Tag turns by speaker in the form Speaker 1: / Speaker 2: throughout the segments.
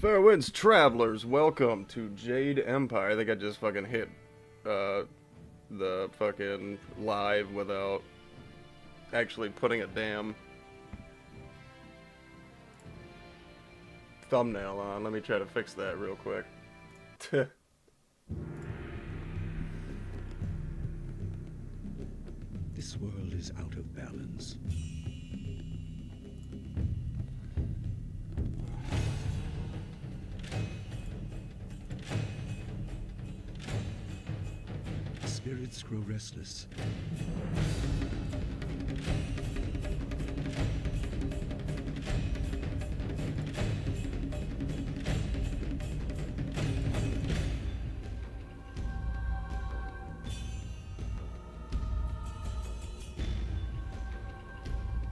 Speaker 1: Fair winds, travelers. Welcome to Jade Empire. I think I just fucking hit the fucking live without actually putting a damn thumbnail on. Let me try to fix that real quick.
Speaker 2: This world is out of balance. Spirits grow restless.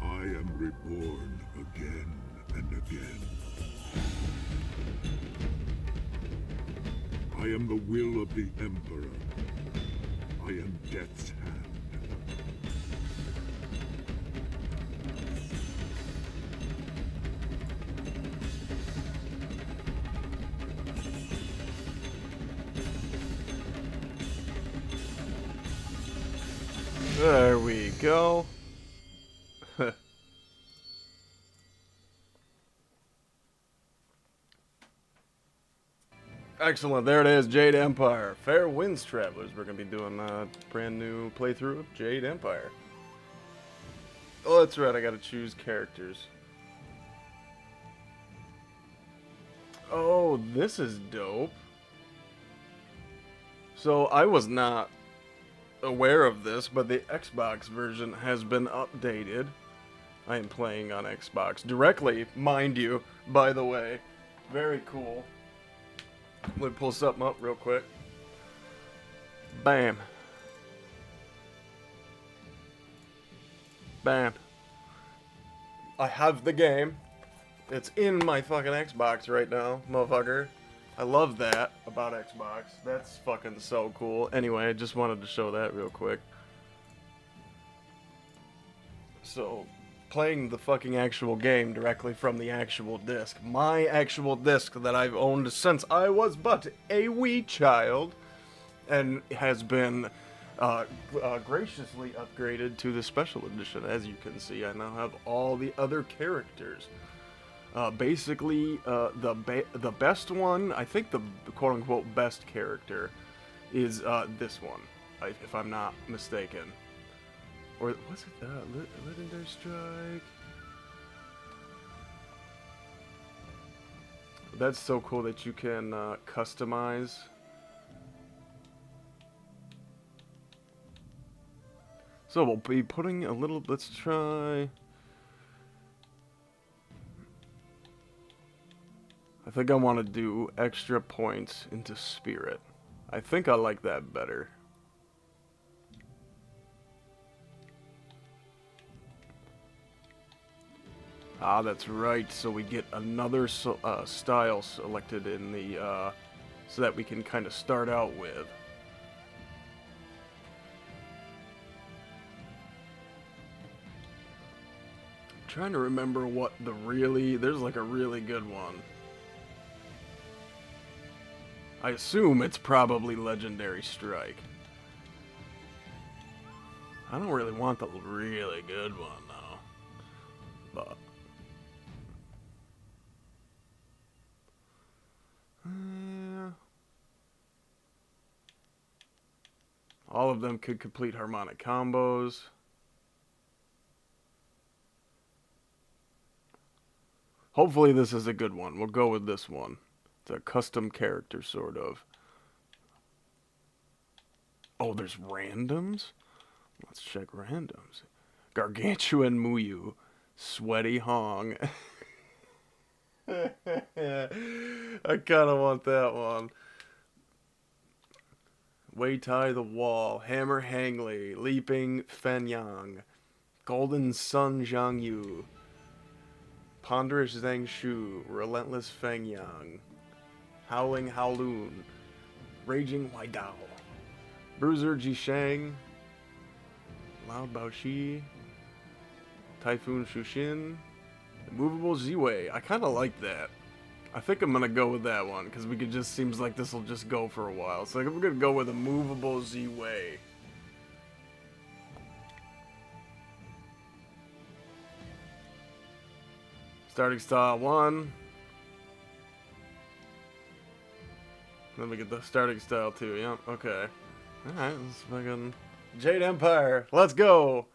Speaker 3: I am reborn again and again. I am the will of the Emperor. I am Death's hand.
Speaker 1: There we go. Excellent, there it is, Jade Empire. Fair winds, travelers. We're going to be doing a brand new playthrough of Jade Empire. Oh, that's right, I got to choose characters. Oh, this is dope. So, I was not aware of this, but the Xbox version has been updated. I am playing on Xbox directly, mind you, by the way. Very cool. Let me pull something up real quick. Bam. Bam. I have the game. It's in my fucking Xbox right now, motherfucker. I love that about Xbox. That's fucking so cool. Anyway, I just wanted to show that real quick. So, playing the fucking actual game directly from the actual disc. My actual disc that I've owned since I was but a wee child. And has been graciously upgraded to the special edition. As you can see, I now have all the other characters. Basically, the best one, I think the quote-unquote best character is this one, if I'm not mistaken. Or was it Legendary Strike? That's so cool that you can customize. So we'll be putting a little, let's try. I think I want to do extra points into Spirit. I think I like that better. Ah, that's right. So we get another style selected in the, so that we can kind of start out with. I'm trying to remember what there's like a really good one. I assume it's probably Legendary Strike. I don't really want the really good one though. But all of them could complete harmonic combos. Hopefully this is a good one. We'll go with this one. It's a custom character, sort of. Oh, there's randoms? Let's check randoms. Gargantuan Muyu. Sweaty Hong. I kind of want that one. Wei Tai the Wall. Hammer Hangley. Leaping Fenyang. Golden Sun Zhang Yu. Ponderous Zhang Shu. Relentless Feng Yang. Howling Howloon. Raging Waidao. Bruiser Jishang. Loud Baoshi. Typhoon Shushin. Movable Z-Way. I kind of like that. I think I'm gonna go with that one, because we could just, seems like this will just go for a while. So I'm gonna go with a movable Z-Way. Starting style 1. Then we get the starting style 2, yep, okay. Alright, let's fucking... Jade Empire, let's go!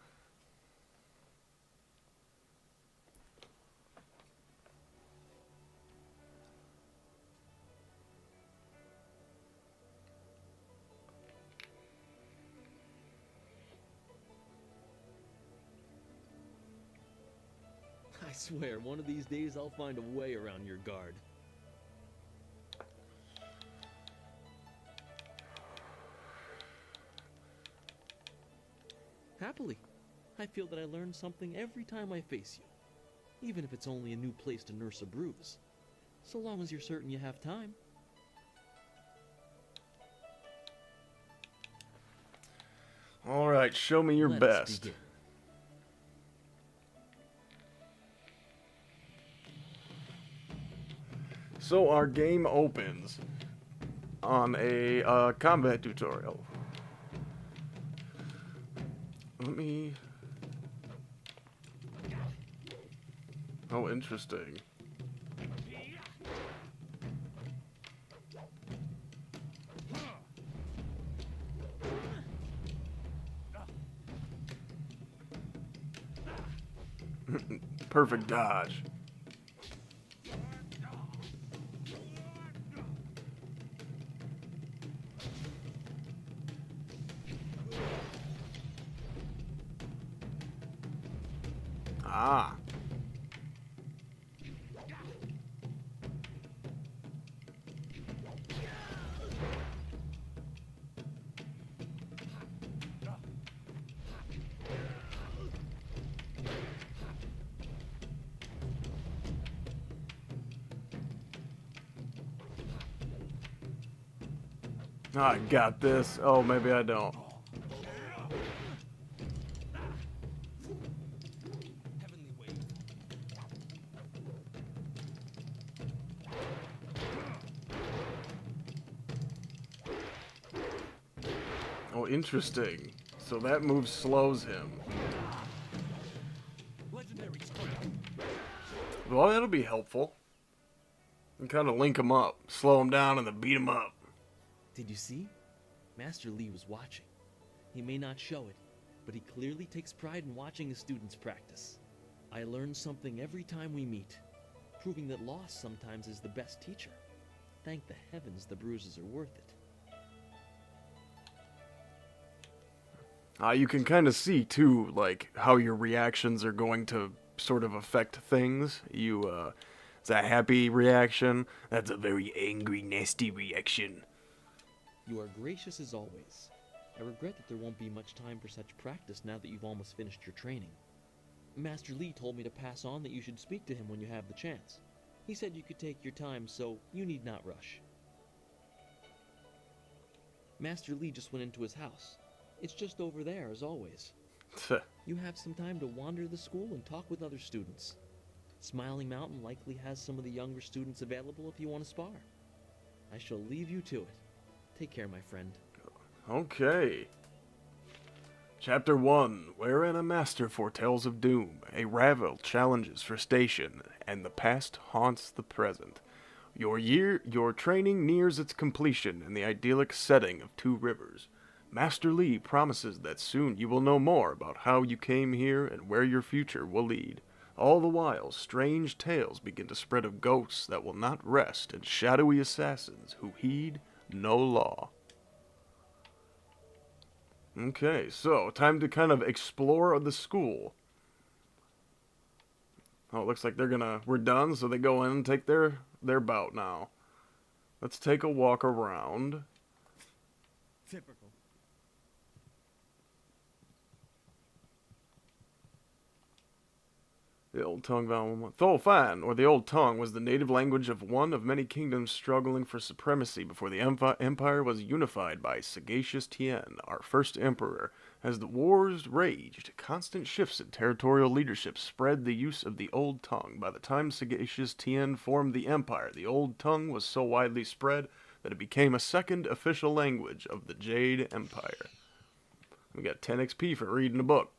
Speaker 4: I swear, one of these days I'll find a way around your guard. Happily. I feel that I learn something every time I face you. Even if it's only a new place to nurse a bruise. So long as you're certain you have time.
Speaker 1: Alright, show me your
Speaker 4: Let us
Speaker 1: best.
Speaker 4: begin.
Speaker 1: So our game opens on a combat tutorial. Let me... Oh, interesting. Perfect dodge. Ah. I got this. Oh, maybe I don't. Oh, interesting. So that move slows him. Well, that'll be helpful. And kind of link him up. Slow him down and then beat him up.
Speaker 4: Did you see? Master Lee was watching. He may not show it, but he clearly takes pride in watching his students practice. I learn something every time we meet, proving that loss sometimes is the best teacher. Thank the heavens the bruises are worth it.
Speaker 1: You can kind of see, too, like, how your reactions are going to sort of affect things. It's a happy reaction. That's a very angry, nasty reaction.
Speaker 4: You are gracious as always. I regret that there won't be much time for such practice now that you've almost finished your training. Master Lee told me to pass on that you should speak to him when you have the chance. He said you could take your time, so you need not rush. Master Lee just went into his house. It's just over there, as always. You have some time to wander the school and talk with other students. Smiling Mountain likely has some of the younger students available if you want to spar. I shall leave you to it. Take care, my friend.
Speaker 1: Okay. Chapter 1, wherein a master foretells of doom, a rival challenges for station, and the past haunts the present. Your training nears its completion in the idyllic setting of Two Rivers. Master Lee promises that soon you will know more about how you came here and where your future will lead. All the while, strange tales begin to spread of ghosts that will not rest and shadowy assassins who heed no law. Okay, so time to kind of explore the school. Oh, it looks like we're done, so they go in and take their bout now. Let's take a walk around.
Speaker 4: Typical.
Speaker 1: The Old Tongue Volume 1. Tholfan, or the Old Tongue, was the native language of one of many kingdoms struggling for supremacy before the empire was unified by sagacious Tien, our first emperor. As the wars raged, constant shifts in territorial leadership spread the use of the Old Tongue. By the time sagacious Tien formed the Empire, the Old Tongue was so widely spread that it became a second official language of the Jade Empire. We got 10 XP for reading a book.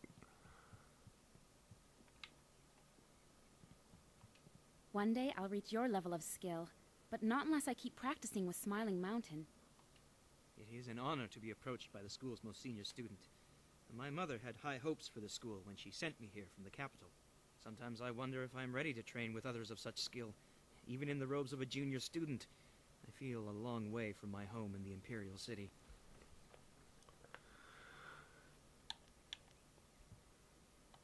Speaker 5: One day I'll reach your level of skill, but not unless I keep practicing with Smiling Mountain.
Speaker 6: It is an honor to be approached by the school's most senior student. My mother had high hopes for the school when she sent me here from the capital. Sometimes I wonder if I'm ready to train with others of such skill. Even in the robes of a junior student, I feel a long way from my home in the Imperial City.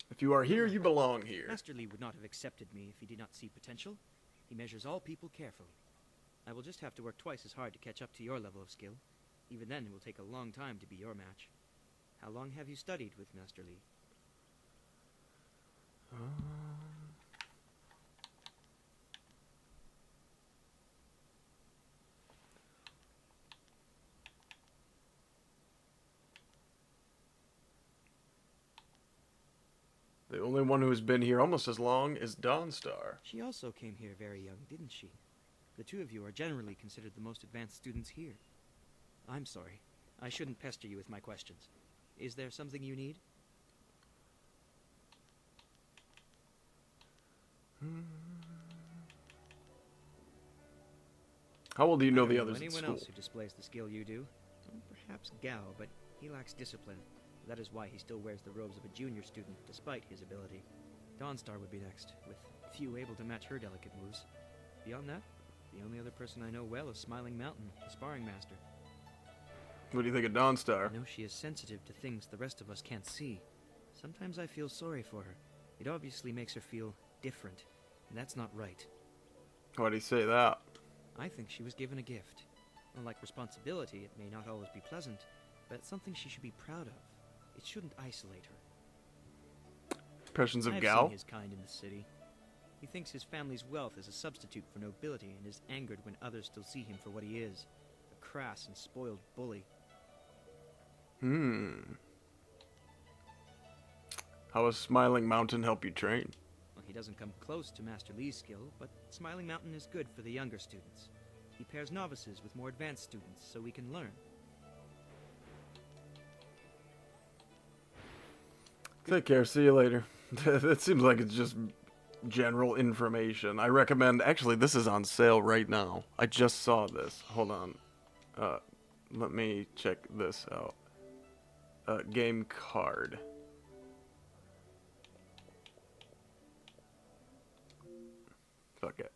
Speaker 1: If you are here, you belong here.
Speaker 6: Master Lee would not have accepted me if he did not see potential. He measures all people carefully. I will just have to work twice as hard to catch up to your level of skill. Even then, it will take a long time to be your match. How long have you studied with Master Lee?
Speaker 1: The only one who has been here almost as long is Dawnstar.
Speaker 6: She also came here very young, didn't she? The two of you are generally considered the most advanced students here. I'm sorry. I shouldn't pester you with my questions. Is there something you need?
Speaker 1: How well do you know
Speaker 6: I don't
Speaker 1: the others at
Speaker 6: anyone
Speaker 1: school?
Speaker 6: else who displays the skill you do. Well, perhaps Gao, but he lacks discipline. That is why he still wears the robes of a junior student, despite his ability. Dawnstar would be next, with few able to match her delicate moves. Beyond that, the only other person I know well is Smiling Mountain, the sparring master.
Speaker 1: What do you think of Dawnstar?
Speaker 6: I know she is sensitive to things the rest of us can't see. Sometimes I feel sorry for her. It obviously makes her feel different, and that's not right.
Speaker 1: Why do you say that?
Speaker 6: I think she was given a gift. Unlike responsibility, it may not always be pleasant, but it's something she should be proud of. It shouldn't isolate her.
Speaker 1: Impressions of
Speaker 6: I've
Speaker 1: Gal?
Speaker 6: seen his kind in the city. He thinks his family's wealth is a substitute for nobility and is angered when others still see him for what he is, a crass and spoiled bully.
Speaker 1: How does Smiling Mountain help you train?
Speaker 6: Well, he doesn't come close to Master Lee's skill, but Smiling Mountain is good for the younger students. He pairs novices with more advanced students so we can learn.
Speaker 1: Take care, see you later. That seems like it's just general information. I recommend, actually this is on sale right now. I just saw this. Hold on. Let me check this out. Game card. Fuck it.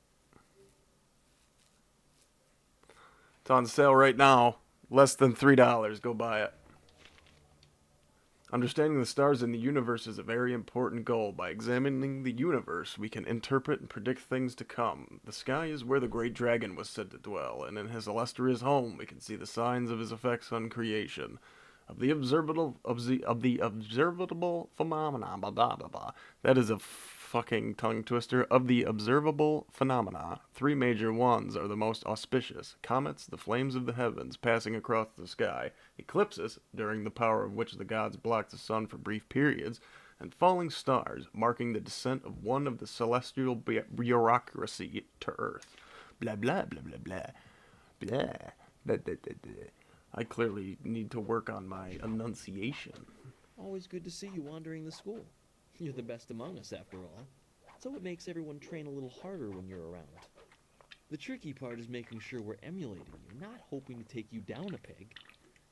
Speaker 1: It's on sale right now. Less than $3. Go buy it. Understanding the stars in the universe is a very important goal. By examining the universe, we can interpret and predict things to come. The sky is where the great dragon was said to dwell, and in his illustrious home we can see the signs of his effects on creation. Of the observable phenomena, blah, blah, blah, blah. That is a fucking tongue twister. Of the observable phenomena, three major ones are the most auspicious: comets, the flames of the heavens passing across the sky; eclipses, during the power of which the gods block the sun for brief periods; and falling stars, marking the descent of one of the celestial bureaucracy to earth. Blah blah blah blah blah blah blah blah blah blah. I clearly need to work on my enunciation.
Speaker 4: Always good to see you wandering the school. You're the best among us, after all. So it makes everyone train a little harder when you're around. The tricky part is making sure we're emulating you, not hoping to take you down a peg.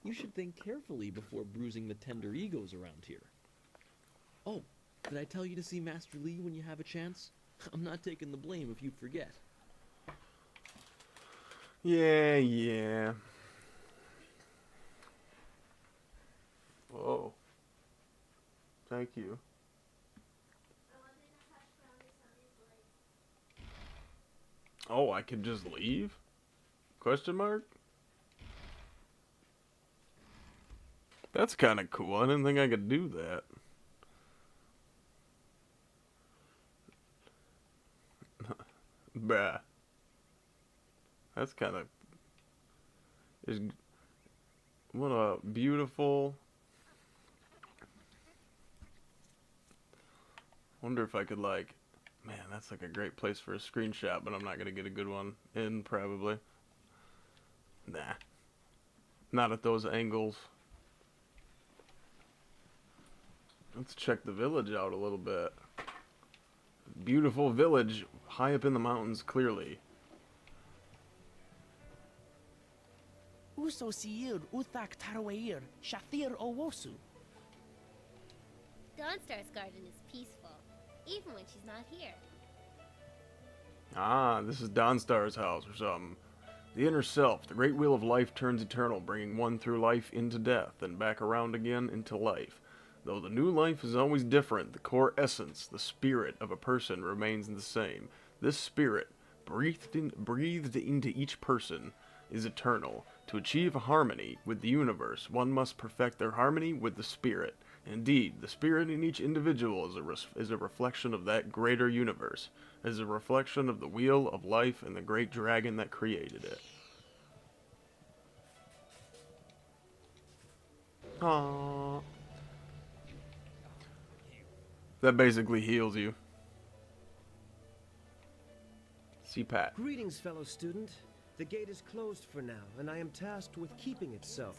Speaker 4: You should think carefully before bruising the tender egos around here. Oh, did I tell you to see Master Lee when you have a chance? I'm not taking the blame if you forget.
Speaker 1: Yeah. Whoa. Thank you. Oh, I can just leave? Question mark? That's kind of cool. I didn't think I could do that. Bruh. That's kind of... What a beautiful... Wonder if I could, like... Man, that's like a great place for a screenshot, but I'm not gonna get a good one in, probably. Nah. Not at those angles. Let's check the village out a little bit. Beautiful village, high up in the mountains, clearly.
Speaker 7: Uso siir uthak tarawair, shathir owosu.
Speaker 8: Dawnstar's garden is peaceful, even when she's not here.
Speaker 1: Ah, this is Dawnstar's house or something. The inner self, the great wheel of life turns eternal, bringing one through life into death, then back around again into life. Though the new life is always different, the core essence, the spirit of a person remains the same. This spirit, breathed into each person, is eternal. To achieve harmony with the universe, one must perfect their harmony with the spirit. Indeed, the spirit in each individual is a reflection of that greater universe, is a reflection of the wheel of life and the great dragon that created it. Aww. That basically heals you. See Pat.
Speaker 9: Greetings, fellow student. The gate is closed for now, and I am tasked with keeping it so.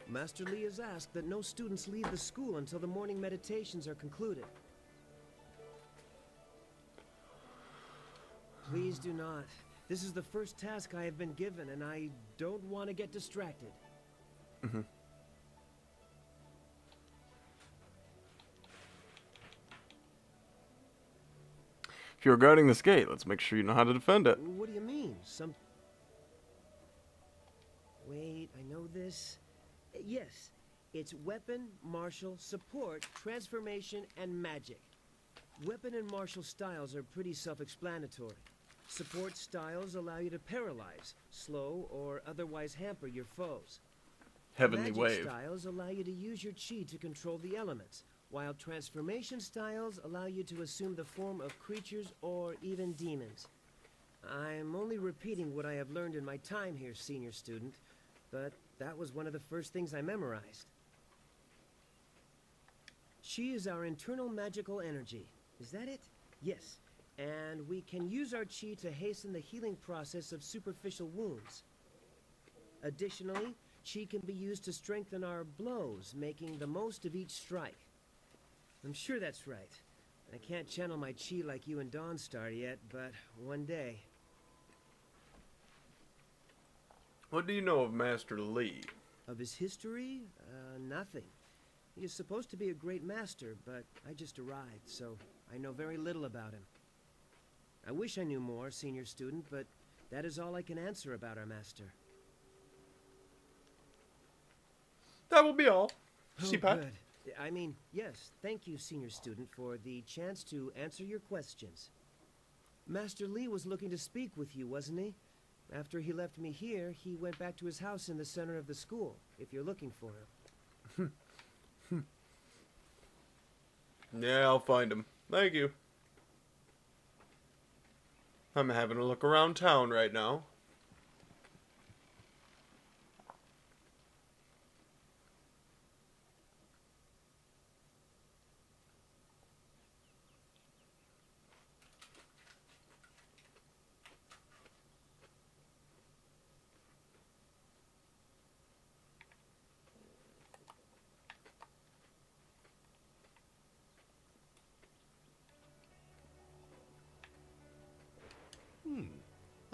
Speaker 9: Master Lee has asked that no students leave the school until the morning meditations are concluded. Please do not. This is the first task I have been given, and I don't want to get distracted.
Speaker 1: If you're guarding this gate, let's make sure you know how to defend it.
Speaker 9: What do you mean? Wait, I know this. Yes, it's weapon, martial, support, transformation, and magic. Weapon and martial styles are pretty self-explanatory. Support styles allow you to paralyze, slow, or otherwise hamper your foes.
Speaker 1: Heavenly
Speaker 9: Magic
Speaker 1: wave.
Speaker 9: styles allow you to use your chi to control the elements, while transformation styles allow you to assume the form of creatures or even demons. I'm only repeating what I have learned in my time here, senior student, but that was one of the first things I memorized. Chi is our internal magical energy. Is that it? Yes. And we can use our chi to hasten the healing process of superficial wounds. Additionally, chi can be used to strengthen our blows, making the most of each strike. I'm sure that's right. I can't channel my chi like you and Dawnstar yet, but one day.
Speaker 1: What do you know of Master Lee?
Speaker 9: Of his history? Nothing. He is supposed to be a great master, but I just arrived, so I know very little about him. I wish I knew more, senior student, but that is all I can answer about our master.
Speaker 1: That will be all.
Speaker 9: Oh,
Speaker 1: See Pat.
Speaker 9: good. I mean, yes, thank you, senior student, for the chance to answer your questions. Master Lee was looking to speak with you, wasn't he? After he left me here, he went back to his house in the center of the school, if you're looking for him.
Speaker 1: Yeah, I'll find him. Thank you. I'm having a look around town right now.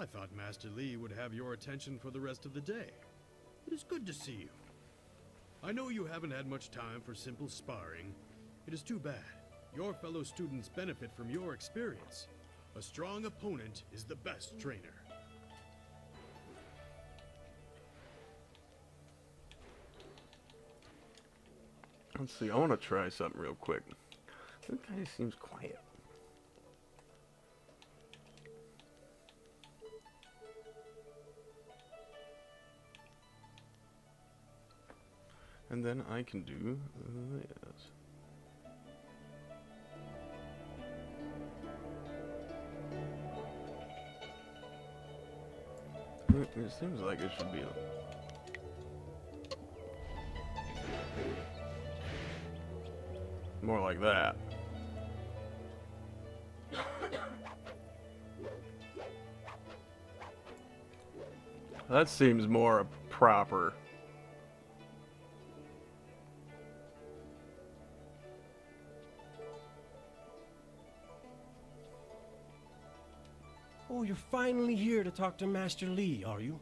Speaker 10: I thought Master Lee would have your attention for the rest of the day. It is good to see you. I know you haven't had much time for simple sparring. It is too bad. Your fellow students benefit from your experience. A strong opponent is the best trainer.
Speaker 1: Let's see, I want to try something real quick. That guy seems quiet. And then I can do this. It seems like it should be more like that. That seems more proper.
Speaker 11: Oh, you're finally here to talk to Master Li, are you?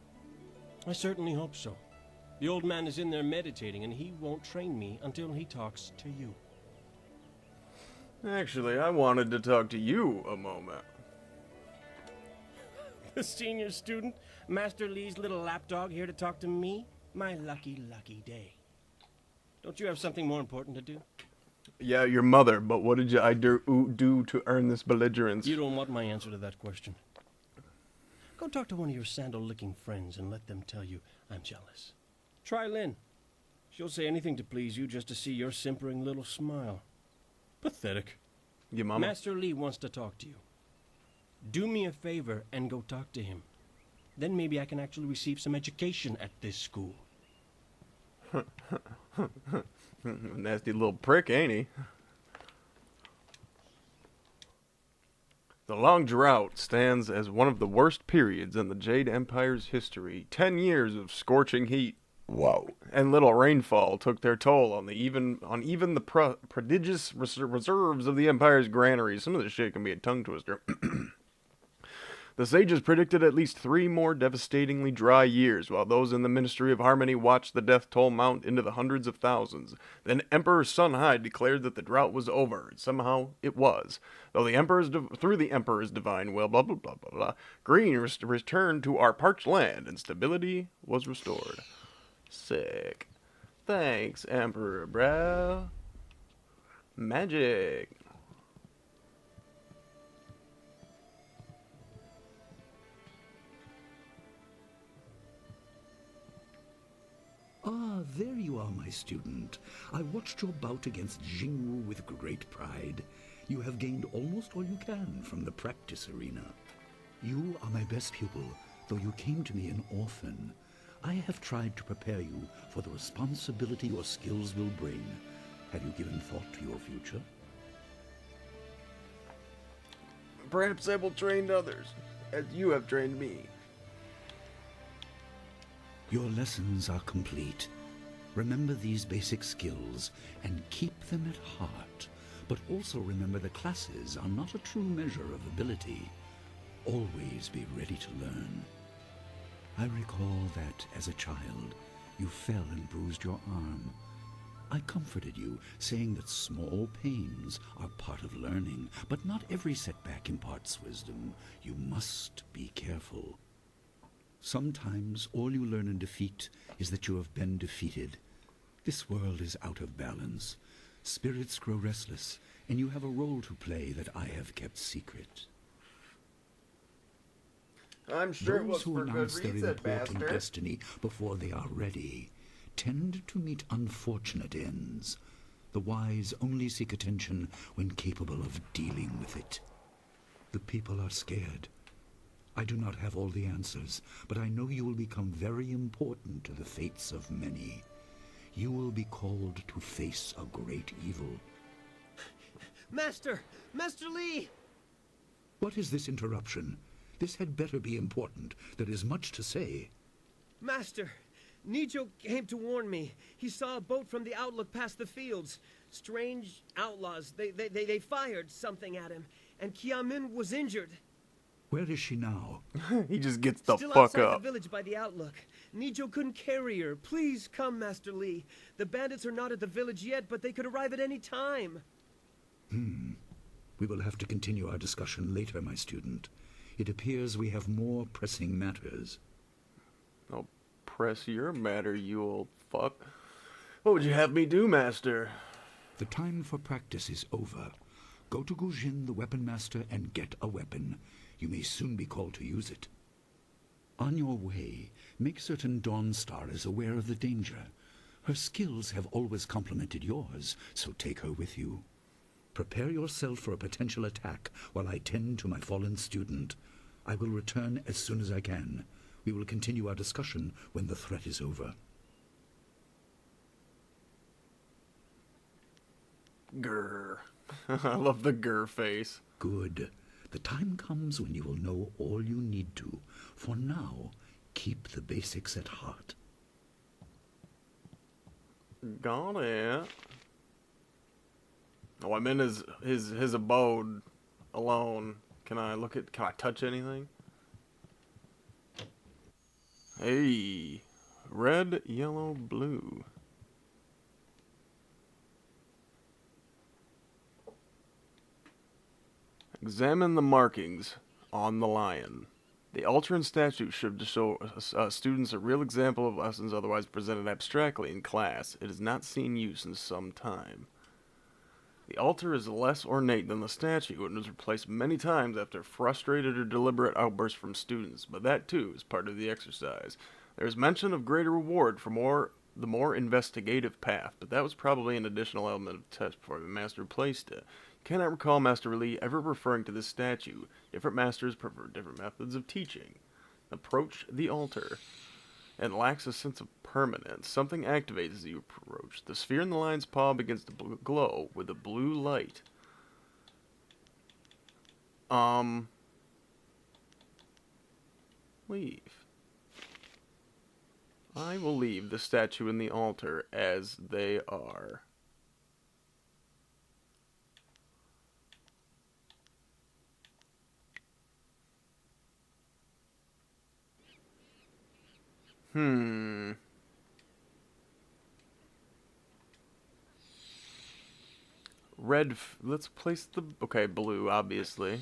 Speaker 11: I certainly hope so. The old man is in there meditating, and he won't train me until he talks to you.
Speaker 1: Actually, I wanted to talk to you a moment.
Speaker 11: The senior student, Master Li's little lapdog, here to talk to me? My lucky, lucky day. Don't you have something more important to do?
Speaker 1: Yeah, your mother, but what did I do to earn this belligerence?
Speaker 11: You don't want my answer to that question. Go talk to one of your sandal-licking friends and let them tell you I'm jealous. Try Lynn. She'll say anything to please you just to see your simpering little smile. Pathetic.
Speaker 1: Your mama?
Speaker 11: Master Li wants to talk to you. Do me a favor and go talk to him. Then maybe I can actually receive some education at this school.
Speaker 1: Nasty little prick, ain't he? The long drought stands as one of the worst periods in the Jade Empire's history. 10 years of scorching heat. Whoa. And little rainfall took their toll on even the prodigious reserves of the Empire's granaries. Some of this shit can be a tongue twister. The sages predicted at least 3 more devastatingly dry years, while those in the Ministry of Harmony watched the death toll mount into the hundreds of thousands. Then Emperor Sun Hai declared that the drought was over, and somehow it was. Though through the Emperor's divine will, blah blah blah blah blah, green returned to our parched land, and stability was restored. Sick. Thanks, Emperor, bro. Magic.
Speaker 2: Ah, there you are, my student. I watched your bout against Jingwu with great pride. You have gained almost all you can from the practice arena. You are my best pupil, though you came to me an orphan. I have tried to prepare you for the responsibility your skills will bring. Have you given thought to your future?
Speaker 1: Perhaps I will train others, as you have trained me.
Speaker 2: Your lessons are complete. Remember these basic skills and keep them at heart. But also remember the classes are not a true measure of ability. Always be ready to learn. I recall that, as a child, you fell and bruised your arm. I comforted you, saying that small pains are part of learning, but not every setback imparts wisdom. You must be careful. Sometimes all you learn in defeat is that you have been defeated. This world is out of balance. Spirits grow restless, and you have a role to play that I have kept secret.
Speaker 1: I'm sure
Speaker 2: Those who
Speaker 1: it was for
Speaker 2: announce
Speaker 1: good
Speaker 2: their
Speaker 1: reason,
Speaker 2: important
Speaker 1: bastard.
Speaker 2: destiny before they are ready tend to meet unfortunate ends. The wise only seek attention when capable of dealing with it. The people are scared. I do not have all the answers, but I know you will become very important to the fates of many. You will be called to face a great evil.
Speaker 9: Master! Master Li!
Speaker 2: What is this interruption? This had better be important. There is much to say.
Speaker 9: Master! Nijo came to warn me. He saw a boat from the outlook past the fields. Strange outlaws. They fired something at him, and Kiamin was injured.
Speaker 2: Where is she now?
Speaker 1: He just gets the
Speaker 9: Still
Speaker 1: fuck
Speaker 9: outside
Speaker 1: up.
Speaker 9: the village by the outlook. Nijo couldn't carry her. Please come, Master Li. The bandits are not at the village yet, but they could arrive at any time.
Speaker 2: We will have to continue our discussion later, my student. It appears we have more pressing matters.
Speaker 1: I'll press your matter, you old fuck. What would you have me do, master?
Speaker 2: The time for practice is over. Go to Gujin, the weapon master, and get a weapon. You may soon be called to use it. On your way, make certain Dawnstar is aware of the danger. Her skills have always complemented yours, so take her with you. Prepare yourself for a potential attack while I tend to my fallen student. I will return as soon as I can. We will continue our discussion when the threat is over.
Speaker 1: Grr. I love the grr face.
Speaker 2: Good. The time comes when you will know all you need to. For now, Keep the basics at heart.
Speaker 1: Got it. Oh, I'm in his abode alone. Can I touch anything? Hey, red, yellow, blue. Examine the markings on the lion. The altar and statue should show students a real example of lessons otherwise presented abstractly in class. It has not seen use in some time. The altar is less ornate than the statue and was replaced many times after frustrated or deliberate outbursts from students, but that too is part of the exercise. There is mention of greater reward for the more investigative path, but that was probably an additional element of the test before the master placed it. Cannot recall Master Lee ever referring to this statue. Different masters prefer different methods of teaching. Approach the altar. And lacks a sense of permanence. Something activates as you approach. The sphere in the lion's paw begins to glow with a blue light. Leave. I will leave the statue and the altar as they are. Let's place the... Okay, blue, obviously.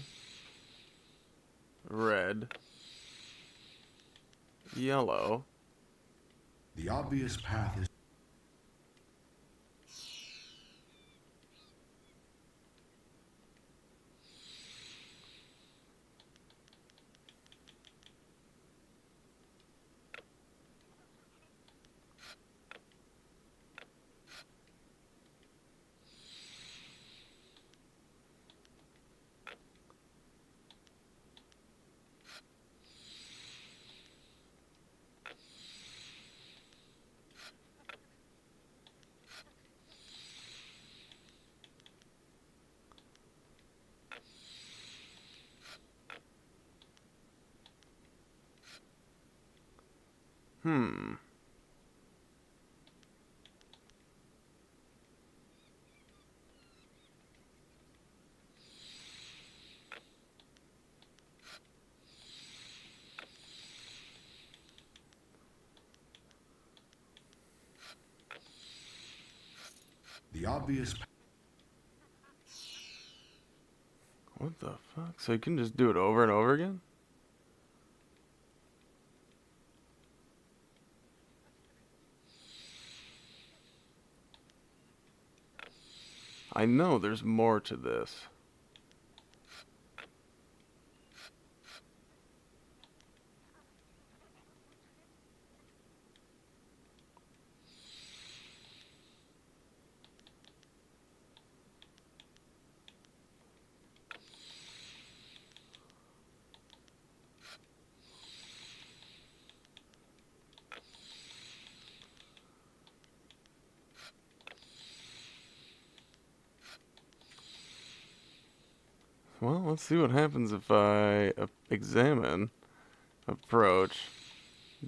Speaker 1: Red. Yellow.
Speaker 3: The obvious path is... The obvious...
Speaker 1: What the fuck? So you can just do it over and over again? I know there's more to this. Well, let's see what happens if I examine, approach,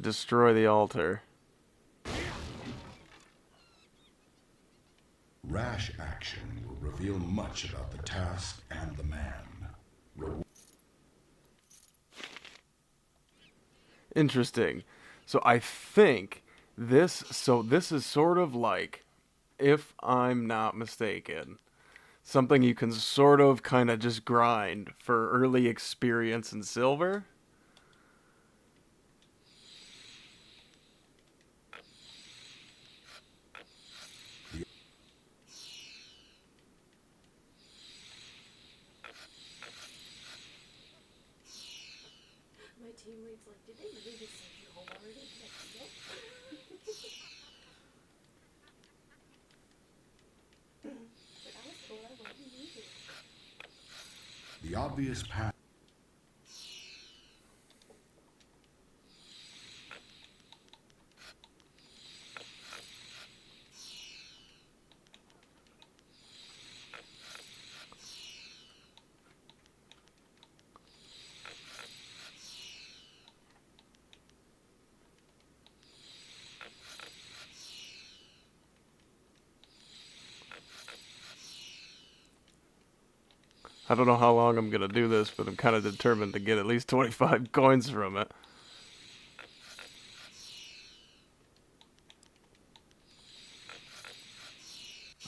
Speaker 1: destroy the altar.
Speaker 3: Rash action will reveal much about the task and the man.
Speaker 1: Interesting. So I think this is sort of like, if I'm not mistaken, something you can sort of kind of just grind for early experience in silver.
Speaker 12: My team lead's like, did they really just send you home already? Like, nope. But I was told I wasn't needed.
Speaker 3: The obvious path.
Speaker 1: I don't know how long I'm gonna do this, but I'm kind of determined to get at least 25 coins from it.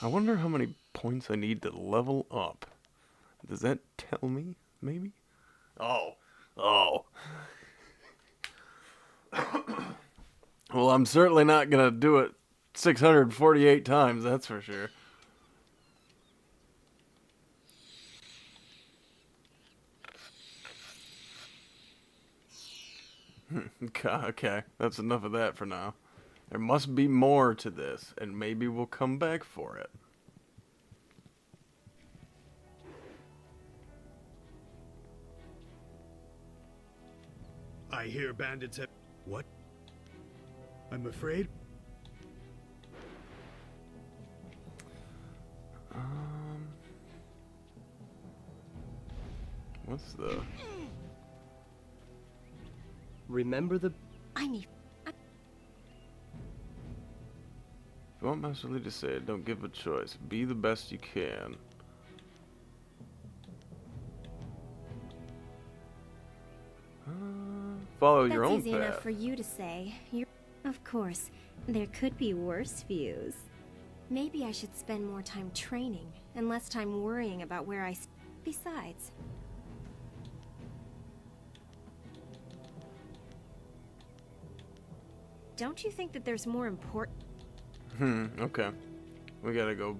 Speaker 1: I wonder how many points I need to level up. Does that tell me? Maybe? Oh. Well, I'm certainly not gonna do it 648 times, that's for sure. Okay, that's enough of that for now. There must be more to this, and maybe we'll come back for it.
Speaker 10: I hear bandits have... What? I'm afraid...
Speaker 1: What's the...
Speaker 9: Remember the...
Speaker 12: I need...
Speaker 1: If you want Master Lee to say it, don't give a choice. Be the best you can. Follow your own
Speaker 13: That's easy
Speaker 1: path.
Speaker 13: enough for you to say. Of course, there could be worse views. Maybe I should spend more time training and less time worrying about where I... Besides... Don't you think that there's more important...
Speaker 1: Okay. We gotta go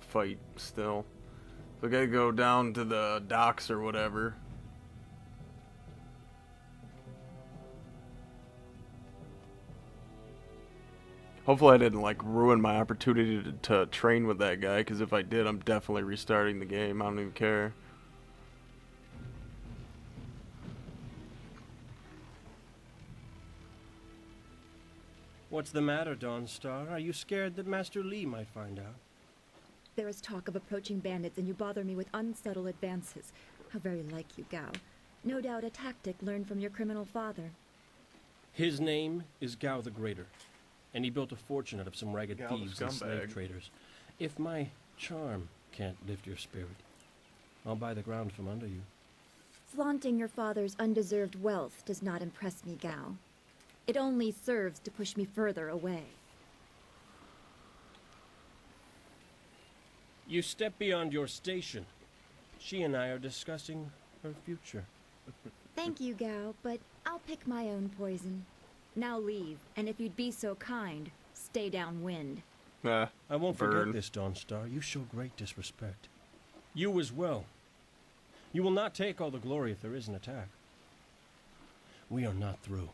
Speaker 1: fight still. We gotta go down to the docks or whatever. Hopefully I didn't, like, ruin my opportunity to train with that guy, because if I did, I'm definitely restarting the game. I don't even care.
Speaker 11: What's the matter, Dawnstar? Are you scared that Master Lee might find out?
Speaker 14: There is talk of approaching bandits, and you bother me with unsubtle advances. How very like you, Gao. No doubt a tactic learned from your criminal father.
Speaker 11: His name is Gao the Greater, and he built a fortune out of some ragged
Speaker 1: Gao the
Speaker 11: thieves and slave
Speaker 1: scumbag.
Speaker 11: traders. If my charm can't lift your spirit, I'll buy the ground from under you.
Speaker 14: Flaunting your father's undeserved wealth does not impress me, Gao. It only serves to push me further away.
Speaker 11: You step beyond your station. She and I are discussing her future.
Speaker 14: Thank you, Gao, but I'll pick my own poison. Now leave, and if you'd be so kind, stay downwind.
Speaker 11: I won't
Speaker 1: burn.
Speaker 11: forget this, Dawnstar. You show great disrespect. You as well. You will not take all the glory if there is an attack. We are not through.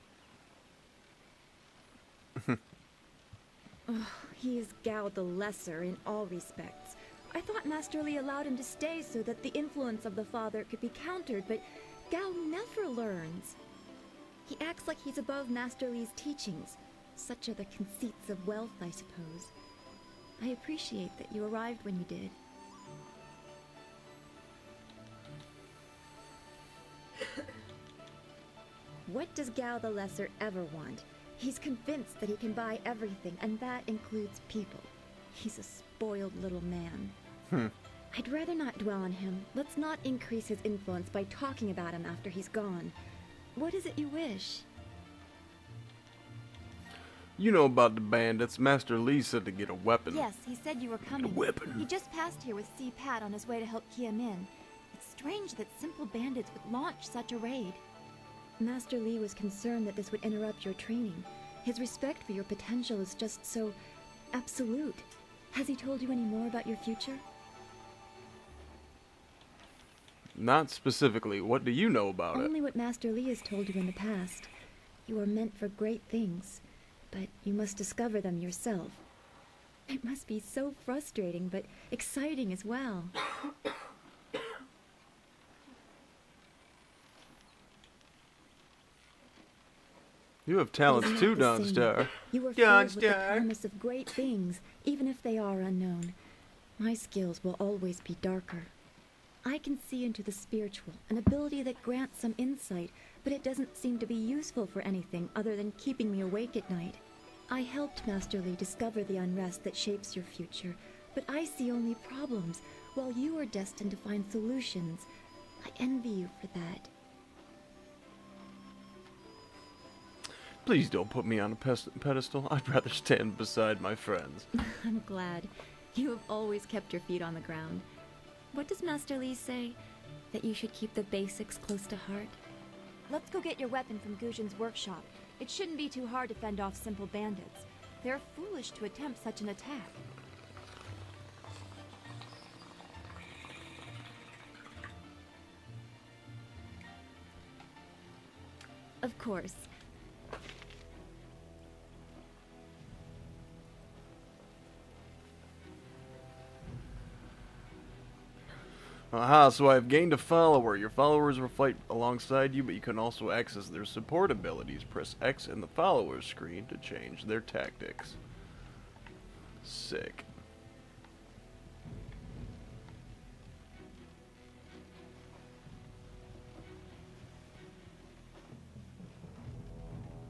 Speaker 14: Oh, he is Gao the Lesser in all respects. I thought Master Lee allowed him to stay so that the influence of the father could be countered, but Gao never learns. He acts like he's above Master Lee's teachings. Such are the conceits of wealth, I suppose. I appreciate that you arrived when you did. What does Gao the Lesser ever want? He's convinced that he can buy everything, and that includes people. He's a spoiled little man. I'd rather not dwell on him. Let's not increase his influence by talking about him after he's gone. What is it you wish?
Speaker 1: You know about the bandits. Master Lee said to get a weapon.
Speaker 14: Yes, he said you were coming.
Speaker 1: Weapon.
Speaker 14: He just passed here with C. Pat on his way to help key him in. It's strange that simple bandits would launch such a raid. Master Lee was concerned that this would interrupt your training. His respect for your potential is just so absolute. Has he told you any more about your future?
Speaker 1: Not specifically. What do you know about it?
Speaker 14: Only what Master Lee has told you in the past. You are meant for great things, but you must discover them yourself. It must be so frustrating, but exciting as well.
Speaker 1: You have talents
Speaker 14: It is
Speaker 1: too,
Speaker 14: not the same.
Speaker 1: Dawnstar.
Speaker 14: You are filled with the promise of great things, even if they are unknown. My skills will always be darker. I can see into the spiritual, an ability that grants some insight, but it doesn't seem to be useful for anything other than keeping me awake at night. I helped Master Lee discover the unrest that shapes your future, but I see only problems. while you are destined to find solutions. I envy you for that.
Speaker 1: Please don't put me on a pedestal. I'd rather stand beside my friends.
Speaker 14: I'm glad. You have always kept your feet on the ground. What does Master Li say? That you should keep the basics close to heart? Let's go get your weapon from Guzhin's workshop. It shouldn't be too hard to fend off simple bandits. They're foolish to attempt such an attack. Of course.
Speaker 1: Aha, so I've gained a follower. Your followers will fight alongside you, but you can also access their support abilities. Press X in the followers screen to change their tactics. Sick.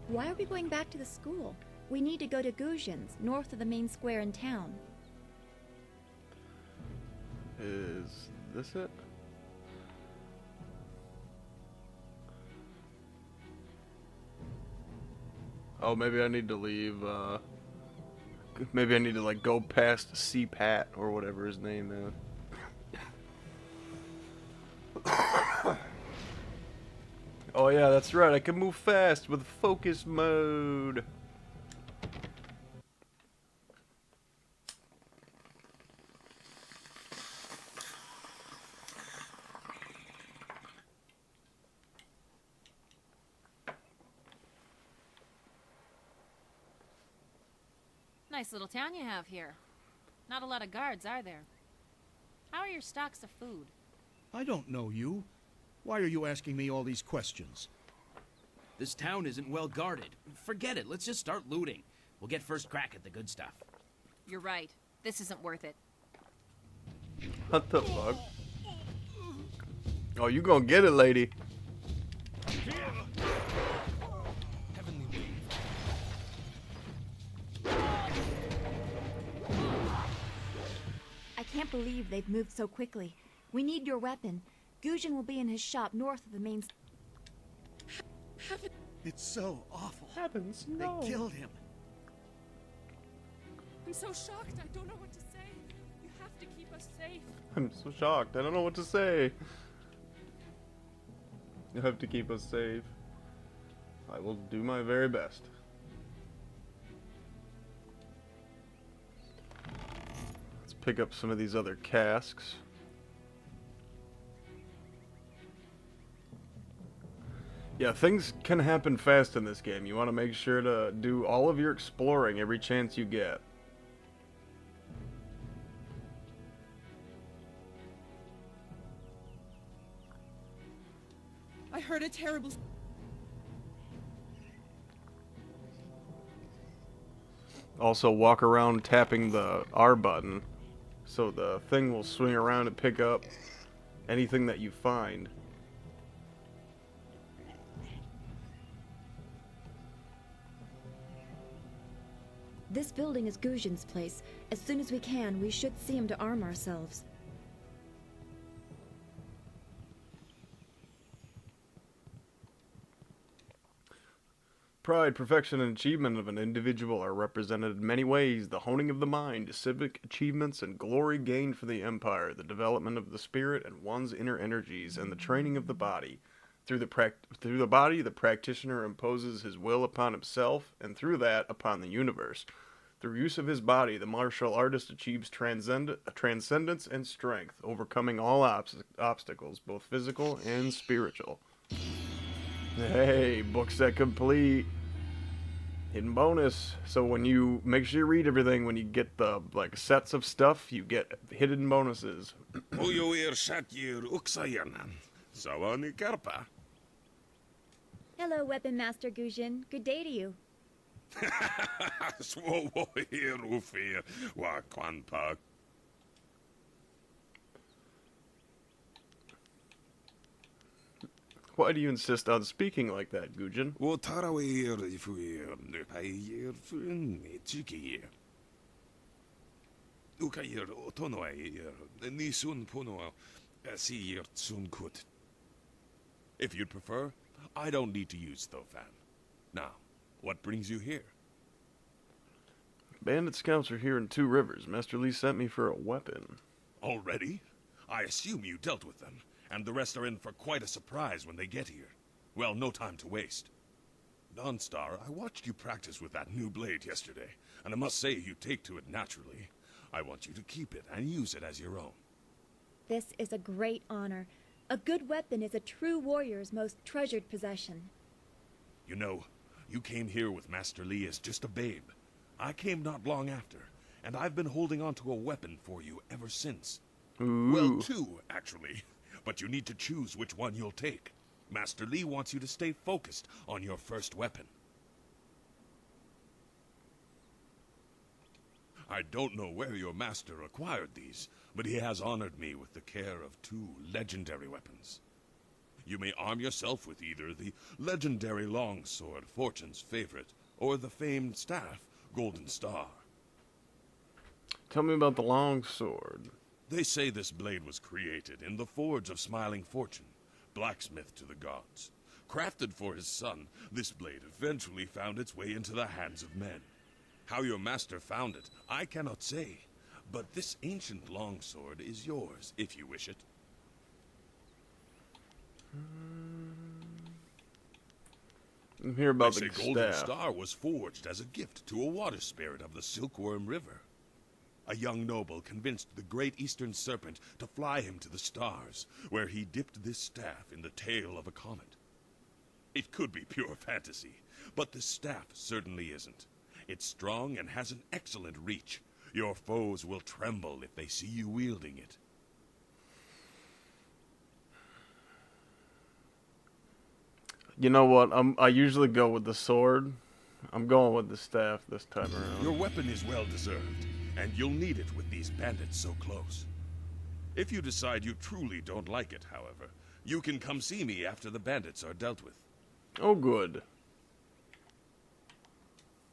Speaker 14: Why are we going back to the school? We need to go to Guzhin's, north of the main square in town.
Speaker 1: Is this it? Oh, maybe I need to leave, maybe I need to, like, go past C-Pat, or whatever his name is. Oh yeah, that's right, I can move fast with focus mode.
Speaker 15: Nice little town you have here. Not a lot of guards, are there? How are your stocks of food?
Speaker 16: I don't know you. Why are you asking me all these questions?
Speaker 17: This town isn't well guarded. Forget it, let's just start looting. We'll get first crack at the good stuff.
Speaker 15: You're right. This isn't worth it.
Speaker 1: What the fuck? Oh, you gonna get it, lady.
Speaker 14: I can't believe they've moved so quickly. We need your weapon. Guzhin will be in his shop north of the main...
Speaker 16: It's so awful.
Speaker 1: Heavens,
Speaker 16: no. They killed him.
Speaker 12: I'm so shocked, I don't know what to say. You have to keep us safe.
Speaker 1: I'm so shocked, I don't know what to say. You have to keep us safe. I will do my very best. Let's pick up some of these other casks. Yeah, things can happen fast in this game. You want to make sure to do all of your exploring every chance you get.
Speaker 12: I heard a terrible...
Speaker 1: Also, walk around tapping the R button so the thing will swing around and pick up anything that you find.
Speaker 14: This building is Guzhin's place. As soon as we can, we should see him to arm ourselves.
Speaker 1: Pride, perfection, and achievement of an individual are represented in many ways. The honing of the mind, civic achievements, and glory gained for the Empire, the development of the spirit and one's inner energies, and the training of the body. Through the body, the practitioner imposes his will upon himself, and through that, upon the universe. Through use of his body, the martial artist achieves transcendence and strength, overcoming all obstacles, both physical and spiritual. Hey, book set complete. Hidden bonus. So when you make sure you read everything, when you get the like sets of stuff, you get hidden bonuses.
Speaker 14: Hello, Weapon Master Guzhin. Good day to you.
Speaker 1: Why do you insist on speaking like that, Guzhin?
Speaker 18: Ukayir Otonoair, Nisun Puno, Siyir Tsunkut. If you'd prefer, I don't need to use Thofan. Now, what brings you here?
Speaker 1: Bandit scouts are here in Two Rivers. Master Lee sent me for a weapon.
Speaker 18: Already? I assume you dealt with them, and the rest are in for quite a surprise when they get here. Well, no time to waste. Dawnstar, I watched you practice with that new blade yesterday, and I must say you take to it naturally. I want you to keep it and use it as your own.
Speaker 14: This is a great honor. A good weapon is a true warrior's most treasured possession.
Speaker 18: You know, you came here with Master Lee as just a babe. I came not long after, and I've been holding on to a weapon for you ever since.
Speaker 1: Ooh.
Speaker 18: Well, two, actually. But you need to choose which one you'll take. Master Lee wants you to stay focused on your first weapon. I don't know where your master acquired these, but he has honored me with the care of two legendary weapons. You may arm yourself with either the legendary longsword, Fortune's favorite, or the famed staff, Golden Star.
Speaker 1: Tell me about the longsword.
Speaker 18: They say this blade was created in the forge of Smiling Fortune, blacksmith to the gods. Crafted for his son, this blade eventually found its way into the hands of men. How your master found it, I cannot say, but this ancient longsword is yours, if you wish it.
Speaker 1: I'm here about
Speaker 18: They
Speaker 1: the
Speaker 18: say Golden
Speaker 1: staff.
Speaker 18: Star was forged as a gift to a water spirit of the Silkworm River. A young noble convinced the great eastern serpent to fly him to the stars, where he dipped this staff in the tail of a comet. It could be pure fantasy, but this staff certainly isn't. It's strong and has an excellent reach. Your foes will tremble if they see you wielding it.
Speaker 1: You know what? I usually go with the sword. I'm going with the staff this time around.
Speaker 18: Your weapon is well deserved, and you'll need it with these bandits so close. If you decide you truly don't like it, however, you can come see me after the bandits are dealt with.
Speaker 1: Oh, good.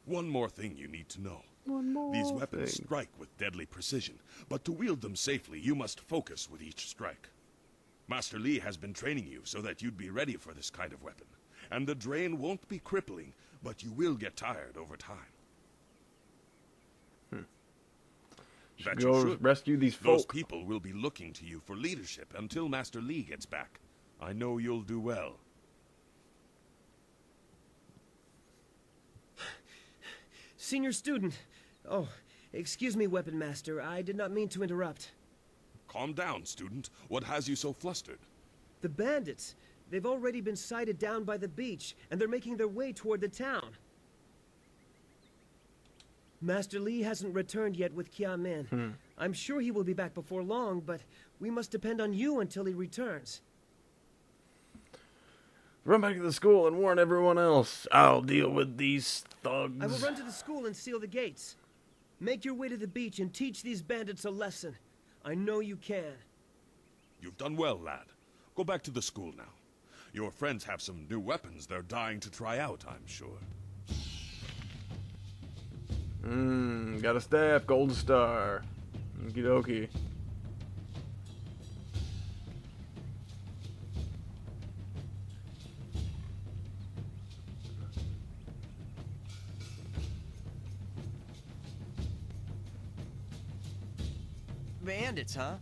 Speaker 18: One more thing you need to know.
Speaker 1: One more
Speaker 18: These weapons
Speaker 1: thing.
Speaker 18: strike with deadly precision, but to wield them safely, you must focus with each strike. Master Lee has been training you so that you'd be ready for this kind of weapon, and the drain won't be crippling, but you will get tired over time. That you
Speaker 1: Go
Speaker 18: should.
Speaker 1: rescue these
Speaker 18: Those
Speaker 1: folk.
Speaker 18: people will be looking to you for leadership until Master Lee gets back. I know you'll do well.
Speaker 9: Senior student. Oh, excuse me, Weapon Master. I did not mean to interrupt.
Speaker 18: Calm down, student. What has you so flustered?
Speaker 9: The bandits. They've already been sighted down by the beach, and they're making their way toward the town. Master Lee hasn't returned yet with Kia Min. I'm sure he will be back before long, but we must depend on you until he returns.
Speaker 1: Run back to the school and warn everyone else. I'll deal with these thugs.
Speaker 9: I will run to the school and seal the gates. Make your way to the beach and teach these bandits a lesson. I know you can.
Speaker 18: You've done well, lad. Go back to the school now. Your friends have some new weapons they're dying to try out, I'm sure.
Speaker 1: Got a staff, Golden Star. Okie dokie.
Speaker 19: Bandits, huh?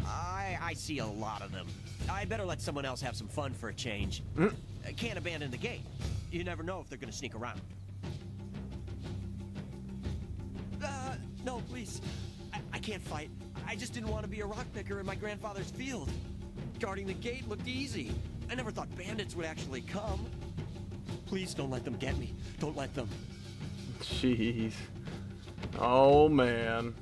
Speaker 19: I see a lot of them. I better let someone else have some fun for a change. Can't abandon the gate. You never know if they're gonna sneak around. No, please. I can't fight. I just didn't want to be a rock picker in my grandfather's field. Guarding the gate looked easy. I never thought bandits would actually come. Please don't let them get me. Don't let them.
Speaker 1: Jeez. Oh, man.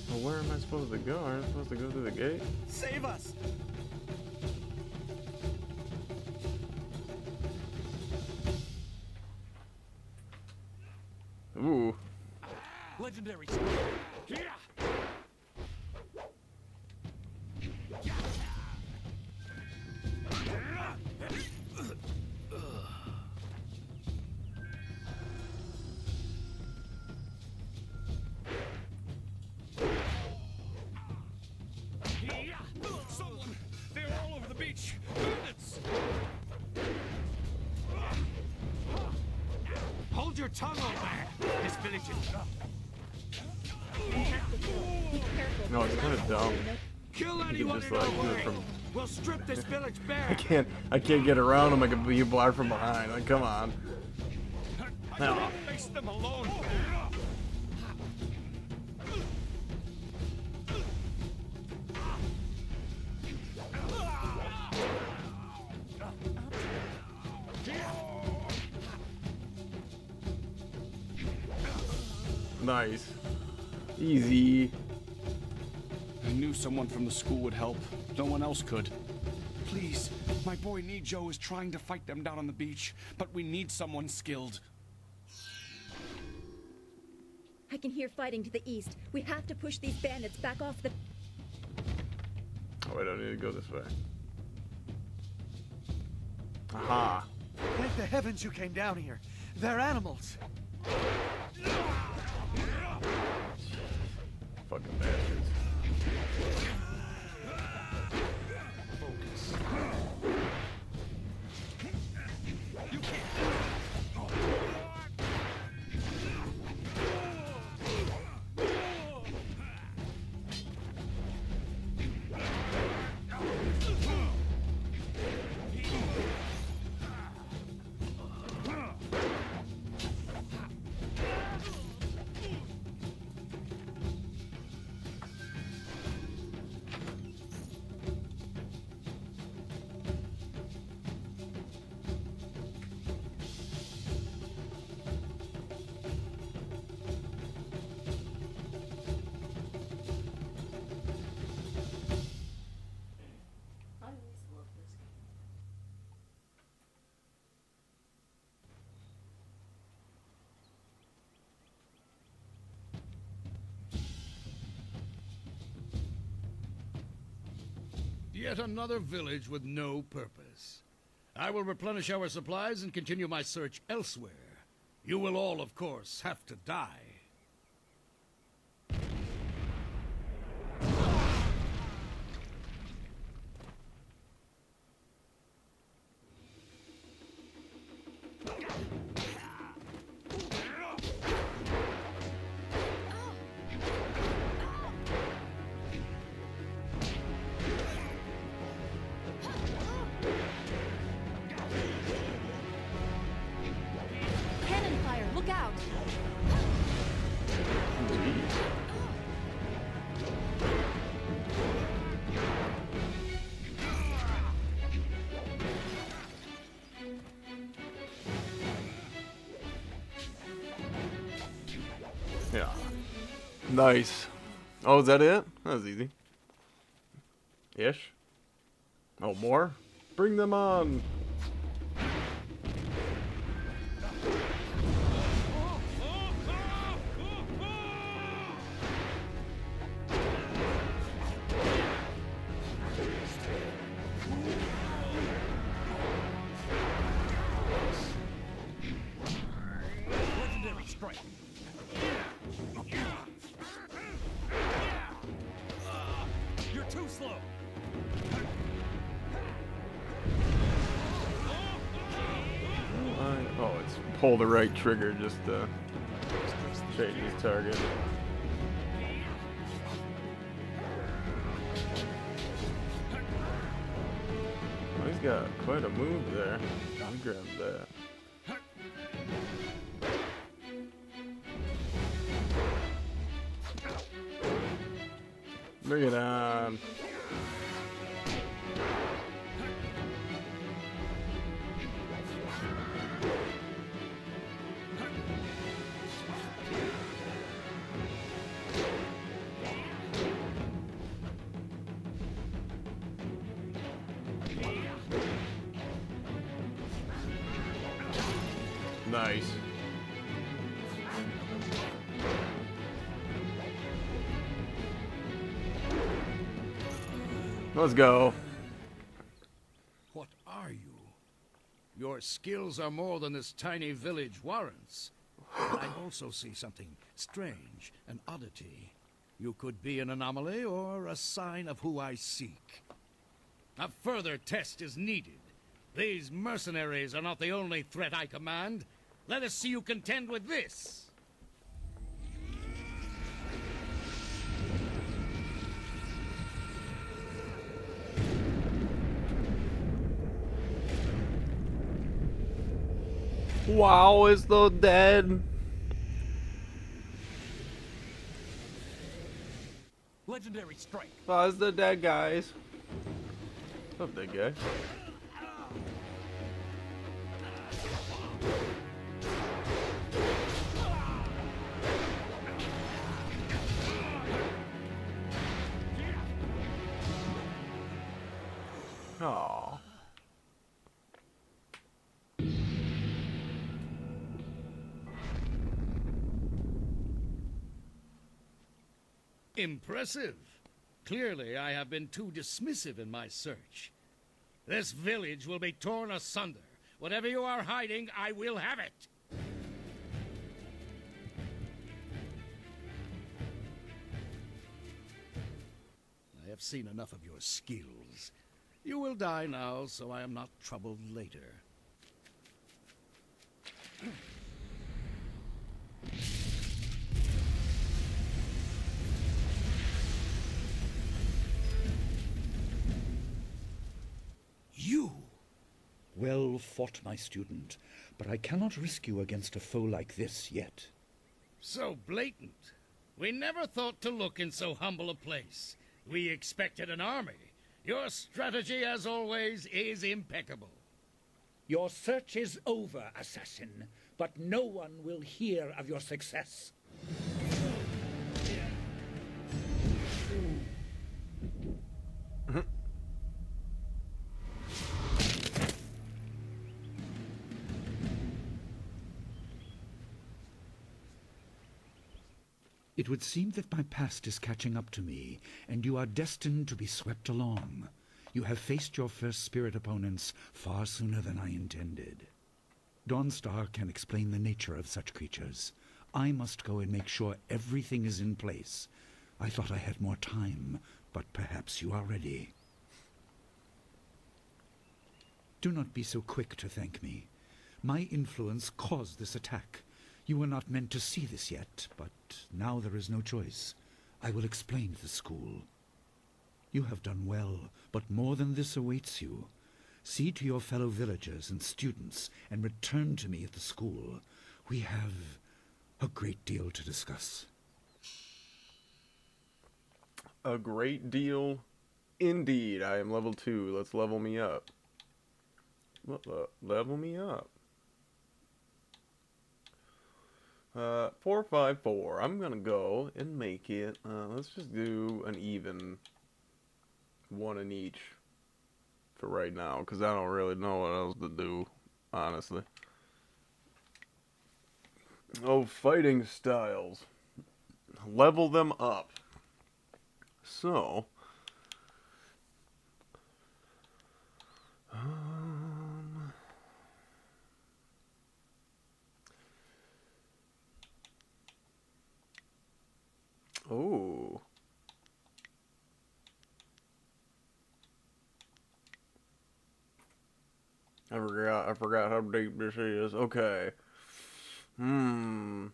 Speaker 1: Well, where am I supposed to go? Aren't I supposed to go through the gate?
Speaker 19: Save us!
Speaker 1: Ooh.
Speaker 19: Legendary.
Speaker 20: beach! Bandits! Hold your tongue, old man! This village is...
Speaker 1: No, it's kind of dumb.
Speaker 20: Kill
Speaker 1: You
Speaker 20: anyone
Speaker 1: can
Speaker 20: in
Speaker 1: just
Speaker 20: our
Speaker 1: like do
Speaker 20: way!
Speaker 1: it from.
Speaker 20: We'll strip this village bare!
Speaker 1: I can't get around them. I can be blocked from behind. Like, come on. No.
Speaker 20: Face them alone!
Speaker 1: Nice. Easy.
Speaker 21: I knew someone from the school would help. No one else could. Please, my boy Nijo is trying to fight them down on the beach, but we need someone skilled.
Speaker 14: I can hear fighting to the east. We have to push these bandits back off the...
Speaker 1: Oh, wait, I need to go this way. Aha.
Speaker 22: Thank the heavens you came down here. They're animals.
Speaker 1: Fucking bastards.
Speaker 22: Focus.
Speaker 20: You can't...
Speaker 16: Yet another village with no purpose. I will replenish our supplies and continue my search elsewhere. You will all, of course, have to die.
Speaker 14: Cannon fire! Look out!
Speaker 1: Yeah. Nice. Oh, is that it? That was easy. Ish. Oh, more? Bring them on.
Speaker 20: Legendary strike. You're too slow.
Speaker 1: Oh, it's pull the right trigger just to change his target. Oh, he's got quite a move there. I'll grab that. Bring it on. Nice. Let's go.
Speaker 16: What are you? Your skills are more than this tiny village warrants. But I also see something strange, an oddity. You could be an anomaly or a sign of who I seek. A further test is needed. These mercenaries are not the only threat I command. Let us see you contend with this.
Speaker 1: Wow, is the dead?
Speaker 20: Legendary strike.
Speaker 1: Oh, it's the dead guys. What's up, dead guy? Aww.
Speaker 16: Impressive. Clearly, I have been too dismissive in my search. This village will be torn asunder. Whatever you are hiding, I will have it. I have seen enough of your skills. You will die now, so I am not troubled later.
Speaker 2: You! Well fought, my student, but I cannot risk you against a foe like this yet.
Speaker 16: So blatant. We never thought to look in so humble a place. We expected an army. Your strategy, as always, is impeccable.
Speaker 2: Your search is over, assassin, but no one will hear of your success. It would seem that my past is catching up to me, and you are destined to be swept along. You have faced your first spirit opponents far sooner than I intended. Dawnstar can explain the nature of such creatures. I must go and make sure everything is in place. I thought I had more time, but perhaps you are ready. Do not be so quick to thank me. My influence caused this attack. You were not meant to see this yet, but now there is no choice. I will explain to the school. You have done well, but more than this awaits you. See to your fellow villagers and students, and return to me at the school. We have a great deal to discuss.
Speaker 1: A great deal indeed. I am level 2. Let's level me up. Level me up. 454. I'm gonna go and make it. Let's just do an even one in each for right now, because I don't really know what else to do, honestly. Oh, fighting styles. Level them up. So, oh. I forgot how deep this is. Okay. I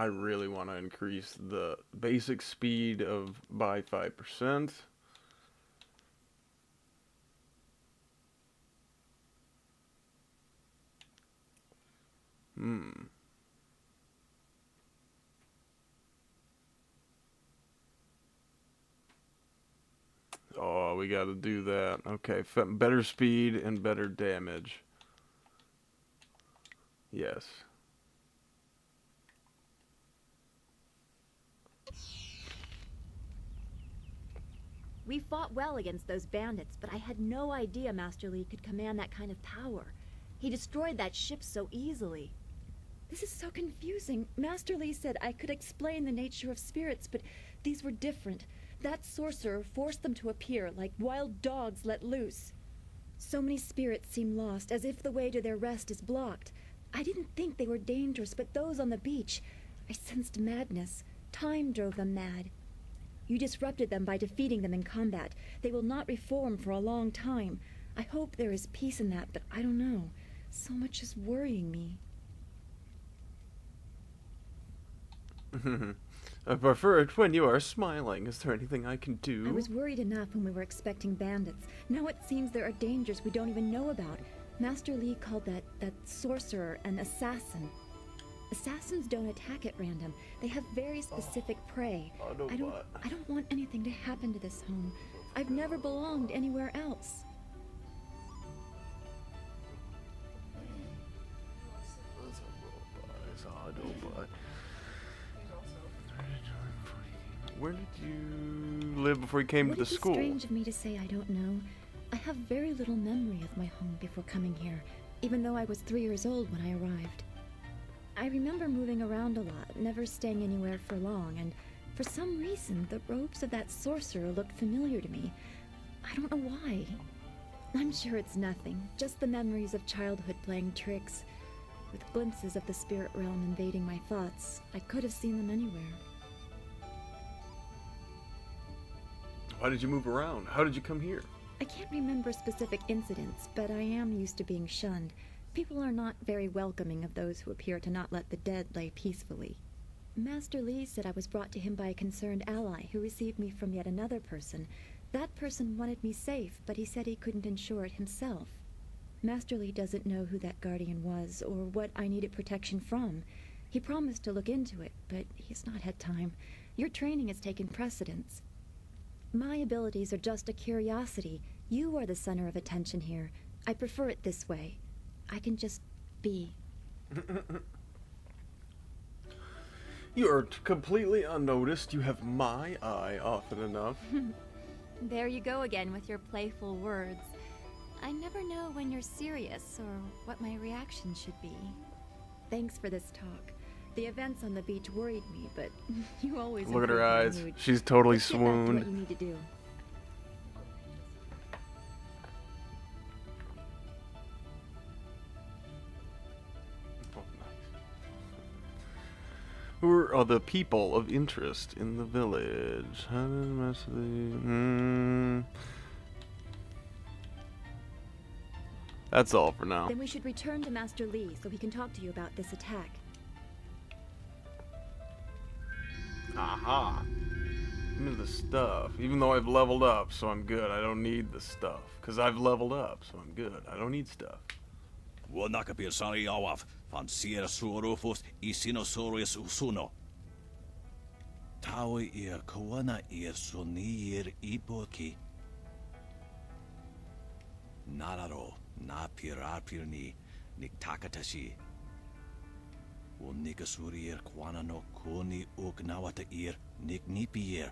Speaker 1: really want to increase the basic speed of by 5%. Oh, we got to do that. Okay, better speed and better damage. Yes.
Speaker 14: We fought well against those bandits, but I had no idea Master Li could command that kind of power. He destroyed that ship so easily. This is so confusing. Master Li said I could explain the nature of spirits, but these were different. That sorcerer forced them to appear like wild dogs let loose. So many spirits seem lost, as if the way to their rest is blocked. I didn't think they were dangerous, but those on the beach, I sensed madness. Time drove them mad. You disrupted them by defeating them in combat. They will not reform for a long time. I hope there is peace in that, but I don't know. So much is worrying me.
Speaker 1: I prefer it when you are smiling. Is there anything I can do?
Speaker 14: I was worried enough when we were expecting bandits. Now it seems there are dangers we don't even know about. Master Li called that sorcerer an assassin. Assassins don't attack at random. They have very specific prey. I don't want anything to happen to this home. I've never belonged anywhere else.
Speaker 1: Where did you live before you came to the school?
Speaker 14: It's strange of me to say I don't know. I have very little memory of my home before coming here, even though I was 3 years old when I arrived. I remember moving around a lot, never staying anywhere for long, and for some reason, the robes of that sorcerer looked familiar to me. I don't know why. I'm sure it's nothing, just the memories of childhood playing tricks. With glimpses of the spirit realm invading my thoughts, I could have seen them anywhere.
Speaker 1: Why did you move around? How did you come here?
Speaker 14: I can't remember specific incidents, but I am used to being shunned. People are not very welcoming of those who appear to not let the dead lay peacefully. Master Li said I was brought to him by a concerned ally who received me from yet another person. That person wanted me safe, but he said he couldn't ensure it himself. Master Li doesn't know who that guardian was or what I needed protection from. He promised to look into it, but he's not had time. Your training has taken precedence. My abilities are just a curiosity. You are the center of attention here. I prefer it this way. I can just be.
Speaker 1: You are completely unnoticed. You have my eye often enough.
Speaker 13: There you go again with your playful words. I never know when you're serious or what my reaction should be.
Speaker 14: Thanks for this talk. The events on the beach worried me, but you always
Speaker 1: look at her
Speaker 14: improve my
Speaker 1: eyes.
Speaker 14: mood.
Speaker 1: She's totally
Speaker 14: Let's get back to
Speaker 1: swooned.
Speaker 14: what you need to do.
Speaker 1: Who are the people of interest in the village? How did Master Li... That's all for now.
Speaker 14: Then we should return to Master Li so he can talk to you about this attack.
Speaker 1: Aha! Give me the stuff. Even though I've leveled up, so I'm good. I don't need the stuff. Because I've leveled up, so I'm good. I don't need stuff.
Speaker 16: Wanakapir sari awaf, van sier suorufus isinosaurus usuno. Taui ir kawana ir sunir ipoki. Nararo, na pirapirni, niktakatashi. Unikasurir kwana no kuni uknawata ir niknipier.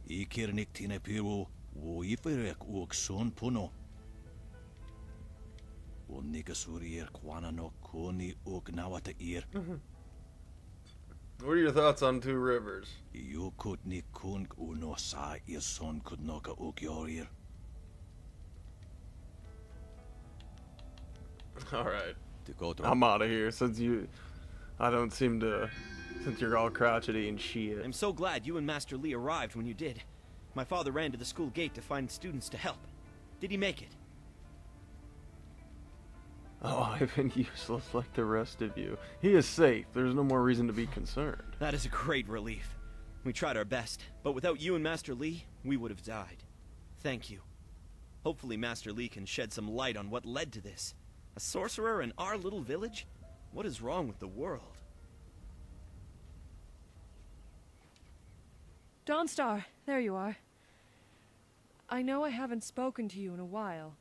Speaker 16: Ikir niktine piru. Uiferek uksun puno. Unikasurir kwana no kuni uknawata ir.
Speaker 1: What are your thoughts on Two Rivers?
Speaker 16: Yukut nikun uno sa ison kudnoka ukyorir.
Speaker 1: Alright. I'm out of here since you're all crotchety and shit.
Speaker 19: I'm so glad you and Master Li arrived when you did. My father ran to the school gate to find students to help. Did he make it?
Speaker 1: Oh, I've been useless like the rest of you. He is safe. There's no more reason to be concerned.
Speaker 19: That is a great relief. We tried our best, but without you and Master Li, we would have died. Thank you. Hopefully Master Li can shed some light on what led to this. A sorcerer in our little village? What is wrong with the world?
Speaker 5: Dawnstar, there you are. I know I haven't spoken to you in a while.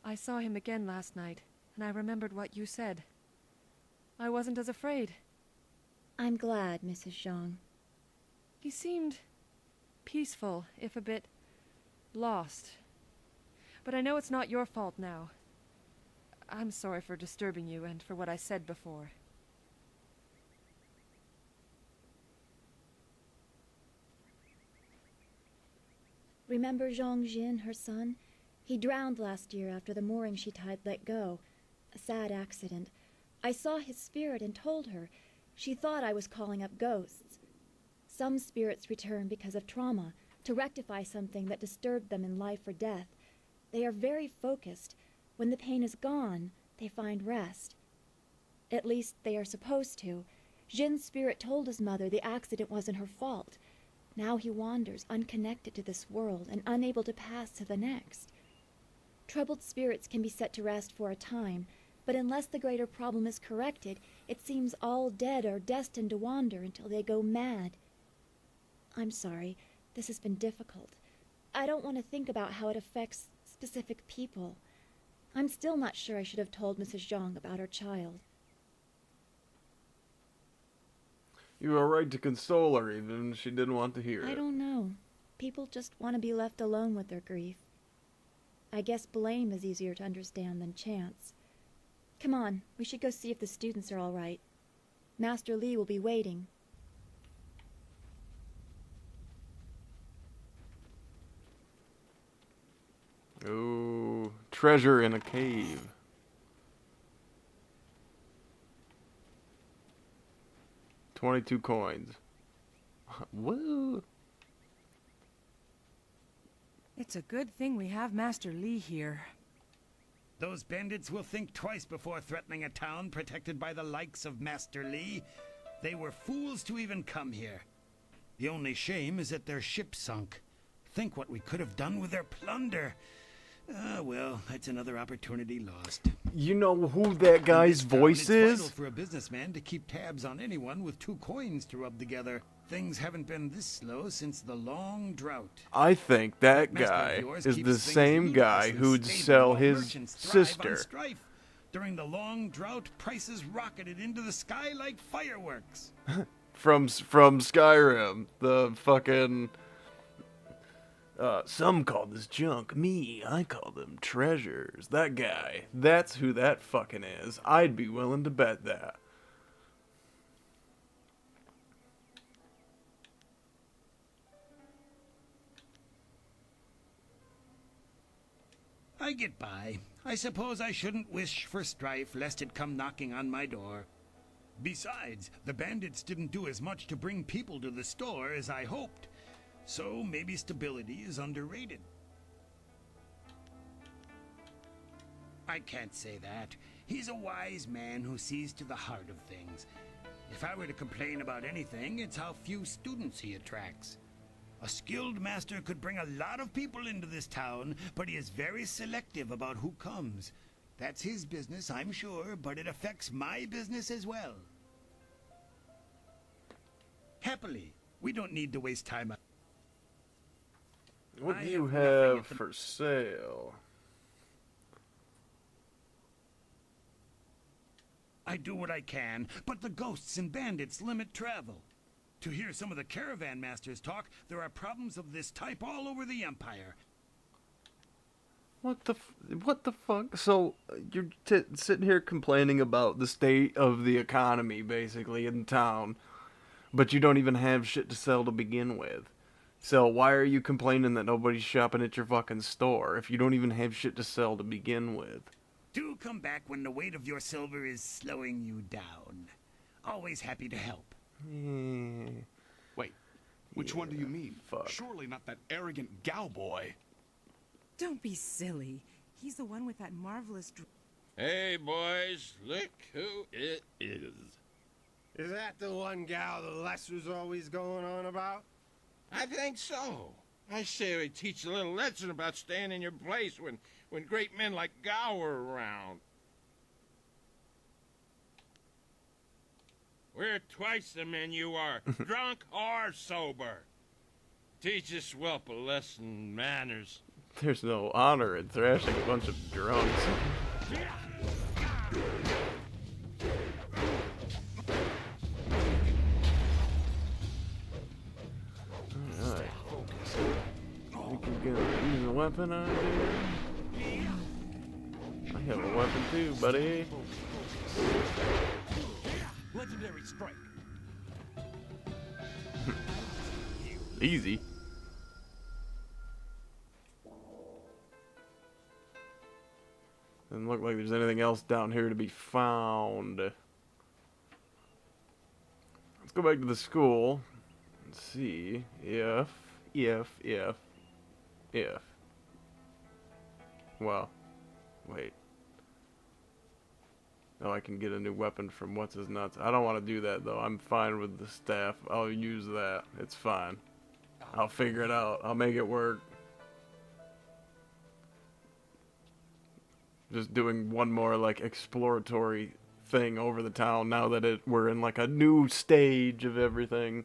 Speaker 5: I saw him again last night, and I remembered what you said. I wasn't as afraid.
Speaker 14: I'm glad, Mrs. Zhang.
Speaker 5: He seemed peaceful, if a bit lost. But I know it's not your fault now. I'm sorry for disturbing you and for what I said before.
Speaker 14: Remember Zhang Jin, her son? He drowned last year after the mooring she tied let go. A sad accident. I saw his spirit and told her. She thought I was calling up ghosts. Some spirits return because of trauma, to rectify something that disturbed them in life or death. They are very focused. When the pain is gone, they find rest. At least they are supposed to. Jin's spirit told his mother the accident wasn't her fault. Now he wanders, unconnected to this world and unable to pass to the next. Troubled spirits can be set to rest for a time, but unless the greater problem is corrected, it seems all dead are destined to wander until they go mad. I'm sorry, this has been difficult. I don't want to think about how it affects specific people. I'm still not sure I should have told Mrs. Zhang about her child.
Speaker 1: You were right to console her, even if she didn't want to hear it.
Speaker 14: I don't know. People just want to be left alone with their grief. I guess blame is easier to understand than chance. Come on, we should go see if the students are all right. Master Li will be waiting.
Speaker 1: Ooh, treasure in a cave. $22 coins. Woo!
Speaker 5: It's a good thing we have Master Li here.
Speaker 16: Those bandits will think twice before threatening a town protected by the likes of Master Li. They were fools to even come here. The only shame is that their ship sunk. Think what we could have done with their plunder. Well, that's another opportunity lost.
Speaker 1: You know who that guy's voice
Speaker 16: It's
Speaker 1: is?
Speaker 16: vital for a businessman to keep tabs on anyone with 2 coins to rub together. Things haven't been this slow since the long drought.
Speaker 1: I think that
Speaker 16: Master of
Speaker 1: guy
Speaker 16: yours
Speaker 1: is
Speaker 16: keeps
Speaker 1: the
Speaker 16: things
Speaker 1: same
Speaker 16: ludicrous
Speaker 1: guy
Speaker 16: and
Speaker 1: who'd
Speaker 16: stable
Speaker 1: sell
Speaker 16: while
Speaker 1: his
Speaker 16: merchants thrive on
Speaker 1: sister.
Speaker 16: strife. During the long drought, prices rocketed into the sky like fireworks.
Speaker 1: from Skyrim, the fucking some call this junk. Me, I call them treasures. That guy. That's who that fucking is. I'd be willing to bet that.
Speaker 16: I get by. I suppose I shouldn't wish for strife lest it come knocking on my door. Besides, the bandits didn't do as much to bring people to the store as I hoped. So maybe stability is underrated. I can't say that. He's a wise man who sees to the heart of things. If I were to complain about anything, it's how few students he attracts. A skilled master could bring a lot of people into this town, but he is very selective about who comes. That's his business, I'm sure, but it affects my business as well. Happily, we don't need to waste time.
Speaker 1: What do you have for sale?
Speaker 16: I do what I can, but the ghosts and bandits limit travel. To hear some of the caravan masters talk, there are problems of this type all over the Empire.
Speaker 1: What the fuck? So you're sitting here complaining about the state of the economy, basically, in town, but you don't even have shit to sell to begin with. So why are you complaining that nobody's shopping at your fucking store if you don't even have shit to sell to begin with?
Speaker 16: Do come back when the weight of your silver is slowing you down. Always happy to help.
Speaker 21: Wait, which one do you mean? Surely not that arrogant Gao boy.
Speaker 4: Don't be silly. He's the one with that marvelous...
Speaker 6: Hey, boys, look who it is.
Speaker 23: Is that the one gal the Lesser's always going on about?
Speaker 6: I think so. I say we teach a little lesson about staying in your place when great men like Gao are around. We're twice the men you are, drunk or sober. Teach this whelp a lesson in manners.
Speaker 1: There's no honor in thrashing a bunch of drunks. Alright. Think you're gonna use a weapon on here? I have a weapon too, buddy.
Speaker 20: Legendary strike.
Speaker 1: Easy. Doesn't look like there's anything else down here to be found. Let's go back to the school and see if. Well, wait. Oh, I can get a new weapon from what's his nuts. I don't want to do that though. I'm fine with the staff. I'll use that. It's fine. I'll figure it out. I'll make it work. Just doing one more like exploratory thing over the town now that we're in like a new stage of everything.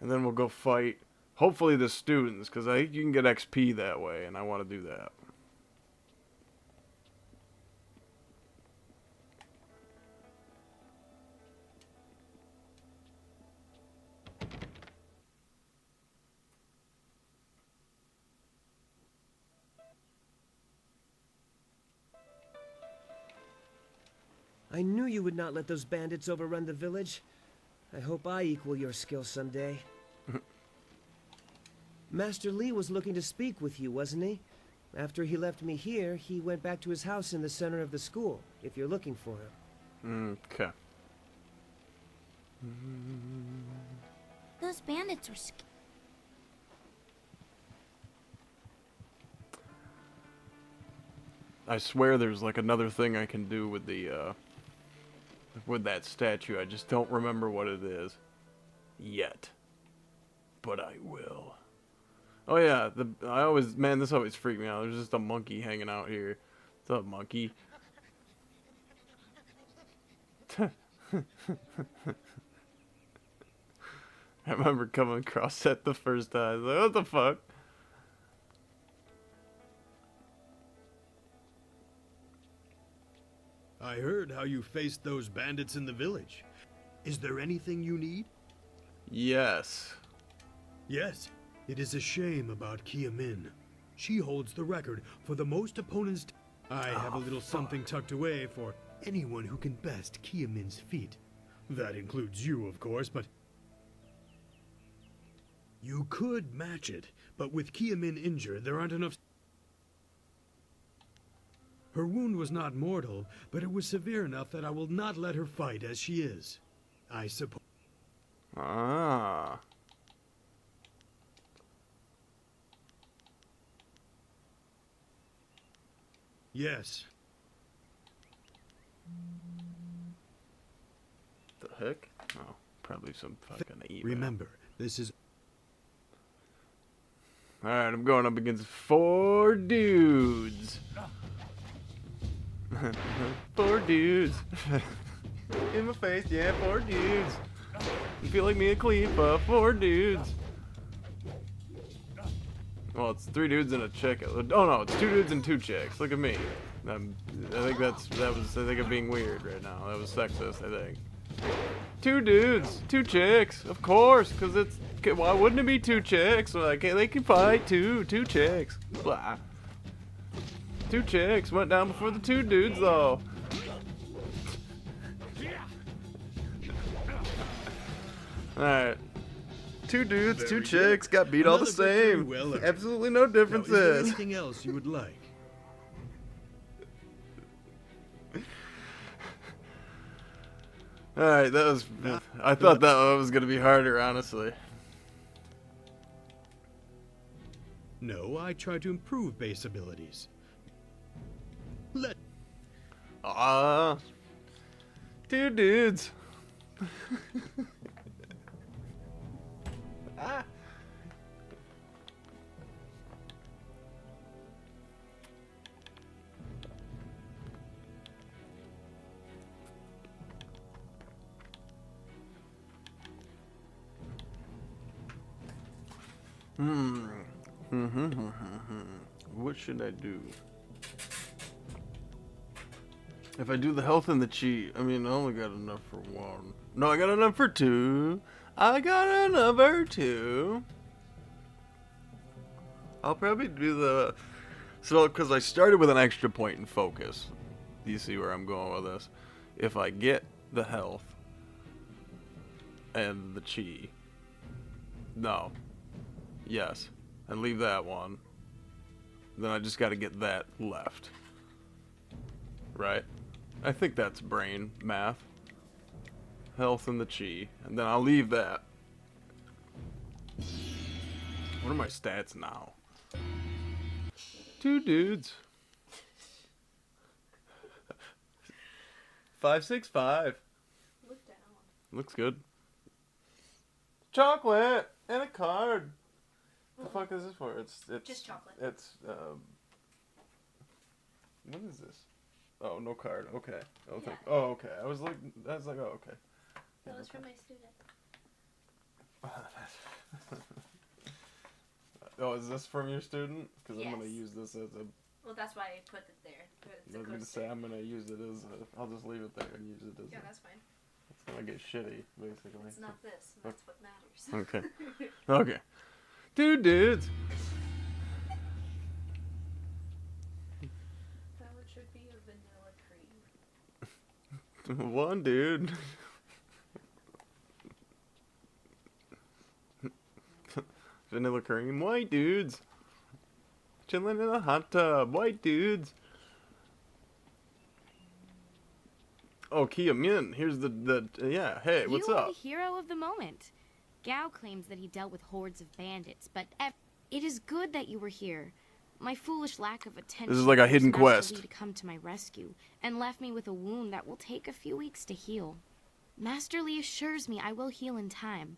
Speaker 1: And then we'll go fight hopefully the students, because I think you can get XP that way, and I want to do that.
Speaker 9: I knew you would not let those bandits overrun the village. I hope I equal your skill someday. Master Li was looking to speak with you, wasn't he? After he left me here, he went back to his house in the center of the school, if you're looking for him.
Speaker 1: Okay.
Speaker 3: Those bandits were
Speaker 1: I swear there's like another thing I can do with the with that statue. I just don't remember what it is yet, but I will. Oh yeah, this always freaked me out. There's just a monkey hanging out here. What's up, monkey? I remember coming across that the first time. I was like, what the fuck?
Speaker 10: I heard how you faced those bandits in the village. Is there anything you need?
Speaker 1: Yes.
Speaker 10: Yes. It is a shame about Kia Min. She holds the record for the most opponents. I have a little something tucked away for anyone who can best Kia Min's feat. That includes you, of course, but you could match it, but with Kia Min injured, there aren't enough. Her wound was not mortal, but it was severe enough that I will not let her fight as she is. I suppose.
Speaker 1: Ah.
Speaker 10: Yes.
Speaker 1: The heck? Oh, probably some fucking email.
Speaker 10: Remember, this is.
Speaker 1: Alright, I'm going up against 4 dudes. 4 dudes. In my face, yeah, 4 dudes. You feel like me and Khalifa, 4 dudes. Well, it's 3 dudes and a chick. Oh no, it's 2 dudes and 2 chicks. Look at me. I think I think I'm being weird right now. That was sexist, I think. 2 dudes, 2 chicks, of course, because it's. Why wouldn't it be 2 chicks? Like, they can fight 2 chicks. Blah. 2 chicks went down before the 2 dudes, though. Alright. 2 dudes, 2 chicks, got beat all the same. Absolutely no differences.
Speaker 10: Now, is there anything else you would like?
Speaker 1: Alright, that was. I thought that one was gonna be harder, honestly.
Speaker 10: No, I try to improve base abilities.
Speaker 1: Ah, 2 dudes. Ah. What should I do? If I do the health and the cheat, I mean, I only got enough for 1. No, I got enough for 2. I got enough for 2. I'll probably do the... So, because I started with an extra point in focus. Do you see where I'm going with this? If I get the health and the chi. No. Yes. And leave that one. Then I just got to get that left. Right? I think that's brain math. health and the chi, and then I'll leave that. What are my stats now? 2 dudes. 565.
Speaker 12: Look down.
Speaker 1: Looks good. Chocolate and a card. What the fuck is this for? It's
Speaker 12: Just chocolate.
Speaker 1: It's what is this? Oh, no card. Okay. Oh,
Speaker 12: Yeah.
Speaker 1: oh, okay. I was like, oh, okay.
Speaker 12: That was from my student.
Speaker 1: Oh, is this from your student? Because I'm gonna
Speaker 12: Yes.
Speaker 1: use this as a.
Speaker 12: Well, that's why I put it there. It's
Speaker 1: I
Speaker 12: a
Speaker 1: was gonna
Speaker 12: coaster.
Speaker 1: say I'm gonna use it as a. I'll just leave it there and use it as.
Speaker 12: Yeah,
Speaker 1: a,
Speaker 12: that's fine.
Speaker 1: It's gonna get shitty, basically.
Speaker 12: It's not this. And that's what matters.
Speaker 1: Okay. Okay. 2 dudes.
Speaker 12: That one should be a vanilla cream.
Speaker 1: 1 dude. Vanilla cream. White dudes. Chilling in a hot tub. White dudes. Oh, Kia Min. Here's the yeah. Hey, what's
Speaker 3: you
Speaker 1: up?
Speaker 3: are the hero of the moment. Gao claims that he dealt with hordes of bandits, but it is good that you were here. My foolish lack of attention
Speaker 1: This is like a hidden
Speaker 3: forced Master
Speaker 1: quest.
Speaker 3: Lee to come to my rescue and left me with a wound that will take a few weeks to heal. Master Lee assures me I will heal in time.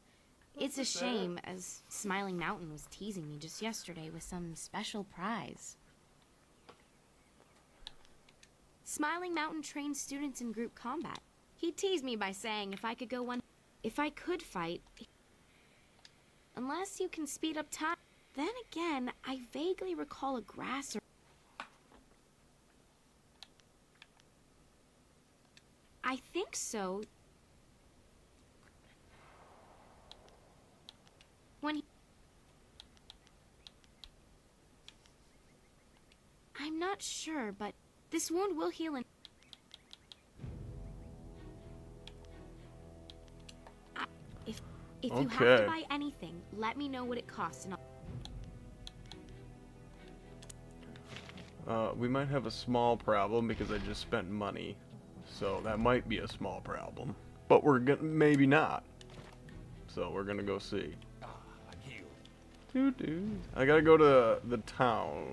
Speaker 3: It's a shame, as Smiling Mountain was teasing me just yesterday with some special prize. Smiling Mountain trains students in group combat. He teased me by saying if I could fight, unless you can speed up time. Then again, I vaguely recall a grass or... I think so. When he... I'm not sure, but this wound will heal in... If you have to
Speaker 1: Okay.
Speaker 3: buy anything, let me know what it costs and I'll...
Speaker 1: We might have a small problem because I just spent money. So that might be a small problem. But we're gonna, maybe not. So we're gonna go see. 2 dudes. I gotta go to the town,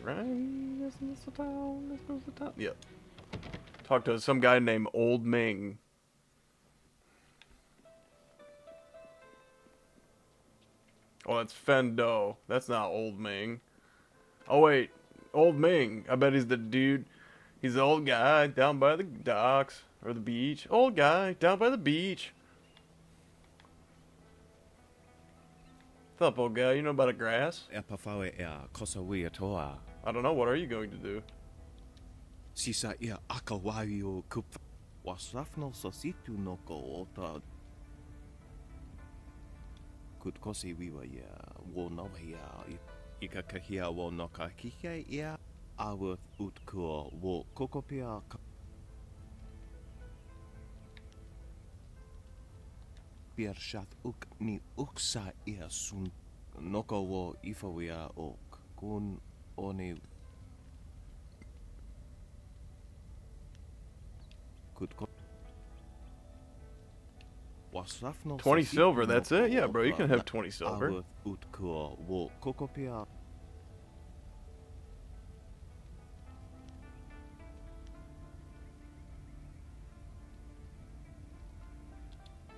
Speaker 1: right? Isn't this the town? This goes to the town. Yep. Talk to some guy named Old Ming. Oh, that's Fendo. That's not Old Ming. Oh wait, Old Ming. I bet he's the dude. He's the old guy down by the docks or the beach. Old guy down by the beach. What's up, old guy? You know about a grass? I don't know. What are you going to do?
Speaker 7: Sisa ia akawawi o kup wasrafno sositu no ko ota kutkosi wiwa ia wo no ia ika kahia wo no ka kike ia awa utko wo kokopia Piershat uk ni uksa ia sun noko wo ifawia ok kun oni
Speaker 1: 20 silver, that's it? Yeah, bro, you can have 20 silver.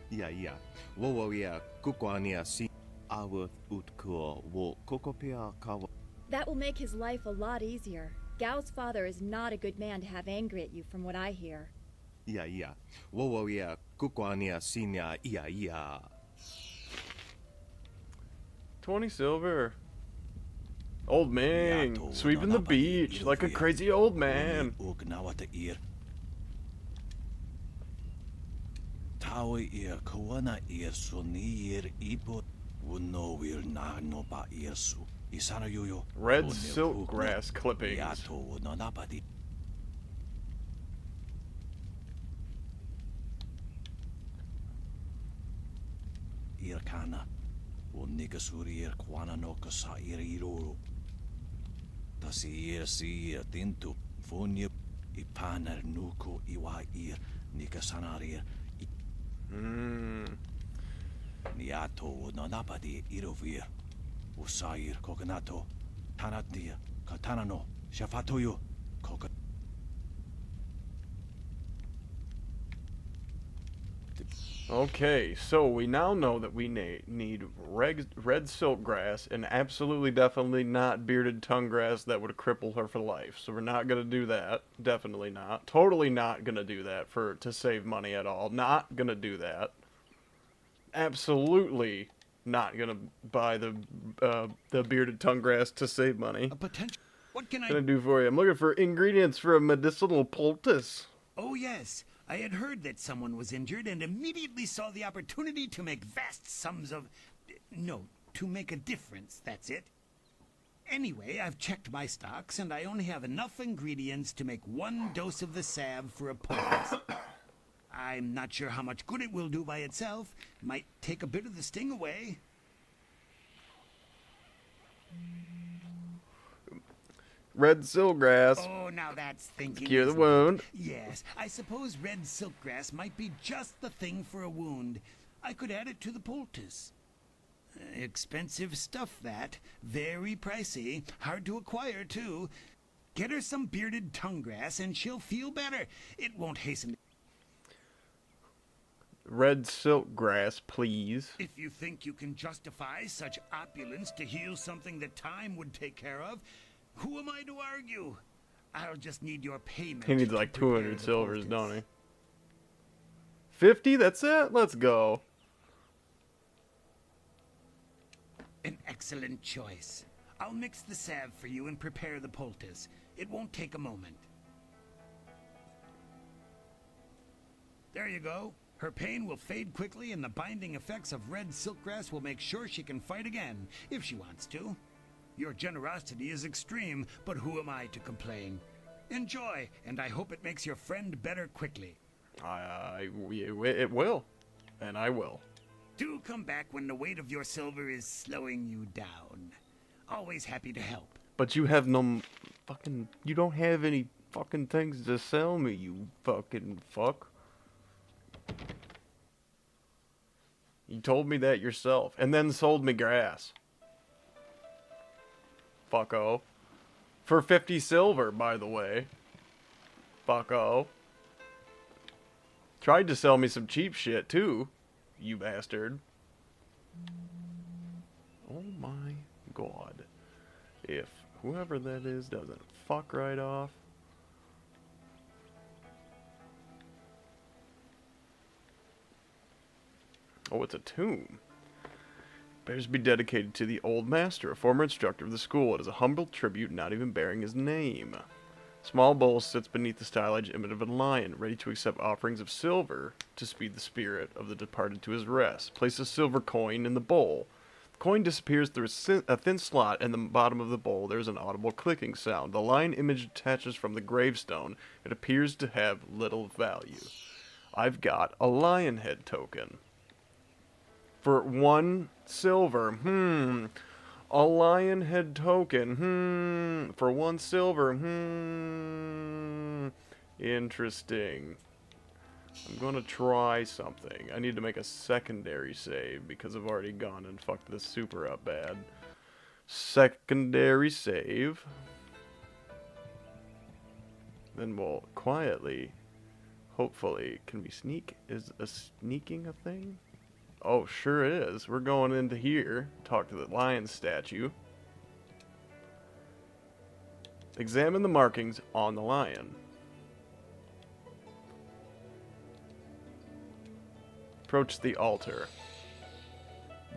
Speaker 7: Yeah. Wo yeah, kukwania si awa utko wo kokopia kawa.
Speaker 14: That will make his life a lot easier. Gao's father is not a good man to have angry at you, from what I hear.
Speaker 7: Yeah. Wo yeah, kukwania sinya yeah.
Speaker 1: 20 silver. Old Ming, sweeping the beach like a crazy old man.
Speaker 8: Tawe ir kawana ir sonir ipo wuno wir na no ba irsu. Isana yuyo.
Speaker 1: Red silk grass clippings.
Speaker 8: Yato no napadi. Ir kana. O nigasuri ir kwana no kasa ir iroro. Tasi ir si ir tintu. Fonya ipanar nuko iwa ir nikasanar ir. Niato o nanapadi irovia. Usair coconato. Tanatia. Katanano. Shafatoyo. Coca.
Speaker 1: Okay, so we now know that we need red silk grass and absolutely definitely not bearded tongue grass that would cripple her for life. So we're not going to do that. Definitely not. Totally not going to do that to save money at all. Not going to do that. Absolutely not going to buy the bearded tongue grass to save money.
Speaker 16: A potential. What can I
Speaker 1: do for you? I'm looking for ingredients for a medicinal poultice.
Speaker 16: Oh, yes. I had heard that someone was injured and immediately saw the opportunity to make vast sums of... No, to make a difference, that's it. Anyway, I've checked my stocks and I only have enough ingredients to make 1 dose of the salve for a poultice. I'm not sure how much good it will do by itself. Might take a bit of the sting away.
Speaker 1: Red silkgrass.
Speaker 16: Oh, now that's thinking.
Speaker 1: Cure the
Speaker 16: isn't it?
Speaker 1: wound.
Speaker 16: Yes, I suppose red silkgrass might be just the thing for a wound. I could add it to the poultice. Expensive stuff, that. Very pricey. Hard to acquire, too. Get her some bearded tongue grass and she'll feel better. It won't hasten...
Speaker 1: Red silk grass, please.
Speaker 16: If you think you can justify such opulence to heal something that time would take care of, who am I to argue? I'll just need your payment.
Speaker 1: He needs like 200 silvers, don't he? 50? That's it? Let's go.
Speaker 16: An excellent choice. I'll mix the salve for you and prepare the poultice. It won't take a moment. There you go. Her pain will fade quickly and the binding effects of red silkgrass will make sure she can fight again, if she wants to. Your generosity is extreme, but who am I to complain? Enjoy, and I hope it makes your friend better quickly.
Speaker 1: It will. And I will.
Speaker 16: Do come back when the weight of your silver is slowing you down. Always happy to help.
Speaker 1: But you have no fucking... You don't have any fucking things to sell me, you fucking fuck. You told me that yourself, and then sold me grass. Fucko. For 50 silver, by the way. Fucko. Tried to sell me some cheap shit, too. You bastard. Oh my god. If whoever that is doesn't fuck right off. Oh, it's a tomb. Bears to be dedicated to the Old Master, a former instructor of the school. It is a humble tribute, not even bearing his name. Small bowl sits beneath the stylized image of a lion, ready to accept offerings of silver to speed the spirit of the departed to his rest. Place a silver coin in the bowl. The coin disappears through a thin slot in the bottom of the bowl. There is an audible clicking sound. The lion image detaches from the gravestone. It appears to have little value. I've got a lion head token. For 1 silver, a lion head token, for 1 silver, interesting. I'm gonna try something. I need to make a secondary save because I've already gone and fucked this super up bad. Secondary save. Then we'll quietly, hopefully, can we sneak? Is a sneaking a thing? Oh, sure is. We're going into here. Talk to the lion statue. Examine the markings on the lion. Approach the altar.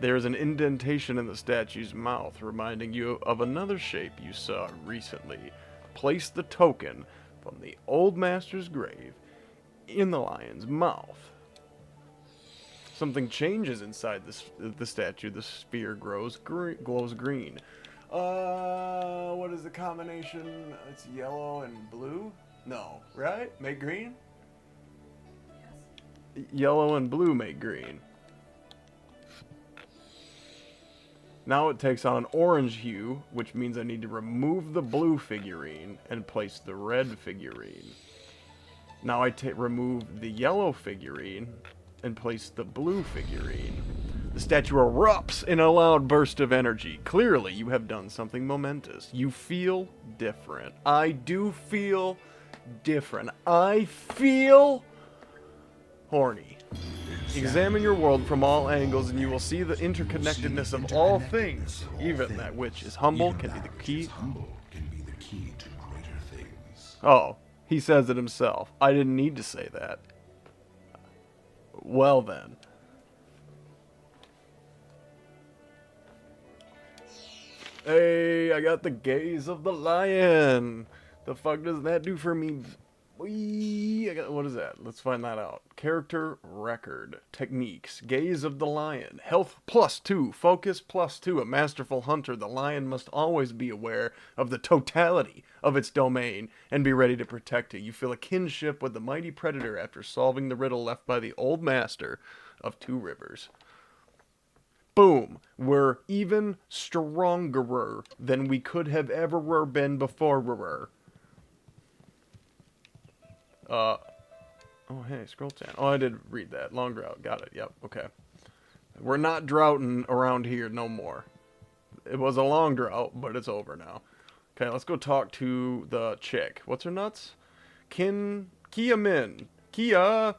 Speaker 1: There is an indentation in the statue's mouth, reminding you of another shape you saw recently. Place the token from the old master's grave in the lion's mouth. Something changes inside the statue. The sphere glows green. What is the combination? It's yellow and blue? No, right? Make green? Yes. Yellow and blue make green. Now it takes on an orange hue, which means I need to remove the blue figurine and place the red figurine. Now I remove the yellow figurine and place the blue figurine. The statue erupts in a loud burst of energy. Clearly, you have done something momentous. You feel different. I do feel different. I feel horny. Examine your world from all angles and you will see the interconnectedness of all things. Even that which is humble can be the key. Oh, he says it himself. I didn't need to say that. Well then. Hey, I got the gaze of the lion. The fuck does that do for me? Whee! What is that? Let's find that out. Character record. Techniques. Gaze of the lion. Health +2. Focus +2. A masterful hunter, the lion must always be aware of the totality of its domain and be ready to protect it. You feel a kinship with the mighty predator after solving the riddle left by the old master of Two Rivers. Boom. We're even stronger than we could have ever been before. Oh, hey, scroll 10. Oh, I did read that. Long drought. Got it. Yep. Okay. We're not droughting around here no more. It was a long drought, but it's over now. Okay, let's go talk to the chick. What's her nuts? Kia Min. Kia.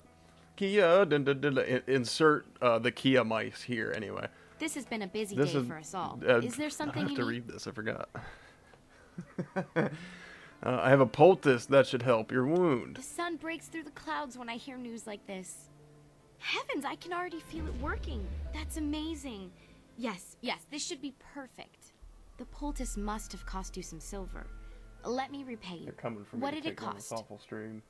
Speaker 1: Insert the Kia mice here anyway.
Speaker 3: This has been a busy day for us all. Is there something
Speaker 1: I have
Speaker 3: you
Speaker 1: to
Speaker 3: need?
Speaker 1: read this. I forgot. I have a poultice that should help your wound.
Speaker 3: The sun breaks through the clouds when I hear news like this. Heavens, I can already feel it working. That's amazing. Yes, this should be perfect. The poultice must have cost you some silver. Let me repay you.
Speaker 1: They're coming for me
Speaker 3: What
Speaker 1: to
Speaker 3: did it
Speaker 1: take on this
Speaker 3: cost?
Speaker 1: awful stream.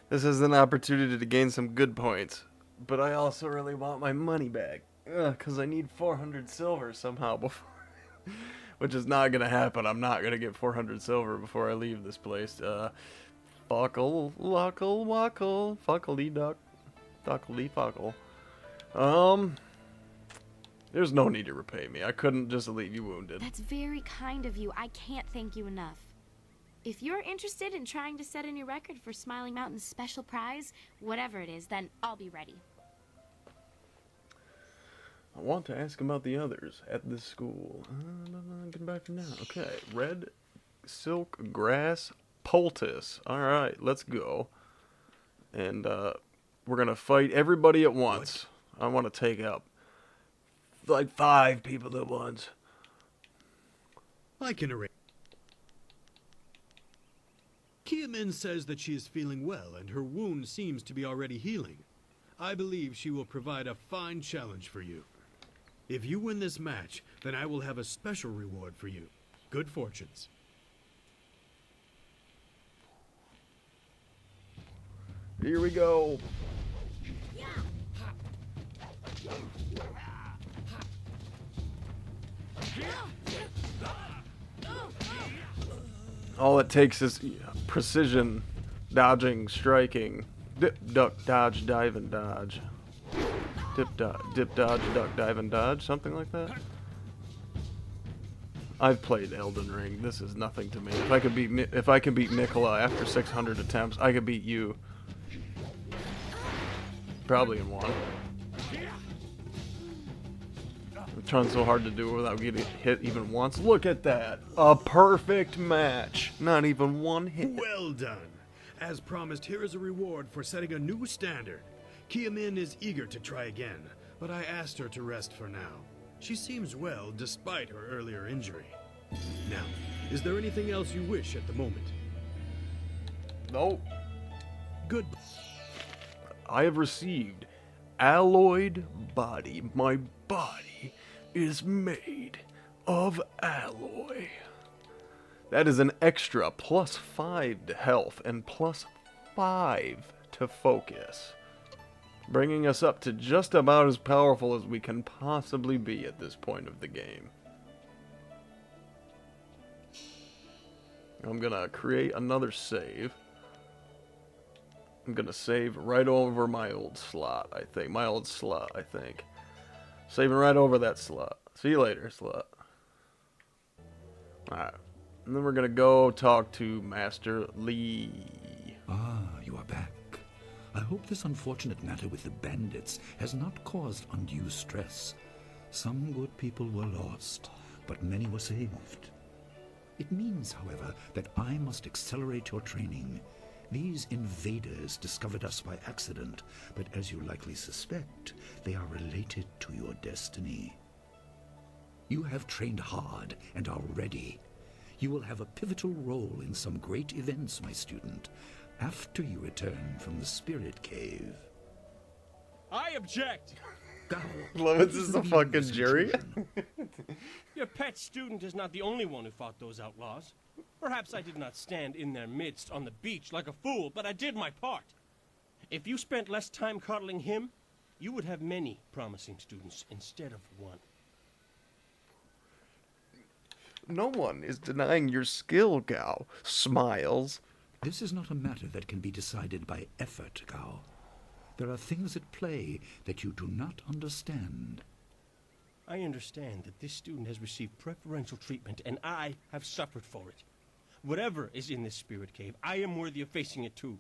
Speaker 1: This is an opportunity to gain some good points, but I also really want my money back, because I need 400 silver somehow before, which is not gonna happen. I'm not gonna get 400 silver before I leave this place. Fuckle, luckle, wackle, fuckly duck, duckly fuckle. There's no need to repay me. I couldn't just leave you wounded.
Speaker 3: That's very kind of you. I can't thank you enough. If you're interested in trying to set a new record for Smiling Mountain's special prize, whatever it is, then I'll be ready.
Speaker 1: I want to ask about the others at this school. Get back to now. Okay, red silk grass poultice. All right, let's go. And we're gonna fight everybody at once. I want to take out like 5 people at once.
Speaker 10: I can arrange. Kia Min says that she is feeling well and her wound seems to be already healing. I believe she will provide a fine challenge for you. If you win this match, then I will have a special reward for you. Good fortunes.
Speaker 1: Here we go. All it takes is precision, dodging, striking, dip, duck, dodge, dive, and dodge. Dip, dodge, duck, dive, and dodge, something like that. I've played Elden Ring. This is nothing to me. If I can beat Mikola after 600 attempts, I could beat you. Probably in one. I'm trying so hard to do it without getting hit even once. Look at that. A perfect match. Not even one hit.
Speaker 10: Well done. As promised, here is a reward for setting a new standard. Kia Min is eager to try again, but I asked her to rest for now. She seems well despite her earlier injury. Now, is there anything else you wish at the moment?
Speaker 1: Nope.
Speaker 10: Good.
Speaker 1: I have received alloyed body. My body is made of alloy. That is an extra +5 to health and +5 to focus, bringing us up to just about as powerful as we can possibly be at this point of the game. I'm gonna create another save. I'm gonna save right over my old slot, I think. Saving right over that slot. See you later, slot. Alright. And then we're gonna go talk to Master Lee.
Speaker 2: Ah, you are back. I hope this unfortunate matter with the bandits has not caused undue stress. Some good people were lost, but many were saved. It means, however, that I must accelerate your training. These invaders discovered us by accident, but as you likely suspect, they are related to your destiny. You have trained hard and are ready. You will have a pivotal role in some great events, my student, after you return from the Spirit Cave.
Speaker 19: I object!
Speaker 1: Love it, this is a fucking jury.
Speaker 19: Your pet student is not the only one who fought those outlaws. Perhaps I did not stand in their midst on the beach like a fool, but I did my part. If you spent less time coddling him, you would have many promising students instead of one.
Speaker 1: No one is denying your skill, Gao. Smiles.
Speaker 2: This is not a matter that can be decided by effort, Gao. There are things at play that you do not understand.
Speaker 19: I understand that this student has received preferential treatment, and I have suffered for it. Whatever is in this spirit cave, I am worthy of facing it too.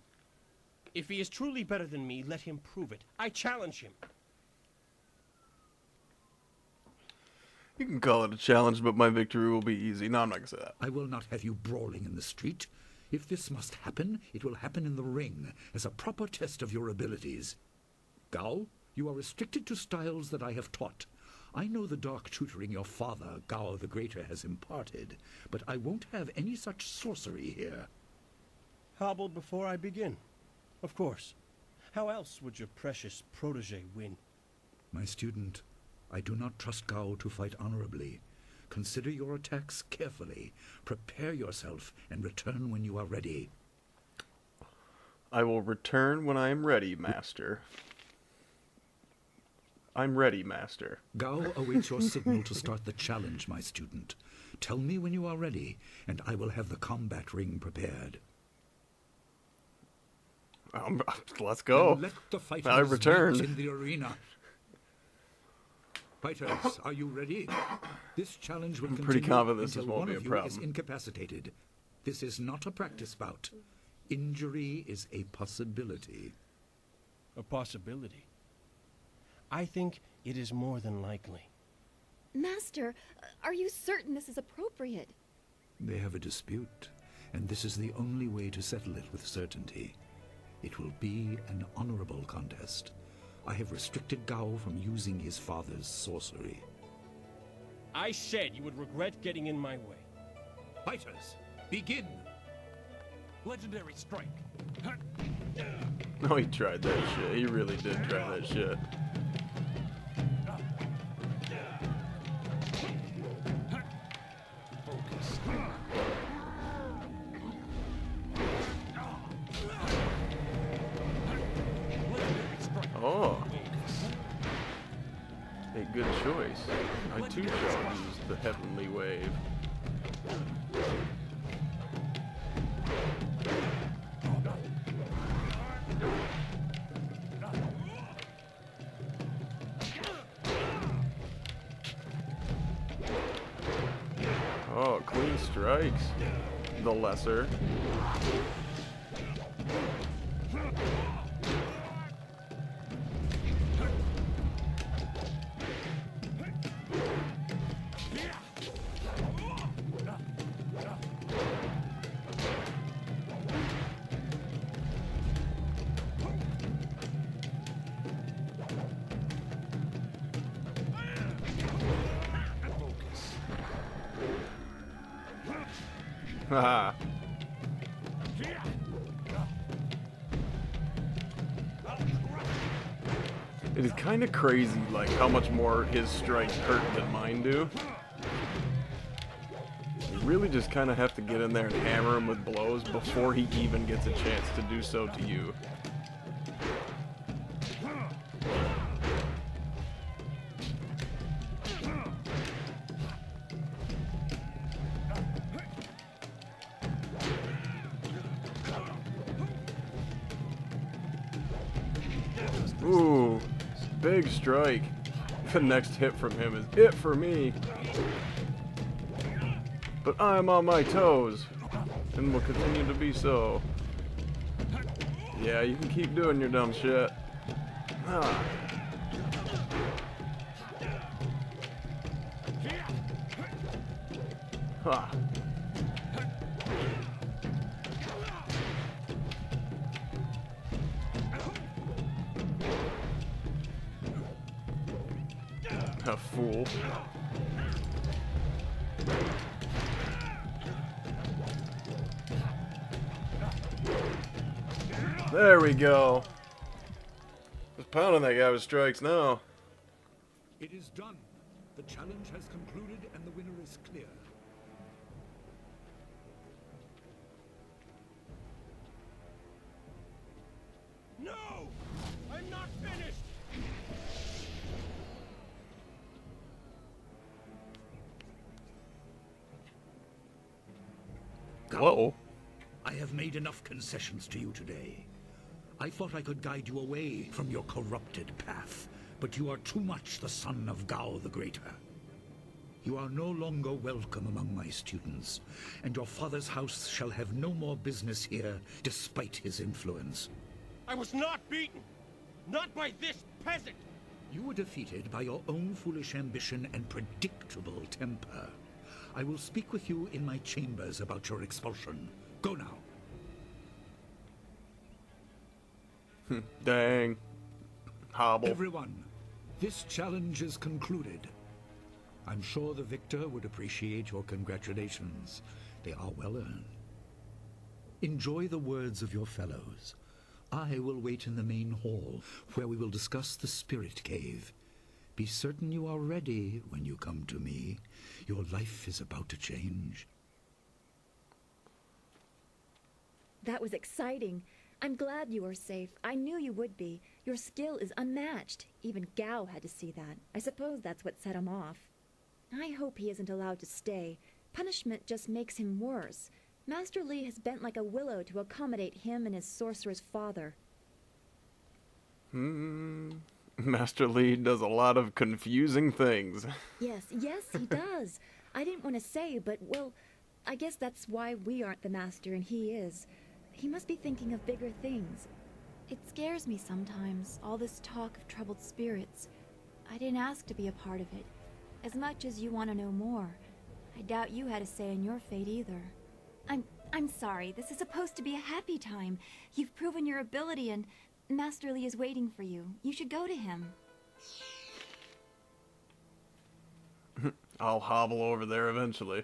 Speaker 19: If he is truly better than me, let him prove it. I challenge him.
Speaker 1: You can call it a challenge, but my victory will be easy. No, I'm not gonna say that.
Speaker 2: I will not have you brawling in the street. If this must happen, it will happen in the ring, as a proper test of your abilities. Gao, you are restricted to styles that I have taught. I know the dark tutoring your father, Gao the Greater, has imparted, but I won't have any such sorcery here.
Speaker 19: Hobble before I begin. Of course. How else would your precious protege win?
Speaker 2: My student, I do not trust Gao to fight honorably. Consider your attacks carefully. Prepare yourself and return when you are ready.
Speaker 1: I will return when I am ready, Master. I'm ready, Master.
Speaker 2: Gao awaits your signal to start the challenge, my student. Tell me when you are ready, and I will have the combat ring prepared.
Speaker 1: Let's go.
Speaker 2: And let the fighters
Speaker 1: I returned.
Speaker 2: meet in the arena. Fighters, are you ready? This challenge will continue
Speaker 1: pretty confident this
Speaker 2: until
Speaker 1: won't
Speaker 2: one
Speaker 1: be a
Speaker 2: of you
Speaker 1: problem.
Speaker 2: is incapacitated. This is not a practice bout. Injury is a possibility.
Speaker 19: A possibility? I think it is more than likely.
Speaker 14: Master, are you certain this is appropriate?
Speaker 2: They have a dispute, and this is the only way to settle it with certainty. It will be an honorable contest. I have restricted Gao from using his father's sorcery.
Speaker 19: I said you would regret getting in my way.
Speaker 2: Fighters, begin!
Speaker 20: Legendary strike.
Speaker 1: No, he tried that shit. He really did try that shit. Oh. A good choice. I too shall use the heavenly wave. Oh, clean strikes. The lesser. Haha. It is kind of crazy, like, how much more his strikes hurt than mine do. You really just kind of have to get in there and hammer him with blows before he even gets a chance to do so to you. Ooh, big strike. The next hit from him is it for me. But I'm on my toes, and will continue to be so. Yeah, you can keep doing your dumb shit. Ah. Ha. A fool. There we go. Just pounding that guy with strikes now.
Speaker 2: It is done. The challenge has concluded and the winner is clear.
Speaker 6: No! I'm not finished!
Speaker 1: Whoa.
Speaker 2: I have made enough concessions to you today. I thought I could guide you away from your corrupted path, but you are too much the son of Gao the Greater. You are no longer welcome among my students, and your father's house shall have no more business here, despite his influence.
Speaker 6: I was not beaten! Not by this peasant!
Speaker 2: You were defeated by your own foolish ambition and predictable temper. I will speak with you in my chambers about your expulsion. Go now.
Speaker 1: Dang. Hobble.
Speaker 2: Everyone, this challenge is concluded. I'm sure the victor would appreciate your congratulations. They are well earned. Enjoy the words of your fellows. I will wait in the main hall, where we will discuss the spirit cave. Be certain you are ready when you come to me. Your life is about to change.
Speaker 14: That was exciting. I'm glad you are safe. I knew you would be. Your skill is unmatched. Even Gao had to see that. I suppose that's what set him off. I hope he isn't allowed to stay. Punishment just makes him worse. Master Li has bent like a willow to accommodate him and his sorcerer's father.
Speaker 1: Master Li does a lot of confusing things.
Speaker 14: Yes, he does. I didn't want to say, but, well, I guess that's why we aren't the master and he is. He must be thinking of bigger things. It scares me sometimes, all this talk of troubled spirits. I didn't ask to be a part of it. As much as you want to know more, I doubt you had a say in your fate either. I'm sorry. This is supposed to be a happy time. You've proven your ability and Master Li is waiting for you. You should go to him.
Speaker 1: I'll hobble over there eventually.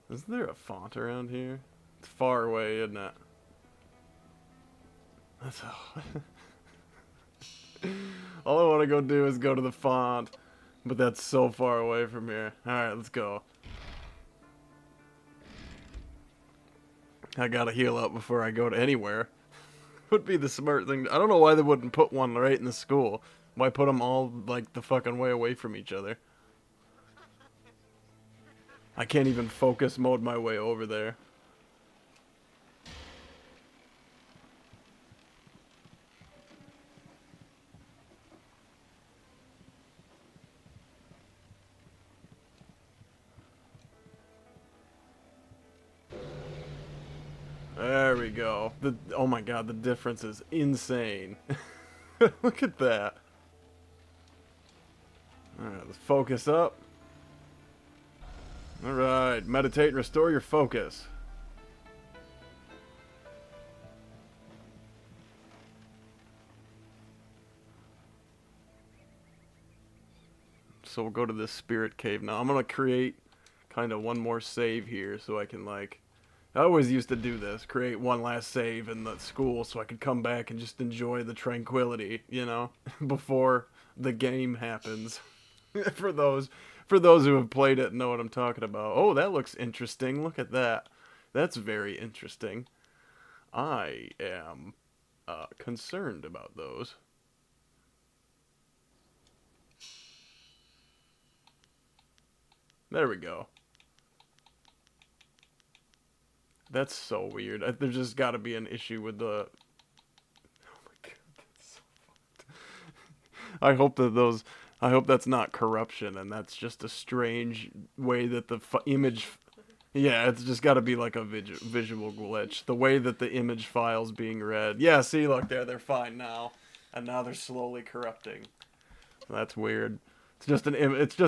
Speaker 1: Is there a font around here? It's far away, isn't it? That's all. All I want to go do is go to the font. But that's so far away from here. Alright, let's go. I gotta heal up before I go to anywhere. Would be the smart thing. I don't know why they wouldn't put one right in the school. Why put them all, like, the fucking way away from each other? I can't even focus mode my way over there. There we go. Oh my god, the difference is insane. Look at that. Alright, let's focus up. Alright, meditate and restore your focus. So we'll go to this spirit cave now. I'm gonna create kind of one more save here so I can, like... I always used to do this, create one last save in the school so I could come back and just enjoy the tranquility, you know, before the game happens. for those who have played it and know what I'm talking about. Oh, that looks interesting. Look at that. That's very interesting. I am concerned about those. There we go. That's so weird. There's just got to be an issue with the... Oh my god, that's so fucked. I hope that I hope that's not corruption, and that's just a strange way that the image... Yeah, it's just got to be like a visual glitch. The way that the image file's being read. Yeah, see, look, there, they're fine now. And now they're slowly corrupting. That's weird. It's just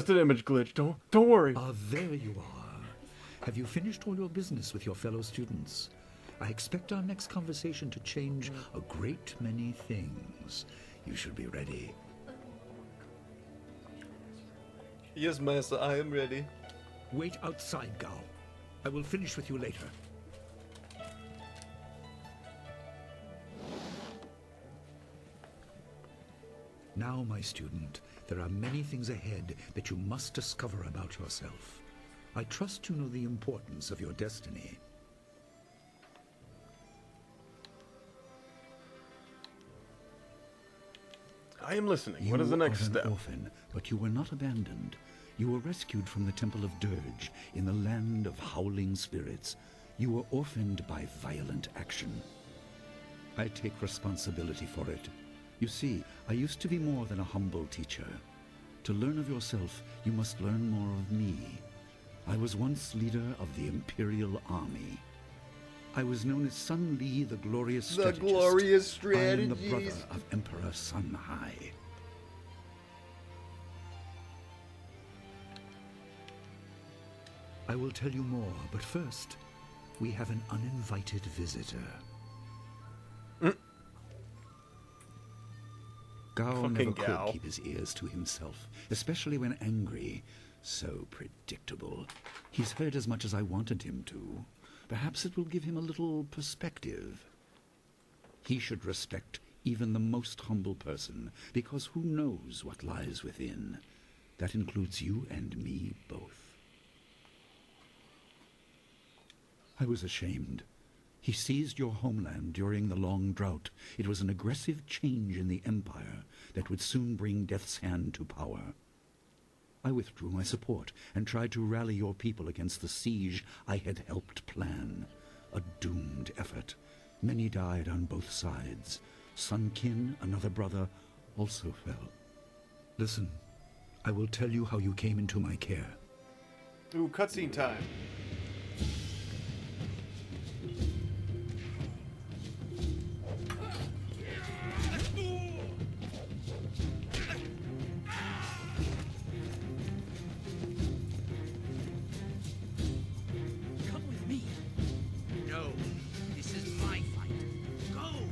Speaker 1: an image glitch. Don't worry.
Speaker 2: Ah, there you are. Have you finished all your business with your fellow students? I expect our next conversation to change a great many things. You should be ready.
Speaker 1: Yes, Master, I am ready.
Speaker 2: Wait outside, Gao. I will finish with you later. Now, my student, there are many things ahead that you must discover about yourself. I trust you know the importance of your destiny.
Speaker 1: I am listening. What is the next step?
Speaker 2: You are an orphan, but you were not abandoned. You were rescued from the Temple of Dirge in the land of howling spirits. You were orphaned by violent action. I take responsibility for it. You see, I used to be more than a humble teacher. To learn of yourself, you must learn more of me. I was once leader of the Imperial Army. I was known as Sun Li, the Glorious Strategist.
Speaker 1: The Glorious
Speaker 2: I am the
Speaker 1: Strategist.
Speaker 2: brother of Emperor Sun Hai. I will tell you more, but first, we have an uninvited visitor. Gao never could keep his ears to himself, especially when angry. So predictable. He's heard as much as I wanted him to. Perhaps it will give him a little perspective. He should respect even the most humble person, because who knows what lies within? That includes you and me both. I was ashamed. He seized your homeland during the long drought. It was an aggressive change in the Empire that would soon bring Death's Hand to power. I withdrew my support and tried to rally your people against the siege I had helped plan. A doomed effort. Many died on both sides. Sun Qin, another brother, also fell. Listen, I will tell you how you came into my care.
Speaker 1: Ooh, cutscene time.
Speaker 11: Come with me. No, this is my fight. Go!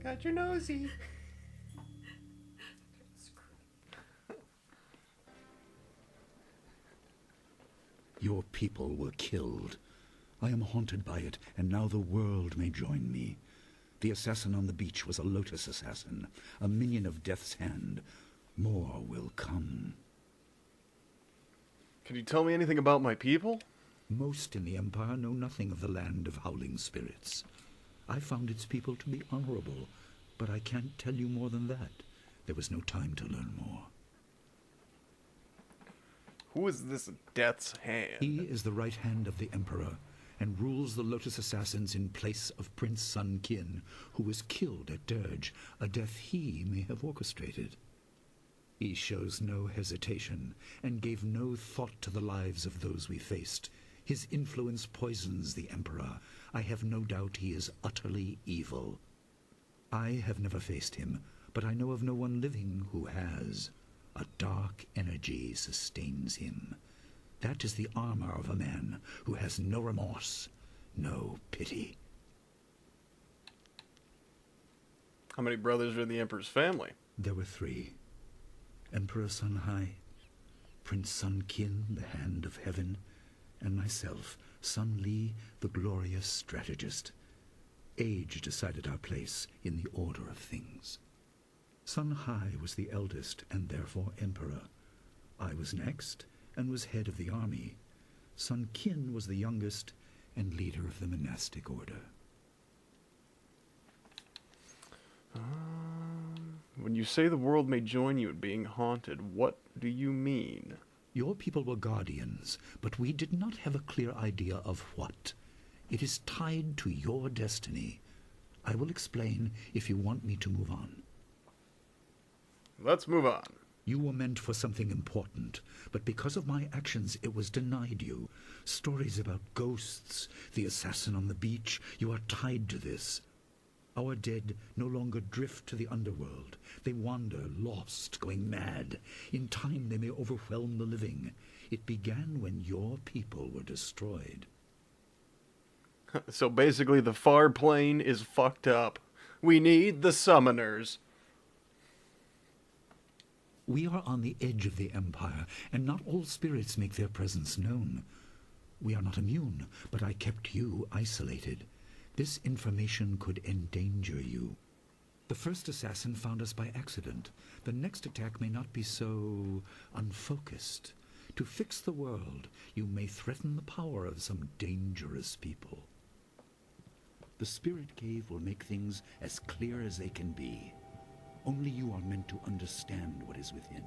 Speaker 1: Got your nosy.
Speaker 2: Your people were killed. I am haunted by it, and now the world may join me. The assassin on the beach was a Lotus assassin, a minion of Death's Hand. More will come.
Speaker 1: Can you tell me anything about my people?
Speaker 2: Most in the Empire know nothing of the land of howling spirits. I found its people to be honorable, but I can't tell you more than that. There was no time to learn more.
Speaker 1: Who is this Death's Hand?
Speaker 2: He is the right hand of the Emperor, and rules the Lotus Assassins in place of Prince Sun Qin, who was killed at Dirge, a death he may have orchestrated. He shows no hesitation, and gave no thought to the lives of those we faced. His influence poisons the Emperor. I have no doubt he is utterly evil. I have never faced him, but I know of no one living who has. A dark energy sustains him. That is the armor of a man who has no remorse, no pity.
Speaker 1: How many brothers are in the Emperor's family?
Speaker 2: There were 3. Emperor Sun Hai, Prince Sun Qin, the Hand of Heaven, and myself, Sun Li, the glorious strategist. Age decided our place in the order of things. Sun Hai was the eldest and therefore emperor. I was next and was head of the army. Sun Qin was the youngest and leader of the monastic order.
Speaker 1: When you say the world may join you in being haunted, what do you mean?
Speaker 2: Your people were guardians, but we did not have a clear idea of what. It is tied to your destiny. I will explain if you want me to move on.
Speaker 1: Let's move on.
Speaker 2: You were meant for something important, but because of my actions it was denied you. Stories about ghosts, the assassin on the beach, you are tied to this. Our dead no longer drift to the underworld. They wander, lost, going mad. In time they may overwhelm the living. It began when your people were destroyed.
Speaker 1: So basically the far plane is fucked up. We need the summoners.
Speaker 2: We are on the edge of the Empire, and not all spirits make their presence known. We are not immune, but I kept you isolated. This information could endanger you. The first assassin found us by accident. The next attack may not be so unfocused. To fix the world, you may threaten the power of some dangerous people. The Spirit Cave will make things as clear as they can be. Only you are meant to understand what is within.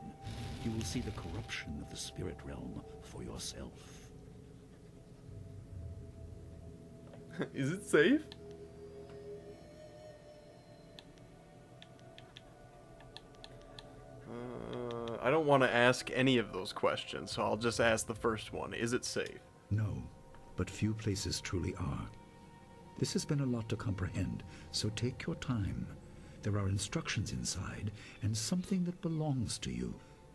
Speaker 2: You will see the corruption of the spirit realm for yourself.
Speaker 1: Is it safe? I don't want to ask any of those questions, so I'll just ask the first one. Is it safe?
Speaker 2: No, but few places truly are. This has been a lot to comprehend, so take your time. There are instructions inside, and something that belongs to you.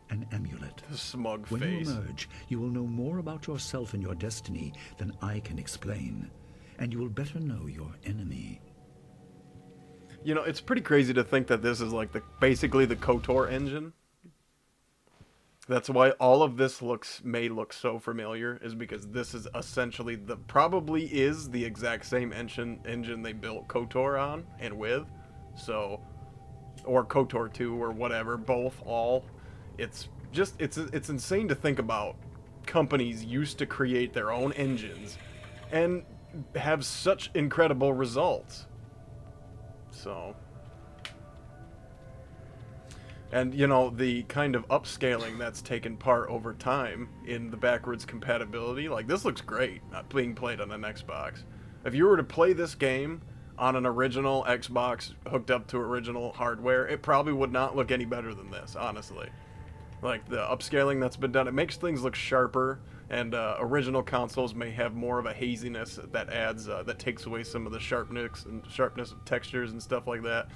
Speaker 2: An amulet.
Speaker 1: Smug
Speaker 2: when
Speaker 1: face.
Speaker 2: When you emerge, you will know more about yourself and your destiny than I can explain. And you will better know your enemy.
Speaker 1: You know, it's pretty crazy to think that this is like basically the KOTOR engine. That's why all of this may look so familiar, is because this is essentially probably is the exact same engine they built KOTOR on and with. So, or KOTOR 2 or whatever, both, all. It's just, it's insane to think about companies used to create their own engines and have such incredible results. So, and you know, the kind of upscaling that's taken part over time in the backwards compatibility, like this looks great, being played on an Xbox. If you were to play this game on an original Xbox hooked up to original hardware, it probably would not look any better than this, honestly. Like, the upscaling that's been done, it makes things look sharper, and original consoles may have more of a haziness that adds, that takes away some of the sharpness of textures and stuff like that.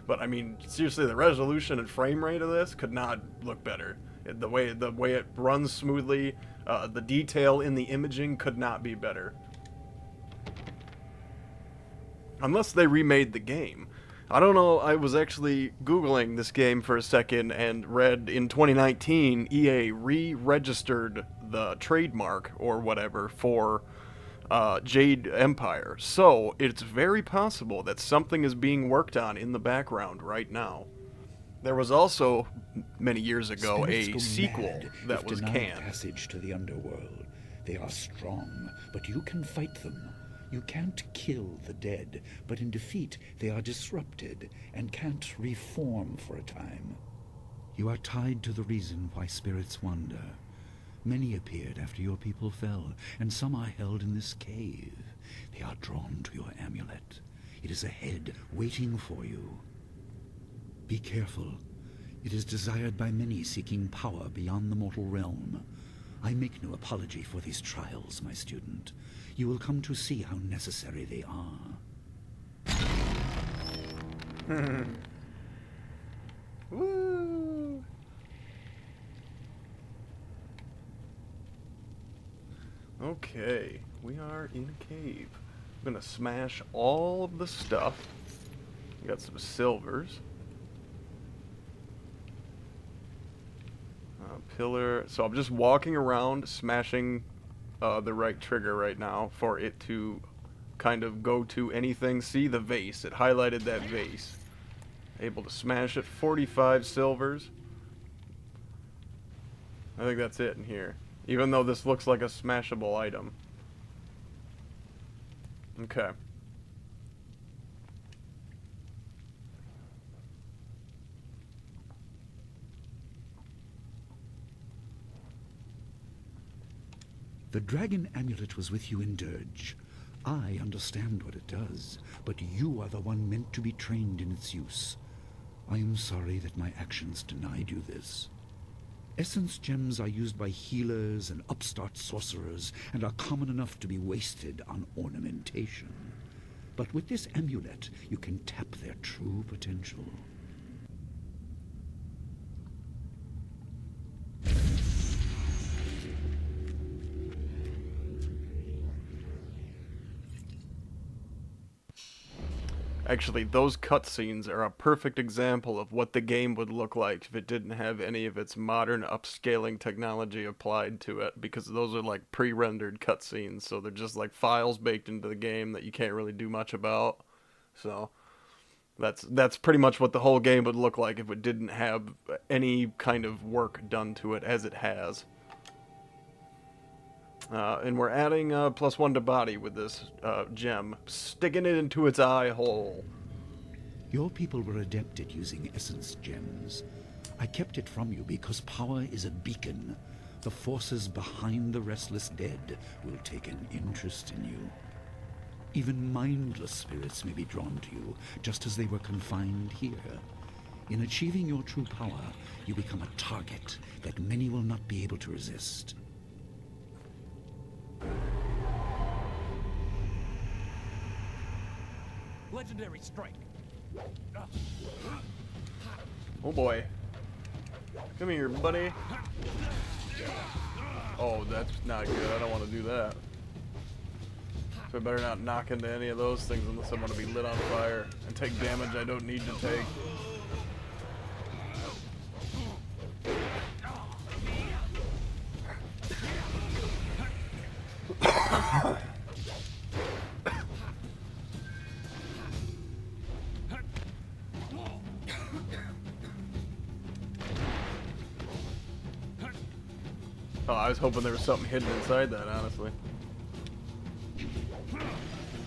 Speaker 1: But I mean, seriously, the resolution and frame rate of this could not look better. The way it runs smoothly, the detail in the imaging could not be better. Unless they remade the game. I don't know, I was actually Googling this game for a second and read in 2019 EA re-registered the trademark or whatever for Jade Empire. So it's very possible that something is being worked on in the background right now. There was also, many years ago, a sequel that was canned.
Speaker 2: Passage to the underworld. They are strong, but you can fight them. You can't kill the dead, but in defeat they are disrupted and can't reform for a time. You are tied to the reason why spirits wander. Many appeared after your people fell, and some are held in this cave. They are drawn to your amulet. It is ahead, waiting for you. Be careful. It is desired by many seeking power beyond the mortal realm. I make no apology for these trials, my student. You will come to see how necessary they are.
Speaker 1: Woo! Okay, we are in a cave. I'm gonna smash all of the stuff. We got some silvers. Pillar. So I'm just walking around, smashing the right trigger right now for it to kind of go to anything. See the vase. It highlighted that vase. Able to smash it. 45 silvers. I think that's it in here. Even though this looks like a smashable item. Okay.
Speaker 2: The dragon amulet was with you in Dirge. I understand what it does, but you are the one meant to be trained in its use. I am sorry that my actions denied you this. Essence gems are used by healers and upstart sorcerers and are common enough to be wasted on ornamentation. But with this amulet, you can tap their true potential.
Speaker 1: Actually, those cutscenes are a perfect example of what the game would look like if it didn't have any of its modern upscaling technology applied to it, because those are like pre-rendered cutscenes, so they're just like files baked into the game that you can't really do much about. So that's pretty much what the whole game would look like if it didn't have any kind of work done to it as it has. And we're adding +1 to body with this gem, sticking it into its eye hole.
Speaker 2: Your people were adept at using essence gems. I kept it from you because power is a beacon. The forces behind the restless dead will take an interest in you. Even mindless spirits may be drawn to you, just as they were confined here. In achieving your true power, you become a target that many will not be able to resist.
Speaker 20: Legendary strike.
Speaker 1: Oh boy. Come here, buddy. Oh, that's not good. I don't want to do that. So I better not knock into any of those things unless I want to be lit on fire and take damage I don't need to take. Oh, I was hoping there was something hidden inside that, honestly.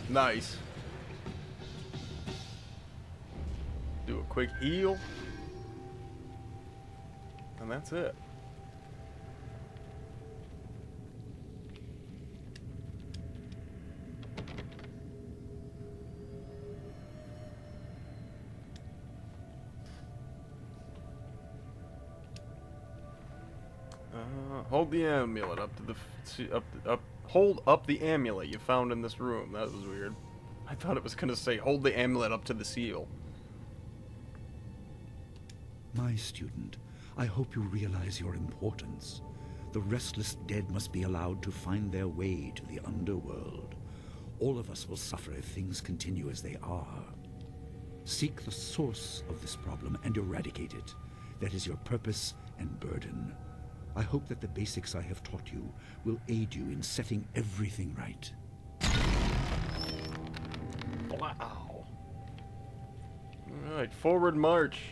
Speaker 1: Nice. Do a quick heal. And that's it. Hold the amulet up to the hold up the amulet you found in this room. That was weird. I thought it was gonna say hold the amulet up to the seal.
Speaker 2: My student, I hope you realize your importance. The restless dead must be allowed to find their way to the underworld. All of us will suffer if things continue as they are. Seek the source of this problem and eradicate it. That is your purpose and burden. I hope that the basics I have taught you will aid you in setting everything right.
Speaker 1: Wow. Alright, forward march.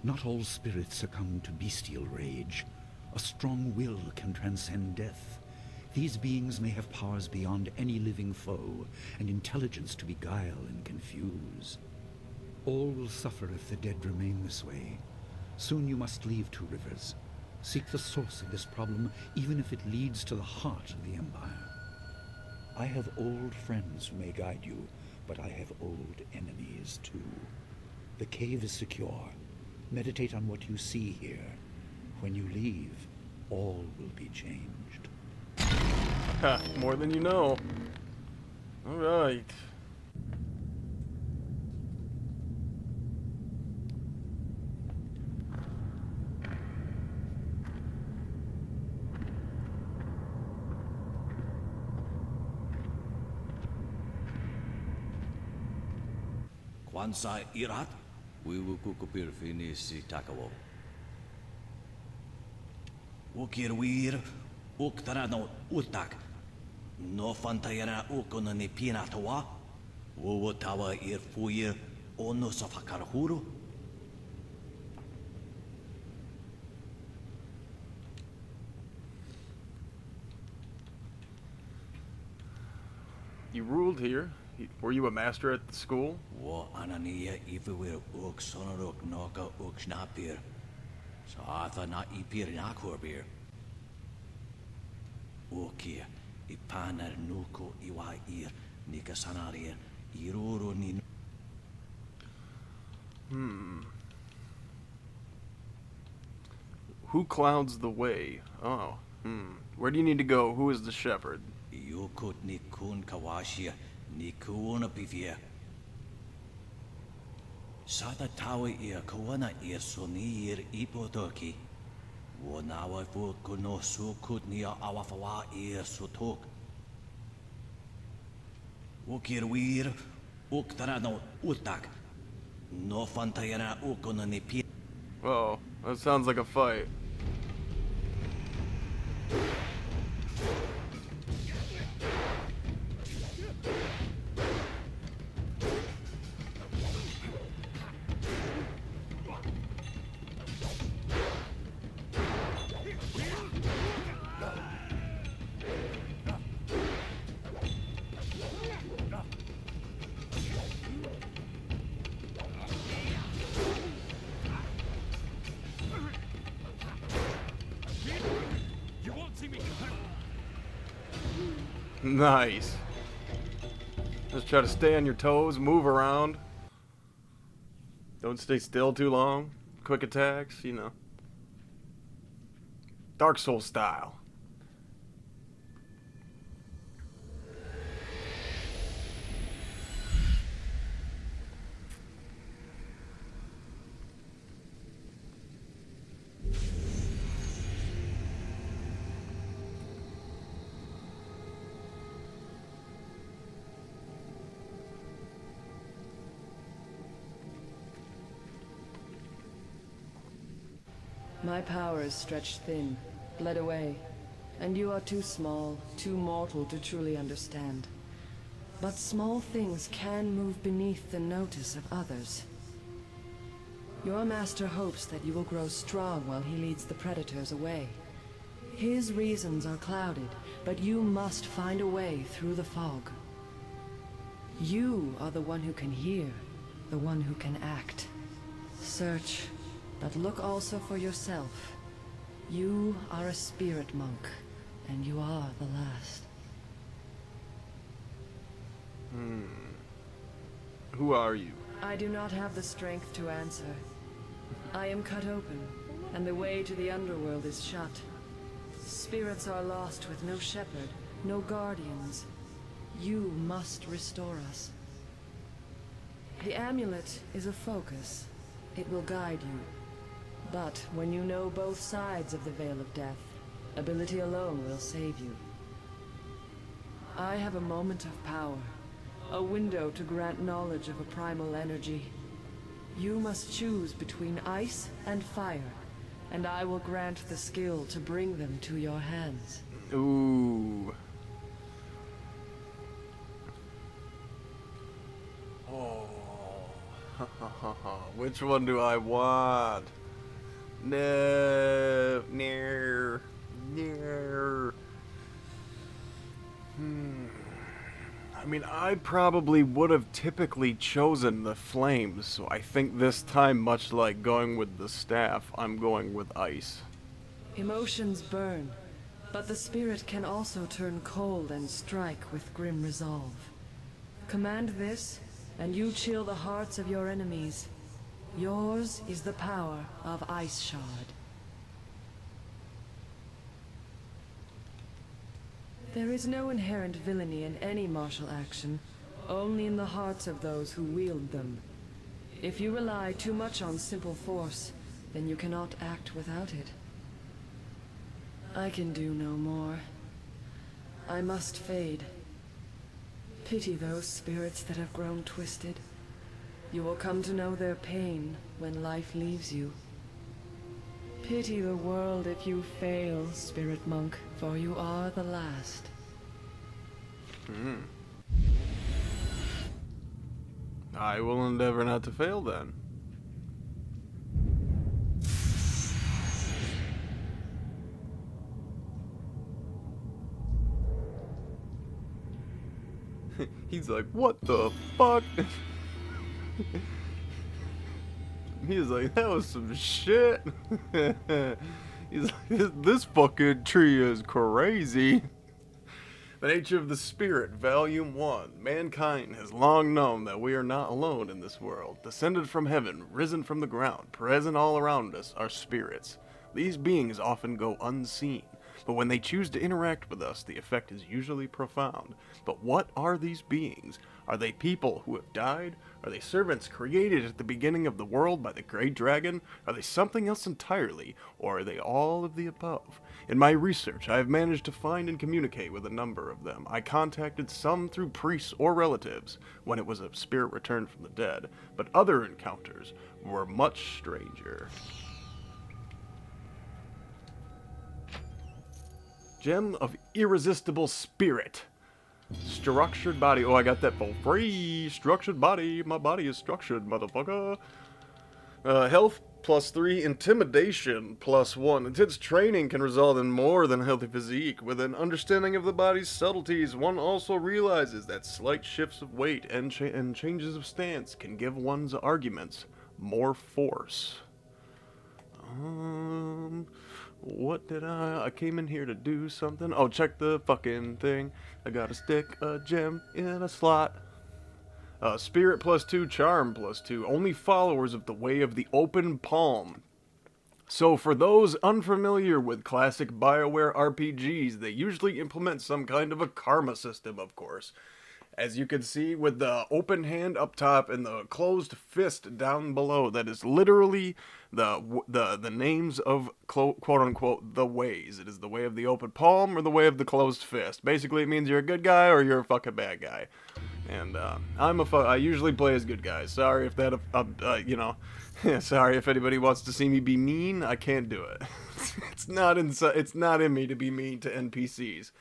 Speaker 2: Not all spirits succumb to bestial rage. A strong will can transcend death. These beings may have powers beyond any living foe, and intelligence to beguile and confuse. All will suffer if the dead remain this way. Soon you must leave Two Rivers. Seek the source of this problem, even if it leads to the heart of the Empire. I have old friends who may guide you, but I have old enemies too. The cave is secure. Meditate on what you see here. When you leave, all will be changed.
Speaker 1: Ha, more than you know. Alright.
Speaker 8: Kwanzaa irat, wiwukukupir finisi takawo. Ukir wir, uktarano utak. No fantayana ukonani pinatawa. Wuwatawa ir fuir, ono safakarhuru.
Speaker 1: You ruled here. Were you a master at the school?
Speaker 8: Wo anania ifewir uk sonorok noka uk snapir. Saatha na ipir nakorbir. Ukia ipanar nuko iwa ir nikasanarir iroro ni.
Speaker 1: Who clouds the way? Oh, Where do you need to go? Who is the shepherd?
Speaker 8: Yukut nikun kawashia nikuna pivia. Sada tawa ia kawana ia sonir ipotoki. Wonawa fukuno sukut nia awafawa ia sutok. Ukirwir uktarano utak. No fantayana ukuna nipi.
Speaker 1: Oh, that sounds like a fight. Nice. Just try to stay on your toes, move around. Don't stay still too long. Quick attacks, you know. Dark Souls style.
Speaker 5: My power is stretched thin, bled away, and you are too small, too mortal to truly understand. But small things can move beneath the notice of others. Your master hopes that you will grow strong while he leads the predators away. His reasons are clouded, but you must find a way through the fog. You are the one who can hear, the one who can act. Search. But look also for yourself. You are a spirit monk, and you are the last.
Speaker 1: Who are you?
Speaker 5: I do not have the strength to answer. I am cut open, and the way to the underworld is shut. Spirits are lost with no shepherd, no guardians. You must restore us. The amulet is a focus. It will guide you. But when you know both sides of the Veil of Death, ability alone will save you. I have a moment of power, a window to grant knowledge of a primal energy. You must choose between ice and fire, and I will grant the skill to bring them to your hands.
Speaker 1: Ooh. Oh. Which one do I want? No. No. No. I I mean, I probably would have typically chosen the flames, so I think this time, much like going with the staff, I'm going with ice.
Speaker 5: Emotions burn, but the spirit can also turn cold and strike with grim resolve. Command this, and you chill the hearts of your enemies. Yours is the power of Ice Shard. There is no inherent villainy in any martial action, only in the hearts of those who wield them. If you rely too much on simple force, then you cannot act without it. I can do no more. I must fade. Pity those spirits that have grown twisted. You will come to know their pain when life leaves you. Pity the world if you fail, Spirit Monk, for you are the last.
Speaker 1: I will endeavor not to fail then. He's like, what the fuck? He's like, that was some shit. He's like, this fucking tree is crazy. The Nature of the Spirit, Volume 1. Mankind has long known that we are not alone in this world. Descended from heaven, risen from the ground, present all around us are spirits. These beings often go unseen, but when they choose to interact with us, the effect is usually profound. But what are these beings? Are they people who have died? Are they servants created at the beginning of the world by the Great Dragon? Are they something else entirely? Or are they all of the above? In my research, I have managed to find and communicate with a number of them. I contacted some through priests or relatives when it was a spirit returned from the dead, but other encounters were much stranger. Gem of Irresistible Spirit. Structured body. Oh, I got that for free. Structured body. My body is structured, motherfucker. Health +3. Intimidation +1. Intense training can result in more than a healthy physique. With an understanding of the body's subtleties, one also realizes that slight shifts of weight and changes of stance can give one's arguments more force. What did I came in here to do something. Oh, check the fucking thing. I gotta stick a gem in a slot. Spirit +2, Charm +2. Only followers of the Way of the Open Palm. So for those unfamiliar with classic Bioware RPGs, they usually implement some kind of a karma system, of course. As you can see with the open hand up top and the closed fist down below, that is literally the names of quote-unquote the ways. It is the way of the open palm or the way of the closed fist. Basically, it means you're a good guy or you're a fucking bad guy. And I usually play as good guys. Sorry if that, sorry if anybody wants to see me be mean. I can't do it. It's not in me to be mean to NPCs.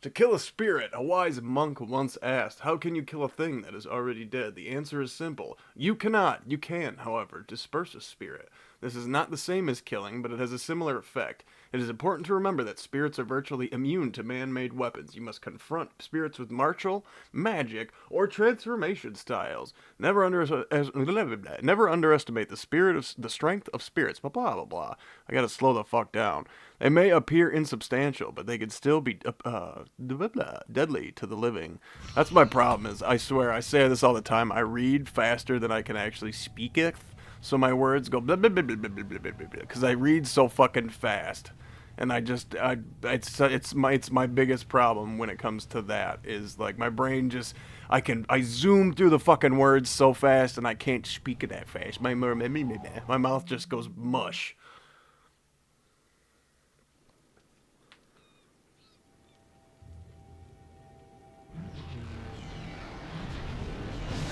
Speaker 1: To kill a spirit, a wise monk once asked, how can you kill a thing that is already dead? The answer is simple. You cannot. You can, however, disperse a spirit. This is not the same as killing, but it has a similar effect. It is important to remember that spirits are virtually immune to man-made weapons. You must confront spirits with martial, magic, or transformation styles. Never underestimate the strength of spirits. Blah, blah, blah, blah. I gotta slow the fuck down. They may appear insubstantial, but they can still be deadly to the living. That's my problem, is I swear, I say this all the time, I read faster than I can actually speak it. So my words go blah blah blah blah blah blah blah blah because I read so fucking fast, and it's my biggest problem when it comes to that, is like my brain just I zoom through the fucking words so fast and I can't speak it that fast. My mouth just goes mush.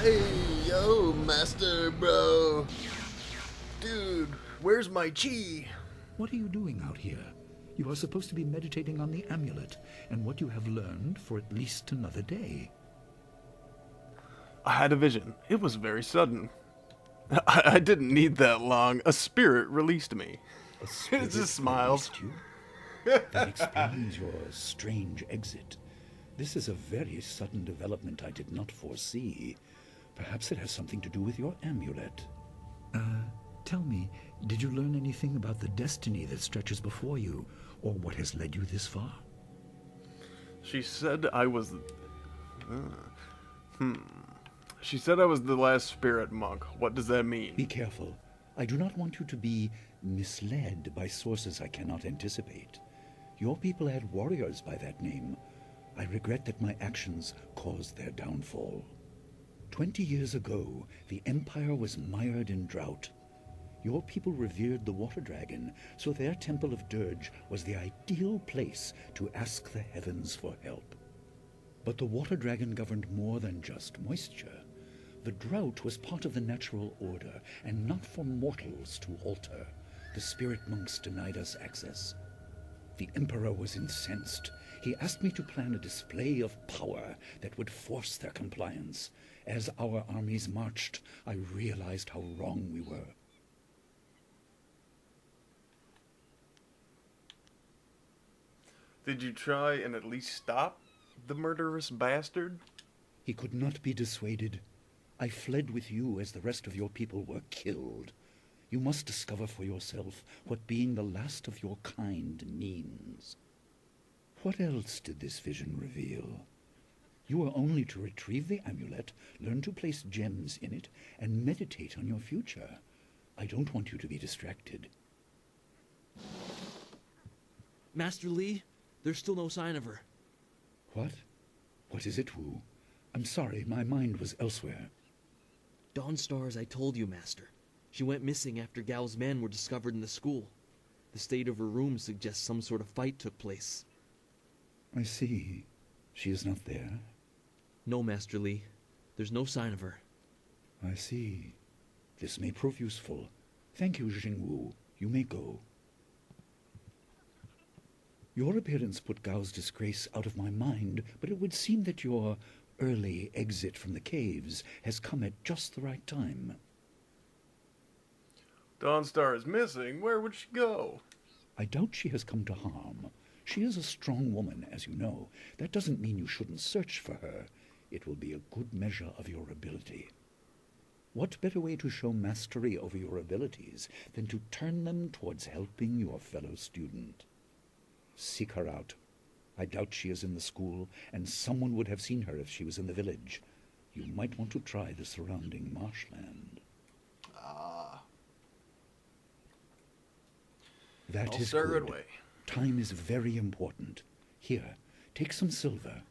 Speaker 1: Hey, yo, master, bro. Dude, where's my chi?
Speaker 2: What are you doing out here? You are supposed to be meditating on the amulet, and what you have learned for at least another day.
Speaker 1: I had a vision. It was very sudden. I didn't need that long. A spirit released me.
Speaker 2: A spirit
Speaker 1: it just smiles.
Speaker 2: You? That explains your strange exit. This is a very sudden development I did not foresee. Perhaps it has something to do with your amulet. Tell me, did you learn anything about the destiny that stretches before you, or what has led you this far?
Speaker 1: She said I was... She said I was the last spirit monk. What does that mean?
Speaker 2: Be careful. I do not want you to be misled by sources I cannot anticipate. Your people had warriors by that name. I regret that my actions caused their downfall. 20 years ago, the Empire was mired in drought. Your people revered the water dragon, so their temple of dirge was the ideal place to ask the heavens for help. But the water dragon governed more than just moisture. The drought was part of the natural order, and not for mortals to alter. The spirit monks denied us access. The Emperor was incensed. He asked me to plan a display of power that would force their compliance. As our armies marched, I realized how wrong we were.
Speaker 1: Did you try and at least stop the murderous bastard?
Speaker 2: He could not be dissuaded. I fled with you as the rest of your people were killed. You must discover for yourself what being the last of your kind means. What else did this vision reveal? You are only to retrieve the amulet, learn to place gems in it, and meditate on your future. I don't want you to be distracted.
Speaker 15: Master Li, there's still no sign of her.
Speaker 2: What? What is it, Wu? I'm sorry, my mind was elsewhere.
Speaker 15: Dawnstar, as I told you, Master. She went missing after Gao's men were discovered in the school. The state of her room suggests some sort of fight took place.
Speaker 2: I see. She is not there?
Speaker 15: No, Master Li. There's no sign of her.
Speaker 2: I see. This may prove useful. Thank you, Jingwu. You may go. Your appearance put Gao's disgrace out of my mind, but it would seem that your early exit from the caves has come at just the right time.
Speaker 1: Dawnstar is missing. Where would she go?
Speaker 2: I doubt she has come to harm. She is a strong woman, as you know. That doesn't mean you shouldn't search for her. It will be a good measure of your ability. What better way to show mastery over your abilities than to turn them towards helping your fellow student? Seek her out. I doubt she is in the school, and someone would have seen her if she was in the village. You might want to try the surrounding marshland. That is good. Time is very important. Here, take some silver.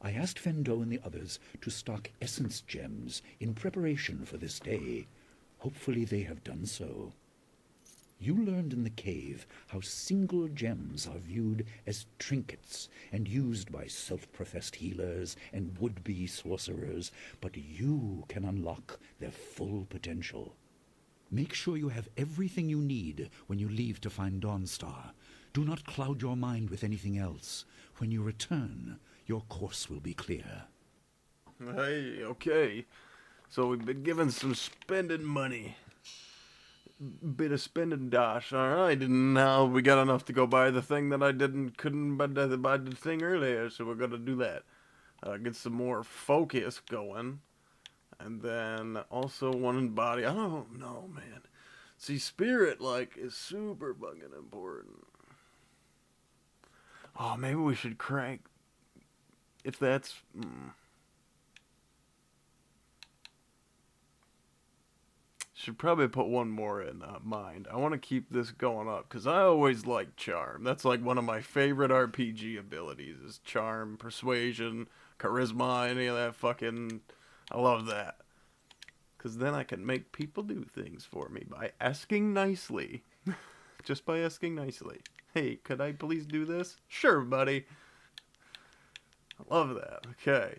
Speaker 2: I asked Fendo and the others to stock essence gems in preparation for this day. Hopefully they have done so. You learned in the cave how single gems are viewed as trinkets and used by self-professed healers and would-be sorcerers, but you can unlock their full potential. Make sure you have everything you need when you leave to find Dawnstar. Do not cloud your mind with anything else. When you return, your course will be clear.
Speaker 1: Hey, okay. So we've been given some spending money. Bit of spending dosh, alright, and now we got enough to go buy the thing that I couldn't buy the thing earlier, so we're gonna do that. Get some more focus going. And then also one in body. I don't know, man. See, spirit, like, is super fucking important. Oh, maybe we should crank. If that's... Should probably put one more in mind. I want to keep this going up, because I always like charm. That's like one of my favorite RPG abilities, is charm, persuasion, charisma, any of that fucking... I love that. Because then I can make people do things for me by asking nicely. Just by asking nicely. Hey, could I please do this? Sure, buddy. I love that. Okay.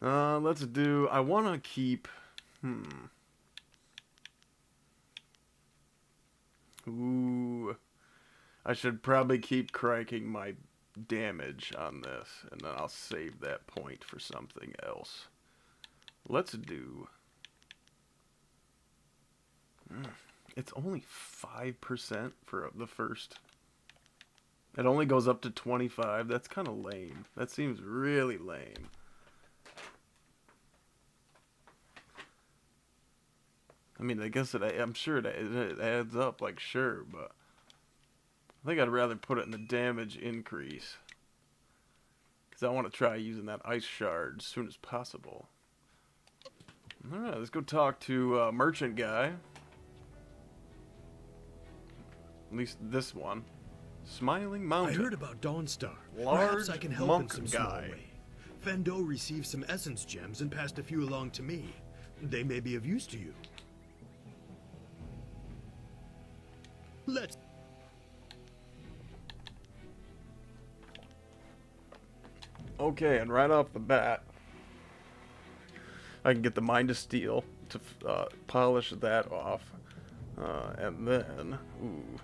Speaker 1: Let's do... I want to keep... Ooh. I should probably keep cranking my damage on this. And then I'll save that point for something else. Let's do... It's only 5% for the first... It only goes up to 25. That's kind of lame. That seems really lame. I mean, I guess I'm sure it adds up, like, sure, but I think I'd rather put it in the damage increase. Because I want to try using that ice shard as soon as possible. Alright, let's go talk to merchant guy. At least this one. Smiling Mountain.
Speaker 10: I heard about Dawnstar.
Speaker 1: Large
Speaker 10: Perhaps I can help
Speaker 1: monk
Speaker 10: in some small
Speaker 1: guy.
Speaker 10: way. Fendo received some essence gems and passed a few along to me. They may be of use to you. Let's...
Speaker 1: Okay, and right off the bat, I can get the Mind of Steel to polish that off. And then... Ooh.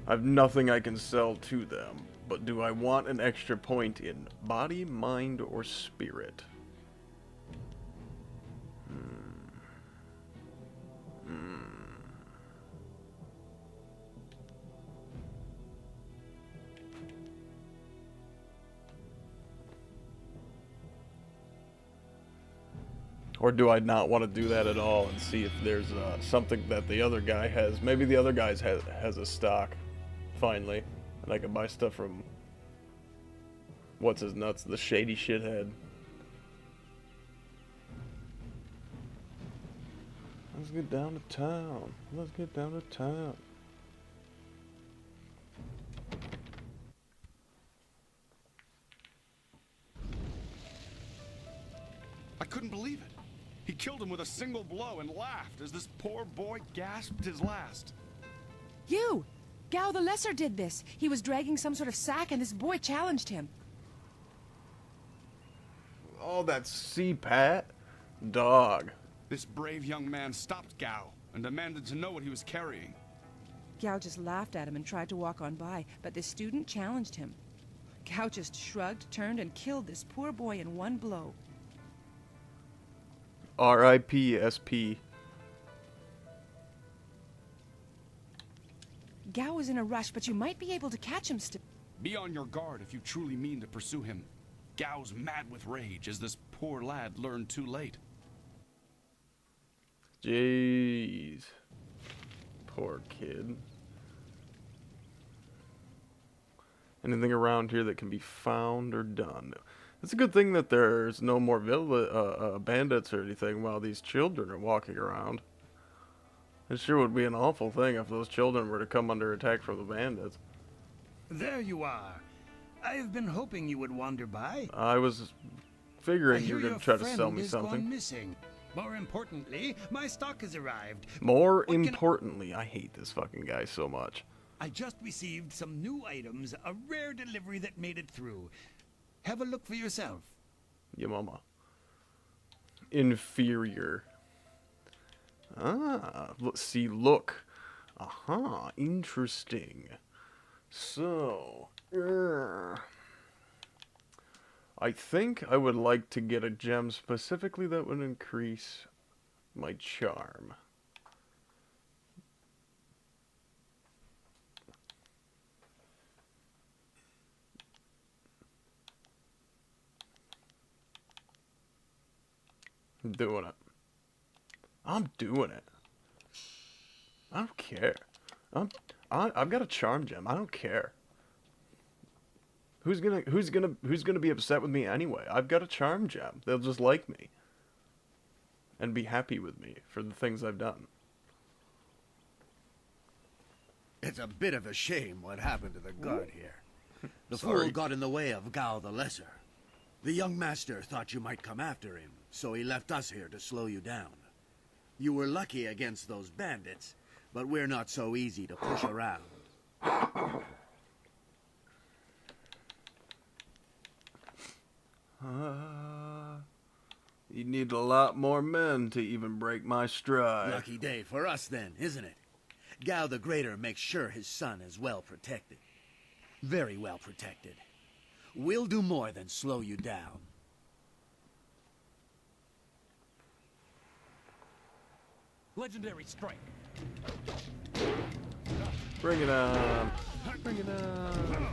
Speaker 1: I've nothing I can sell to them, but do I want an extra point in body, mind, or spirit? Or do I not want to do that at all and see if there's something that the other guy has? Maybe the other guy has a stock, finally. And I can buy stuff from... What's his nuts? The shady shithead. Let's get down to town. Let's get down to town.
Speaker 21: I couldn't believe it. He killed him with a single blow and laughed as this poor boy gasped his last.
Speaker 4: You! Gao the Lesser did this. He was dragging some sort of sack and this boy challenged him.
Speaker 1: Oh, that C-Pat? Dog.
Speaker 21: This brave young man stopped Gao and demanded to know what he was carrying.
Speaker 4: Gao just laughed at him and tried to walk on by, but the student challenged him. Gao just shrugged, turned, and killed this poor boy in one blow.
Speaker 1: R.I.P. S.P.
Speaker 4: Gao was in a rush, but you might be able to catch him still.
Speaker 21: Be on your guard if you truly mean to pursue him. Gao's mad with rage as this poor lad learned too late.
Speaker 1: Jeez. Poor kid. Anything around here that can be found or done? It's a good thing that there's no more bandits or anything while these children are walking around. It sure would be an awful thing if those children were to come under attack from the bandits.
Speaker 16: There you are. I've been hoping you would wander by.
Speaker 1: I was figuring you were going to try to sell me
Speaker 16: Gone
Speaker 1: something.
Speaker 16: missing. More importantly, my stock has arrived.
Speaker 1: More importantly, I hate this fucking guy so much.
Speaker 16: I just received some new items, a rare delivery that made it through. Have a look for yourself.
Speaker 1: Yeah, mama. Inferior. Ah, see, look. Aha, interesting. So, I think I would like to get a gem specifically that would increase my charm. I'm doing it. I'm doing it. I don't care. I've got a charm gem. I don't care. Who's gonna be upset with me anyway? I've got a charm gem. They'll just like me and be happy with me for the things I've done.
Speaker 17: It's a bit of a shame what happened to the guard here. The
Speaker 1: Sorry.
Speaker 17: fool got in the way of Gao the Lesser. The young master thought you might come after him, so he left us here to slow you down. You were lucky against those bandits, but we're not so easy to push around.
Speaker 1: You need a lot more men to even break my stride.
Speaker 17: Lucky day for us then, isn't it? Gao the Greater makes sure his son is well protected. Very well protected. We'll do more than slow you down.
Speaker 20: Legendary strike.
Speaker 1: Bring it on. Bring it on.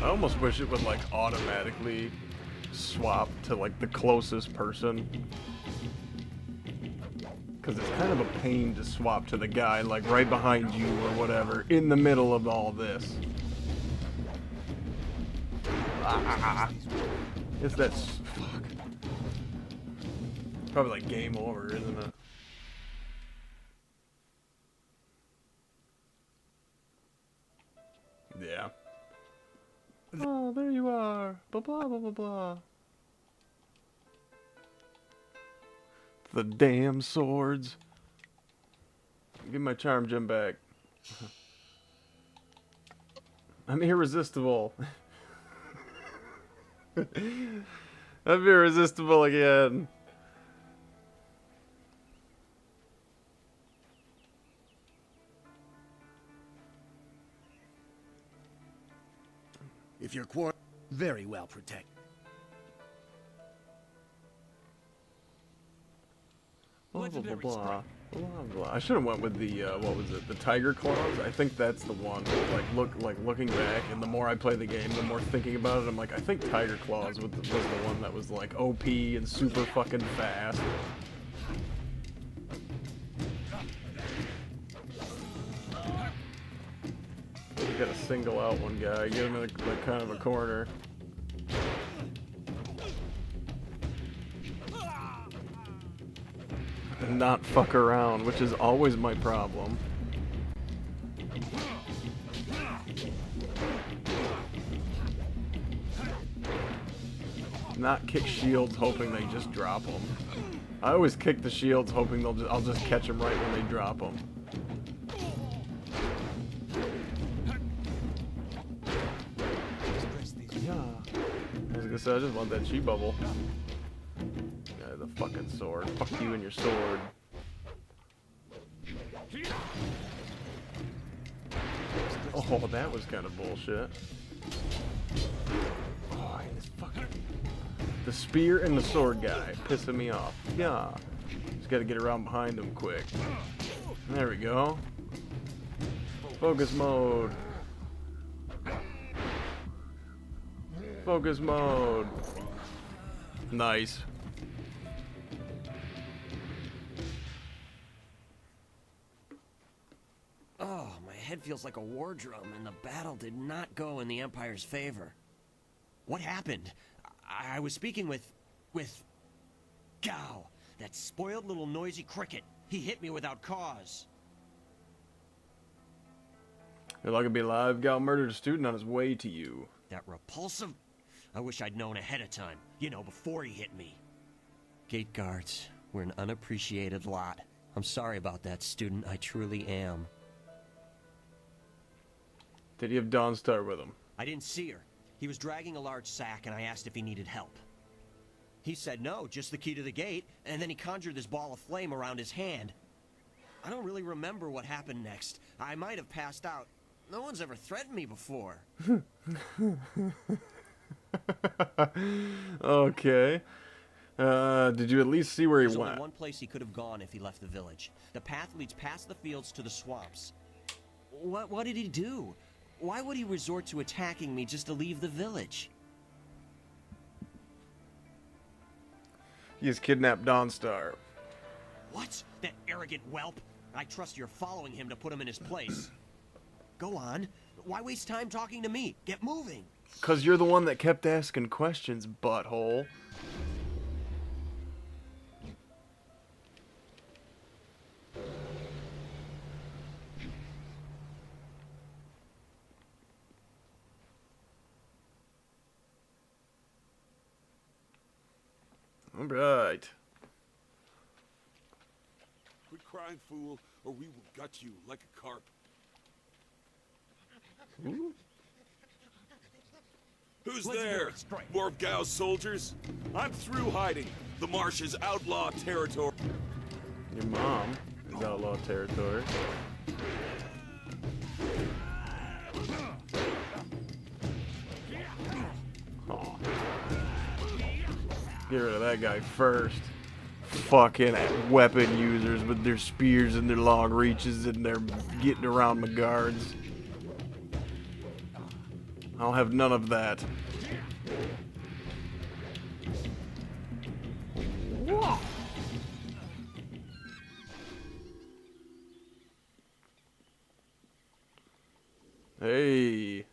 Speaker 1: I almost wish it would like automatically swap to like the closest person, because it's kind of a pain to swap to the guy like right behind you or whatever in the middle of all this. It's that fuck. Probably like game over, isn't it? Yeah. Oh, there you are. Blah blah blah blah blah. The damn swords. Give my charm gem back. I'm irresistible. I'm irresistible again.
Speaker 17: If you're very well protected.
Speaker 1: Blah blah blah blah. Blah, blah. I should have went with the what was it? The tiger claws. I think that's the one. Like looking back, and the more I play the game, the more thinking about it, I'm like, I think tiger claws was the one that was like OP and super fucking fast. You gotta single out one guy, get him in a kind of a corner. And not fuck around, which is always my problem. Not kick shields hoping they just drop them. I always kick the shields hoping I'll just catch them right when they drop them. Yeah. I was gonna say, I just want that chi bubble. Yeah, the fucking sword. Fuck you and your sword. Oh, that was kind of bullshit. Oh, this fucking... The spear and the sword guy pissing me off. Yeah. Just gotta get around behind him quick. There we go. Focus mode. Focus mode. Nice.
Speaker 19: Oh, my head feels like a war drum, and the battle did not go in the Empire's favor. What happened? I was speaking with Gao, that spoiled little noisy cricket. He hit me without cause.
Speaker 1: You're lucky to be alive. Gao murdered a student on his way to you.
Speaker 19: That repulsive... I wish I'd known ahead of time. You know, before he hit me. Gate guards, we're an unappreciated lot. I'm sorry about that, student. I truly am.
Speaker 1: Did he have Dawnstar with him?
Speaker 19: I didn't see her. He was dragging a large sack, and I asked if he needed help. He said no, just the key to the gate, and then he conjured this ball of flame around his hand. I don't really remember what happened next. I might have passed out. No one's ever threatened me before.
Speaker 1: Okay. Did you at least see where he
Speaker 19: There's
Speaker 1: went?
Speaker 19: only one place he could have gone if he left the village. The path leads past the fields to the swamps. What did he do? Why would he resort to attacking me just to leave the village?
Speaker 1: He has kidnapped Dawnstar.
Speaker 19: What? That arrogant whelp? I trust you're following him to put him in his place. Go on. Why waste time talking to me? Get moving.
Speaker 1: 'Cause you're the one that kept asking questions, butthole. All right.
Speaker 13: Quit crying, fool, or we will gut you like a carp.
Speaker 1: Ooh.
Speaker 13: Who's
Speaker 20: Legendary
Speaker 13: there?
Speaker 20: strike.
Speaker 13: More of Gao's soldiers? I'm through hiding. The marsh is outlaw territory.
Speaker 1: Your mom is outlaw territory. Aw. Get rid of that guy first. Fucking weapon users with their spears and their long reaches and they're getting around my guards. I'll have none of that. Whoa. Hey.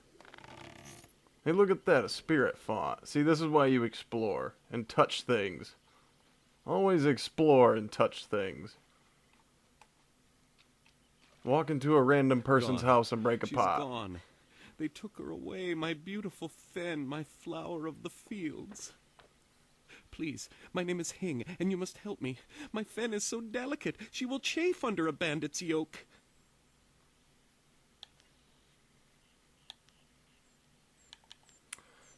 Speaker 1: Hey, look at that, a spirit font. See, this is why you explore and touch things. Always explore and touch things. Walk into a random person's house and break a pot.
Speaker 7: She's gone. They took her away, my beautiful Fen, my flower of the fields. Please, my name is Hing, and you must help me. My Fen is so delicate, she will chafe under a bandit's yoke.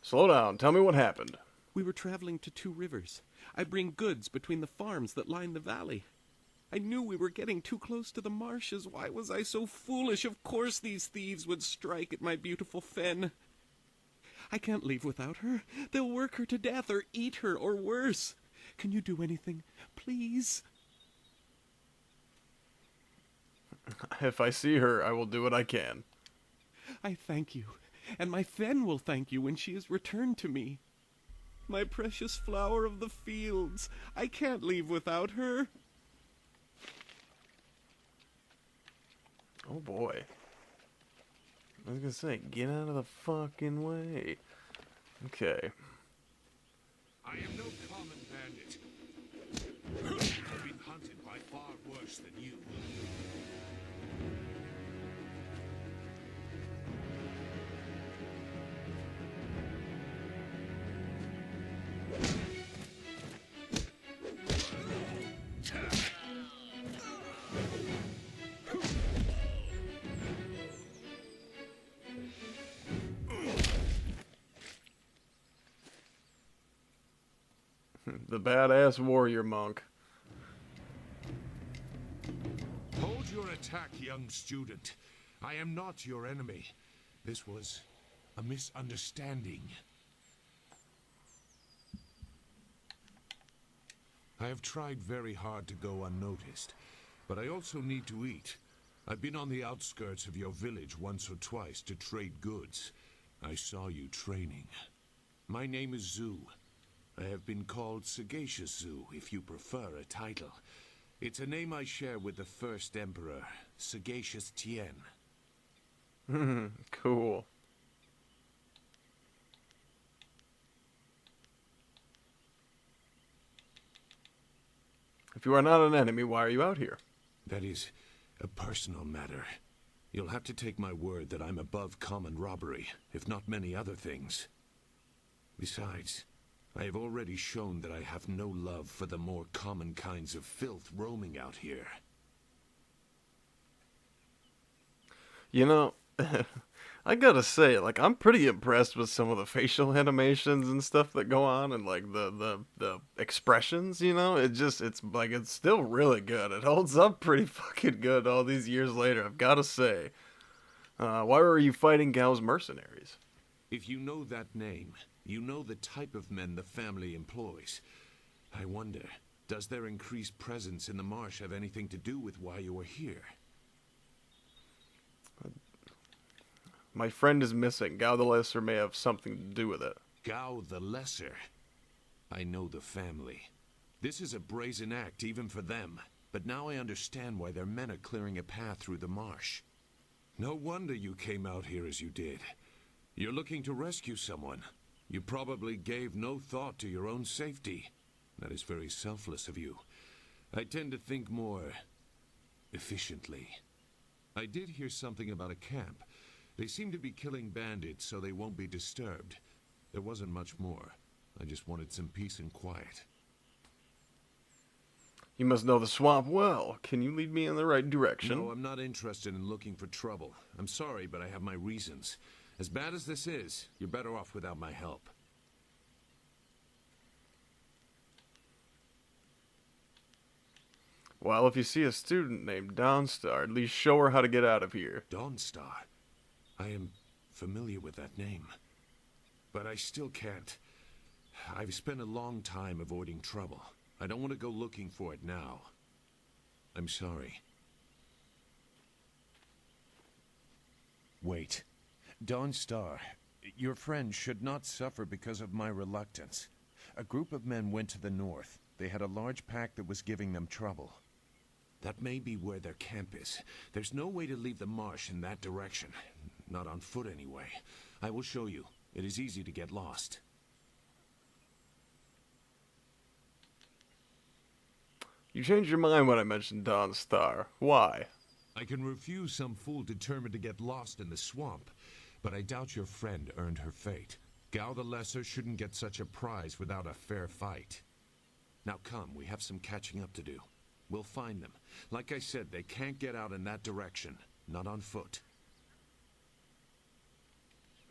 Speaker 1: Slow down. Tell me what happened.
Speaker 7: We were traveling to 2 rivers. I bring goods between the farms that line the valley. I knew we were getting too close to the marshes. Why was I so foolish? Of course these thieves would strike at my beautiful Fen. I can't leave without her. They'll work her to death or eat her or worse. Can you do anything? Please?
Speaker 1: If I see her, I will do what I can.
Speaker 7: I thank you, and my Fen will thank you when she is returned to me. My precious flower of the fields. I can't leave without her.
Speaker 1: Oh boy. I was gonna say, get out of the fucking way. Okay.
Speaker 18: I am no common bandit. I've been hunted by far worse than you.
Speaker 1: The badass warrior monk.
Speaker 18: Hold your attack, young student. I am not your enemy. This was a misunderstanding. I have tried very hard to go unnoticed, but I also need to eat. I've been on the outskirts of your village once or twice to trade goods. I saw you training. My name is Zhu. I have been called Sagacious Zhu, if you prefer a title. It's a name I share with the first emperor, Sagacious Tien.
Speaker 1: Cool. If you are not an enemy, why are you out here?
Speaker 18: That is a personal matter. You'll have to take my word that I'm above common robbery, if not many other things. Besides, I have already shown that I have no love for the more common kinds of filth roaming out here.
Speaker 1: You know, I gotta say, like, I'm pretty impressed with some of the facial animations and stuff that go on and, like, the expressions, you know? It's still really good. It holds up pretty fucking good all these years later, I've gotta say. Why were you fighting Gao's mercenaries?
Speaker 18: If you know that name, you know the type of men the family employs. I wonder, does their increased presence in the marsh have anything to do with why you are here?
Speaker 1: My friend is missing. Gao the Lesser may have something to do with it.
Speaker 18: Gao the Lesser? I know the family. This is a brazen act even for them, but now I understand why their men are clearing a path through the marsh. No wonder you came out here as you did. You're looking to rescue someone. You probably gave no thought to your own safety. That is very selfless of you. I tend to think more efficiently. I did hear something about a camp. They seem to be killing bandits so they won't be disturbed. There wasn't much more. I just wanted some peace and quiet.
Speaker 1: You must know the swamp well. Can you lead me in the right direction?
Speaker 18: No, I'm not interested in looking for trouble. I'm sorry, but I have my reasons. As bad as this is, you're better off without my help.
Speaker 1: Well, if you see a student named Dawnstar, at least show her how to get out of here.
Speaker 18: Dawnstar? I am familiar with that name. But I still can't. I've spent a long time avoiding trouble. I don't want to go looking for it now. I'm sorry. Wait. Dawnstar, your friend should not suffer because of my reluctance. A group of men went to the north. They had a large pack that was giving them trouble. That may be where their camp is. There's no way to leave the marsh in that direction. Not on foot, anyway. I will show you. It is easy to get lost.
Speaker 1: You changed your mind when I mentioned Dawnstar. Why?
Speaker 18: I can refuse some fool determined to get lost in the swamp, but I doubt your friend earned her fate. Gao the Lesser shouldn't get such a prize without a fair fight. Now come, we have some catching up to do. We'll find them. Like I said, they can't get out in that direction. Not on foot.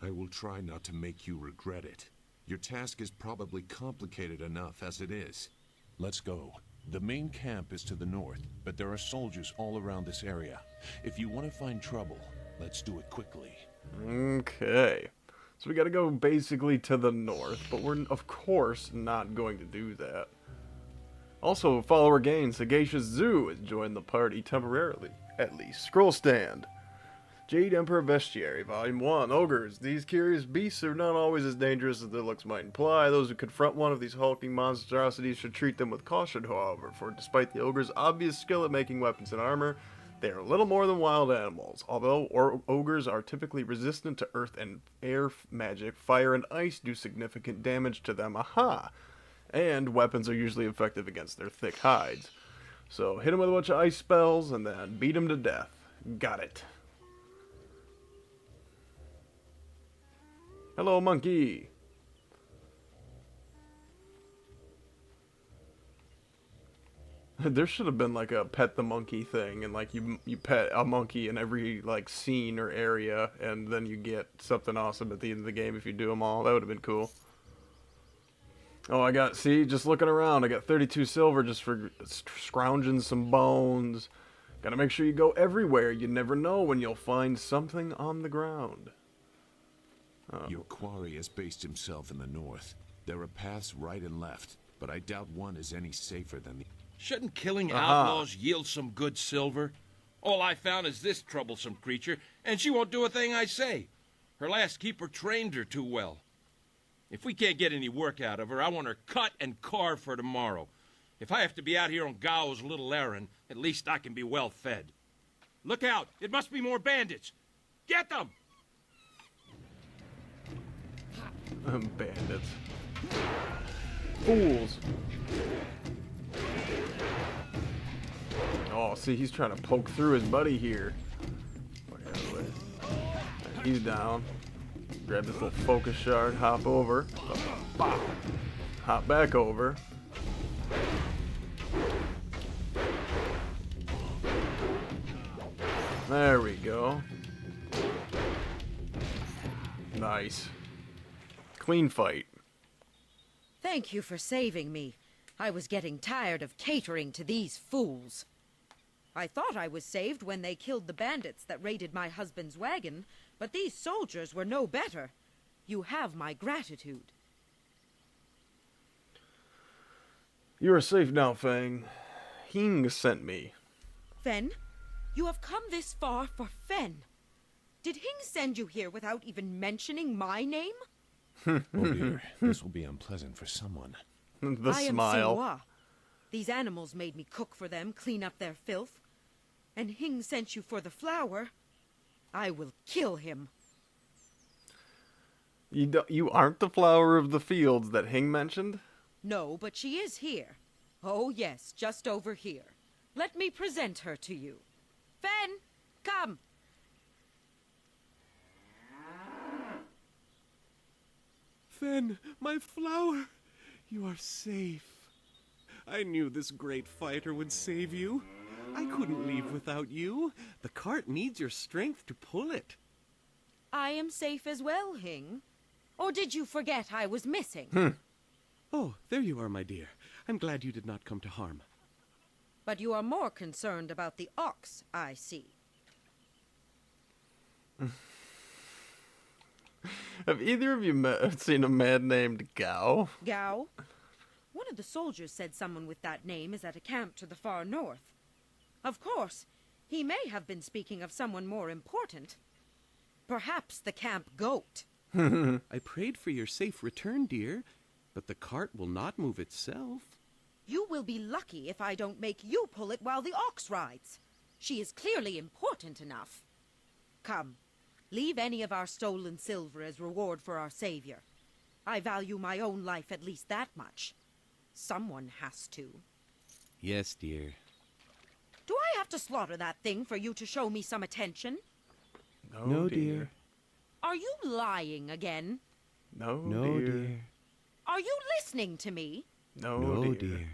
Speaker 18: I will try not to make you regret it. Your task is probably complicated enough as it is. Let's go. The main camp is to the north, but there are soldiers all around this area. If you want to find trouble, let's do it quickly.
Speaker 1: Okay. So we gotta go basically to the north, but we're of course not going to do that. Also, follower Gain, Sagacious Zoo has joined the party temporarily, at least. Scroll Stand. Jade Emperor Bestiary, Volume 1. Ogres. These curious beasts are not always as dangerous as their looks might imply. Those who confront one of these hulking monstrosities should treat them with caution, however, for despite the ogre's obvious skill at making weapons and armor, they are little more than wild animals. Although ogres are typically resistant to earth and air magic, fire and ice do significant damage to them. Aha! And weapons are usually effective against their thick hides. So hit them with a bunch of ice spells and then beat them to death. Got it. Hello, monkey. There should have been like a pet the monkey thing, and like you pet a monkey in every like scene or area, and then you get something awesome at the end of the game if you do them all. That would have been cool. Oh, see, just looking around, I got 32 silver just for scrounging some bones. Gotta make sure you go everywhere. You never know when you'll find something on the ground.
Speaker 18: Your quarry has based himself in the north. There are paths right and left, but I doubt one is any safer than the...
Speaker 6: Shouldn't killing outlaws yield some good silver? All I found is this troublesome creature, and she won't do a thing I say. Her last keeper trained her too well. If we can't get any work out of her, I want her cut and carved for tomorrow. If I have to be out here on Gao's little errand, at least I can be well fed. Look out! It must be more bandits! Get them!
Speaker 1: Bandits. Fools. Oh, see, he's trying to poke through his buddy here. He's down. Grab this little focus shard, hop over. Hop back over. There we go. Nice. Clean fight.
Speaker 9: Thank you for saving me. I was getting tired of catering to these fools. I thought I was saved when they killed the bandits that raided my husband's wagon, but these soldiers were no better. You have my gratitude.
Speaker 1: You are safe now, Fang. Hing sent me.
Speaker 9: Fen? You have come this far for Fen. Did Hing send you here without even mentioning my name?
Speaker 18: Oh dear, this will be unpleasant for someone.
Speaker 1: The
Speaker 9: I
Speaker 1: smile.
Speaker 9: am Sinwa. These animals made me cook for them, clean up their filth. And Hing sent you for the flower. I will kill him.
Speaker 1: You aren't the flower of the fields that Hing mentioned?
Speaker 9: No, but she is here. Oh yes, just over here. Let me present her to you. Fen, come.
Speaker 7: Fen, my flower, you are safe. I knew this great fighter would save you. I couldn't leave without you. The cart needs your strength to pull it.
Speaker 9: I am safe as well, Hing. Or did you forget I was missing?
Speaker 7: Oh, there you are, my dear. I'm glad you did not come to harm.
Speaker 9: But you are more concerned about the ox, I see.
Speaker 1: Have either of you seen a man named Gao?
Speaker 9: Gao? One of the soldiers said someone with that name is at a camp to the far north. Of course, he may have been speaking of someone more important. Perhaps the camp goat.
Speaker 7: I prayed for your safe return, dear, but the cart will not move itself.
Speaker 9: You will be lucky if I don't make you pull it while the ox rides. She is clearly important enough. Come, leave any of our stolen silver as reward for our savior. I value my own life at least that much. Someone has to.
Speaker 7: Yes, dear.
Speaker 9: Do I have to slaughter that thing for you to show me some attention?
Speaker 7: No, dear.
Speaker 9: Are you lying again?
Speaker 1: No,
Speaker 7: dear.
Speaker 9: Are you listening to me?
Speaker 1: No,
Speaker 7: dear.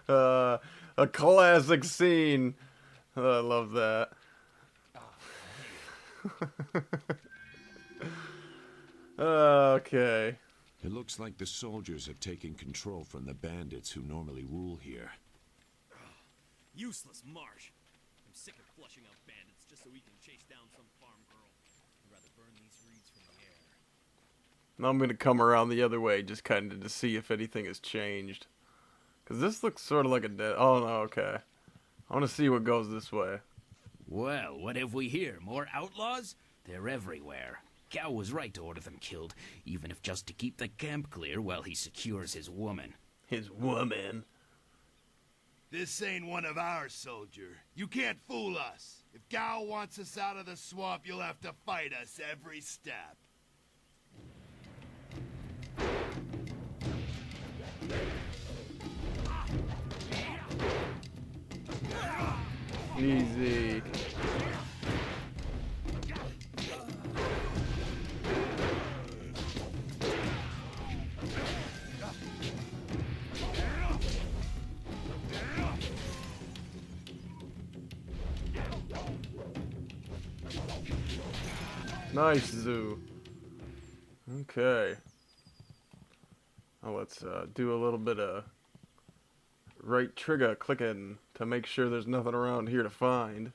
Speaker 1: A classic scene. I love that. Okay.
Speaker 18: It looks like the soldiers have taken control from the bandits who normally rule here.
Speaker 12: Useless marsh. I'm sick of flushing out bandits just so we can chase down some farm girl. I'd rather burn these reeds from the air.
Speaker 1: Now I'm going to come around the other way just kind of to see if anything has changed. Because this looks sort of like a dead... Oh, no, okay. I want to see what goes this way.
Speaker 11: Well, what have we here? More outlaws? They're everywhere. Gao was right to order them killed, even if just to keep the camp clear while he secures his woman.
Speaker 1: His woman?
Speaker 17: This ain't one of ours, soldier. You can't fool us. If Gao wants us out of the swamp, you'll have to fight us every step.
Speaker 1: Easy. Nice, Zoo. Okay. Now let's do a little bit of right trigger clicking to make sure there's nothing around here to find.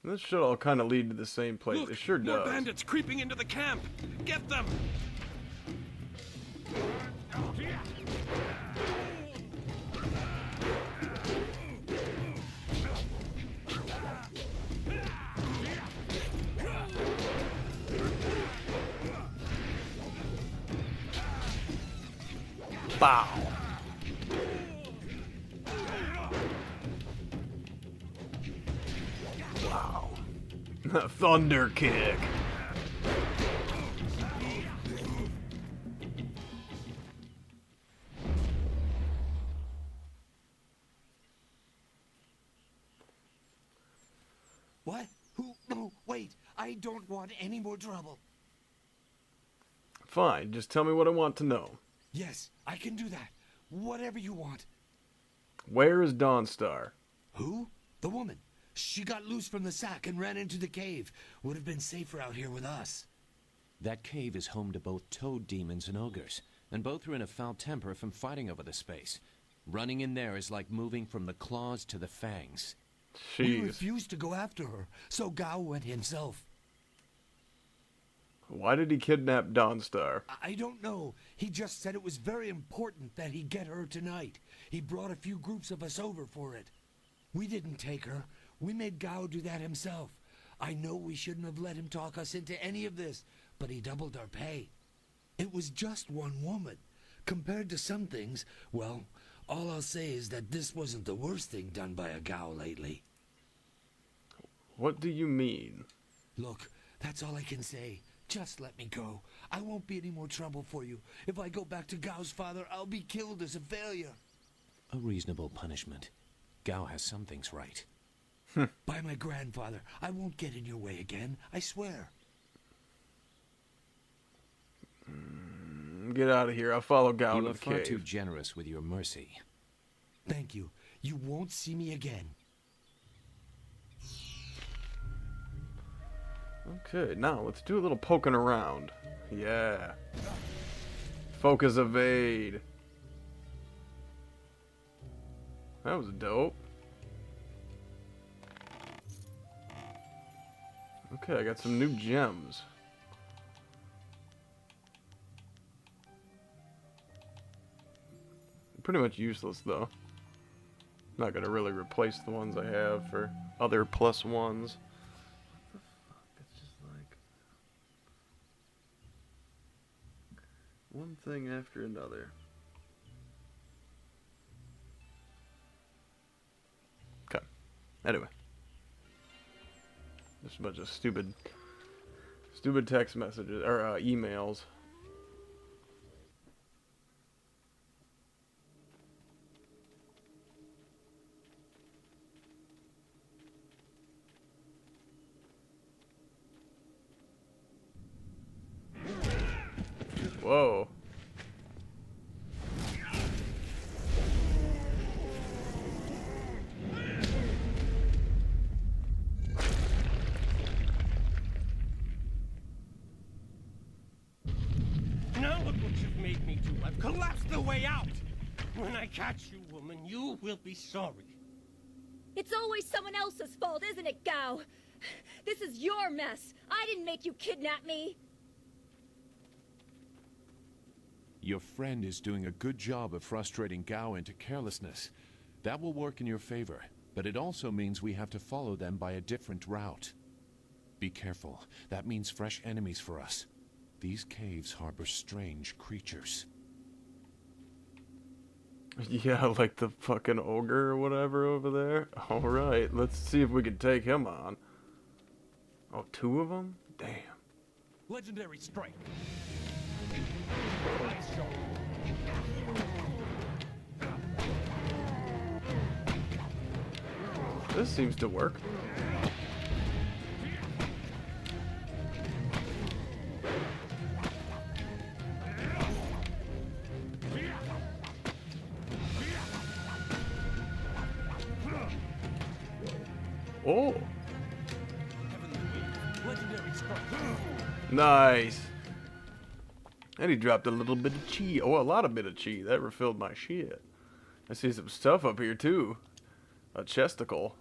Speaker 1: This should all kind of lead to the same place.
Speaker 6: Look,
Speaker 1: It sure
Speaker 6: more
Speaker 1: does.
Speaker 6: bandits creeping into the camp. Get them!
Speaker 1: Bow. Wow. Thunder kick.
Speaker 8: What? Who? No, wait. I don't want any more trouble.
Speaker 1: Fine, just tell me what I want to know.
Speaker 8: Yes, I can do that. Whatever you want.
Speaker 1: Where is Dawnstar?
Speaker 8: Who? The woman. She got loose from the sack and ran into the cave. Would have been safer out here with us.
Speaker 22: That cave is home to both toad demons and ogres, and both are in a foul temper from fighting over the space. Running in there is like moving from the claws to the fangs.
Speaker 8: We refused to go after her, so Gao went himself.
Speaker 1: Why did he kidnap Dawnstar?
Speaker 8: I don't know. He just said it was very important that he get her tonight. He brought a few groups of us over for it. We didn't take her. We made Gao do that himself. I know we shouldn't have let him talk us into any of this, but he doubled our pay. It was just one woman. Compared to some things, well, all I'll say is that this wasn't the worst thing done by a Gao lately.
Speaker 1: What do you mean?
Speaker 8: Look, that's all I can say. Just let me go. I won't be any more trouble for you. If I go back to Gao's father, I'll be killed as a failure.
Speaker 22: A reasonable punishment. Gao has some things right.
Speaker 8: By my grandfather, I won't get in your way again. I swear.
Speaker 1: Get out of here. I'll follow Gao
Speaker 22: You
Speaker 1: to
Speaker 22: are
Speaker 1: the
Speaker 22: far
Speaker 1: cave.
Speaker 22: too generous with your mercy.
Speaker 8: Thank you. You won't see me again.
Speaker 1: Okay, now let's do a little poking around. Yeah. Focus evade. That was dope. Okay, I got some new gems. Pretty much useless though. Not gonna really replace the ones I have for other +1s. What the fuck? It's just like one thing after another. Okay. Anyway. Just a bunch of stupid text messages or emails. Whoa.
Speaker 3: Now look what you've made me do. I've collapsed the way out. When I catch you, woman, you will be sorry.
Speaker 14: It's always someone else's fault, isn't it, Gao? This is your mess. I didn't make you kidnap me.
Speaker 18: Your friend is doing a good job of frustrating Gao into carelessness. That will work in your favor, but it also means we have to follow them by a different route. Be careful. That means fresh enemies for us. These caves harbor strange creatures.
Speaker 1: Yeah, like the fucking ogre or whatever over there. Alright, let's see if we can take him on. Oh, 2 of them? Damn.
Speaker 20: Legendary strike.
Speaker 1: This seems to work. Oh. Nice. And he dropped a little bit of chi. Oh, a lot of bit of chi. That refilled my shit. I see some stuff up here too. A chesticle.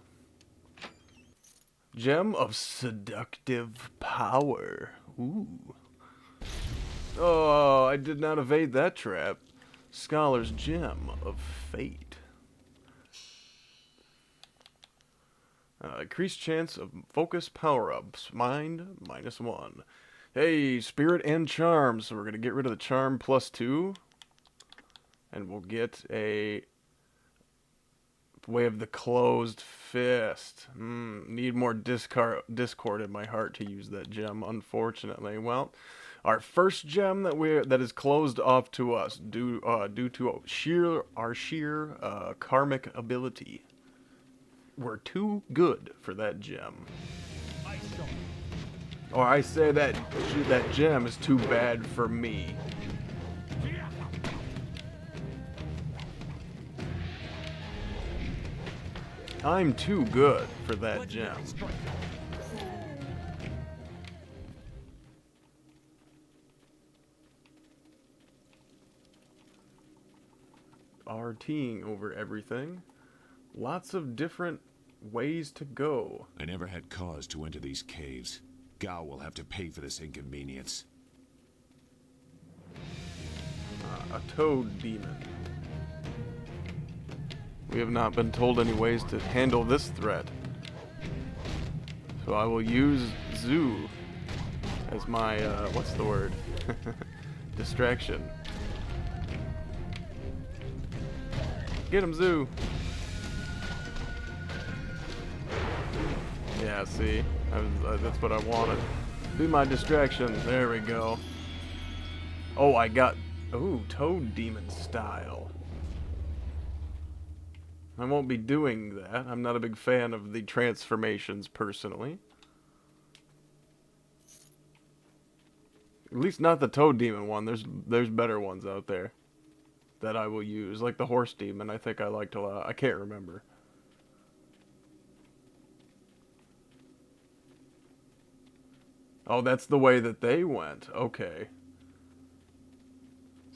Speaker 1: Gem of seductive power. Ooh. Oh, I did not evade that trap. Scholar's gem of fate. Increased chance of focus power-ups. Mind, -1. Hey, spirit and charm. So we're going to get rid of the charm +2. And we'll get a way of the closed fist. Need more discord in my heart to use that gem, unfortunately. Well, our first gem that is closed off to us due to our sheer karmic ability. We're too good for that gem. Or I say that gem is too bad for me. I'm too good for that gem. RTing over everything. Lots of different ways to go.
Speaker 18: I never had cause to enter these caves. Gao will have to pay for this inconvenience.
Speaker 1: A toad demon. We have not been told any ways to handle this threat. So I will use Zoo as my, what's the word? Distraction. Get him, Zoo! Yeah, see? That's what I wanted. Be my distraction. There we go. Oh, I got... Ooh, Toad Demon style. I won't be doing that. I'm not a big fan of the transformations, personally. At least not the Toad Demon one. There's better ones out there that I will use. Like the Horse Demon, I think I liked a lot. I can't remember. Oh, that's the way that they went. Okay.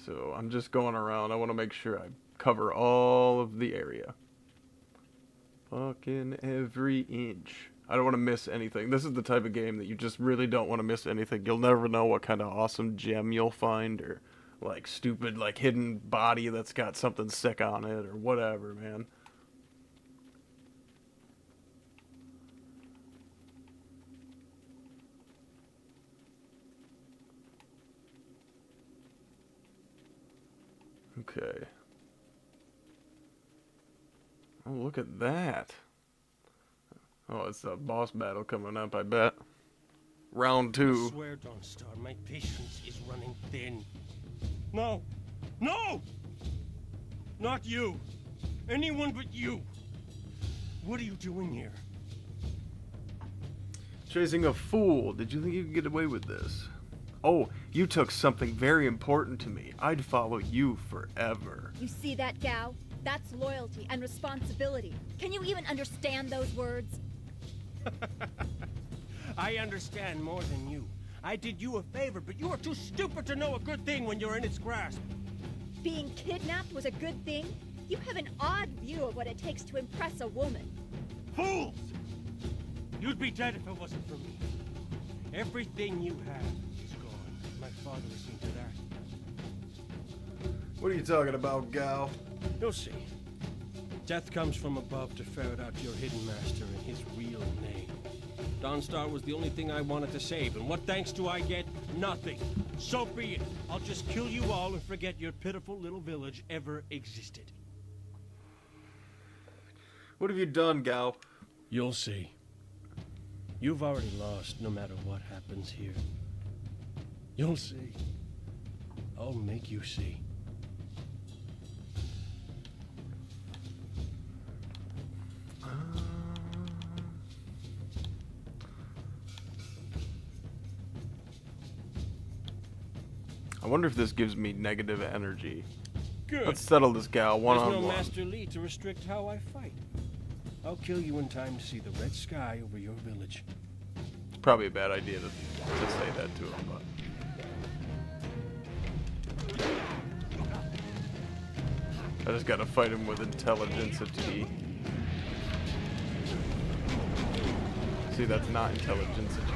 Speaker 1: So I'm just going around. I want to make sure I cover all of the area. Fucking every inch. I don't want to miss anything. This is the type of game that you just really don't want to miss anything. You'll never know what kind of awesome gem you'll find, or like stupid like hidden body that's got something sick on it, or whatever, man. Okay. Oh, look at that. Oh, it's a boss battle coming up, I bet. Round 2.
Speaker 3: I swear, Dawnstar, my patience is running thin. No! No! Not you! Anyone but you! What are you doing here?
Speaker 1: Chasing a fool. Did you think you could get away with this? Oh, you took something very important to me. I'd follow you forever.
Speaker 14: You see that, Gao? That's loyalty and responsibility. Can you even understand those words?
Speaker 3: I understand more than you. I did you a favor, but you are too stupid to know a good thing when you're in its grasp.
Speaker 14: Being kidnapped was a good thing? You have an odd view of what it takes to impress a woman.
Speaker 3: Fools! You'd be dead if it wasn't for me. Everything you have is gone. My father has seen to that.
Speaker 1: What are you talking about, Gao?
Speaker 3: You'll see. Death comes from above to ferret out your hidden master and his real name. Dawnstar was the only thing I wanted to save, and what thanks do I get? Nothing. So be it. I'll just kill you all and forget your pitiful little village ever existed.
Speaker 1: What have you done, Gao?
Speaker 3: You'll see. You've already lost no matter what happens here. You'll see. I'll make you see.
Speaker 1: I wonder if this gives me negative energy.
Speaker 3: Good.
Speaker 1: Let's settle this gal one-on-one.
Speaker 3: There's no Master Li to restrict how I fight. I'll kill you in time to see the red sky over your village.
Speaker 1: It's probably a bad idea to say that to him, but I just gotta fight him with intelligence-ity. See, that's not intelligence-ity.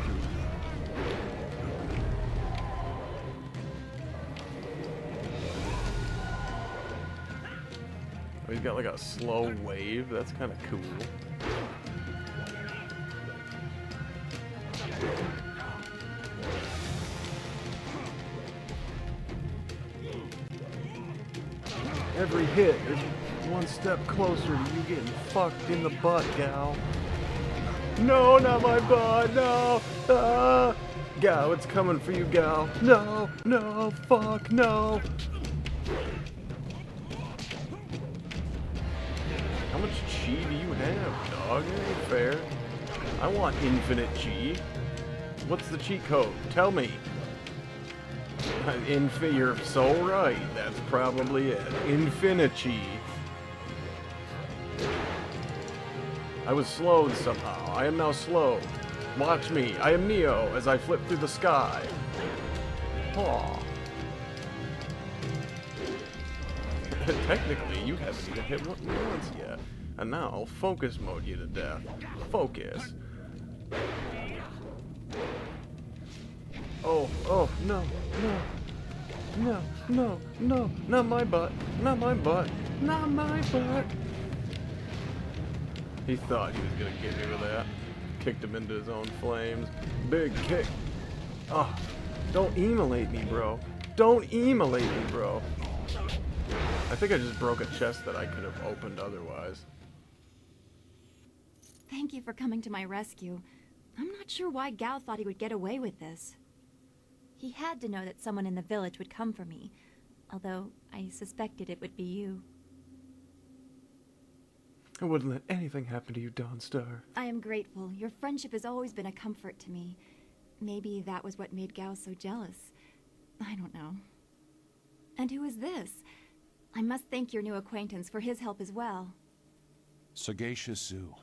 Speaker 1: Oh, he's got like a slow wave. That's kind of cool. Every hit is one step closer to you getting fucked in the butt, gal. No, not my butt, no! Gal, it's coming for you, gal. No, no, fuck, no! How much chi do you have, dog? It ain't fair. I want infinite chi. What's the cheat code? Tell me. You're so right. That's probably it. Infinichi. I was slowed somehow. I am now slowed. Watch me. I am Neo as I flip through the sky. Aw. Technically, you haven't even hit me once yet. And now I'll focus mode you to death. Focus. Oh, oh, no, no. No, no, no, not my butt, not my butt, not my butt. He thought he was gonna get me with that. Kicked him into his own flames. Big kick. Oh, don't emulate me, bro. Don't emulate me, bro. I think I just broke a chest that I could have opened otherwise.
Speaker 5: Thank you for coming to my rescue. I'm not sure why Gao thought he would get away with this. He had to know that someone in the village would come for me, although I suspected it would be you.
Speaker 1: I wouldn't let anything happen to you, Dawnstar.
Speaker 5: I am grateful. Your friendship has always been a comfort to me. Maybe that was what made Gao so jealous. I don't know. And who is this? I must thank your new acquaintance for his help as well.
Speaker 18: Sagacious Zoo.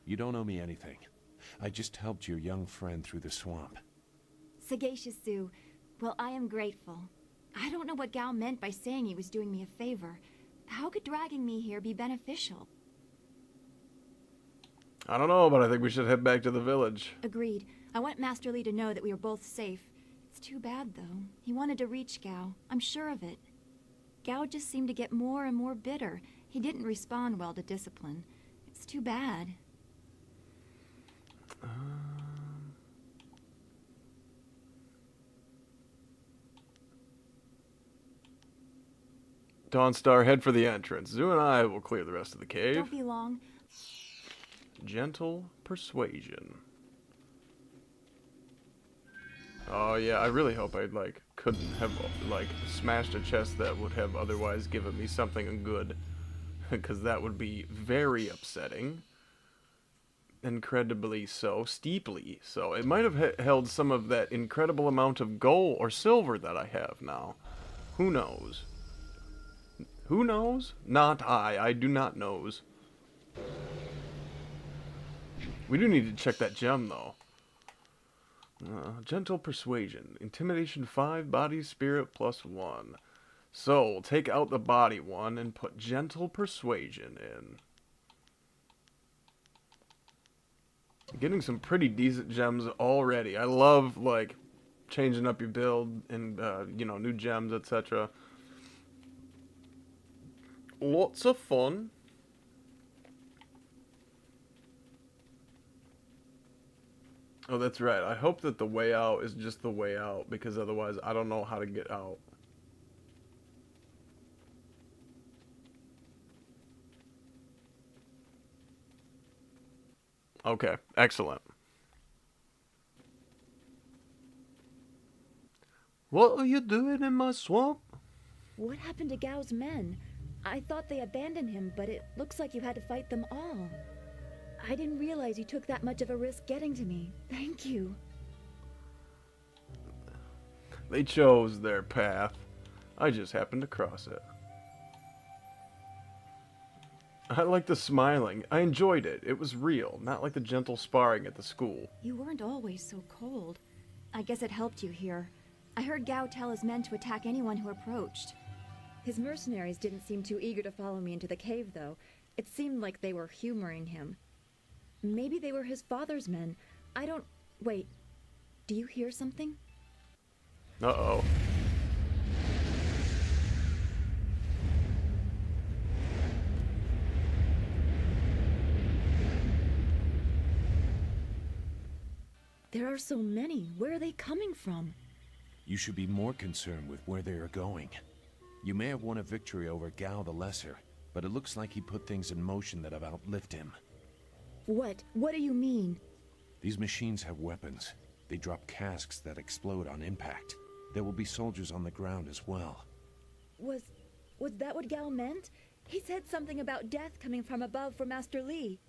Speaker 18: You don't owe me anything. I just helped your young friend through the swamp.
Speaker 5: Sagacious Zoo. Well, I am grateful. I don't know what Gao meant by saying he was doing me a favor. How could dragging me here be beneficial?
Speaker 1: I don't know, but I think we should head back to the village.
Speaker 5: Agreed. I want Master Li to know that we are both safe. It's too bad, though. He wanted to reach Gao. I'm sure of it. Gao just seemed to get more and more bitter. He didn't respond well to discipline. It's too bad.
Speaker 1: Dawnstar, head for the entrance. Zoo and I will clear the rest of the cave.
Speaker 5: Don't be long.
Speaker 1: Gentle persuasion. Oh yeah, I really hope I couldn't have smashed a chest that would have otherwise given me something good, because that would be very upsetting. Incredibly so, steeply so. It might have held some of that incredible amount of gold or silver that I have now. Who knows? Who knows? Not I. I do not knows. We do need to check that gem, though. Gentle persuasion. Intimidation 5, body spirit +1. So, we'll take out the body one and put gentle persuasion in. Getting some pretty decent gems already. I love, changing up your build and, new gems, etc. Lots of fun. Oh, that's right. I hope that the way out is just the way out, because otherwise I don't know how to get out. Okay, excellent. What are you doing in my swamp?
Speaker 14: What happened to Gao's men? I thought they abandoned him, but it looks like you had to fight them all. I didn't realize you took that much of a risk getting to me. Thank you.
Speaker 1: They chose their path. I just happened to cross it. I like the smiling. I enjoyed it. It was real, not like the gentle sparring at the school.
Speaker 5: You weren't always so cold. I guess it helped you here. I heard Gao tell his men to attack anyone who approached.
Speaker 14: His mercenaries didn't seem too eager to follow me into the cave, though. It seemed like they were humoring him. Maybe they were his father's men. I don't... Wait. Do you hear something?
Speaker 1: Uh-oh.
Speaker 14: There are so many. Where are they coming from?
Speaker 18: You should be more concerned with where they are going. You may have won a victory over Gao the Lesser, but it looks like he put things in motion that have outlived him.
Speaker 14: What? What do you mean?
Speaker 18: These machines have weapons. They drop casks that explode on impact. There will be soldiers on the ground as well.
Speaker 14: Was that what Gao meant? He said something about death coming from above for Master Li.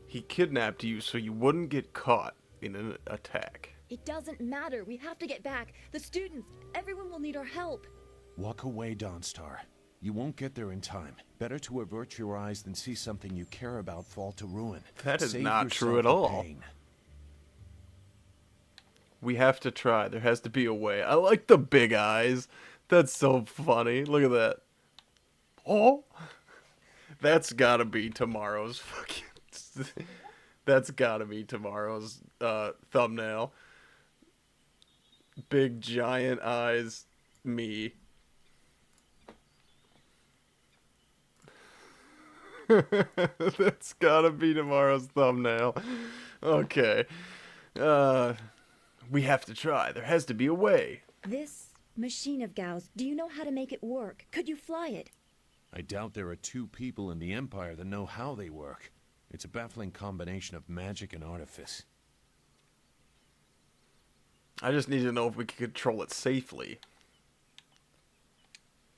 Speaker 1: He kidnapped you so you wouldn't get caught in an attack.
Speaker 14: It doesn't matter. We have to get back. The students, everyone will need our help.
Speaker 18: Walk away, Dawnstar. You won't get there in time. Better to avert your eyes than see something you care about fall to ruin.
Speaker 1: That is
Speaker 18: Save
Speaker 1: not true
Speaker 18: yourself
Speaker 1: at
Speaker 18: the
Speaker 1: all.
Speaker 18: pain.
Speaker 1: We have to try. There has to be a way. I like the big eyes. That's so funny. Look at that. Oh, that's gotta be tomorrow's fucking... That's gotta be tomorrow's thumbnail. Big giant eyes, me. That's gotta be tomorrow's thumbnail. Okay. We have to try. There has to be a way.
Speaker 14: This machine of Gao's, do you know how to make it work? Could you fly it?
Speaker 18: I doubt there are two people in the Empire that know how they work. It's a baffling combination of magic and artifice.
Speaker 1: I just need to know if we can control it safely.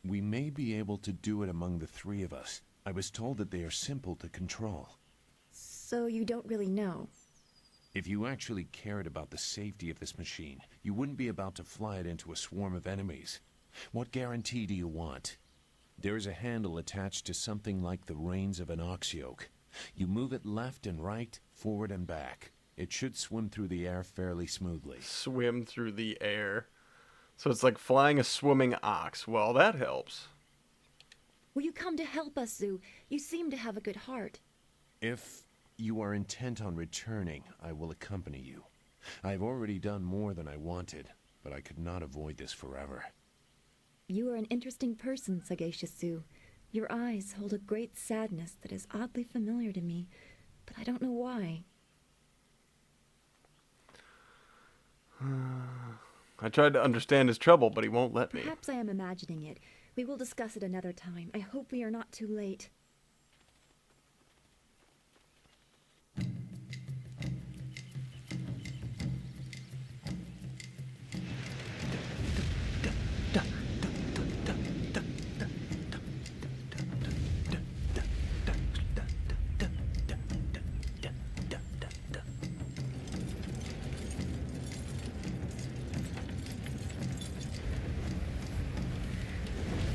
Speaker 18: We may be able to do it among the three of us. I was told that they are simple to control.
Speaker 14: So you don't really know?
Speaker 18: If you actually cared about the safety of this machine, you wouldn't be about to fly it into a swarm of enemies. What guarantee do you want? There is a handle attached to something like the reins of an ox yoke. You move it left and right, forward and back. It should swim through the air fairly smoothly.
Speaker 1: Swim through the air. So it's like flying a swimming ox. Well, that helps.
Speaker 14: Will you come to help us, Zoo? You seem to have a good heart.
Speaker 18: If you are intent on returning, I will accompany you. I have already done more than I wanted, but I could not avoid this forever.
Speaker 14: You are an interesting person, Sagacious Zoo. Your eyes hold a great sadness that is oddly familiar to me, but I don't know why.
Speaker 1: I tried to understand his trouble, but he won't let me.
Speaker 14: Perhaps I am imagining it. We will discuss it another time. I hope we are not too late.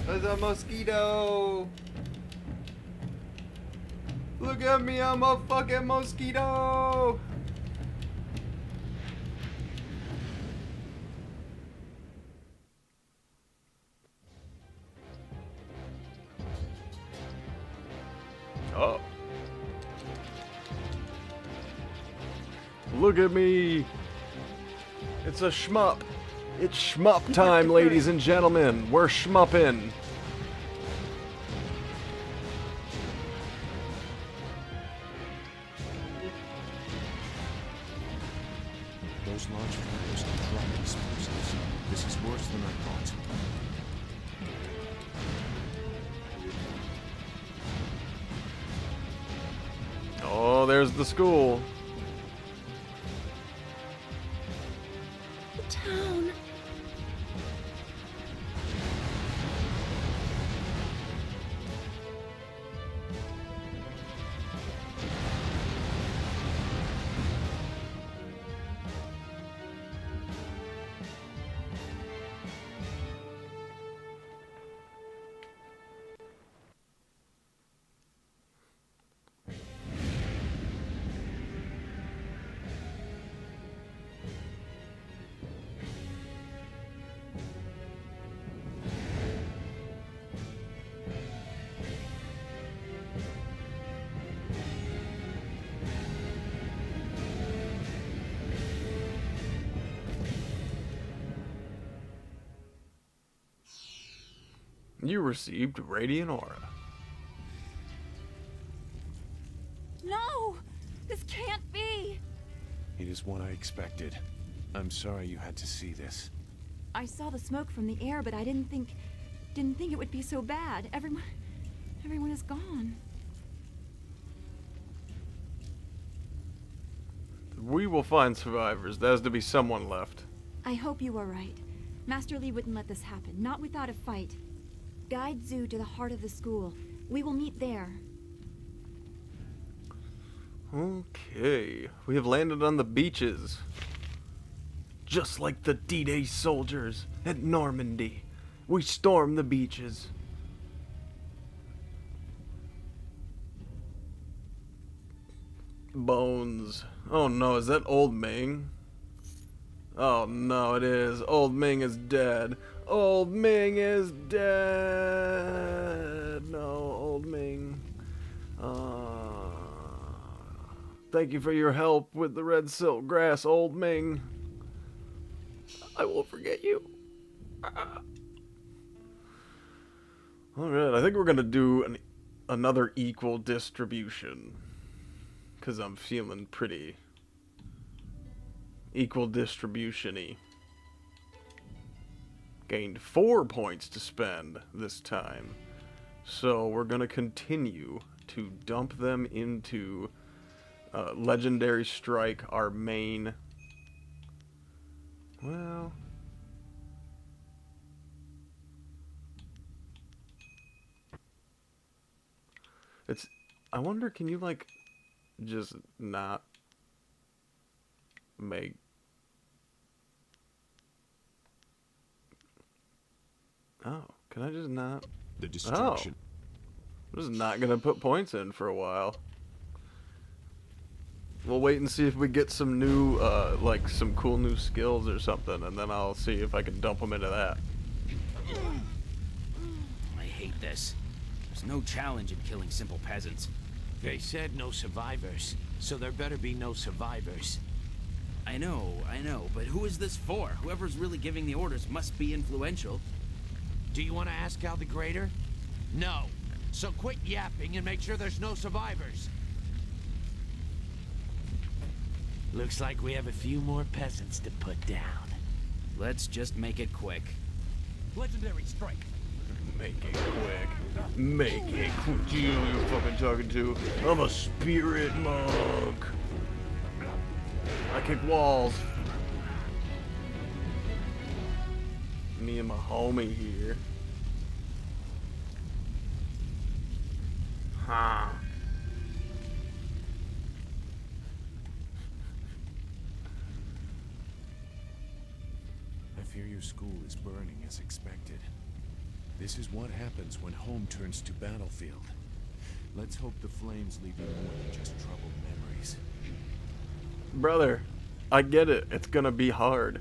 Speaker 1: There's a mosquito! Look at me, I'm a fucking mosquito! Oh. Look at me! It's a shmup! It's shmup time, ladies and gentlemen! We're shmupping!
Speaker 18: Those launch fighters are dropping explosives. This is worse than I thought.
Speaker 1: Oh, there's the school.
Speaker 14: The town.
Speaker 1: You received Radiant Aura.
Speaker 5: No! This can't be!
Speaker 18: It is what I expected. I'm sorry you had to see this.
Speaker 5: I saw the smoke from the air, but I didn't think it would be so bad. Everyone is gone.
Speaker 1: We will find survivors. There has to be someone left.
Speaker 5: I hope you are right. Master Lee wouldn't let this happen, not without a fight. Guide Zoo to the heart of the school. We will meet there.
Speaker 1: Okay. We have landed on the beaches. Just like the D-Day soldiers at Normandy. We storm the beaches. Bones. Oh no, is that Old Ming? Oh no, it is. Old Ming is dead. Old Ming is dead. No, Old Ming. Thank you for your help with the red silk grass, Old Ming. I won't forget you. Alright, I think we're gonna do another equal distribution. Because I'm feeling pretty equal distribution-y. Gained 4 points to spend this time. So we're going to continue to dump them into Legendary Strike, our main. Well, it's, I wonder, can you like just not make. Oh, can I just not?
Speaker 18: The destruction.
Speaker 1: I'm just not gonna put points in for a while. We'll wait and see if we get some new, like some cool new skills or something, and then I'll see if I can dump them into that.
Speaker 11: I hate this. There's no challenge in killing simple peasants.
Speaker 22: They said no survivors, so there better be no survivors.
Speaker 11: I know, but who is this for? Whoever's really giving the orders must be influential.
Speaker 22: Do you want to ask Al the Greater? No. So quit yapping and make sure there's no survivors. Looks like we have a few more peasants to put down.
Speaker 11: Let's just make it quick.
Speaker 19: Legendary strike.
Speaker 1: Make it quick. Make it quick. You know who you're fucking talking to. I'm a spirit monk. I kick walls. Me and my homie here. Huh.
Speaker 18: I fear your school is burning as expected. This is what happens when home turns to battlefield. Let's hope the flames leave you more than just troubled memories.
Speaker 1: Brother, I get it. It's gonna be hard.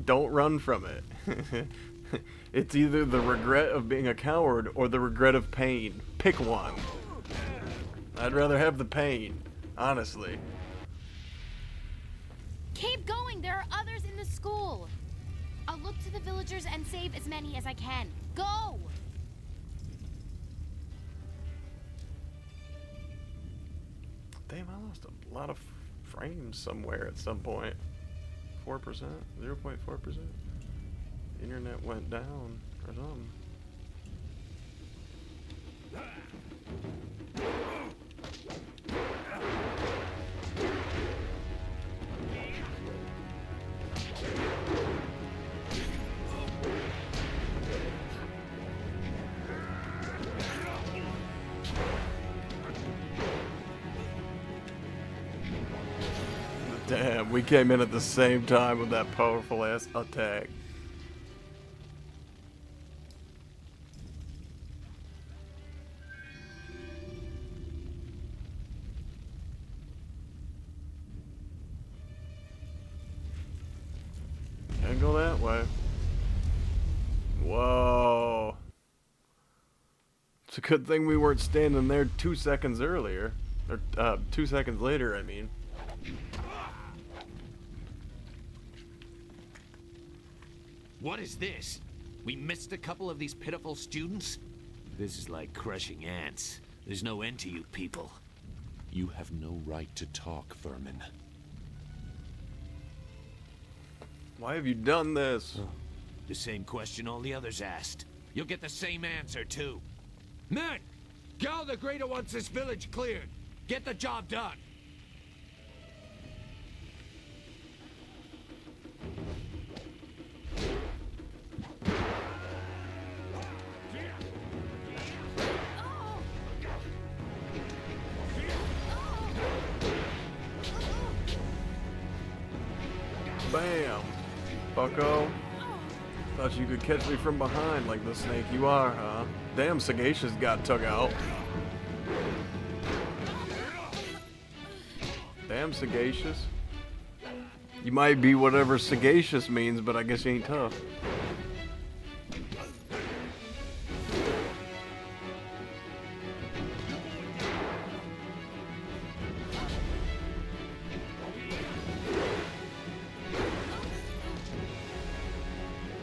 Speaker 1: Don't run from it. It's either the regret of being a coward or the regret of pain. Pick one. I'd rather have the pain, honestly.
Speaker 2: Keep going. There are others in the school. I'll look to the villagers and save as many as I can. Go!
Speaker 1: Damn, I lost a lot of frames somewhere at some point. 4%? 0.4%? Internet went down or something. Damn, we came in at the same time with that powerful ass attack. Can't go that way. Whoa. It's a good thing we weren't standing there 2 seconds earlier. Or, 2 seconds later, I mean.
Speaker 22: What is this? We missed a couple of these pitiful students? This is like crushing ants. There's no end to you people.
Speaker 18: You have no right to talk, vermin.
Speaker 1: Why have you done this?
Speaker 22: The same question all the others asked. You'll get the same answer, too. Men! Gal the Greater wants this village cleared. Get the job done.
Speaker 1: Bam! Bucko. Thought you could catch me from behind like the snake you are, huh? Damn, Sagacious got took out. Damn, Sagacious. You might be whatever Sagacious means, but I guess you ain't tough.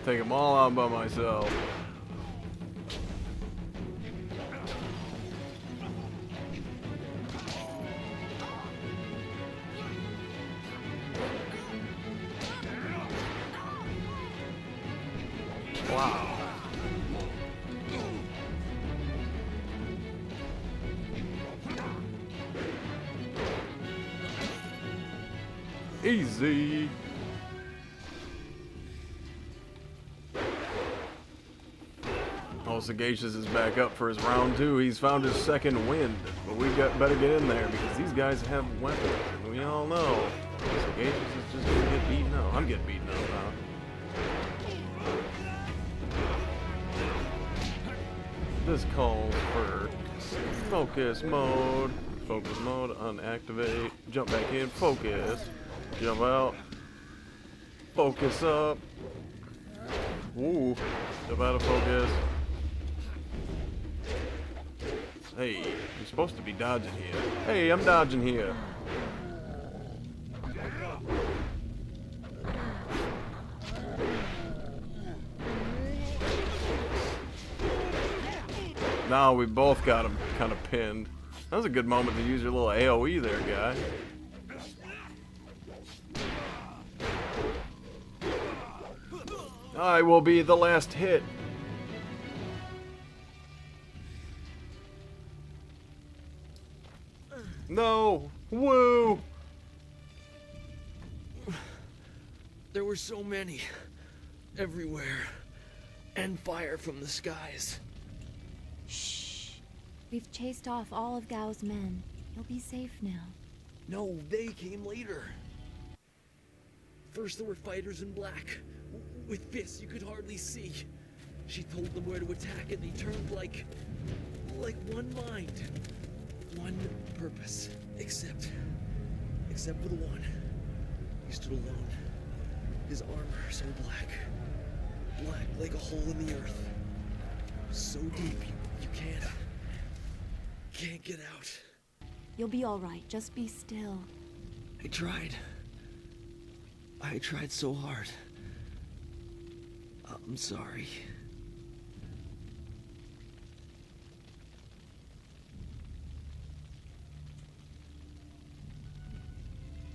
Speaker 1: Take them all out by myself. Wow. Easy. Oh, Sagacious is back up for his round 2. He's found his second wind, but we better get in there because these guys have weapons, and we all know So Gage is just gonna get beaten up. I'm getting beaten up now. This calls for focus mode. Focus mode, unactivate. Jump back in, focus. Jump out. Focus up. Ooh. Jump out of focus. Hey, you're supposed to be dodging here. Hey, I'm dodging here. Now we both got him kind of pinned. That was a good moment to use your little AoE there, guy. I will be the last hit. No! Woo!
Speaker 19: There were so many. Everywhere. And fire from the skies.
Speaker 5: Shh. We've chased off all of Gao's men. You'll be safe now.
Speaker 19: No, they came later. First there were fighters in black. With fists you could hardly see. She told them where to attack and they turned like one mind. One purpose. Except for the one. He stood alone. His armor so black. Black like a hole in the earth. So deep you can't get out.
Speaker 5: You'll be all right. Just be still.
Speaker 19: I tried so hard. I'm sorry.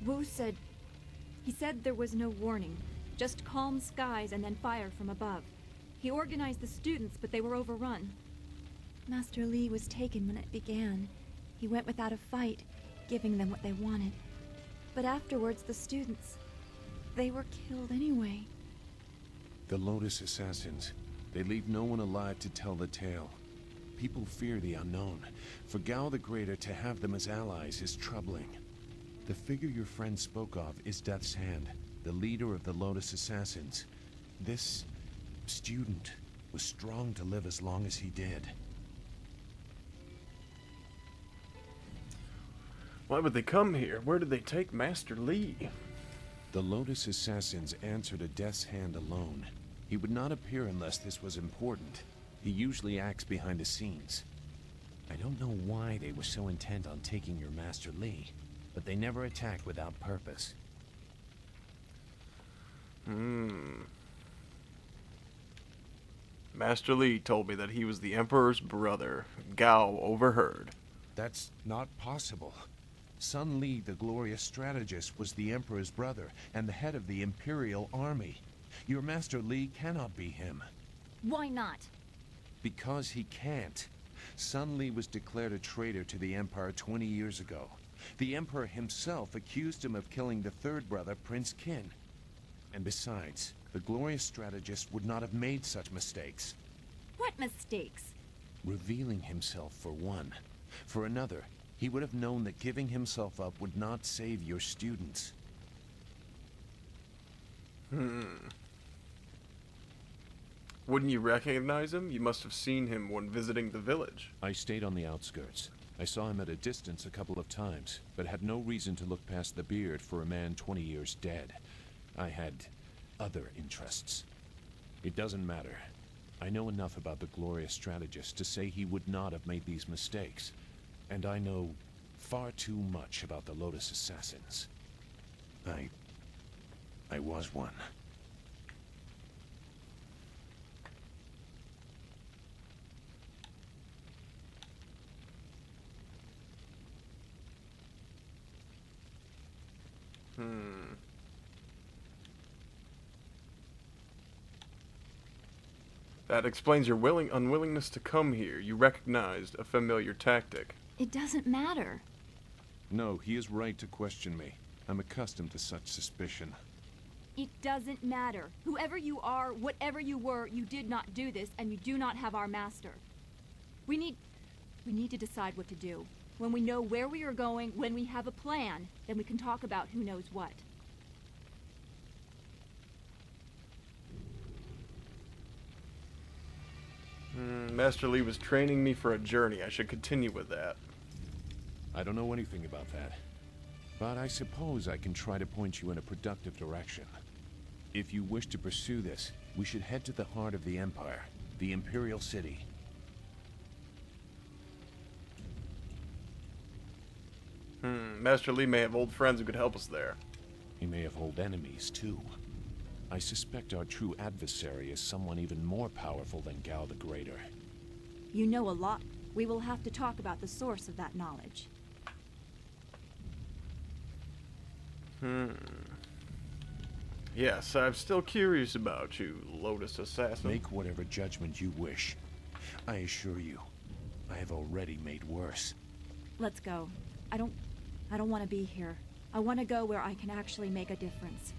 Speaker 5: Wu said... He said there was no warning. Just calm skies and then fire from above. He organized the students, but they were overrun. Master Li was taken when it began. He went without a fight, giving them what they wanted. But afterwards, the students... they were killed anyway.
Speaker 18: The Lotus Assassins. They leave no one alive to tell the tale. People fear the unknown. For Gao the Greater to have them as allies is troubling. The figure your friend spoke of is Death's Hand, the leader of the Lotus Assassins. This student was strong to live as long as he did.
Speaker 1: Why would they come here? Where did they take Master Li?
Speaker 18: The Lotus Assassins answered to Death's Hand alone. He would not appear unless this was important. He usually acts behind the scenes. I don't know why they were so intent on taking your Master Li, but they never attacked without purpose.
Speaker 1: Master Li told me that he was the Emperor's brother. Gao overheard.
Speaker 18: That's not possible. Sun Li, the glorious strategist, was the Emperor's brother and the head of the Imperial Army. Your Master Li cannot be him.
Speaker 2: Why not?
Speaker 18: Because he can't. Sun Li was declared a traitor to the Empire 20 years ago. The Emperor himself accused him of killing the third brother, Prince Qin. And besides, the glorious strategist would not have made such mistakes.
Speaker 5: What mistakes?
Speaker 18: Revealing himself, for one. For another, he would have known that giving himself up would not save your students.
Speaker 1: Wouldn't you recognize him? You must have seen him when visiting the village.
Speaker 18: I stayed on the outskirts. I saw him at a distance a couple of times, but had no reason to look past the beard for a man 20 years dead. I had other interests. It doesn't matter. I know enough about the glorious strategist to say he would not have made these mistakes. And I know far too much about the Lotus Assassins. I was one.
Speaker 1: That explains your unwillingness to come here. You recognized a familiar tactic.
Speaker 5: It doesn't matter.
Speaker 18: No, he is right to question me. I'm accustomed to such suspicion.
Speaker 5: It doesn't matter. Whoever you are, whatever you were, you did not do this, and you do not have our master. We need to decide what to do.
Speaker 14: When we know where we are going, when we have a plan, then we can talk about who knows what.
Speaker 1: Master Li was training me for a journey. I should continue with that.
Speaker 18: I don't know anything about that. But I suppose I can try to point you in a productive direction. If you wish to pursue this, we should head to the heart of the Empire, the Imperial City.
Speaker 1: Master Li may have old friends who could help us there.
Speaker 18: He may have old enemies, too. I suspect our true adversary is someone even more powerful than Gao the Greater.
Speaker 14: You know a lot. We will have to talk about the source of that knowledge.
Speaker 1: Yes, I'm still curious about you, Lotus Assassin.
Speaker 18: Make whatever judgment you wish. I assure you, I have already made worse.
Speaker 14: Let's go. I don't want to be here. I want to go where I can actually make a difference.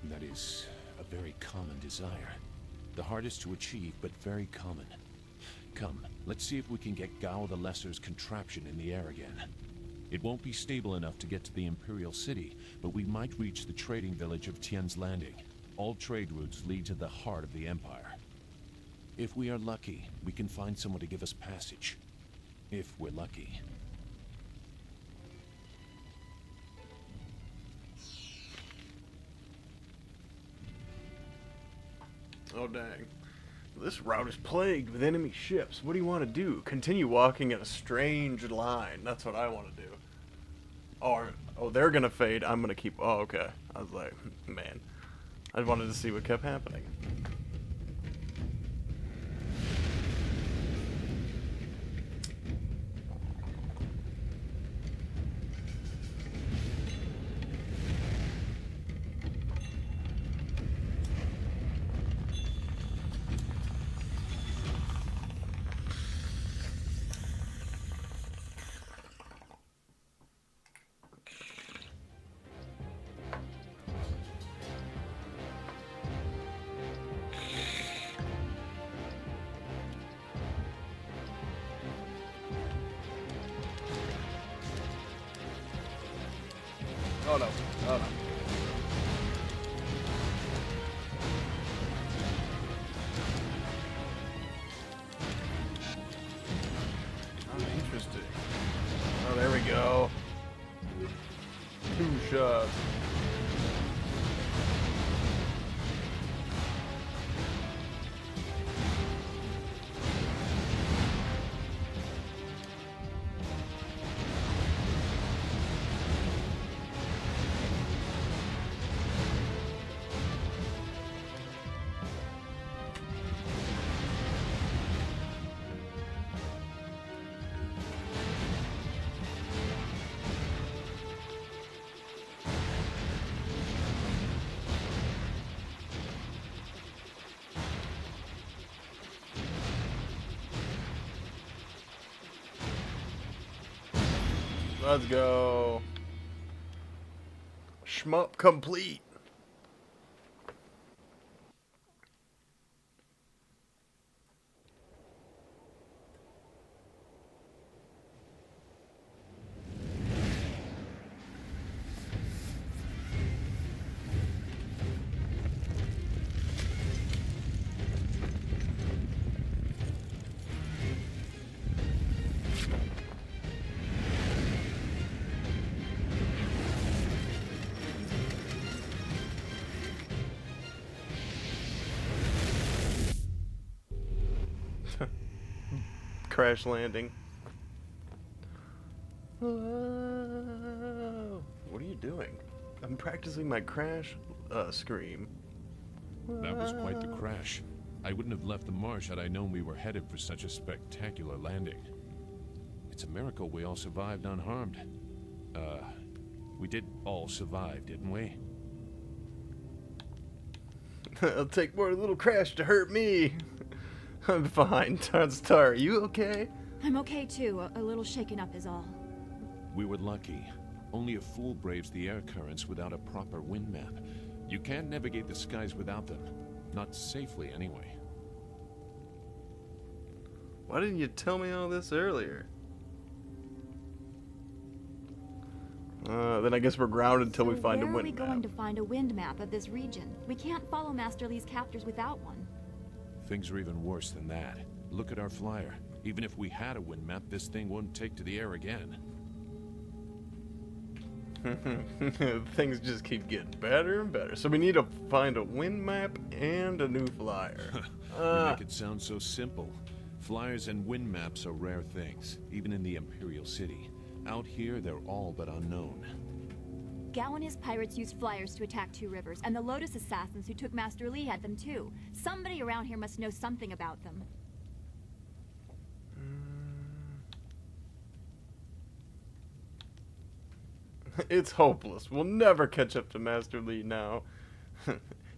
Speaker 18: That is a very common desire. The hardest to achieve, but very common. Come, let's see if we can get Gao the Lesser's contraption in the air again. It won't be stable enough to get to the Imperial City, but we might reach the trading village of Tian's Landing. All trade routes lead to the heart of the Empire. If we are lucky, we can find someone to give us passage. If we're lucky.
Speaker 1: Oh, dang. This route is plagued with enemy ships. What do you want to do? Continue walking in a strange line. That's what I want to do. Oh, they're going to fade. I'm going to keep... Oh, okay. I was like, man. I wanted to see what kept happening. Oh no, oh no. Oh, interesting. Oh, there we go. 2 shots. Let's go. Shmup complete. Crash landing. Oh, what are you doing? I'm practicing my crash scream.
Speaker 18: That was quite the crash. I wouldn't have left the marsh had I known we were headed for such a spectacular landing. It's a miracle we all survived unharmed. We did all survive, didn't we?
Speaker 1: It'll take more than a little crash to hurt me. I'm fine. Star, are you okay?
Speaker 14: I'm okay too. A little shaken up is all.
Speaker 18: We were lucky. Only a fool braves the air currents without a proper wind map. You can't navigate the skies without them. Not safely, anyway.
Speaker 1: Why didn't you tell me all this earlier? Then I guess we're grounded until we find a
Speaker 5: where are we
Speaker 1: wind map.
Speaker 5: going to find a wind map of this region? We can't follow Master Lee's captors without one.
Speaker 18: Things are even worse than that. Look at our flyer. Even if we had a wind map, this thing wouldn't take to the air again.
Speaker 1: Things just keep getting better and better. So we need to find a wind map and a new flyer.
Speaker 18: You make it sound so simple. Flyers and wind maps are rare things, even in the Imperial City. Out here, they're all but unknown.
Speaker 5: Gao and his pirates used flyers to attack Two Rivers, and the Lotus assassins who took Master Lee had them too. Somebody around here must know something about them.
Speaker 1: It's hopeless. We'll never catch up to Master Lee now.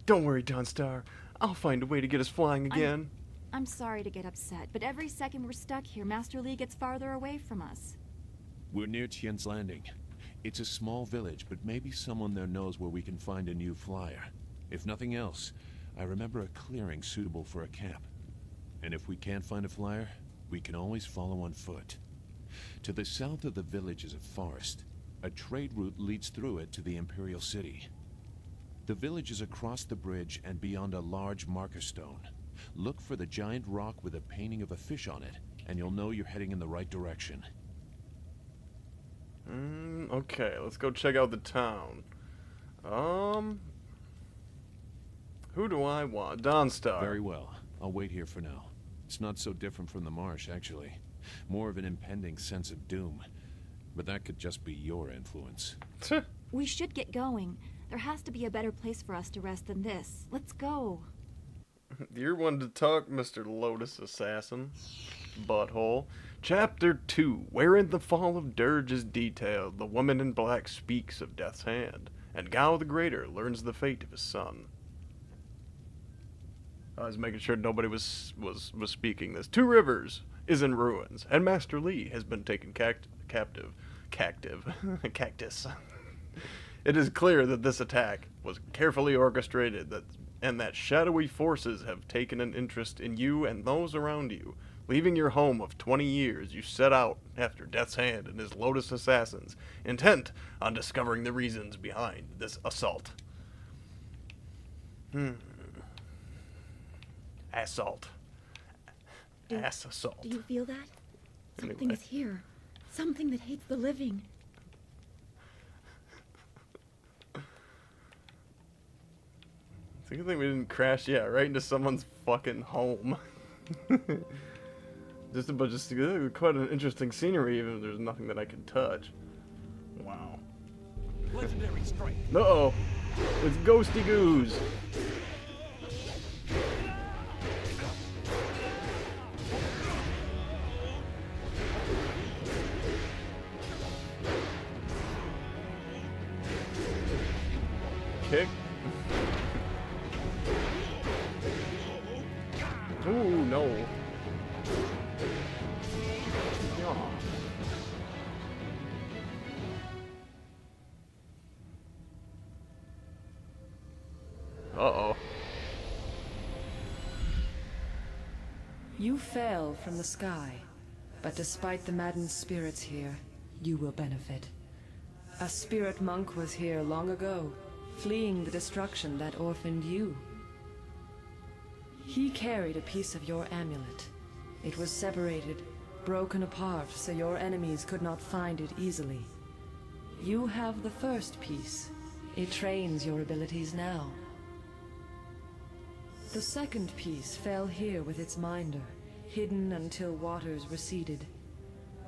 Speaker 1: Don't worry, Dawnstar. I'll find a way to get us flying again.
Speaker 5: I'm sorry to get upset, but every second we're stuck here, Master Lee gets farther away from us.
Speaker 18: We're near Tien's Landing. It's a small village, but maybe someone there knows where we can find a new flyer. If nothing else, I remember a clearing suitable for a camp. And if we can't find a flyer, we can always follow on foot. To the south of the village is a forest. A trade route leads through it to the Imperial City. The village is across the bridge and beyond a large marker stone. Look for the giant rock with a painting of a fish on it, and you'll know you're heading in the right direction.
Speaker 1: Okay, let's go check out the town. Who do I want? Dawnstar.
Speaker 18: Very well. I'll wait here for now. It's not so different from the marsh, actually. More of an impending sense of doom. But that could just be your influence.
Speaker 5: We should get going. There has to be a better place for us to rest than this. Let's go.
Speaker 1: You're one to talk, Mr. Lotus Assassin. Butthole. Chapter 2, wherein the fall of Dirge is detailed, the woman in black speaks of Death's Hand, and Gao the Greater learns the fate of his son. I was making sure nobody was speaking this. Two Rivers is in ruins, and Master Lee has been taken captive. Cactus. It is clear that this attack was carefully orchestrated, and that shadowy forces have taken an interest in you and those around you. Leaving your home of 20 years, you set out after Death's Hand and his Lotus assassins, intent on discovering the reasons behind this assault. Assault. Ass assault.
Speaker 14: Do you feel that? Something
Speaker 1: Anyway.
Speaker 14: is here. Something that hates the living.
Speaker 1: It's a good thing we didn't crash, right into someone's fucking home. Just a bunch of quite an interesting scenery, even if there's nothing that I can touch. Wow.
Speaker 20: Legendary strike.
Speaker 1: Uh-oh. It's Ghosty Goose. Kick. Ooh, no. Yeah. Uh-oh.
Speaker 4: You fell from the sky, but despite the maddened spirits here, you will benefit. A spirit monk was here long ago, fleeing the destruction that orphaned you. He carried a piece of your amulet. It was separated, broken apart, so your enemies could not find it easily. You have the first piece. It trains your abilities now. The second piece fell here with its minder, hidden until waters receded.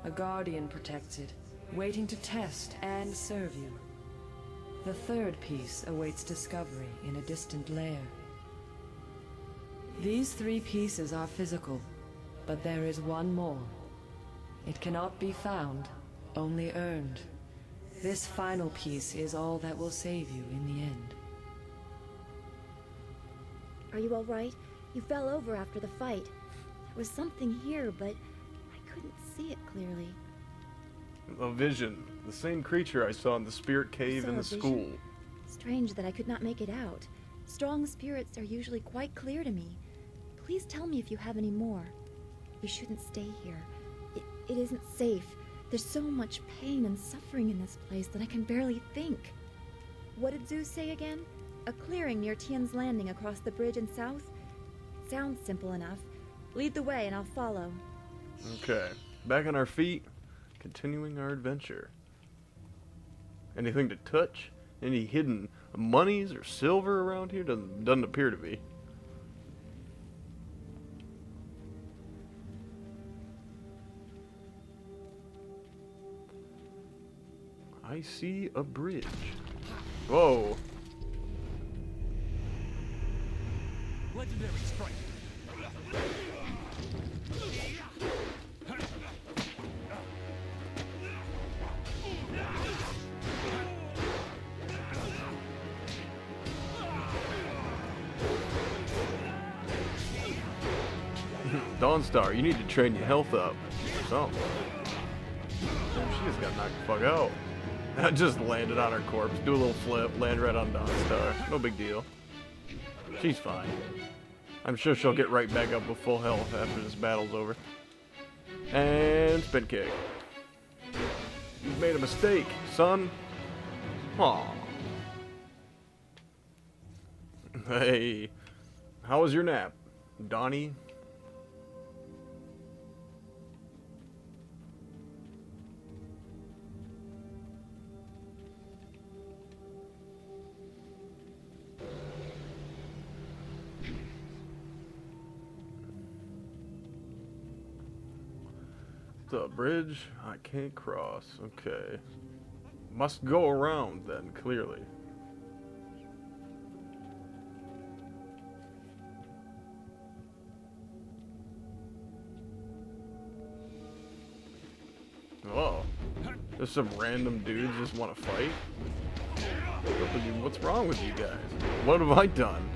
Speaker 4: A guardian protects it, waiting to test and serve you. The third piece awaits discovery in a distant lair. These three pieces are physical, but there is one more. It cannot be found, only earned. This final piece is all that will save you in the end.
Speaker 14: Are you all right? You fell over after the fight. There was something here, but I couldn't see it clearly.
Speaker 1: A vision. The same creature I saw in the spirit cave
Speaker 14: Saw
Speaker 1: in
Speaker 14: a
Speaker 1: the
Speaker 14: vision?
Speaker 1: school.
Speaker 14: Strange that I could not make it out. Strong spirits are usually quite clear to me. Please tell me if you have any more. We shouldn't stay here. It isn't safe. There's so much pain and suffering in this place that I can barely think. What did Zeus say again? A clearing near Tian's Landing across the bridge in south? Sounds simple enough. Lead the way and I'll follow.
Speaker 1: Okay. Back on our feet, continuing our adventure. Anything to touch? Any hidden monies or silver around here? Doesn't appear to be. I see a bridge. Whoa.
Speaker 20: Legendary strike.
Speaker 1: Dawnstar, you need to train your health up or something. Damn, she just got knocked the fuck out. I just landed on her corpse, do a little flip, land right on Dawnstar. No big deal. She's fine. I'm sure she'll get right back up with full health after this battle's over. And spin kick. You've made a mistake, son. Aw. Hey, how was your nap, Donnie? The bridge I can't cross. Okay. Must go around then, clearly. Oh. Just some random dudes just want to fight? What's wrong with you guys? What have I done?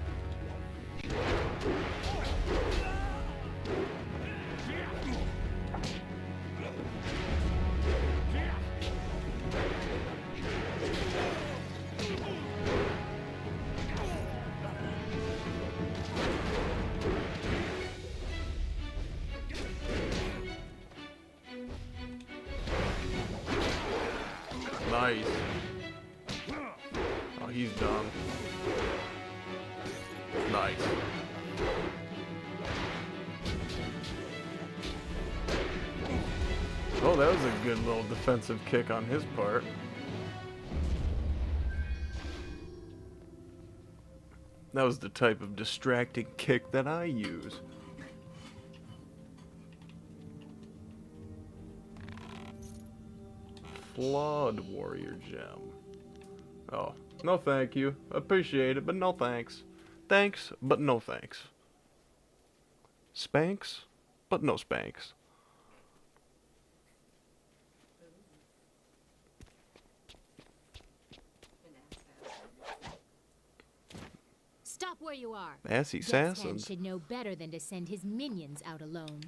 Speaker 1: Nice. Oh, he's done. Nice. Oh, that was a good little defensive kick on his part. That was the type of distracting kick that I use. Flawed warrior gem. Oh, no thank you. Appreciate it, but no thanks. Thanks, but no thanks. Spanks, but no spanks.
Speaker 2: Stop where you are.
Speaker 1: Assy
Speaker 2: Death's Hand
Speaker 1: Sassins.
Speaker 2: should know better than to send his minions out alone.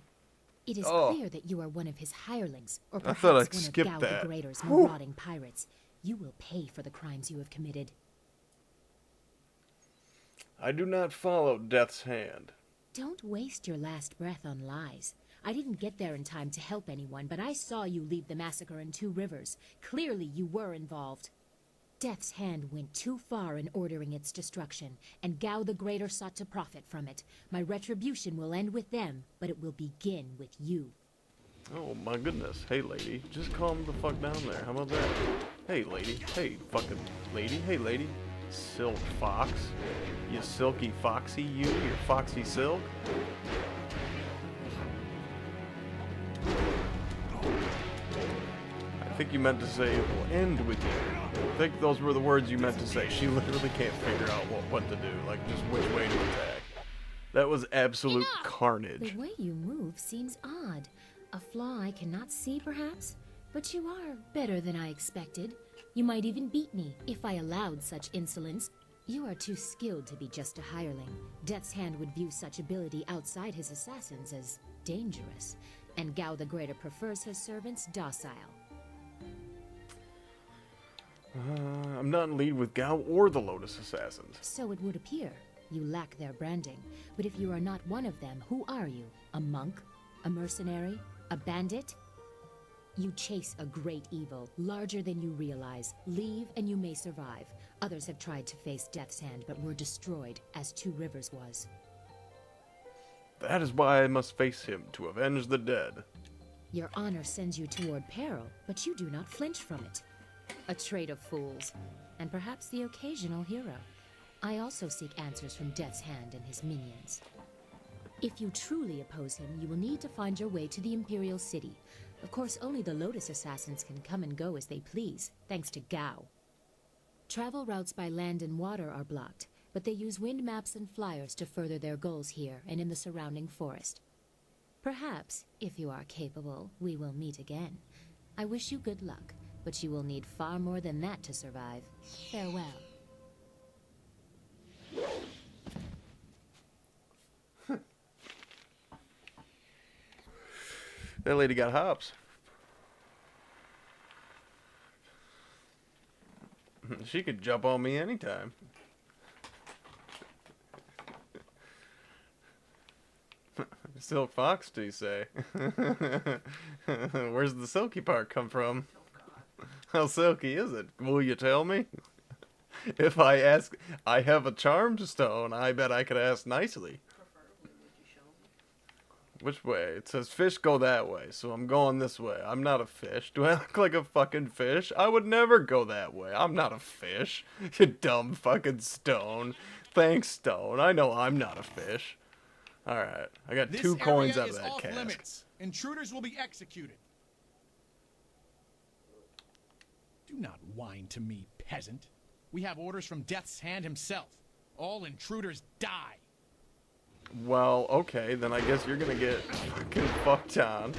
Speaker 2: It is
Speaker 1: Oh.
Speaker 2: clear that you are one of his hirelings, or
Speaker 1: I
Speaker 2: perhaps
Speaker 1: thought I
Speaker 2: one of
Speaker 1: skipped
Speaker 2: Gao
Speaker 1: that.
Speaker 2: the Greater's
Speaker 1: Whew.
Speaker 2: marauding pirates. You will pay for the crimes you have committed.
Speaker 1: I do not follow Death's Hand.
Speaker 2: Don't waste your last breath on lies. I didn't get there in time to help anyone, but I saw you lead the massacre in Two Rivers. Clearly you were involved. Death's Hand went too far in ordering its destruction, and Gao the Greater sought to profit from it. My retribution will end with them, but it will begin with you.
Speaker 1: Oh my goodness. Hey lady, just calm the fuck down there. How about that? Hey lady. Hey fucking lady. Hey lady. Silk fox. You silky foxy you. You're foxy silk. I think you meant to say it will end with you. I think those were the words you meant to say. She literally can't figure out what to do. Like just which way to attack. That was absolute carnage.
Speaker 2: The way you move seems odd. A flaw I cannot see, perhaps? But you are better than I expected. You might even beat me, if I allowed such insolence. You are too skilled to be just a hireling. Death's Hand would view such ability outside his assassins as dangerous, and Gao the Greater prefers his servants docile.
Speaker 1: I'm not in lead with Gao or the Lotus Assassins.
Speaker 2: So it would appear. You lack their branding. But if you are not one of them, who are you? A monk? A mercenary? A bandit? You chase a great evil, larger than you realize. Leave and you may survive. Others have tried to face Death's Hand, but were destroyed, as Two Rivers was.
Speaker 1: That is why I must face him, to avenge the dead.
Speaker 2: Your honor sends you toward peril, but you do not flinch from it. A trait of fools, and perhaps the occasional hero. I also seek answers from Death's Hand and his minions. If you truly oppose him, you will need to find your way to the Imperial City. Of course, only the Lotus Assassins can come and go as they please, thanks to Gao. Travel routes by land and water are blocked, but they use wind maps and flyers to further their goals here and in the surrounding forest. Perhaps, if you are capable, we will meet again. I wish you good luck, but you will need far more than that to survive. Farewell.
Speaker 1: That lady got hops. She could jump on me anytime. Silk fox, do you say? Where's the silky part come from? How silky is it? Will you tell me? If I ask, I have a charmed stone, I bet I could ask nicely. Which way? It says fish go that way, so I'm going this way. I'm not a fish. Do I look like a fucking fish? I would never go that way. I'm not a fish. You dumb fucking stone. Thanks, stone. I know I'm not a fish. Alright, I got 2 coins out of that cask.
Speaker 10: Limits. Intruders will be executed. Do not whine to me, peasant. We have orders from Death's Hand himself. All intruders die.
Speaker 1: Well, okay, then I guess you're gonna get fucking fucked on.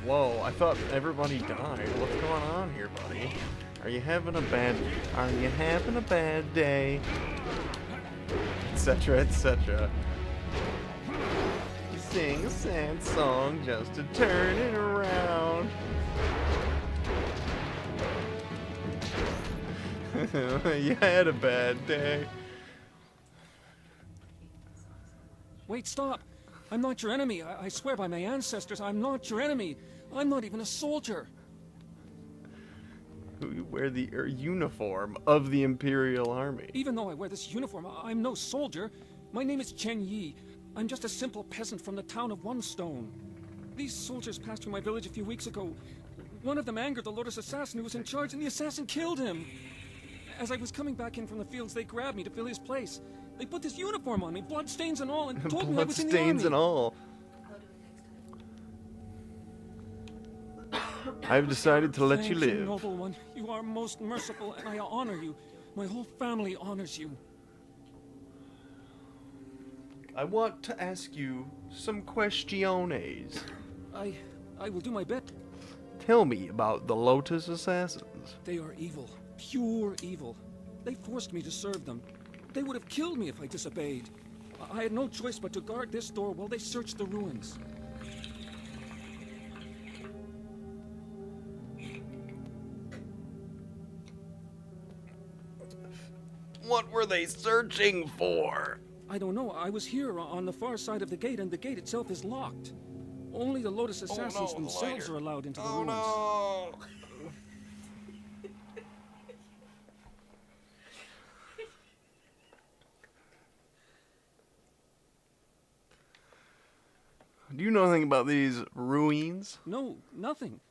Speaker 1: Whoa, I thought everybody died. What's going on here, buddy? Are you having a bad day? Etc, etc. Sing a sad song just to turn it around. You had a bad day.
Speaker 3: Wait, stop! I'm not your enemy. I swear by my ancestors, I'm not your enemy. I'm not even a soldier.
Speaker 1: You wear the uniform of the Imperial Army.
Speaker 3: Even though I wear this uniform, I'm no soldier. My name is Chen Yi. I'm just a simple peasant from the town of One Stone. These soldiers passed through my village a few weeks ago. One of them angered the Lotus Assassin who was in charge, and the assassin killed him. As I was coming back in from the fields, they grabbed me to fill his place. They put this uniform on me, bloodstains and all, and told me I was in the army.
Speaker 1: Bloodstains and all. I've decided to let you live.
Speaker 3: Thank you, noble one. You are most merciful, and I honor you. My whole family honors you.
Speaker 1: I want to ask you some questiones.
Speaker 3: I will do my best.
Speaker 1: Tell me about the Lotus Assassins.
Speaker 3: They are evil. Pure evil. They forced me to serve them. They would have killed me if I disobeyed. I had no choice but to guard this door while they searched the ruins.
Speaker 1: What were they searching for?
Speaker 3: I don't know. I was here on the far side of the gate, and the gate itself is locked. Only the Lotus Assassins themselves are allowed into the ruins.
Speaker 1: No. Do you know anything about these ruins?
Speaker 3: No, nothing.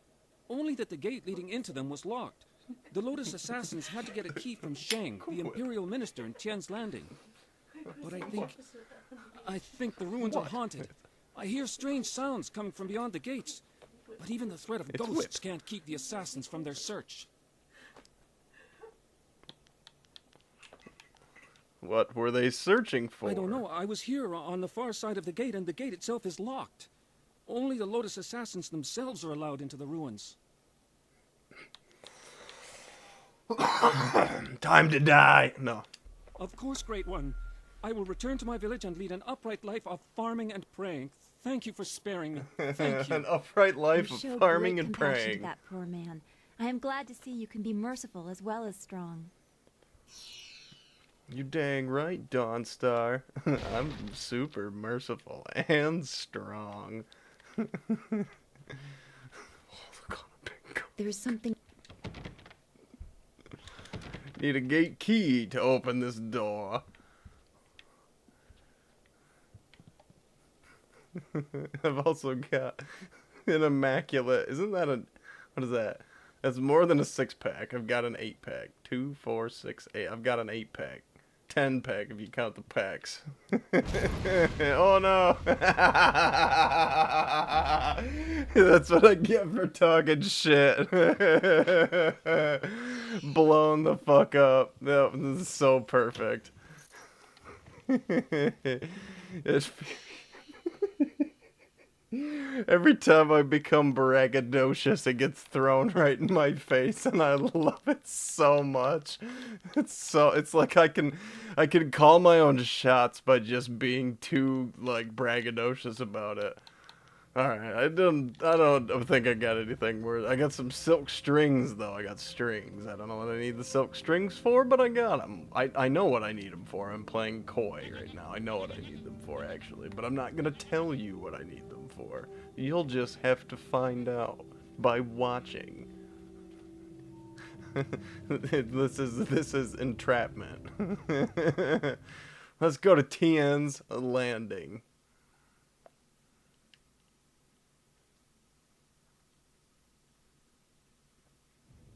Speaker 3: Only that the gate leading into them was locked. The Lotus Assassins had to get a key from Shang, the Imperial Minister in Tian's Landing. But I think the ruins are haunted. I hear strange sounds coming from beyond the gates. But even the threat of ghosts can't keep the assassins from their search.
Speaker 1: What were they searching for?
Speaker 3: I don't know. I was here on the far side of the gate, and the gate itself is locked. Only the Lotus Assassins themselves are allowed into the ruins.
Speaker 1: Time to die. No.
Speaker 3: Of course, Great One. I will return to my village and lead an upright life of farming and praying. Thank you for sparing me. Thank you.
Speaker 1: An upright life of farming and
Speaker 5: compassion
Speaker 1: praying.
Speaker 5: to that poor man. I am glad to see you can be merciful as well as strong.
Speaker 1: You dang right, Dawnstar. I'm super merciful and strong.
Speaker 14: There's something...
Speaker 1: Need a gate key to open this door. I've also got an immaculate... Isn't that a... What is that? That's more than a 6-pack. I've got an 8-pack. 2, 4, 6, 8. I've got an 8-pack. 10-pack if you count the packs. Oh no! That's what I get for talking shit. Blown the fuck up. This is so perfect. Every time I become braggadocious, it gets thrown right in my face, and I love it so much. It's like I can call my own shots by just being too like braggadocious about it. All right, I don't think I got anything worth. I got some silk strings though. I got strings. I don't know what I need the silk strings for, but I got them. I know what I need them for. I'm playing coy right now. I know what I need them for actually, but I'm not gonna tell you what I need them for. You'll just have to find out by watching. This is entrapment. Let's go to Tien's Landing.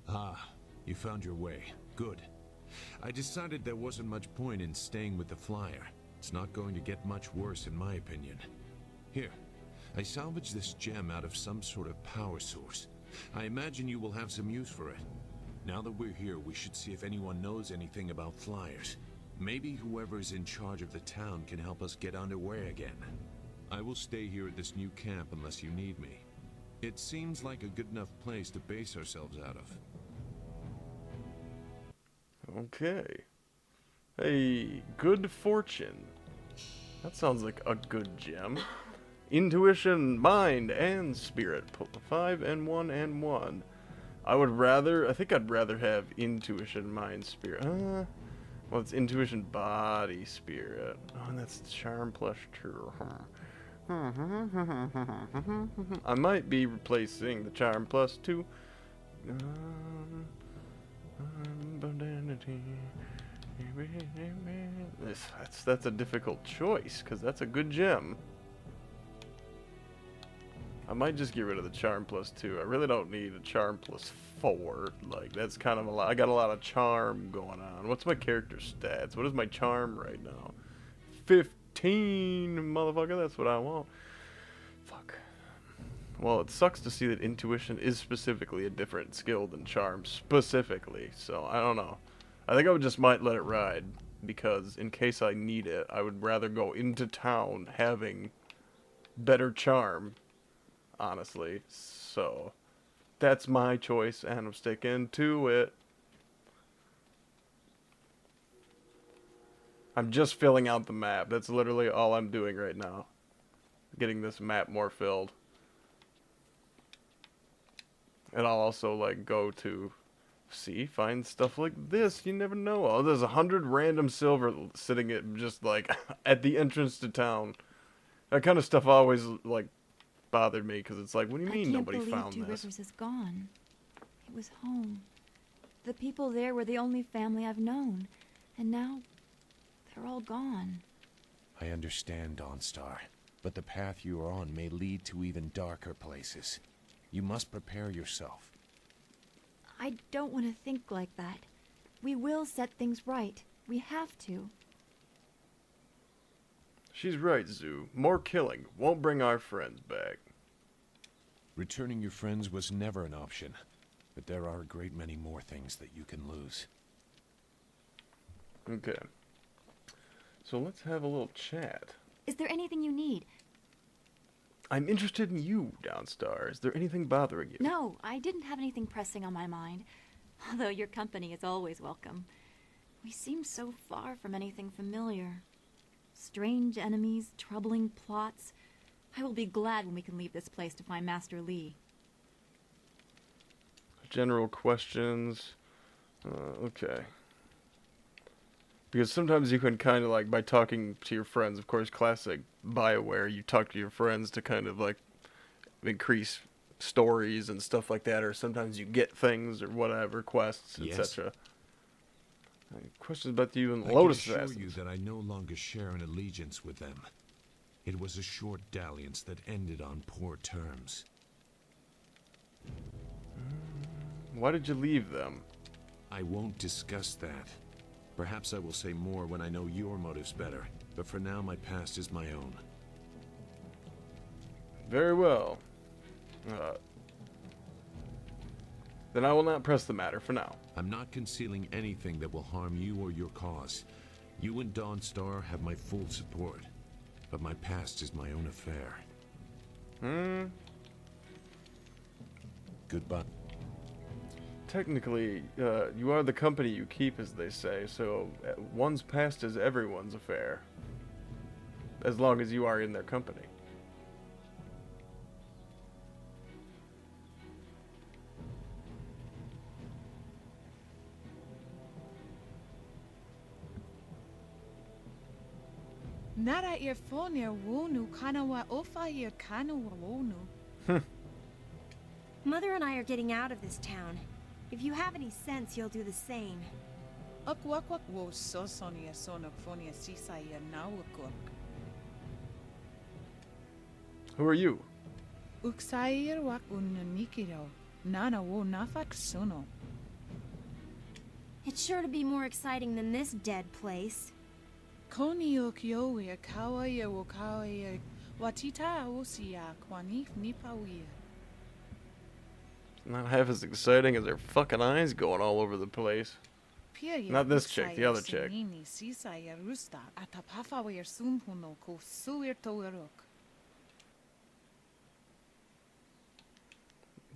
Speaker 18: Ah, you found your way. Good. I decided there wasn't much point in staying with the flyer. It's not going to get much worse in my opinion. Here, I salvaged this gem out of some sort of power source. I imagine you will have some use for it. Now that we're here, we should see if anyone knows anything about flyers. Maybe whoever is in charge of the town can help us get underway again. I will stay here at this new camp unless you need me. It seems like a good enough place to base ourselves out of.
Speaker 1: Okay. Hey, good fortune. That sounds like a good gem. Intuition, mind, and spirit. 5 and 1 and 1. I think I'd rather have intuition, mind, spirit. Well, it's intuition, body, spirit. Oh, and that's charm plus 2. I might be replacing the charm plus 2. That's a difficult choice, because that's a good gem. I might just get rid of the charm plus 2. I really don't need a charm plus 4. Like, that's kind of a lot. I got a lot of charm going on. What's my character stats? What is my charm right now? 15, motherfucker. That's what I want. Fuck. Well, it sucks to see that intuition is specifically a different skill than charm specifically. So, I don't know. I think I just might let it ride. Because in case I need it, I would rather go into town having better charm. Honestly. So, that's my choice, and I'm sticking to it. I'm just filling out the map. That's literally all I'm doing right now. Getting this map more filled. And I'll also, like, go to... See, find stuff like this. You never know. Oh, there's 100 random silver sitting at just, like, at the entrance to town. That kind of stuff always, like... bothered me because it's like, what do you mean nobody found
Speaker 5: Two
Speaker 1: this?
Speaker 5: Rivers is gone. It was home. The people there were the only family I've known, and now they're all gone.
Speaker 7: I understand, Dawnstar, but the path you are on may lead to even darker places. You must prepare yourself.
Speaker 5: I don't want to think like that. We will set things right. We have to.
Speaker 1: She's right, Zoo. More killing won't bring our friends back.
Speaker 7: Returning your friends was never an option, but there are a great many more things that you can lose.
Speaker 1: Okay. So let's have a little chat.
Speaker 5: Is there anything you need?
Speaker 1: I'm interested in you, Dawnstar. Is there anything bothering you?
Speaker 5: No, I didn't have anything pressing on my mind. Although your company is always welcome. We seem so far from anything familiar. Strange enemies, troubling plots. I will be glad when we can leave this place to find Master Li.
Speaker 1: General questions. Okay. Because sometimes you can kind of like, by talking to your friends, of course, classic Bioware, you talk to your friends to kind of like increase stories and stuff like that, or sometimes you get things or whatever, quests,
Speaker 18: Yes.
Speaker 1: etc. Questions about you and
Speaker 18: I
Speaker 1: Lotus
Speaker 18: can assure
Speaker 1: Assassins.
Speaker 18: you that I no longer share an allegiance with them. It was a short dalliance that ended on poor terms.
Speaker 1: Why did you leave them?
Speaker 18: I won't discuss that. Perhaps I will say more when I know your motives better, but for now my past is my own.
Speaker 1: Very well. Then I will not press the matter for now.
Speaker 18: I'm not concealing anything that will harm you or your cause. You and Dawnstar have my full support, but my past is my own affair. Goodbye.
Speaker 1: Technically, you are the company you keep, as they say, so one's past is everyone's affair. As long as you are in their company.
Speaker 15: Nara earphone wonu kanawa ofa ear kanawa wonu.
Speaker 21: Mother and I are getting out of this town. If you have any sense, you'll do the same.
Speaker 15: Akwakwak wo sosonia sonok fonia sisa ya nawakok.
Speaker 1: Who are you?
Speaker 15: Uksair wak unanikiro. Nana wo nafak sono.
Speaker 21: It's sure to be more exciting than this dead place.
Speaker 15: Koni okiowe kawaya wo kawaya watita osia kwanif nipawiya.
Speaker 1: Not half as exciting as their fucking eyes going all over the place. Not this chick, the other chick.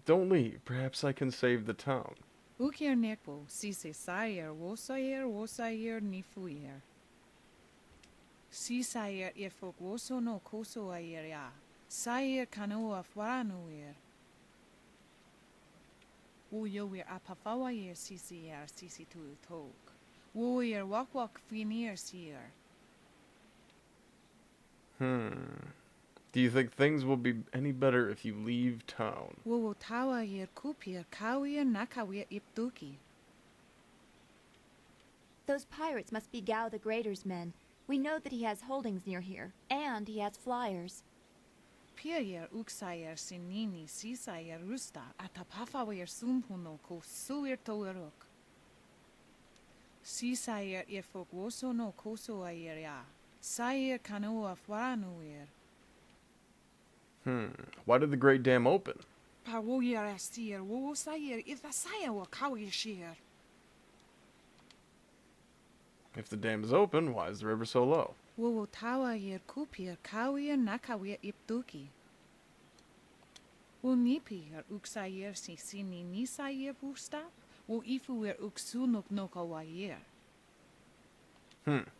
Speaker 1: Don't leave. Perhaps I can save the town.
Speaker 15: Ukir nekbo sise sayer wosayer nifuyer. Si sayer ifok woso no koso ayer ya. Sayer kanoa fwaranuyer. Woyer apafawayer sisi tu tok. Woyer wak finir seer.
Speaker 1: Do you think things will be any better if you leave town?
Speaker 15: Wo tawa yer kupir kawier nakawier ipduki.
Speaker 5: Those pirates must be Gao the Greater's men. We know that he has holdings near here, and he has flyers.
Speaker 15: Pier uksayer sinini sisayer rusta atapafawer sumpuno ko suir toerok. Sisayer ifok woso no koso ayer ya. Sayer kanoa fwaranuer.
Speaker 1: Why did the Great Dam open?
Speaker 15: Pawoyer astier wo sayer if the sayer wa kawier sheer.
Speaker 1: If the dam is open, why is the river so low?
Speaker 15: Wo tawa yer kupir kawier nakawier ipduki. Wo nipier uksayer sini nisayer busta. Wo ifuer uksunok nokawayer.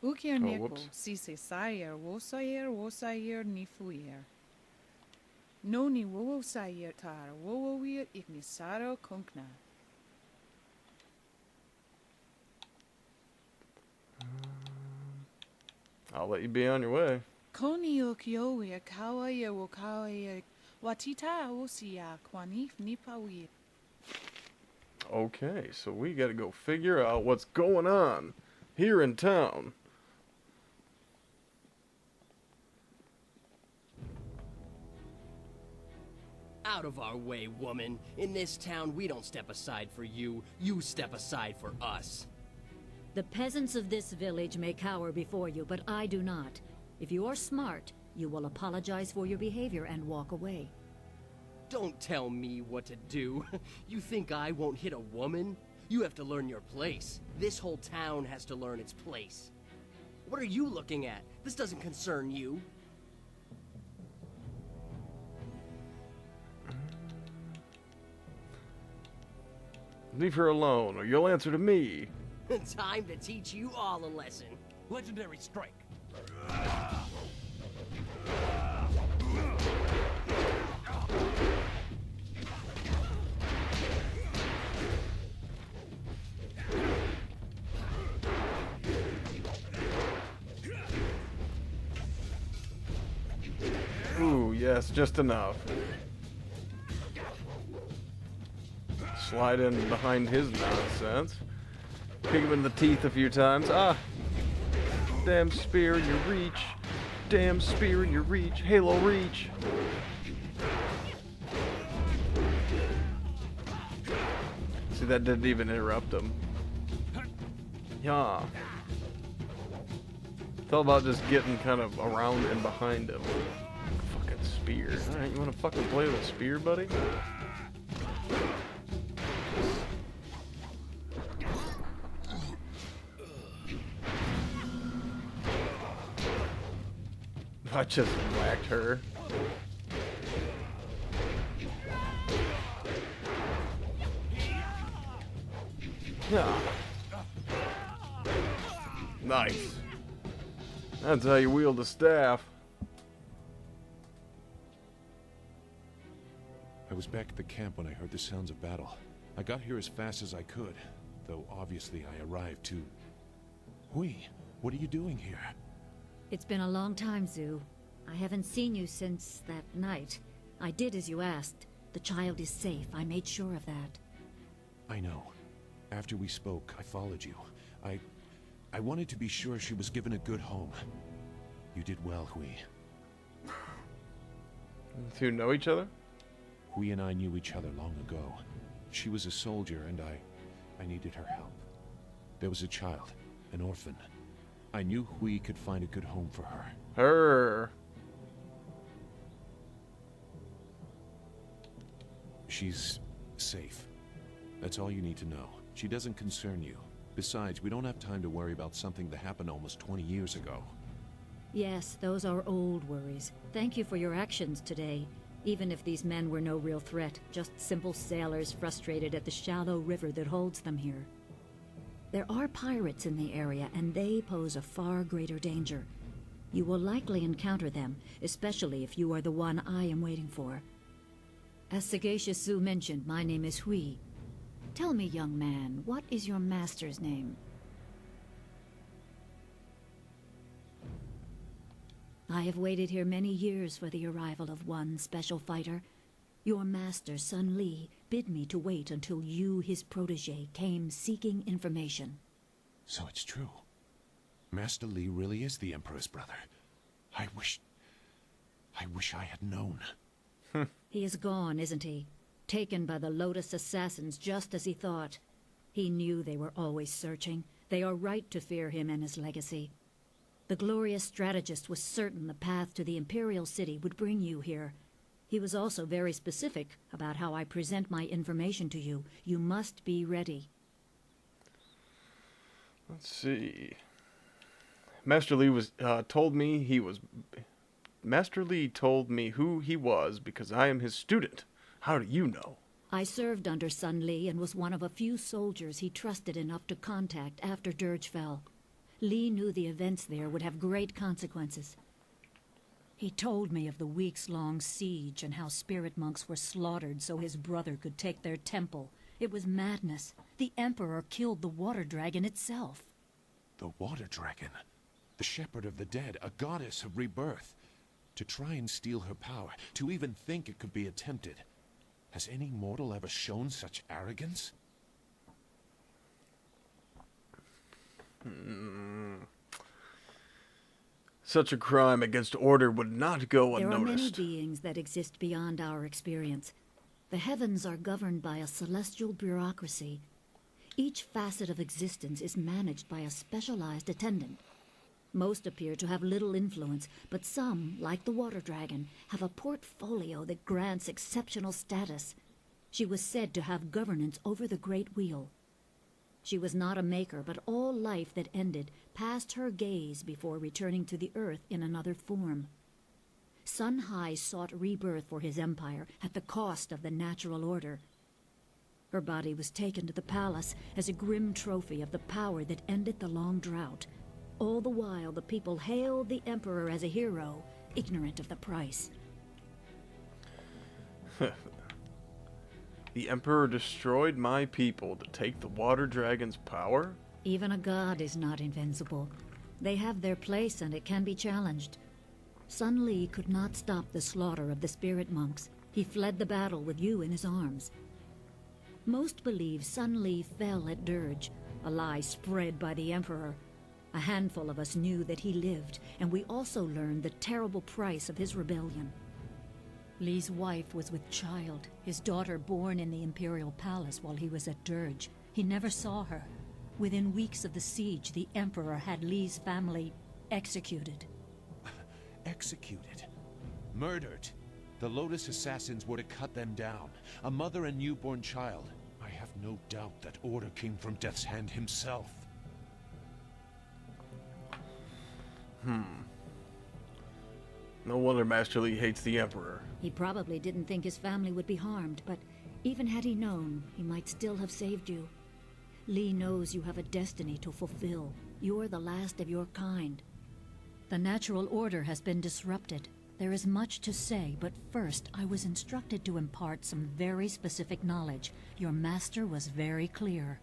Speaker 15: Ukier neko sise sayer wosayer nifuyer. Noni wo sayer tar wo wir ignisaro kunkna.
Speaker 1: I'll let you be on your way.
Speaker 15: Koni okiowe kawaye wo kawaye watita osia kwanif nipawi.
Speaker 1: Okay, so we gotta go figure out what's going on here in town.
Speaker 23: Out of our way, woman. In this town, we don't step aside for you. You step aside for us.
Speaker 24: The peasants of this village may cower before you, but I do not. If you are smart, you will apologize for your behavior and walk away.
Speaker 23: Don't tell me what to do. You think I won't hit a woman? You have to learn your place. This whole town has to learn its place. What are you looking at? This doesn't concern you.
Speaker 1: Leave her alone, or you'll answer to me.
Speaker 23: Time to teach you all a lesson.
Speaker 12: Legendary strike.
Speaker 1: Ooh, yes, just enough. slide in behind his nonsense. Kick him in the teeth a few times. Ah! Damn spear in your reach. Damn spear in your reach. Halo reach. See, that didn't even interrupt him. Yeah. It's all about just getting kind of around and behind him. Fucking spear. Alright, you wanna fucking play with a spear, buddy? I just whacked her. Yeah. Nice. That's how you wield a staff.
Speaker 18: I was back at the camp when I heard the sounds of battle. I got here as fast as I could, though obviously I arrived too. Hui, what are you doing here?
Speaker 24: It's been a long time, Zhu. I haven't seen you since that night. I did as you asked. The child is safe. I made sure of that.
Speaker 18: I know. After we spoke, I followed you. I wanted to be sure she was given a good home. You did well, Hui.
Speaker 1: You two know each other?
Speaker 18: Hui and I knew each other long ago. She was a soldier, and I needed her help. There was a child, an orphan. I knew Hui could find a good home for her.
Speaker 1: Her.
Speaker 18: She's safe. That's all you need to know. She doesn't concern you. Besides, we don't have time to worry about something that happened almost 20 years ago.
Speaker 24: Yes, those are old worries. Thank you for your actions today. Even if these men were no real threat, just simple sailors frustrated at the shallow river that holds them here. There are pirates in the area, and they pose a far greater danger. You will likely encounter them, especially if you are the one I am waiting for. As Sagacious Zhu mentioned, my name is Hui. Tell me, young man, what is your master's name? I have waited here many years for the arrival of one special fighter. Your master, Sun Li, bid me to wait until you, his protege, came seeking information.
Speaker 18: So it's true. Master Li really is the Emperor's brother. I wish I had known.
Speaker 24: He is gone, isn't he? Taken by the Lotus assassins just as he thought. He knew they were always searching. They are right to fear him and his legacy. The glorious strategist was certain the path to the Imperial City would bring you here. He was also very specific about how I present my information to you. You must be ready.
Speaker 1: Let's see. Master Li told me who he was because I am his student. How do you know?
Speaker 24: I served under Sun Li and was one of a few soldiers he trusted enough to contact after Dirge fell. Li knew the events there would have great consequences. He told me of the weeks-long siege and how spirit monks were slaughtered so his brother could take their temple. It was madness. The Emperor killed the water dragon itself.
Speaker 18: The water dragon? The shepherd of the dead, a goddess of rebirth. To try and steal her power, to even think it could be attempted. Has any mortal ever shown such arrogance?
Speaker 1: Such a crime against order would not go unnoticed.
Speaker 24: There are many beings that exist beyond our experience. The heavens are governed by a celestial bureaucracy. Each facet of existence is managed by a specialized attendant. Most appear to have little influence, but some, like the water dragon, have a portfolio that grants exceptional status. She was said to have governance over the Great Wheel. She was not a maker, but all life that ended passed her gaze before returning to the earth in another form. Sun Hai sought rebirth for his empire at the cost of the natural order. Her body was taken to the palace as a grim trophy of the power that ended the long drought. All the while, the people hailed the Emperor as a hero, ignorant of the price.
Speaker 1: The Emperor destroyed my people to take the water dragon's power?
Speaker 24: Even a god is not invincible. They have their place and it can be challenged. Sun Li could not stop the slaughter of the spirit monks. He fled the battle with you in his arms. Most believe Sun Li fell at Dirge, a lie spread by the Emperor. A handful of us knew that he lived, and we also learned the terrible price of his rebellion. Li's wife was with child, his daughter born in the Imperial Palace while he was at Dirge. He never saw her. Within weeks of the siege, the Emperor had Li's family executed.
Speaker 18: Executed? Murdered? The Lotus assassins were to cut them down. A mother and newborn child. I have no doubt that order came from Death's Hand himself.
Speaker 1: No wonder Master Li hates the Emperor.
Speaker 24: He probably didn't think his family would be harmed, but even had he known, he might still have saved you. Li knows you have a destiny to fulfill. You're the last of your kind. The natural order has been disrupted. There is much to say, but first I was instructed to impart some very specific knowledge. Your master was very clear.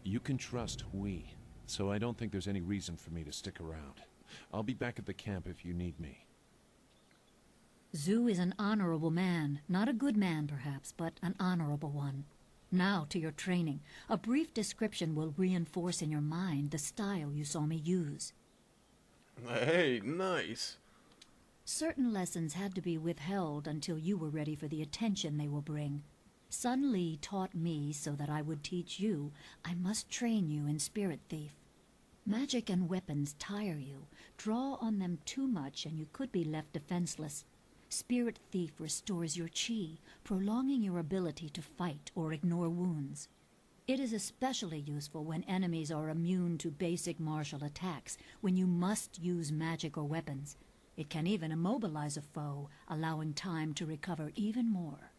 Speaker 18: You can trust we, so I don't think there's any reason for me to stick around. I'll be back at the camp if you need me.
Speaker 24: Zhu is an honorable man. Not a good man, perhaps, but an honorable one. Now to your training. A brief description will reinforce in your mind the style you saw me use.
Speaker 1: Hey, nice.
Speaker 24: Certain lessons had to be withheld until you were ready for the attention they will bring. Sun Li taught me so that I would teach you. I must train you in Spirit Thief. Magic and weapons tire you. Draw on them too much and you could be left defenseless. Spirit Thief restores your chi, prolonging your ability to fight or ignore wounds. It is especially useful when enemies are immune to basic martial attacks, when you must use magic or weapons. It can even immobilize a foe, allowing time to recover even more.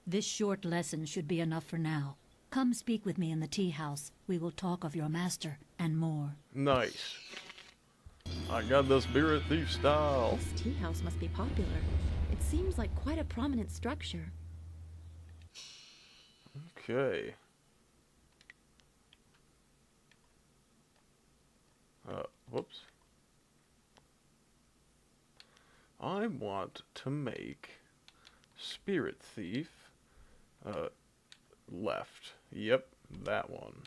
Speaker 24: This short lesson should be enough for now. Come speak with me in the tea house. We will talk of your master and more.
Speaker 1: Nice. I got the Spirit Thief style.
Speaker 14: This tea house must be popular. It seems like quite a prominent structure.
Speaker 1: Okay. Whoops. I want to make Spirit Thief left. Yep, that one.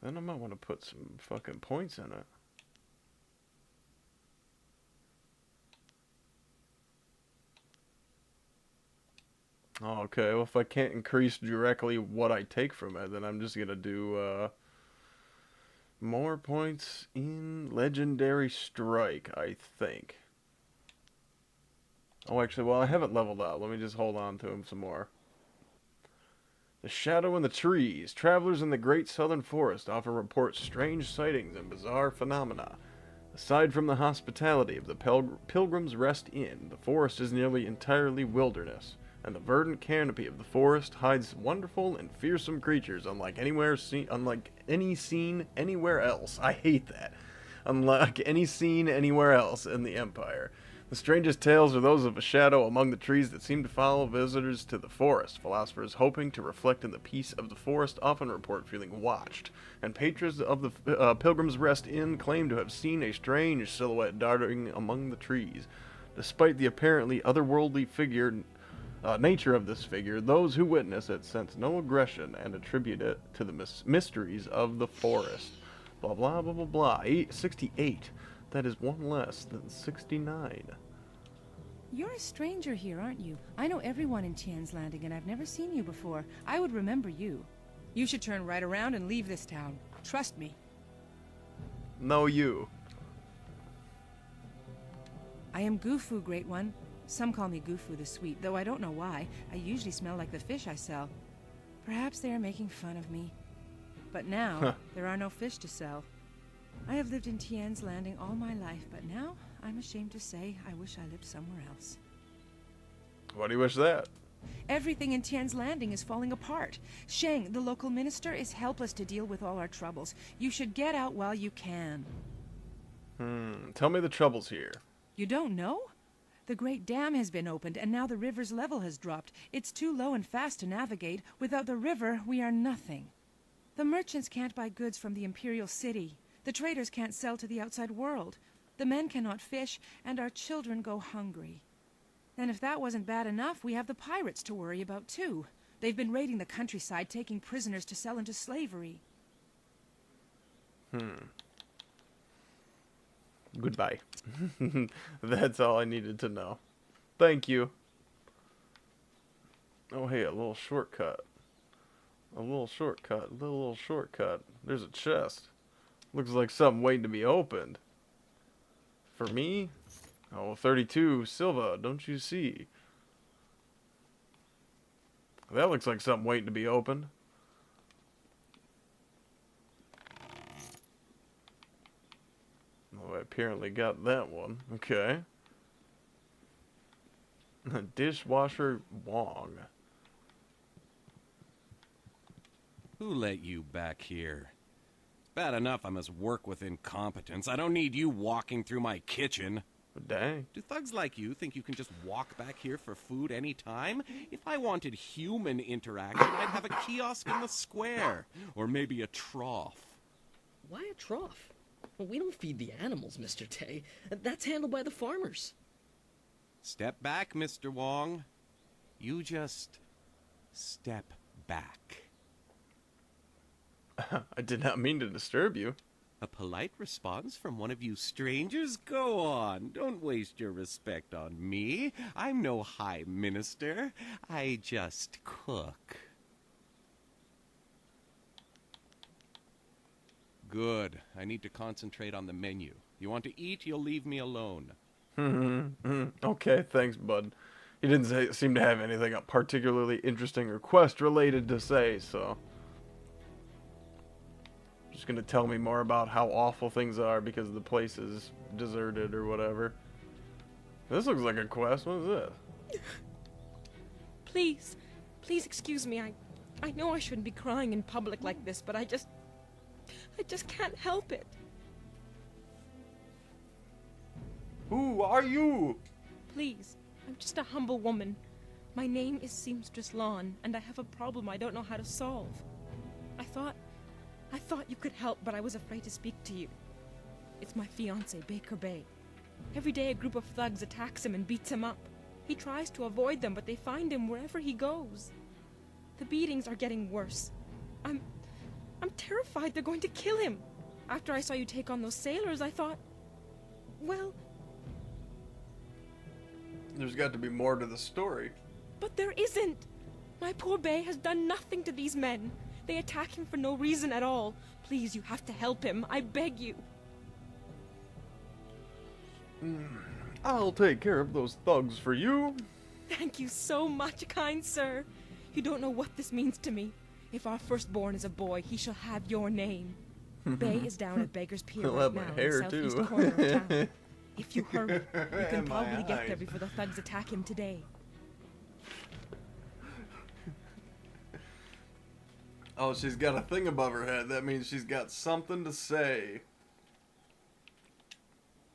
Speaker 1: Then I might want to put some fucking points in it. Okay, well if I can't increase directly what I take from it, then I'm just gonna do more points in Legendary Strike, I think. Oh, actually, well I haven't leveled up. Let me just hold on to him some more. The shadow in the trees. Travelers in the Great Southern Forest often report strange sightings and bizarre phenomena. Aside from the hospitality of the Pilgrim's Rest Inn, the forest is nearly entirely wilderness, and the verdant canopy of the forest hides wonderful and fearsome creatures unlike any seen anywhere else. I hate that. Unlike any seen anywhere else in the Empire. The strangest tales are those of a shadow among the trees that seem to follow visitors to the forest. Philosophers hoping to reflect in the peace of the forest often report feeling watched, and patrons of the Pilgrim's Rest Inn claim to have seen a strange silhouette darting among the trees. Despite the apparently otherworldly nature of this figure, those who witness it sense no aggression and attribute it to the mysteries of the forest. Blah blah blah blah blah. 68. That is one less than 69.
Speaker 15: You're a stranger here, aren't you? I know everyone in Tian's Landing, and I've never seen you before. I would remember you. You should turn right around and leave this town. Trust me.
Speaker 1: No, you.
Speaker 15: I am Gufu, Great One. Some call me Gufu the Sweet, though I don't know why. I usually smell like the fish I sell. Perhaps they are making fun of me. But now, there are no fish to sell. I have lived in Tian's Landing all my life, but now, I'm ashamed to say, I wish I lived somewhere else.
Speaker 1: Why do you wish that?
Speaker 15: Everything in Tian's Landing is falling apart. Sheng, the local minister, is helpless to deal with all our troubles. You should get out while you can.
Speaker 1: Tell me the troubles here.
Speaker 15: You don't know? The Great Dam has been opened, and now the river's level has dropped. It's too low and fast to navigate. Without the river, we are nothing. The merchants can't buy goods from the Imperial City. The traders can't sell to the outside world. The men cannot fish, and our children go hungry. And if that wasn't bad enough, we have the pirates to worry about, too. They've been raiding the countryside, taking prisoners to sell into slavery.
Speaker 1: Goodbye. That's all I needed to know. Thank you. Oh, hey, a little shortcut. A little shortcut. A little shortcut. There's a chest. Looks like something waiting to be opened. For me? Oh, 32 Silva, don't you see? That looks like something waiting to be opened. Oh, I apparently got that one. Okay. Dishwasher Wong.
Speaker 3: Who let you back here? It's bad enough I must work with incompetence. I don't need you walking through my kitchen.
Speaker 1: Dang.
Speaker 3: Do thugs like you think you can just walk back here for food any time? If I wanted human interaction, I'd have a kiosk in the square. Or maybe a trough.
Speaker 12: Why a trough? Well, we don't feed the animals, Mr. Tay. That's handled by the farmers.
Speaker 3: Step back, Mr. Wong. You just step back.
Speaker 1: I did not mean to disturb you.
Speaker 3: A polite response from one of you strangers? Go on. Don't waste your respect on me. I'm no high minister. I just cook. Good. I need to concentrate on the menu. You want to eat, you'll leave me alone.
Speaker 1: Okay, thanks, bud. He didn't seem to have anything particularly interesting or quest-related to say, so... Just gonna tell me more about how awful things are because the place is deserted or whatever. This looks like a quest. What is this?
Speaker 15: Please excuse me. I know I shouldn't be crying in public like this, but I just can't help it.
Speaker 1: Who are you?
Speaker 15: Please, I'm just a humble woman. My name is Seamstress Lawn, and I have a problem I don't know how to solve. I thought you could help, but I was afraid to speak to you. It's my fiancé, Baker Bay. Every day a group of thugs attacks him and beats him up. He tries to avoid them, but they find him wherever he goes. The beatings are getting worse. I'm terrified they're going to kill him. After I saw you take on those sailors, I thought, well...
Speaker 1: There's got to be more to the story.
Speaker 15: But there isn't. My poor Bay has done nothing to these men. They attack him for no reason at all. Please, you have to help him. I beg you.
Speaker 1: I'll take care of those thugs for you.
Speaker 15: Thank you so much, kind sir. You don't know what this means to me. If our firstborn is a boy, he shall have your name. Bay is down at Beggar's Pier
Speaker 1: He'll
Speaker 15: right
Speaker 1: have
Speaker 15: now
Speaker 1: my
Speaker 15: in
Speaker 1: hair,
Speaker 15: the southeast
Speaker 1: too.
Speaker 15: corner of town. If you hurry, you can
Speaker 1: And my
Speaker 15: probably get there
Speaker 1: eyes.
Speaker 15: before the thugs attack him today.
Speaker 1: Oh, she's got a thing above her head. That means she's got something to say.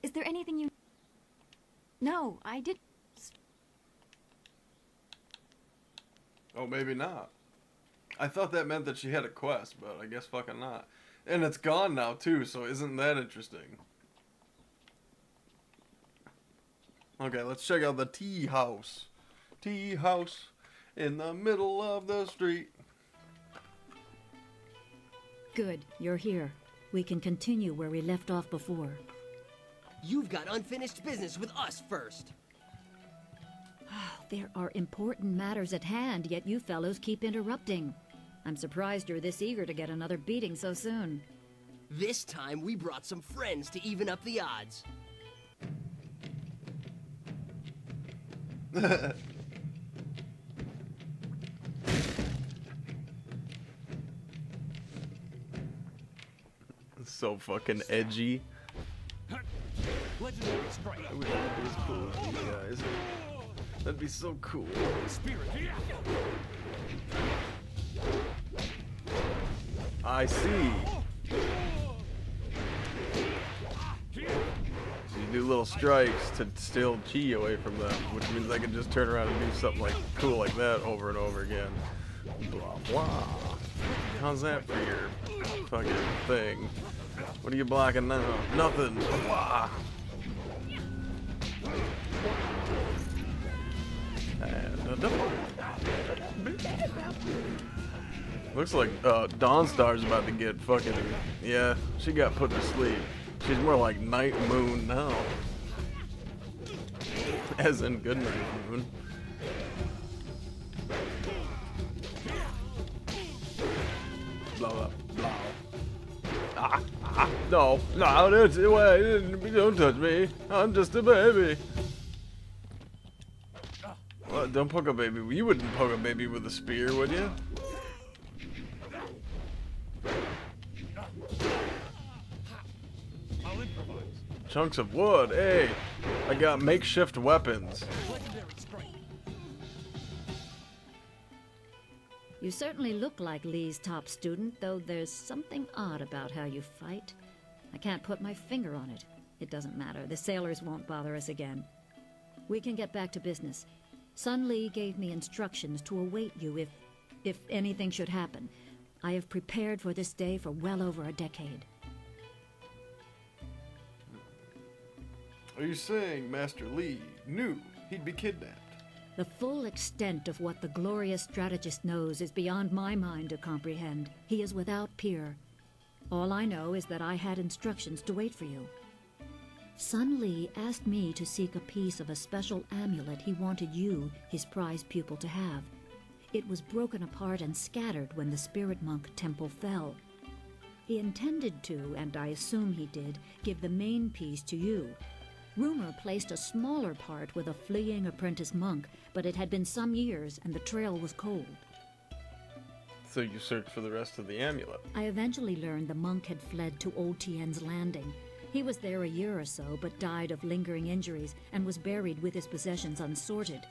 Speaker 5: Is there anything you... No, I did...
Speaker 1: Oh, maybe not. I thought that meant that she had a quest, but I guess fucking not. And it's gone now, too, so isn't that interesting? Okay, let's check out the tea house. Tea house in the middle of the street.
Speaker 24: Good, you're here. We can continue where we left off before.
Speaker 23: You've got unfinished business with us first.
Speaker 24: There are important matters at hand, yet you fellows keep interrupting. I'm surprised you're this eager to get another beating so soon.
Speaker 23: This time we brought some friends to even up the odds.
Speaker 1: So fucking edgy.
Speaker 20: Legendary strike.
Speaker 1: I wish I could be as cool as these guys. That'd be so cool.
Speaker 20: Spirit.
Speaker 1: I see. So you do little strikes to steal chi away from them, which means I can just turn around and do something like cool like that over and over again. Blah blah. How's that for your fucking thing? What are you blocking now? Nothing. Blah. Looks like Dawnstar's about to get fucking... Yeah, she got put to sleep. She's more like Night Moon now. As in good Night Moon. Blah, blah, blah. No, that's the way. Don't touch me. I'm just a baby. Well, don't poke a baby. You wouldn't poke a baby with a spear, would you?
Speaker 20: I'll improvise.
Speaker 1: Chunks of wood. Hey, I got makeshift weapons.
Speaker 24: You certainly look like Lee's top student, though there's something odd about how you fight. I can't put my finger on it. It doesn't matter. The sailors won't bother us again. We can get back to business. Sun Lee gave me instructions to await you if anything should happen. I have prepared for this day for well over a decade.
Speaker 1: Are you saying Master Lee knew he'd be kidnapped?
Speaker 24: The full extent of what the glorious strategist knows is beyond my mind to comprehend. He is without peer. All I know is that I had instructions to wait for you. Sun Lee asked me to seek a piece of a special amulet he wanted you, his prized pupil, to have. It was broken apart and scattered when the Spirit Monk Temple fell. He intended to, and I assume he did, give the main piece to you. Rumor placed a smaller part with a fleeing apprentice monk, but it had been some years and the trail was cold.
Speaker 1: So you searched for the rest of the amulet.
Speaker 24: I eventually learned the monk had fled to Old Tien's Landing. He was there a year or so, but died of lingering injuries and was buried with his possessions unsorted.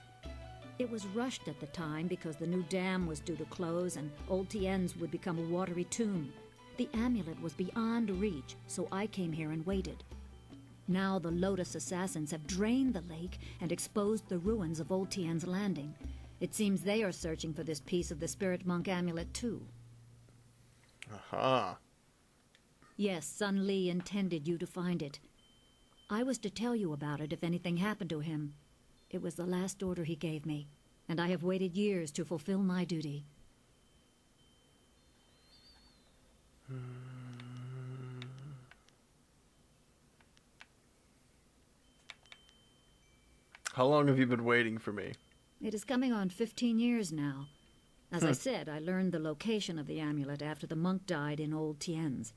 Speaker 24: It was rushed at the time because the new dam was due to close and Old Tien's would become a watery tomb. The amulet was beyond reach, so I came here and waited. Now the Lotus assassins have drained the lake and exposed the ruins of Old Tien's Landing. It seems they are searching for this piece of the Spirit Monk amulet too.
Speaker 1: Aha.
Speaker 24: Yes, Sun Lee intended you to find it. I was to tell you about it if anything happened to him. It was the last order he gave me, and I have waited years to fulfill my duty.
Speaker 1: How long have you been waiting for me?
Speaker 24: It is coming on 15 years now. As I said, I learned the location of the amulet after the monk died in Old Tien's.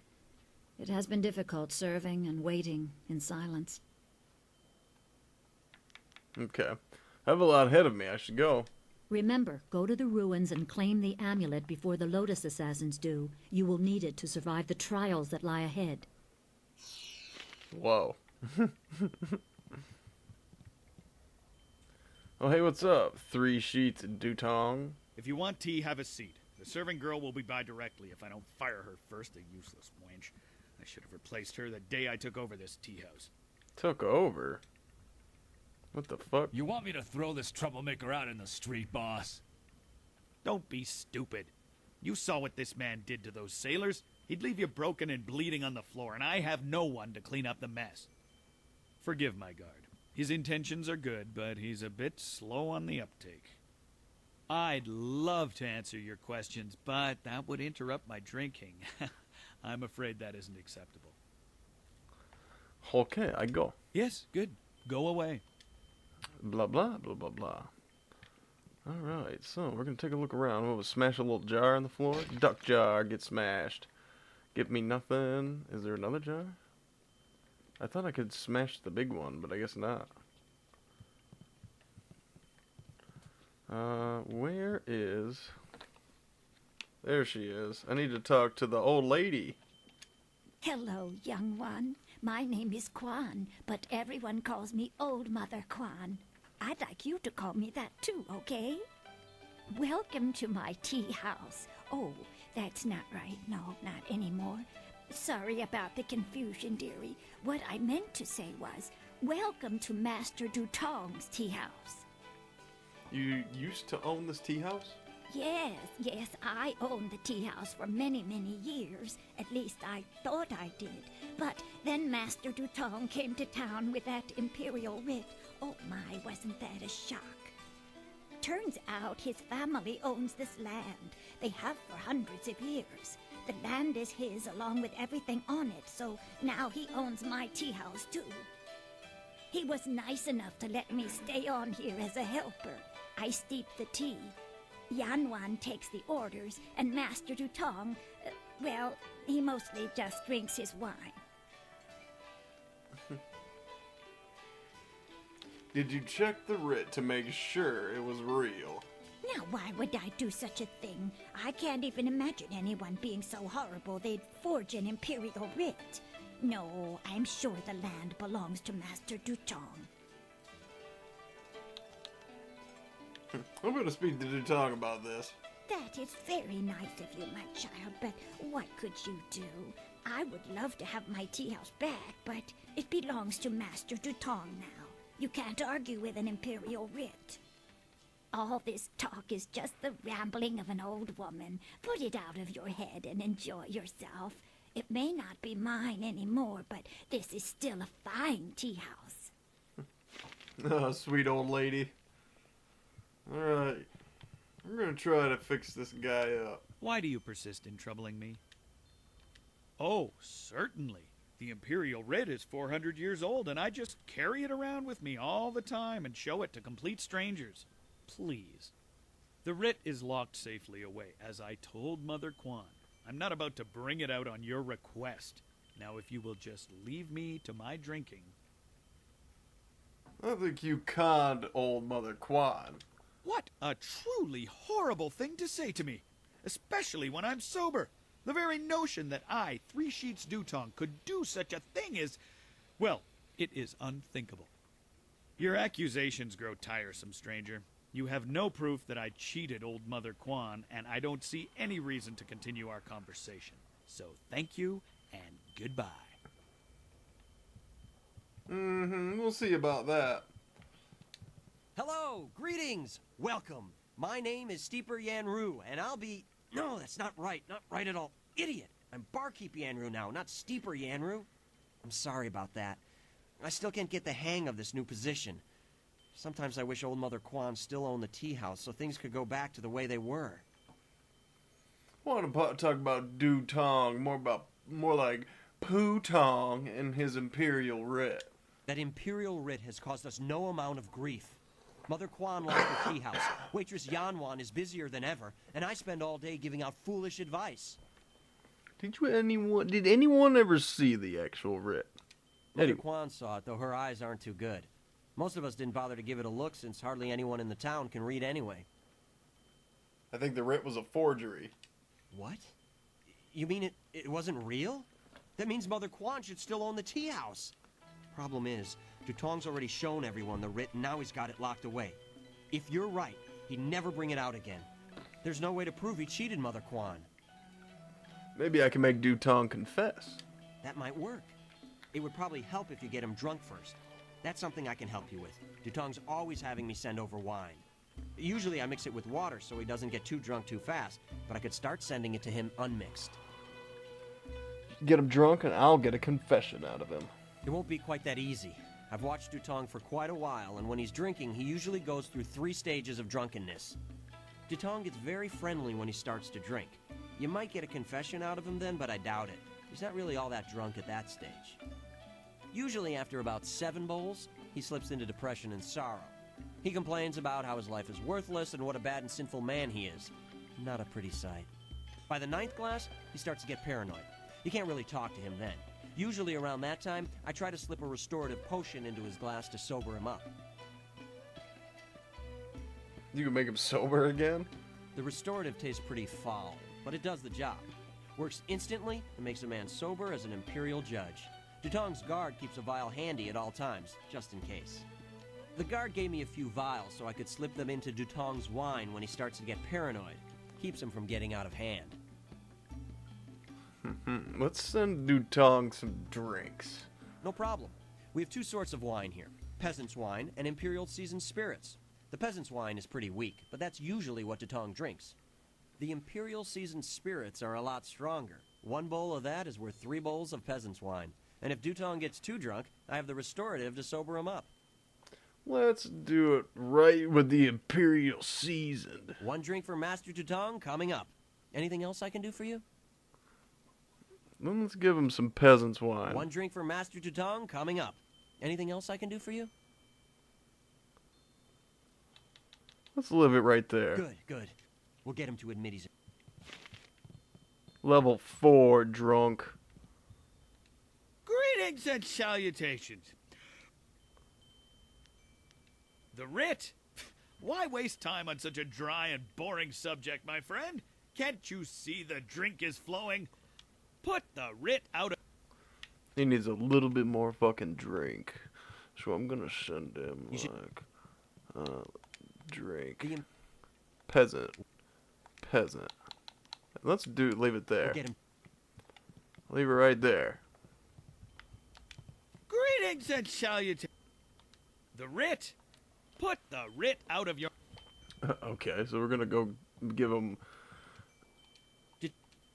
Speaker 24: It has been difficult serving and waiting in silence.
Speaker 1: Okay. I have a lot ahead of me. I should go.
Speaker 24: Remember, go to the ruins and claim the amulet before the Lotus assassins do. You will need it to survive the trials that lie ahead.
Speaker 1: Whoa. Oh, hey, what's up? 3 sheets and Dutong.
Speaker 12: If you want tea, have a seat. The serving girl will be by directly if I don't fire her first, a useless wench. I should have replaced her the day I took over this tea house.
Speaker 1: Took over? What the fuck?
Speaker 20: You want me to throw this troublemaker out in the street, boss?
Speaker 12: Don't be stupid. You saw what this man did to those sailors. He'd leave you broken and bleeding on the floor, and I have no one to clean up the mess. Forgive my guard. His intentions are good, but he's a bit slow on the uptake. I'd love to answer your questions, but that would interrupt my drinking. I'm afraid that isn't acceptable.
Speaker 1: Okay, I go.
Speaker 12: Yes, good. Go away.
Speaker 1: Blah, blah, blah, blah, blah. Alright, so we're gonna take a look around. We'll smash a little jar on the floor. Duck jar, get smashed. Give me nothing. Is there another jar? I thought I could smash the big one, but I guess not. Where is... There she is. I need to talk to the old lady.
Speaker 9: Hello, young one. My name is Quan, but everyone calls me Old Mother Quan. I'd like you to call me that too, okay? Welcome to my tea house. Oh, that's not right. No, not anymore. Sorry about the confusion, dearie. What I meant to say was, welcome to Master Dutong's tea house.
Speaker 1: You used to own this tea house?
Speaker 9: Yes, I owned the tea house for many, many years. At least I thought I did. But then Master Dutong came to town with that imperial writ. Oh my, wasn't that a shock? Turns out his family owns this land. They have for hundreds of years. The land is his along with everything on it, so now he owns my tea house too. He was nice enough to let me stay on here as a helper. I steep the tea. Yanwan takes the orders, and Master Dutong, well, he mostly just drinks his wine.
Speaker 1: Did you check the writ to make sure it was real?
Speaker 9: Now, why would I do such a thing? I can't even imagine anyone being so horrible they'd forge an imperial writ. No, I'm sure the land belongs to Master Dutong.
Speaker 1: I'm gonna speak to Dutong about this.
Speaker 9: That is very nice of you, my child, but what could you do? I would love to have my tea house back, but it belongs to Master Dutong now. You can't argue with an imperial writ. All this talk is just the rambling of an old woman. Put it out of your head and enjoy yourself. It may not be mine anymore, but this is still a fine tea house.
Speaker 1: Oh, sweet old lady. Alright. I'm gonna try to fix this guy up.
Speaker 12: Why do you persist in troubling me? Oh, certainly. The Imperial Writ is 400 years old, and I just carry it around with me all the time and show it to complete strangers. Please. The writ is locked safely away, as I told Mother Quan. I'm not about to bring it out on your request. Now, if you will just leave me to my drinking.
Speaker 1: I think you conned old Mother Quan.
Speaker 12: What a truly horrible thing to say to me, especially when I'm sober. The very notion that I, Three Sheets Dutong, could do such a thing is, well, it is unthinkable. Your accusations grow tiresome, stranger. You have no proof that I cheated old Mother Quan, and I don't see any reason to continue our conversation. So thank you, and goodbye.
Speaker 1: We'll see about that.
Speaker 19: Hello, greetings, welcome. My name is Steeper Yanru, and I'll be... No, that's not right at all. Idiot! I'm Barkeep Yanru now, not Steeper Yanru. I'm sorry about that. I still can't get the hang of this new position. Sometimes I wish old Mother Quan still owned the tea house so things could go back to the way they were.
Speaker 1: I want to talk about Dutong, more like Poo-tong and his Imperial Writ.
Speaker 19: That Imperial Writ has caused us no amount of grief. Mother Quan lost her tea house. Waitress Yanwan is busier than ever, and I spend all day giving out foolish advice.
Speaker 1: Did anyone ever see the actual writ?
Speaker 19: Mother Quan saw it, though her eyes aren't too good. Most of us didn't bother to give it a look since hardly anyone in the town can read anyway.
Speaker 1: I think the writ was a forgery.
Speaker 19: What? You mean it wasn't real? That means Mother Quan should still own the tea house. Problem is, Dutong's already shown everyone the writ, and now he's got it locked away. If you're right, he'd never bring it out again. There's no way to prove he cheated Mother Quan.
Speaker 1: Maybe I can make Dutong confess.
Speaker 19: That might work. It would probably help if you get him drunk first. That's something I can help you with. Dutong's always having me send over wine. Usually I mix it with water so he doesn't get too drunk too fast, but I could start sending it to him unmixed.
Speaker 1: Get him drunk and I'll get a confession out of him.
Speaker 19: It won't be quite that easy. I've watched Dutong for quite a while, and when he's drinking, he usually goes through 3 stages of drunkenness. Dutong gets very friendly when he starts to drink. You might get a confession out of him then, but I doubt it. He's not really all that drunk at that stage. Usually after about 7 bowls, he slips into depression and sorrow. He complains about how his life is worthless and what a bad and sinful man he is. Not a pretty sight. By the 9th glass, he starts to get paranoid. You can't really talk to him then. Usually around that time, I try to slip a restorative potion into his glass to sober him up.
Speaker 1: You can make him sober again?
Speaker 19: The restorative tastes pretty foul, but it does the job. Works instantly and makes a man sober as an imperial judge. Dutong's guard keeps a vial handy at all times, just in case. The guard gave me a few vials so I could slip them into Dutong's wine when he starts to get paranoid. Keeps him from getting out of hand.
Speaker 1: Let's send Dutong some drinks.
Speaker 19: No problem. We have 2 sorts of wine here. Peasant's wine and Imperial Seasoned Spirits. The peasant's wine is pretty weak, but that's usually what Dutong drinks. The Imperial Seasoned Spirits are a lot stronger. 1 bowl of that is worth 3 bowls of peasant's wine. And if Dutong gets too drunk, I have the restorative to sober him up.
Speaker 1: Let's do it right with the Imperial Seasoned.
Speaker 19: One drink for Master Tutong coming up. Anything else I can do for you?
Speaker 1: Then let's give him some peasant's wine.
Speaker 19: One drink for Master Tutong coming up. Anything else I can do for you?
Speaker 1: Let's live it right there.
Speaker 19: Good, good. We'll get him to admit he's...
Speaker 1: Level 4 drunk.
Speaker 12: Greetings and salutations. The writ? Why waste time on such a dry and boring subject, my friend? Can't you see the drink is flowing? Put the writ out of...
Speaker 1: He needs a little bit more fucking drink. So I'm gonna send him, drink. Peasant. Peasant. Let's leave it there.
Speaker 19: Get him.
Speaker 1: Leave it right there.
Speaker 12: Greetings and salutations. The writ? Put the writ out of your...
Speaker 1: Okay, so we're gonna go give him...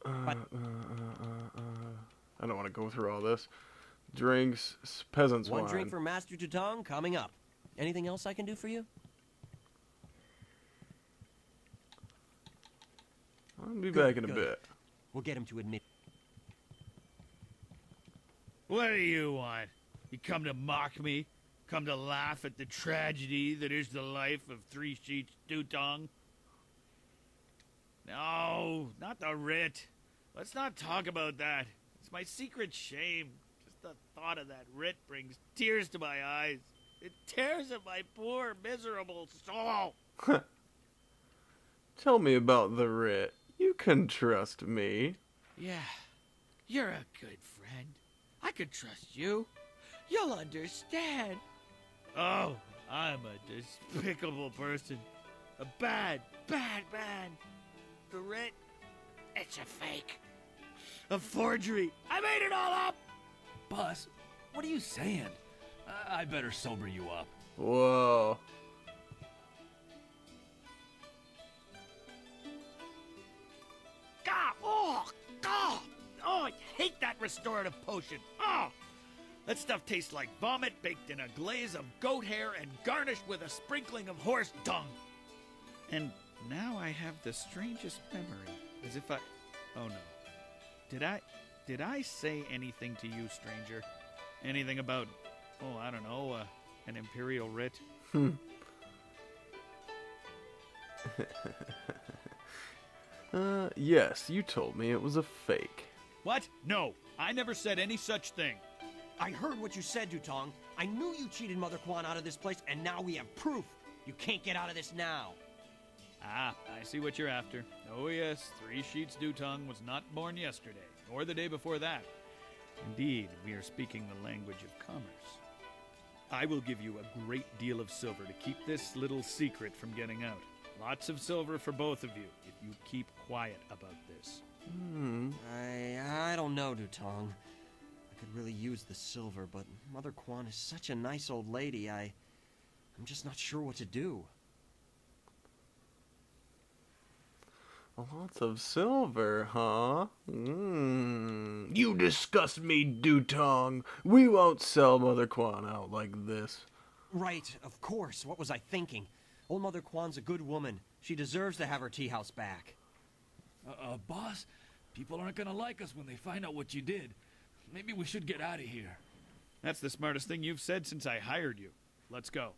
Speaker 1: I don't want to go through all this. Drinks, peasant's wine.
Speaker 19: One drink for Master Tutong coming up. Anything else I can do for you?
Speaker 1: I'll be back in a bit.
Speaker 19: We'll get him to admit.
Speaker 12: What do you want? You come to mock me? Come to laugh at the tragedy that is the life of Three Sheets Dutong? No, not the writ. Let's not talk about that. It's my secret shame. Just the thought of that writ brings tears to my eyes. It tears at my poor, miserable soul.
Speaker 1: Tell me about the writ. You can trust me.
Speaker 12: Yeah, you're a good friend. I could trust you. You'll understand. Oh, I'm a despicable person. A bad, bad man. The writ, it's a fake. A forgery. I made it all up.
Speaker 20: Boss, what are you saying? I better sober you up.
Speaker 1: Whoa.
Speaker 12: Oh, I hate that restorative potion. Oh, that stuff tastes like vomit baked in a glaze of goat hair and garnished with a sprinkling of horse dung. And now I have the strangest memory, as if I... Oh no. Did I say anything to you, stranger? Anything about, oh, I don't know, an imperial writ?
Speaker 1: Yes, you told me it was a fake.
Speaker 12: What? No, I never said any such thing.
Speaker 19: I heard what you said, Dutong. I knew you cheated Mother Quan out of this place, and now we have proof. You can't get out of this now.
Speaker 12: Ah, I see what you're after. Oh yes, Three Sheets Dutong was not born yesterday, or the day before that. Indeed, we are speaking the language of commerce. I will give you a great deal of silver to keep this little secret from getting out. Lots of silver for both of you, if you keep quiet about this.
Speaker 19: I don't know, Dutong. I could really use the silver, but Mother Quan is such a nice old lady, I'm just not sure what to do.
Speaker 1: Lots of silver, huh? You disgust me, Dutong. We won't sell Mother Quan out like this.
Speaker 19: Right, of course. What was I thinking? Old Mother Quan's a good woman. She deserves to have her tea house back.
Speaker 20: Boss, people aren't gonna like us when they find out what you did. Maybe we should get out of here.
Speaker 12: That's the smartest thing you've said since I hired you. Let's go.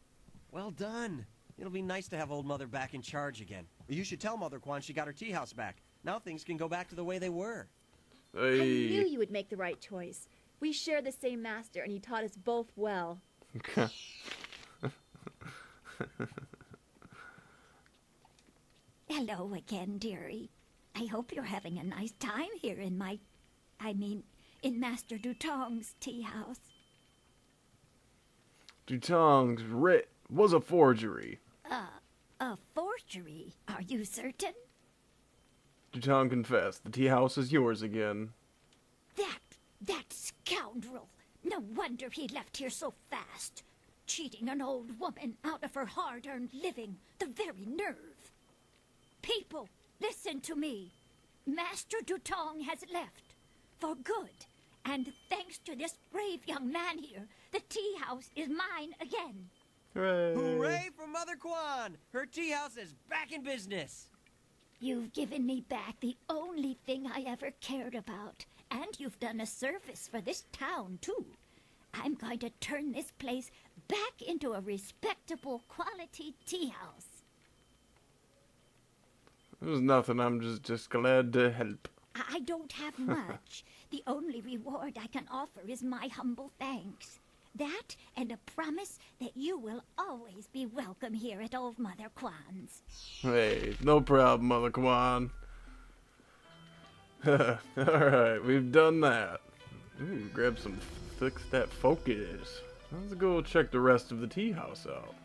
Speaker 19: Well done. It'll be nice to have old Mother back in charge again. You should tell Mother Quan she got her tea house back. Now things can go back to the way they were.
Speaker 14: I knew you would make the right choice. We share the same master, and he taught us both well.
Speaker 9: Hello again, dearie. I hope you're having a nice time here in in Master Dutong's tea house.
Speaker 1: Dutong's writ was a forgery.
Speaker 9: A forgery? Are you certain?
Speaker 1: Dutong confessed. The tea house is yours again.
Speaker 9: That scoundrel! No wonder he left here so fast. Cheating an old woman out of her hard-earned living. The very nerve. People, listen to me. Master Dutong has left. For good. And thanks to this brave young man here, the tea house is mine again.
Speaker 1: Hooray!
Speaker 19: Hooray for Mother Kwan! Her tea house is back in business.
Speaker 9: You've given me back the only thing I ever cared about. And you've done a service for this town, too. I'm going to turn this place back into a respectable quality tea house.
Speaker 1: There's nothing. I'm just glad to help.
Speaker 9: I don't have much. The only reward I can offer is my humble thanks. That and a promise that you will always be welcome here at Old Mother Kwan's.
Speaker 1: Hey, no problem, Mother Kwan. Alright, we've done that. Ooh, grab some fix that focus. Let's go check the rest of the tea house out.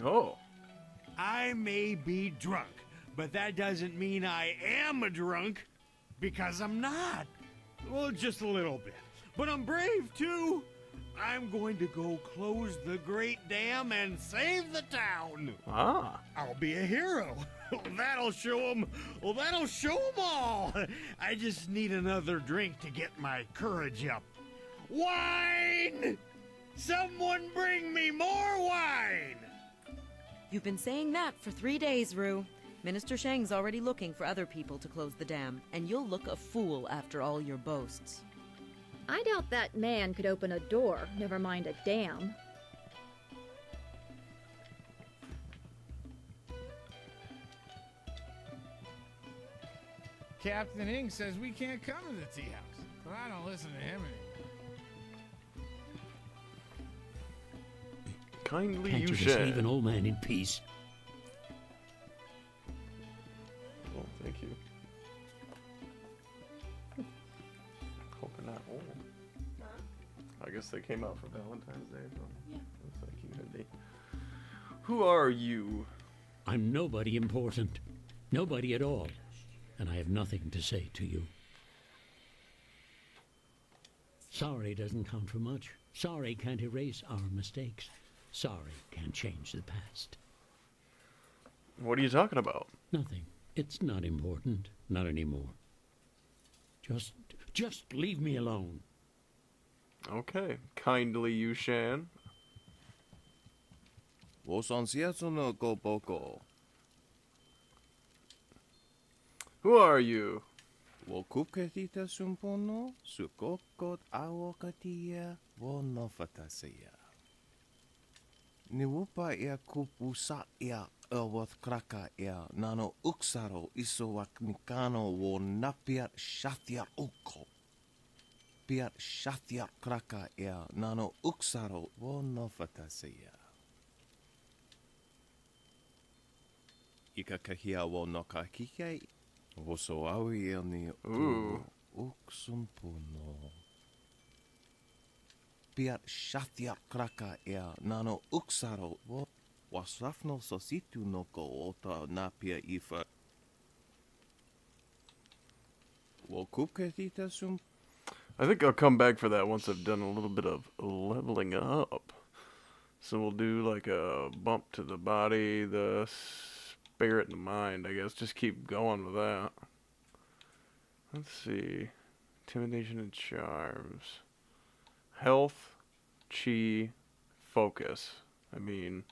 Speaker 1: Oh.
Speaker 6: I may be drunk, but that doesn't mean I am a drunk, because I'm not. Well, just a little bit. But I'm brave, too. I'm going to go close the Great Dam and save the town.
Speaker 1: Ah.
Speaker 6: I'll be a hero. That'll show them. Well, that'll show them all. I just need another drink to get my courage up. Wine! Someone bring me more wine!
Speaker 13: You've been saying that for 3 days, Rue. Minister Shang's already looking for other people to close the dam, and you'll look a fool after all your boasts.
Speaker 14: I doubt that man could open a door, never mind a dam.
Speaker 10: Captain Ing says we can't come to the tea house, but I don't listen to him anymore.
Speaker 1: Kindly
Speaker 11: Can't you just leave an old man in peace?
Speaker 1: Oh, thank you. Hope you're not old. I guess they came out for Valentine's Day, so yeah. Looks like you could be. Who are you?
Speaker 16: I'm nobody important. Nobody at all. And I have nothing to say to you. Sorry doesn't count for much. Sorry can't erase our mistakes. Sorry can't change the past.
Speaker 1: What are you talking about?
Speaker 16: Nothing. It's not important. Not anymore. Just leave me alone.
Speaker 1: Okay. Kindly you, Shan. Who are you?
Speaker 18: Niwupa ia kupu sa ia Elworth kraka ia nano uksaro isowak nikano wo napiat shathiar uko. Piat shathiar kraka ia nano uksaro wo nofatasea. Ika kahia wo noka kike wo so awi ia ni uksumpuno. Piat shathiar kraka ia nano uksaro wo wasrafno sositu noko ota napia ifa. Wo kupketita sum.
Speaker 1: I think I'll come back for that once I've done a little bit of leveling up. So we'll do like a bump to the body, the spirit, and the mind, I guess. Just keep going with that. Let's see. Intimidation and charms. Health, chi, focus. I mean...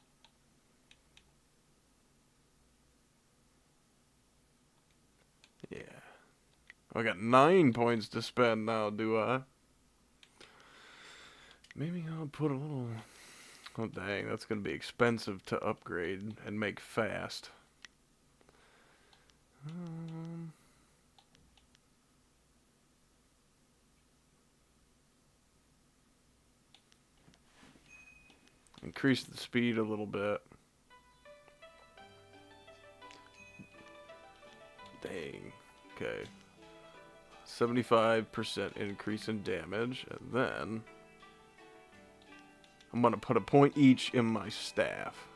Speaker 1: yeah. I got 9 points to spend now, do I? Maybe I'll put a little... oh, dang, that's going to be expensive to upgrade and make fast. Increase the speed a little bit. Dang. Okay. 75% increase in damage, and then I'm gonna put a point each in my staff.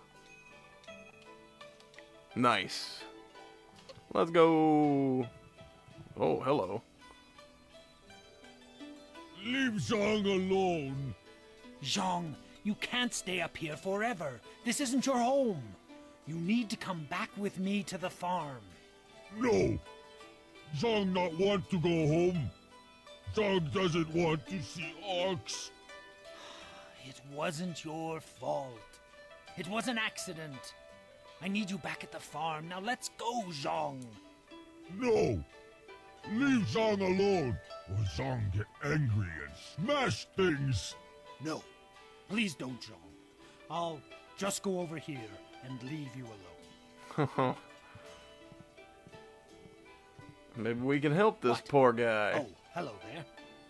Speaker 1: Nice. Let's go. Oh, hello.
Speaker 6: Leave Zhang alone.
Speaker 17: Zhang, you can't stay up here forever. This isn't your home. You need to come back with me to the farm.
Speaker 6: No. Zhang not want to go home.
Speaker 2: Zhang doesn't want to see Ox.
Speaker 17: It wasn't your fault. It was an accident. I need you back at the farm. Now let's go, Zhang.
Speaker 2: No! Leave Zhang alone, or Zhang get angry and smash things!
Speaker 17: No. Please don't, Zhang. I'll just go over here and leave you alone.
Speaker 1: Maybe we can help this poor guy.
Speaker 17: Oh, hello there.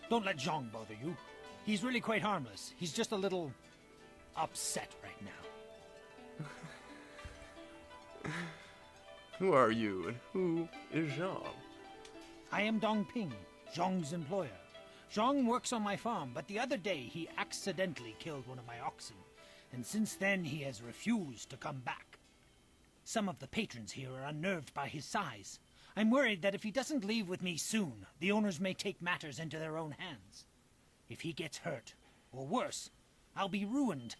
Speaker 17: Don't let Zhang bother you. He's really quite harmless. He's just a little upset right now.
Speaker 1: Who are you, and who is Zhang?
Speaker 17: I am Dong Ping, Zhang's employer. Zhang works on my farm, but the other day he accidentally killed one of my oxen, and since then he has refused to come back. Some of the patrons here are unnerved by his size. I'm worried that if he doesn't leave with me soon, the owners may take matters into their own hands. If he gets hurt, or worse, I'll be ruined.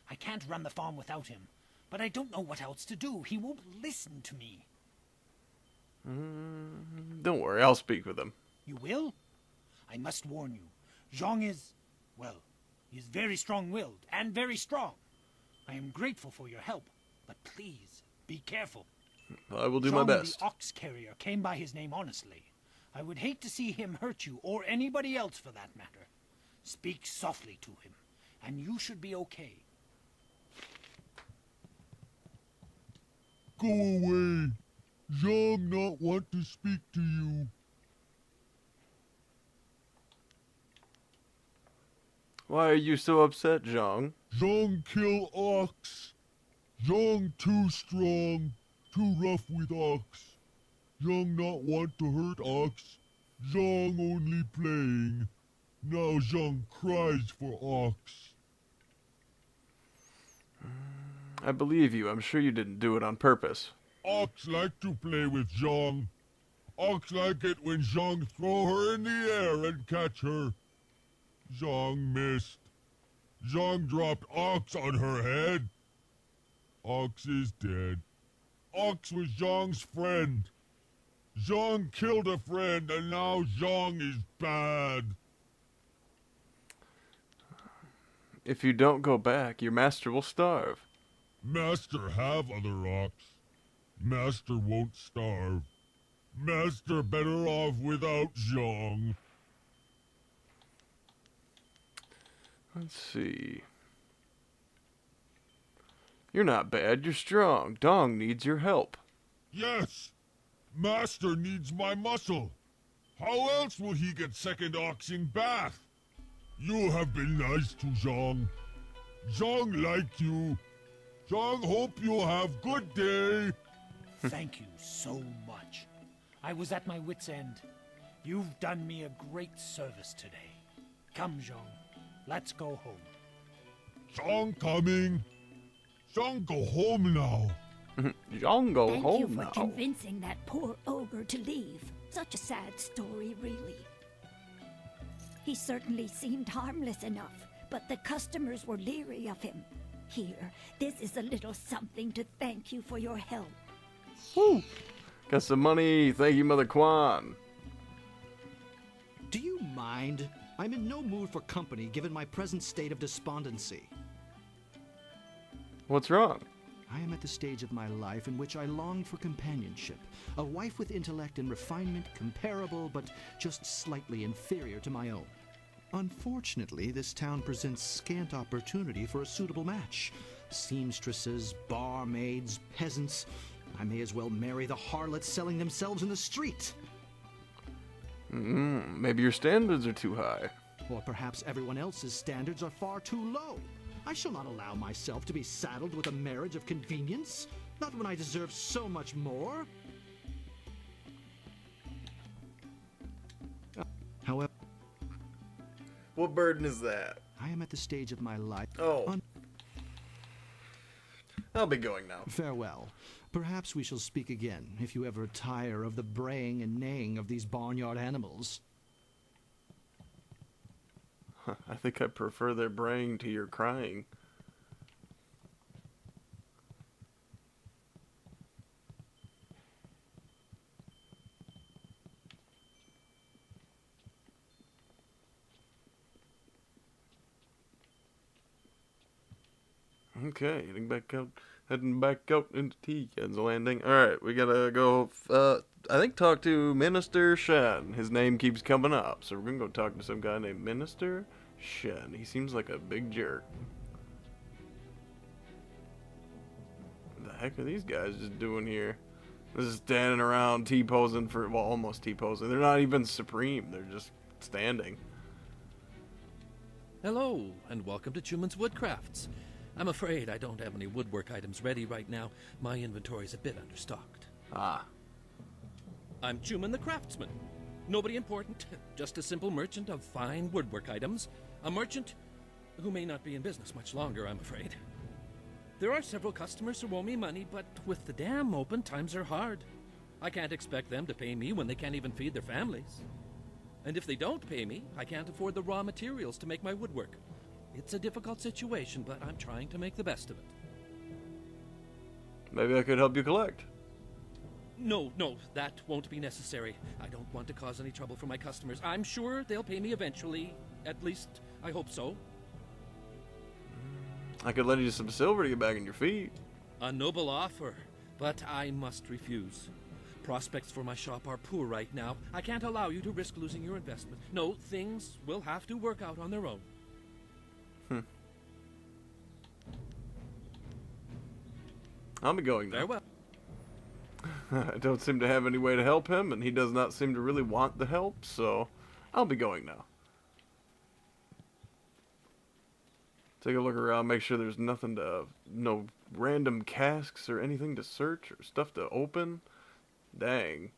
Speaker 17: I can't run the farm without him, but I don't know what else to do. He won't listen to me.
Speaker 1: Don't worry, I'll speak with him.
Speaker 17: You will? I must warn you, Zhang is, well, he's very strong-willed and very strong. I am grateful for your help, but please, be careful.
Speaker 1: I will do my
Speaker 17: Zhang,
Speaker 1: best.
Speaker 17: the ox carrier, came by his name honestly. I would hate to see him hurt you, or anybody else for that matter. Speak softly to him, and you should be okay.
Speaker 2: Go away! Zhang not want to speak to you.
Speaker 1: Why are you so upset, Zhang?
Speaker 2: Zhang kill Ox. Zhang too strong, too rough with Ox. Zhang not want to hurt Ox. Zhang only playing. Now Zhang cries for Ox.
Speaker 1: I believe you. I'm sure you didn't do it on purpose.
Speaker 2: Ox like to play with Zhang. Ox like it when Zhang throw her in the air and catch her. Zhang missed. Zhang dropped Ox on her head. Ox is dead. Ox was Zhang's friend. Zhang killed a friend and now Zhang is bad.
Speaker 1: If you don't go back, your master will starve.
Speaker 2: Master have other Ox. Master won't starve. Master better off without Zhang.
Speaker 1: Let's see. You're not bad, you're strong. Dong needs your help.
Speaker 2: Yes! Master needs my muscle. How else will he get second oxing bath? You have been nice to Zhang. Zhang like you. Zhang hope you have good day.
Speaker 17: Thank you so much. I was at my wit's end. You've done me a great service today. Come, Zhang. Let's go home.
Speaker 2: Zhang coming. Zhang go home now.
Speaker 1: Zhang go
Speaker 9: Thank
Speaker 1: home
Speaker 9: you for
Speaker 1: now.
Speaker 9: convincing that poor ogre to leave. Such a sad story, really. He certainly seemed harmless enough, but the customers were leery of him. Here, this is a little something to thank you for your help.
Speaker 1: Woo! Got some money. Thank you, Mother Quan.
Speaker 4: Do you mind? I'm in no mood for company given my present state of despondency.
Speaker 1: What's wrong?
Speaker 4: I am at the stage of my life in which I long for companionship. A wife with intellect and refinement comparable but just slightly inferior to my own. Unfortunately, this town presents scant opportunity for a suitable match. Seamstresses, barmaids, peasants. I may as well marry the harlots selling themselves in the street.
Speaker 1: Maybe your standards are too high.
Speaker 4: Or perhaps everyone else's standards are far too low. I shall not allow myself to be saddled with a marriage of convenience, not when I deserve so much more. However,
Speaker 1: what burden is that?
Speaker 4: I am at the stage of my life.
Speaker 1: Oh. I'll be going now.
Speaker 4: Farewell. Perhaps we shall speak again if you ever tire of the braying and neighing of these barnyard animals.
Speaker 1: I think I prefer their braying to your crying. Okay, heading back out into T-Ken's Landing. Alright, we gotta go, I think talk to Minister Shen. His name keeps coming up, so we're gonna go talk to some guy named Minister Shen. He seems like a big jerk. What the heck are these guys just doing here? This is standing around T-posing for, well, almost T-posing. They're not even supreme, they're just standing.
Speaker 7: Hello, and welcome to Chuman's Woodcrafts. I'm afraid I don't have any woodwork items ready right now. My inventory's a bit understocked.
Speaker 1: Ah.
Speaker 7: I'm Chuman the Craftsman. Nobody important, just a simple merchant of fine woodwork items. A merchant who may not be in business much longer, I'm afraid. There are several customers who owe me money, but with the dam open, times are hard. I can't expect them to pay me when they can't even feed their families. And if they don't pay me, I can't afford the raw materials to make my woodwork. It's a difficult situation, but I'm trying to make the best of it.
Speaker 1: Maybe I could help you collect.
Speaker 7: No, that won't be necessary. I don't want to cause any trouble for my customers. I'm sure they'll pay me eventually. At least, I hope so.
Speaker 1: I could lend you some silver to get back on your feet.
Speaker 7: A noble offer, but I must refuse. Prospects for my shop are poor right now. I can't allow you to risk losing your investment. No, things will have to work out on their own.
Speaker 1: I'll be going now.
Speaker 7: Farewell.
Speaker 1: I don't seem to have any way to help him, and he does not seem to really want the help, so I'll be going now. Take a look around, make sure there's nothing to, no random casks or anything to search or stuff to open. Dang.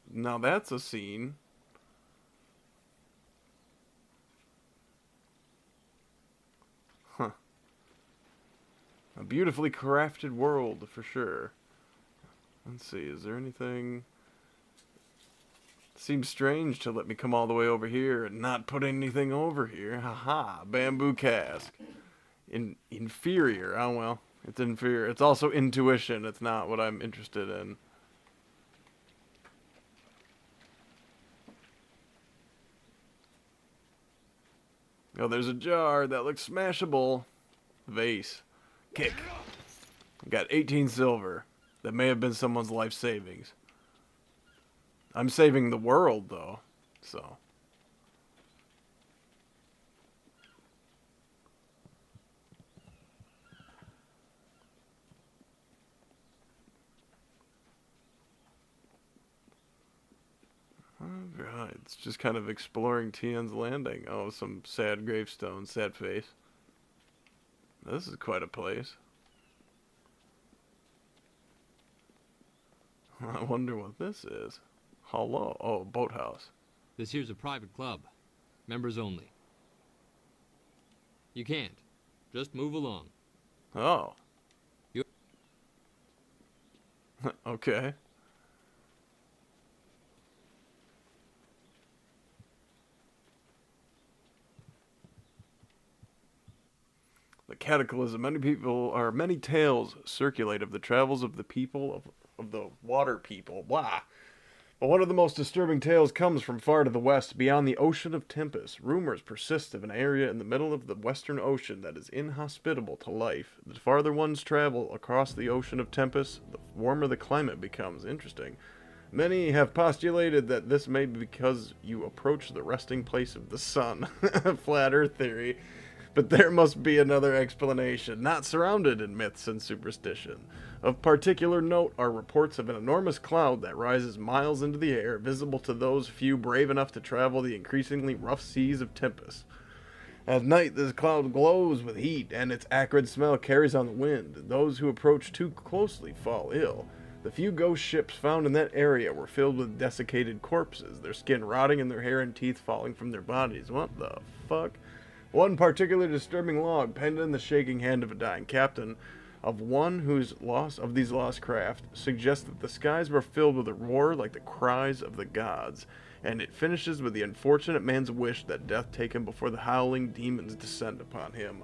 Speaker 1: Now that's a scene. Huh. A beautifully crafted world, for sure. Let's see, is there anything... Seems strange to let me come all the way over here and not put anything over here. Haha, bamboo cask. Inferior. Oh, well, it's inferior. It's also intuition. It's not what I'm interested in. Oh, there's a jar that looks smashable. Vase. Kick. Got 18 silver. That may have been someone's life savings. I'm saving the world, though, so. Alright, it's just kind of exploring Tien's Landing. Oh, some sad gravestone, sad face. This is quite a place. I wonder what this is. Hello. Oh, boathouse.
Speaker 8: This here's a private club. Members only. You can't. Just move along.
Speaker 1: Oh. Okay. The cataclysm. Many tales circulate of the travels of the people of the water people. Blah. But one of the most disturbing tales comes from far to the west, beyond the ocean of Tempest. Rumors persist of an area in the middle of the western ocean that is inhospitable to life. The farther ones travel across the ocean of Tempest, the warmer the climate becomes. Interesting. Many have postulated that this may be because you approach the resting place of the sun. Flat Earth theory. But there must be another explanation, not surrounded in myths and superstition. Of particular note are reports of an enormous cloud that rises miles into the air, visible to those few brave enough to travel the increasingly rough seas of Tempest. At night, this cloud glows with heat, and its acrid smell carries on the wind. Those who approach too closely fall ill. The few ghost ships found in that area were filled with desiccated corpses, their skin rotting and their hair and teeth falling from their bodies. What the fuck? One particularly disturbing log, penned in the shaking hand of a dying captain of one of these lost craft, suggests that the skies were filled with a roar like the cries of the gods, and it finishes with the unfortunate man's wish that death take him before the howling demons descend upon him.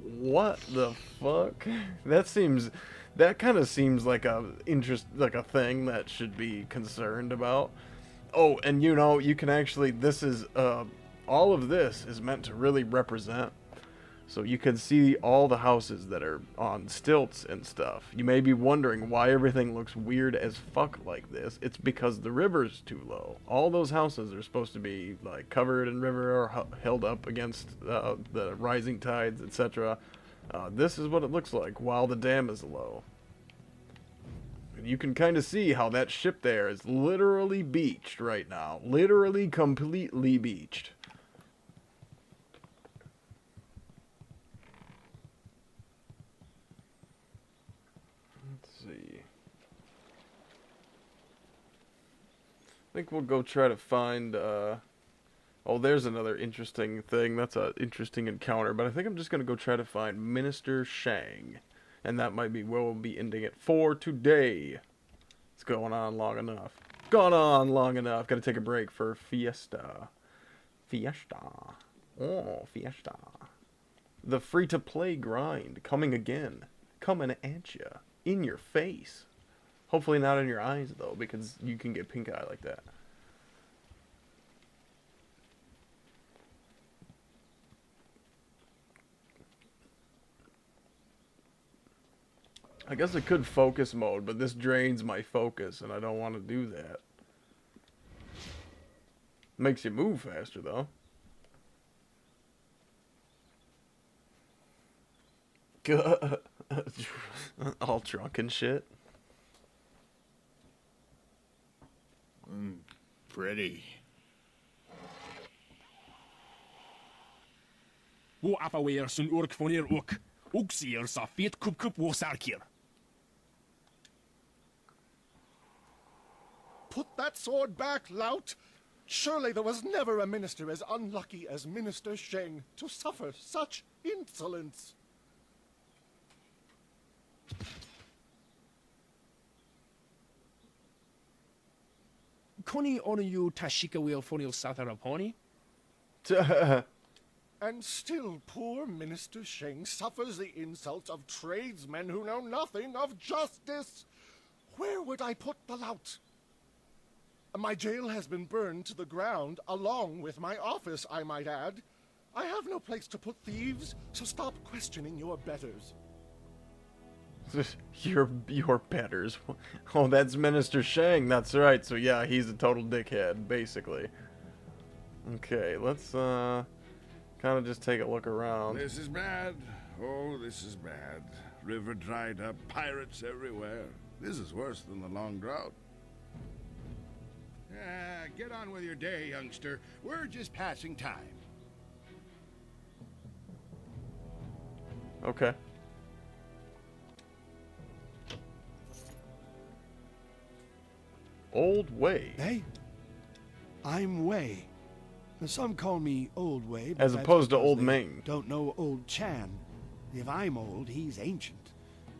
Speaker 1: What the fuck? That kind of seems like a thing that should be concerned about. Oh, and you can actually, all of this is meant to really represent So you can see all the houses that are on stilts and stuff. You may be wondering why everything looks weird as fuck like this. It's because the river's too low. All those houses are supposed to be like covered in river or held up against the rising tides, etc. This is what it looks like while the dam is low. And you can kind of see how that ship there is literally beached right now. Literally completely beached. I think we'll go try to find, oh, there's another interesting thing. That's an interesting encounter, but I think I'm just going to go try to find Minister Shang. And that might be where we'll be ending it for today. It's going on long enough. Gone on long enough. Gotta take a break for Fiesta. Fiesta. Oh, Fiesta. The free-to-play grind coming again. Coming at ya. In your face. Hopefully not in your eyes, though, because you can get pink eye like that. I guess I could focus mode, but this drains my focus, and I don't want to do that. Makes you move faster, though. All drunk and shit.
Speaker 6: Pretty.
Speaker 3: Wo afaweer sun urk vonir ook. Ook sier sa fiet kup wo sarkir.
Speaker 15: Put that sword back, lout! Surely there was never a minister as unlucky as Minister Sheng to suffer such insolence.
Speaker 3: Koni onu you tashika wheel fonil sataraponi?
Speaker 15: And still poor Minister Sheng suffers the insults of tradesmen who know nothing of justice. Where would I put the lout? My jail has been burned to the ground, along with my office, I might add. I have no place to put thieves, so stop questioning your betters.
Speaker 1: Your betters. Oh, that's Minister Shang. That's right. So yeah, he's a total dickhead, basically. Okay, let's kind of just take a look around.
Speaker 2: This is bad. Oh, this is bad. River dried up, pirates everywhere. This is worse than the long drought.
Speaker 21: Get on with your day, youngster. We're just passing time.
Speaker 1: Okay. Old Way.
Speaker 22: Hey? I'm Way. Some call me Old Way, but
Speaker 1: as
Speaker 22: that's
Speaker 1: opposed to
Speaker 22: because
Speaker 1: Old
Speaker 22: they
Speaker 1: Ming.
Speaker 22: Don't know Old Chan. If I'm old, he's ancient.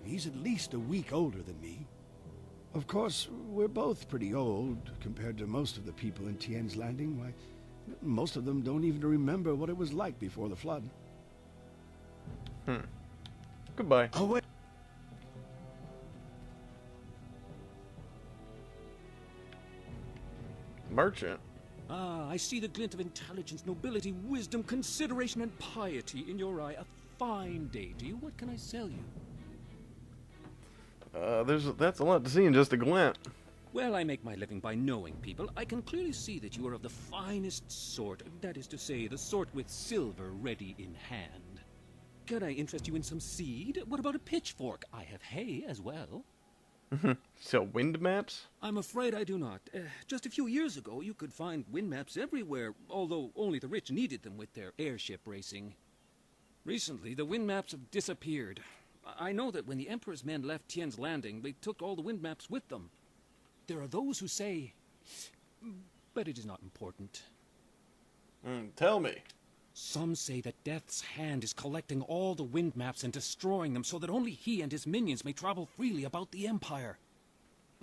Speaker 22: He's at least a week older than me. Of course, we're both pretty old compared to most of the people in Tien's Landing. Why, most of them don't even remember what it was like before the flood.
Speaker 1: Goodbye.
Speaker 22: Oh, wait.
Speaker 1: Merchant.
Speaker 3: Ah, I see the glint of intelligence, nobility, wisdom, consideration, and piety in your eye. A fine day to you. What can I sell you?
Speaker 1: That's a lot to see in just a glint.
Speaker 3: Well, I make my living by knowing people. I can clearly see that you are of the finest sort. That is to say, the sort with silver ready in hand. Can I interest you in some seed? What about a pitchfork? I have hay as well.
Speaker 1: So, wind maps?
Speaker 3: I'm afraid I do not. Just a few years ago, you could find wind maps everywhere, although only the rich needed them with their airship racing. Recently, the wind maps have disappeared. I know that when the Emperor's men left Tien's Landing, they took all the wind maps with them. There are those who say... But it is not important.
Speaker 1: Tell me.
Speaker 3: Some say that Death's Hand is collecting all the wind maps and destroying them so that only he and his minions may travel freely about the Empire.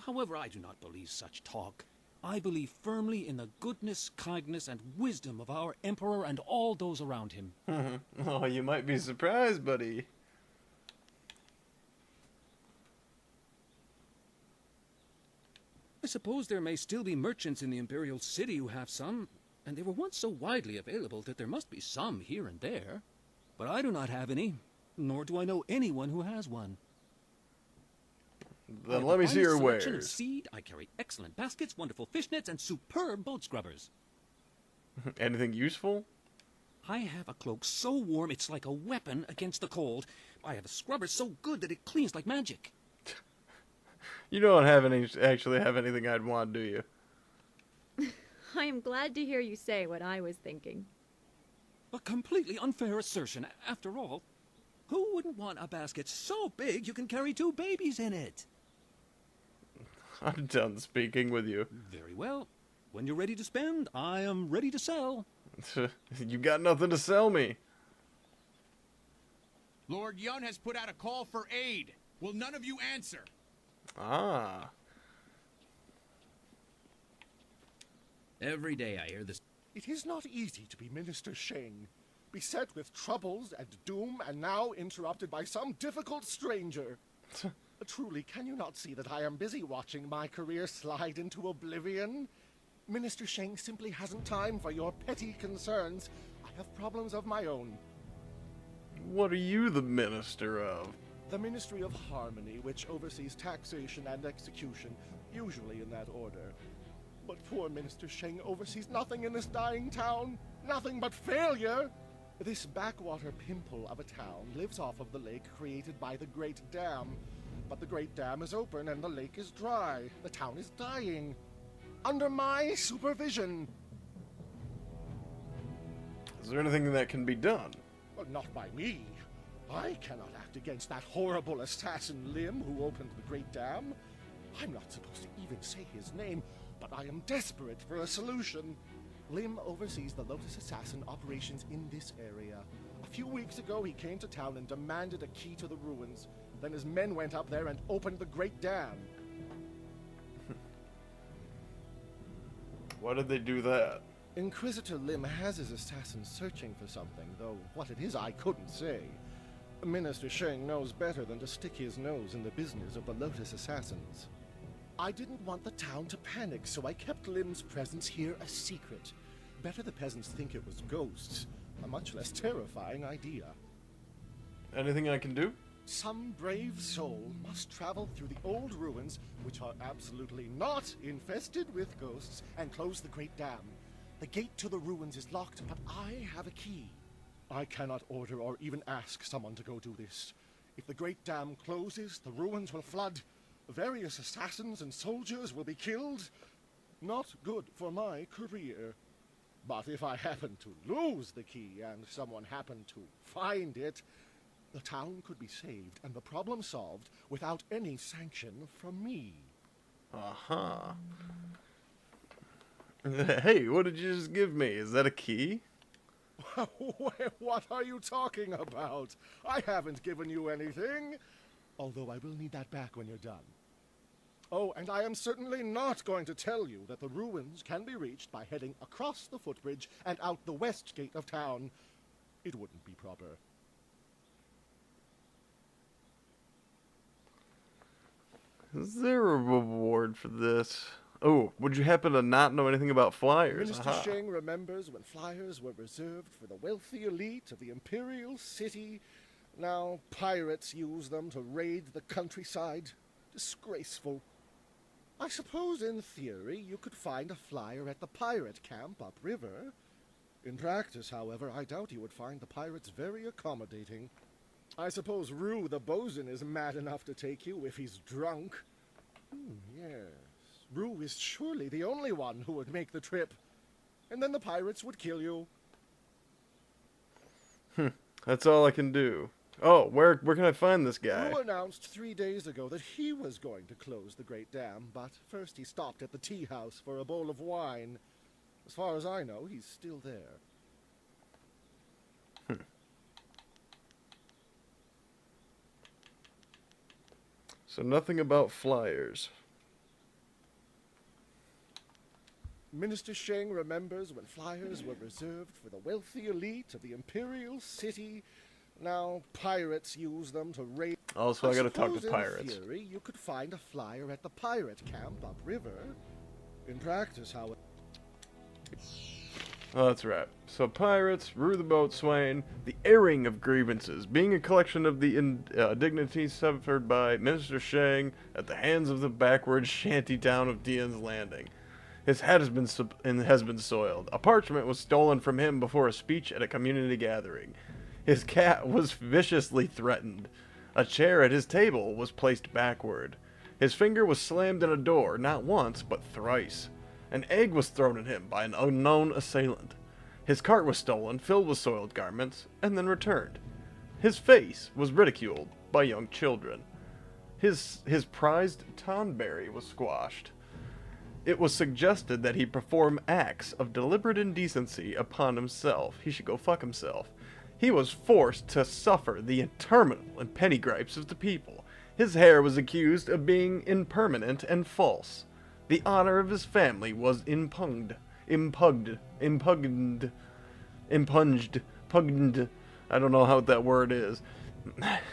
Speaker 3: However, I do not believe such talk. I believe firmly in the goodness, kindness, and wisdom of our Emperor and all those around him.
Speaker 1: Oh, you might be surprised, buddy.
Speaker 3: I suppose there may still be merchants in the Imperial City who have some, and they were once so widely available that there must be some here and there. but I do not have any, nor do I know anyone who has one.
Speaker 1: Then let me see your
Speaker 3: Selection of
Speaker 1: wares.
Speaker 3: seed. I carry excellent baskets, wonderful fishnets, and superb boat scrubbers.
Speaker 1: Anything useful?
Speaker 3: I have a cloak so warm it's like a weapon against the cold. I have a scrubber so good that it cleans like magic.
Speaker 1: You don't actually have anything I'd want, do you?
Speaker 14: I am glad to hear you say what I was thinking.
Speaker 3: A completely unfair assertion. After all, who wouldn't want a basket so big you can carry 2 babies in it?
Speaker 1: I'm done speaking with you.
Speaker 3: Very well. When you're ready to spend, I am ready to sell.
Speaker 1: You got nothing to sell me.
Speaker 10: Lord Yun has put out a call for aid. Will none of you answer?
Speaker 1: Ah.
Speaker 11: Every day I hear this.
Speaker 15: It is not easy to be Minister Sheng, beset with troubles and doom, and now interrupted by some difficult stranger. Truly, can you not see that I am busy watching my career slide into oblivion? Minister Sheng simply hasn't time for your petty concerns. I have problems of my own.
Speaker 1: What are you the minister of?
Speaker 15: The Ministry of Harmony, which oversees taxation and execution, usually in that order. But poor Minister Sheng oversees nothing in this dying town. Nothing but failure! This backwater pimple of a town lives off of the lake created by the Great Dam. But the Great Dam is open and the lake is dry. The town is dying. Under my supervision.
Speaker 1: Is there anything that can be done?
Speaker 15: Well, not by me. I cannot act against that horrible assassin Lim who opened the Great Dam. I'm not supposed to even say his name, but I am desperate for a solution. Lim oversees the Lotus Assassin operations in this area. A few weeks ago, he came to town and demanded a key to the ruins. Then his men went up there and opened the Great Dam.
Speaker 1: Why did they do that?
Speaker 15: Inquisitor Lim has his assassins searching for something, though what it is I couldn't say. Minister Sheng knows better than to stick his nose in the business of the Lotus Assassins. I didn't want the town to panic, so I kept Lim's presence here a secret. Better the peasants think it was ghosts. A much less terrifying idea.
Speaker 1: Anything I can do?
Speaker 15: Some brave soul must travel through the old ruins, which are absolutely not infested with ghosts, and close the Great Dam. The gate to the ruins is locked, but I have a key. I cannot order or even ask someone to go do this. If the Great Dam closes, the ruins will flood. Various assassins and soldiers will be killed. Not good for my career. But if I happen to lose the key and someone happened to find it, the town could be saved and the problem solved without any sanction from me.
Speaker 1: Uh-huh. Hey, what did you just give me? Is that a key?
Speaker 15: What are you talking about? I haven't given you anything. Although I will need that back when you're done. Oh, and I am certainly not going to tell you that the ruins can be reached by heading across the footbridge and out the west gate of town. It wouldn't be proper.
Speaker 1: Is there a reward for this? Oh, would you happen to not know anything about flyers?
Speaker 15: Minister
Speaker 1: Aha.
Speaker 15: Sheng remembers when flyers were reserved for the wealthy elite of the Imperial City. Now pirates use them to raid the countryside. Disgraceful. I suppose in theory you could find a flyer at the pirate camp upriver. In practice, however, I doubt you would find the pirates very accommodating. I suppose Rue the bosun is mad enough to take you if he's drunk. Yes. Rue is surely the only one who would make the trip. And then the pirates would kill you.
Speaker 1: That's all I can do. Oh, where can I find this guy?
Speaker 15: Rue announced 3 days ago that he was going to close the Great Dam, but first he stopped at the tea house for a bowl of wine. As far as I know, he's still there.
Speaker 1: So nothing about flyers.
Speaker 15: Minister Sheng remembers when flyers were reserved for the wealthy elite of the Imperial City. Now pirates use them to raid.
Speaker 1: Also, I gotta talk to
Speaker 15: suppose
Speaker 1: pirates.
Speaker 15: In theory, you could find a flyer at the pirate camp upriver. In practice, however.
Speaker 1: Oh, that's right. So pirates, rue the boatswain, the airing of grievances, being a collection of the indignities suffered by Minister Shang at the hands of the backward shanty town of Tien's Landing. His hat has been soiled. A parchment was stolen from him before a speech at a community gathering. His cat was viciously threatened. A chair at his table was placed backward. His finger was slammed in a door, not once, but thrice. An egg was thrown at him by an unknown assailant. His cart was stolen, filled with soiled garments, and then returned. His face was ridiculed by young children. His prized tonberry was squashed. It was suggested that he perform acts of deliberate indecency upon himself. He should go fuck himself. He was forced to suffer the interminable and petty gripes of the people. His hair was accused of being impermanent and false. The honor of his family was impunged. I don't know how that word is.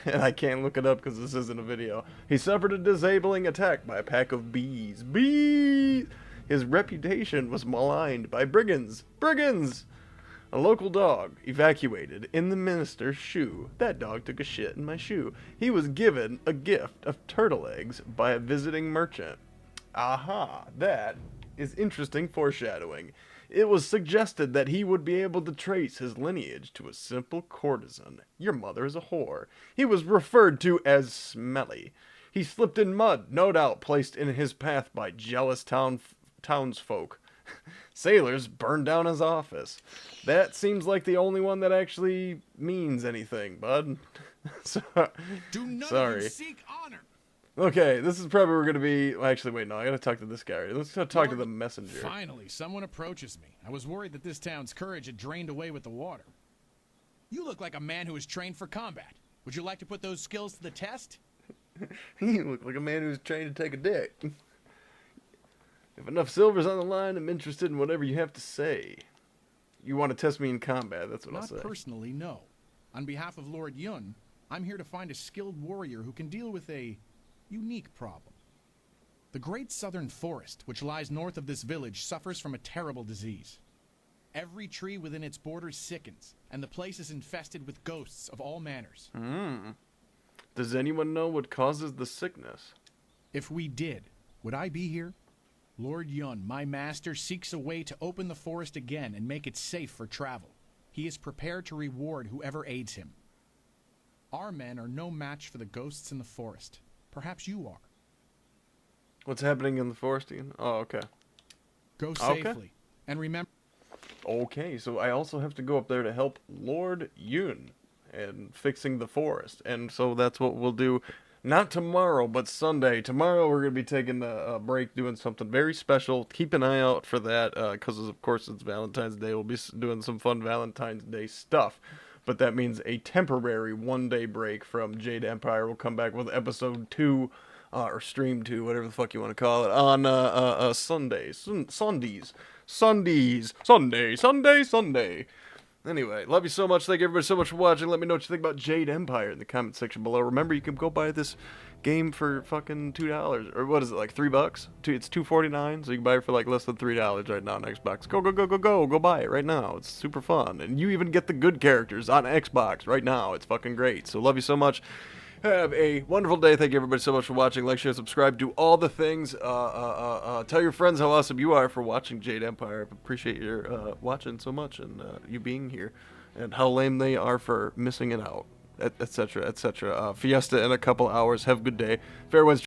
Speaker 1: And I can't look it up because this isn't a video. He suffered a disabling attack by a pack of bees. Bees! His reputation was maligned by brigands. Brigands! A local dog evacuated in the minister's shoe. That dog took a shit in my shoe. He was given a gift of turtle eggs by a visiting merchant. Aha, that is interesting foreshadowing. It was suggested that he would be able to trace his lineage to a simple courtesan. Your mother is a whore. He was referred to as smelly. He slipped in mud, no doubt placed in his path by jealous townsfolk. Sailors burned down his office. That seems like the only one that actually means anything, bud.
Speaker 10: Do none
Speaker 1: Sorry.
Speaker 10: of you seek honor.
Speaker 1: Okay, this is probably we're gonna be. Well, actually, wait, no, I gotta talk to this guy. Let's go talk to the messenger.
Speaker 10: Finally, someone approaches me. I was worried that this town's courage had drained away with the water. You look like a man who is trained for combat. Would you like to put those skills to the test?
Speaker 1: You look like a man who's trained to take a dick. If enough silver's on the line, I'm interested in whatever you have to say. You want to test me in combat, that's what I'll say.
Speaker 10: Not personally, no. On behalf of Lord Yun, I'm here to find a skilled warrior who can deal with a unique problem. The great southern forest, which lies north of this village, suffers from a terrible disease. Every tree within its borders sickens, and the place is infested with ghosts of all manners.
Speaker 1: Does anyone know what causes the sickness?
Speaker 10: If we did, would I be here? Lord Yun, my master, seeks a way to open the forest again and make it safe for travel. He is prepared to reward whoever aids him. Our men are no match for the ghosts in the forest. Perhaps you are.
Speaker 1: What's happening in the forest again? Oh, okay.
Speaker 10: Go safely. And remember...
Speaker 1: Okay, so I also have to go up there to help Lord Yun and fixing the forest. And so that's what we'll do. Not tomorrow, but Sunday. Tomorrow we're going to be taking a break, doing something very special. Keep an eye out for that, because of course it's Valentine's Day. We'll be doing some fun Valentine's Day stuff. But that means a temporary one-day break from Jade Empire. We'll come back with episode 2, or stream 2, whatever the fuck you want to call it, on Sundays. Sunday. Anyway, love you so much. Thank you everybody so much for watching. Let me know what you think about Jade Empire in the comment section below. Remember, you can go buy this game for fucking $2. Or what is it, like $3? It's $2.49, so you can buy it for like less than $3 right now on Xbox. Go buy it right now. It's super fun. And you even get the good characters on Xbox right now. It's fucking great. So love you so much. Have a wonderful day. Thank you everybody so much for watching. Like, share, subscribe, do all the things. Tell your friends how awesome you are for watching Jade Empire. I appreciate your watching so much and you being here. And how lame they are for missing it out, etc., etc. Fiesta in a couple hours. Have a good day. Fair winds.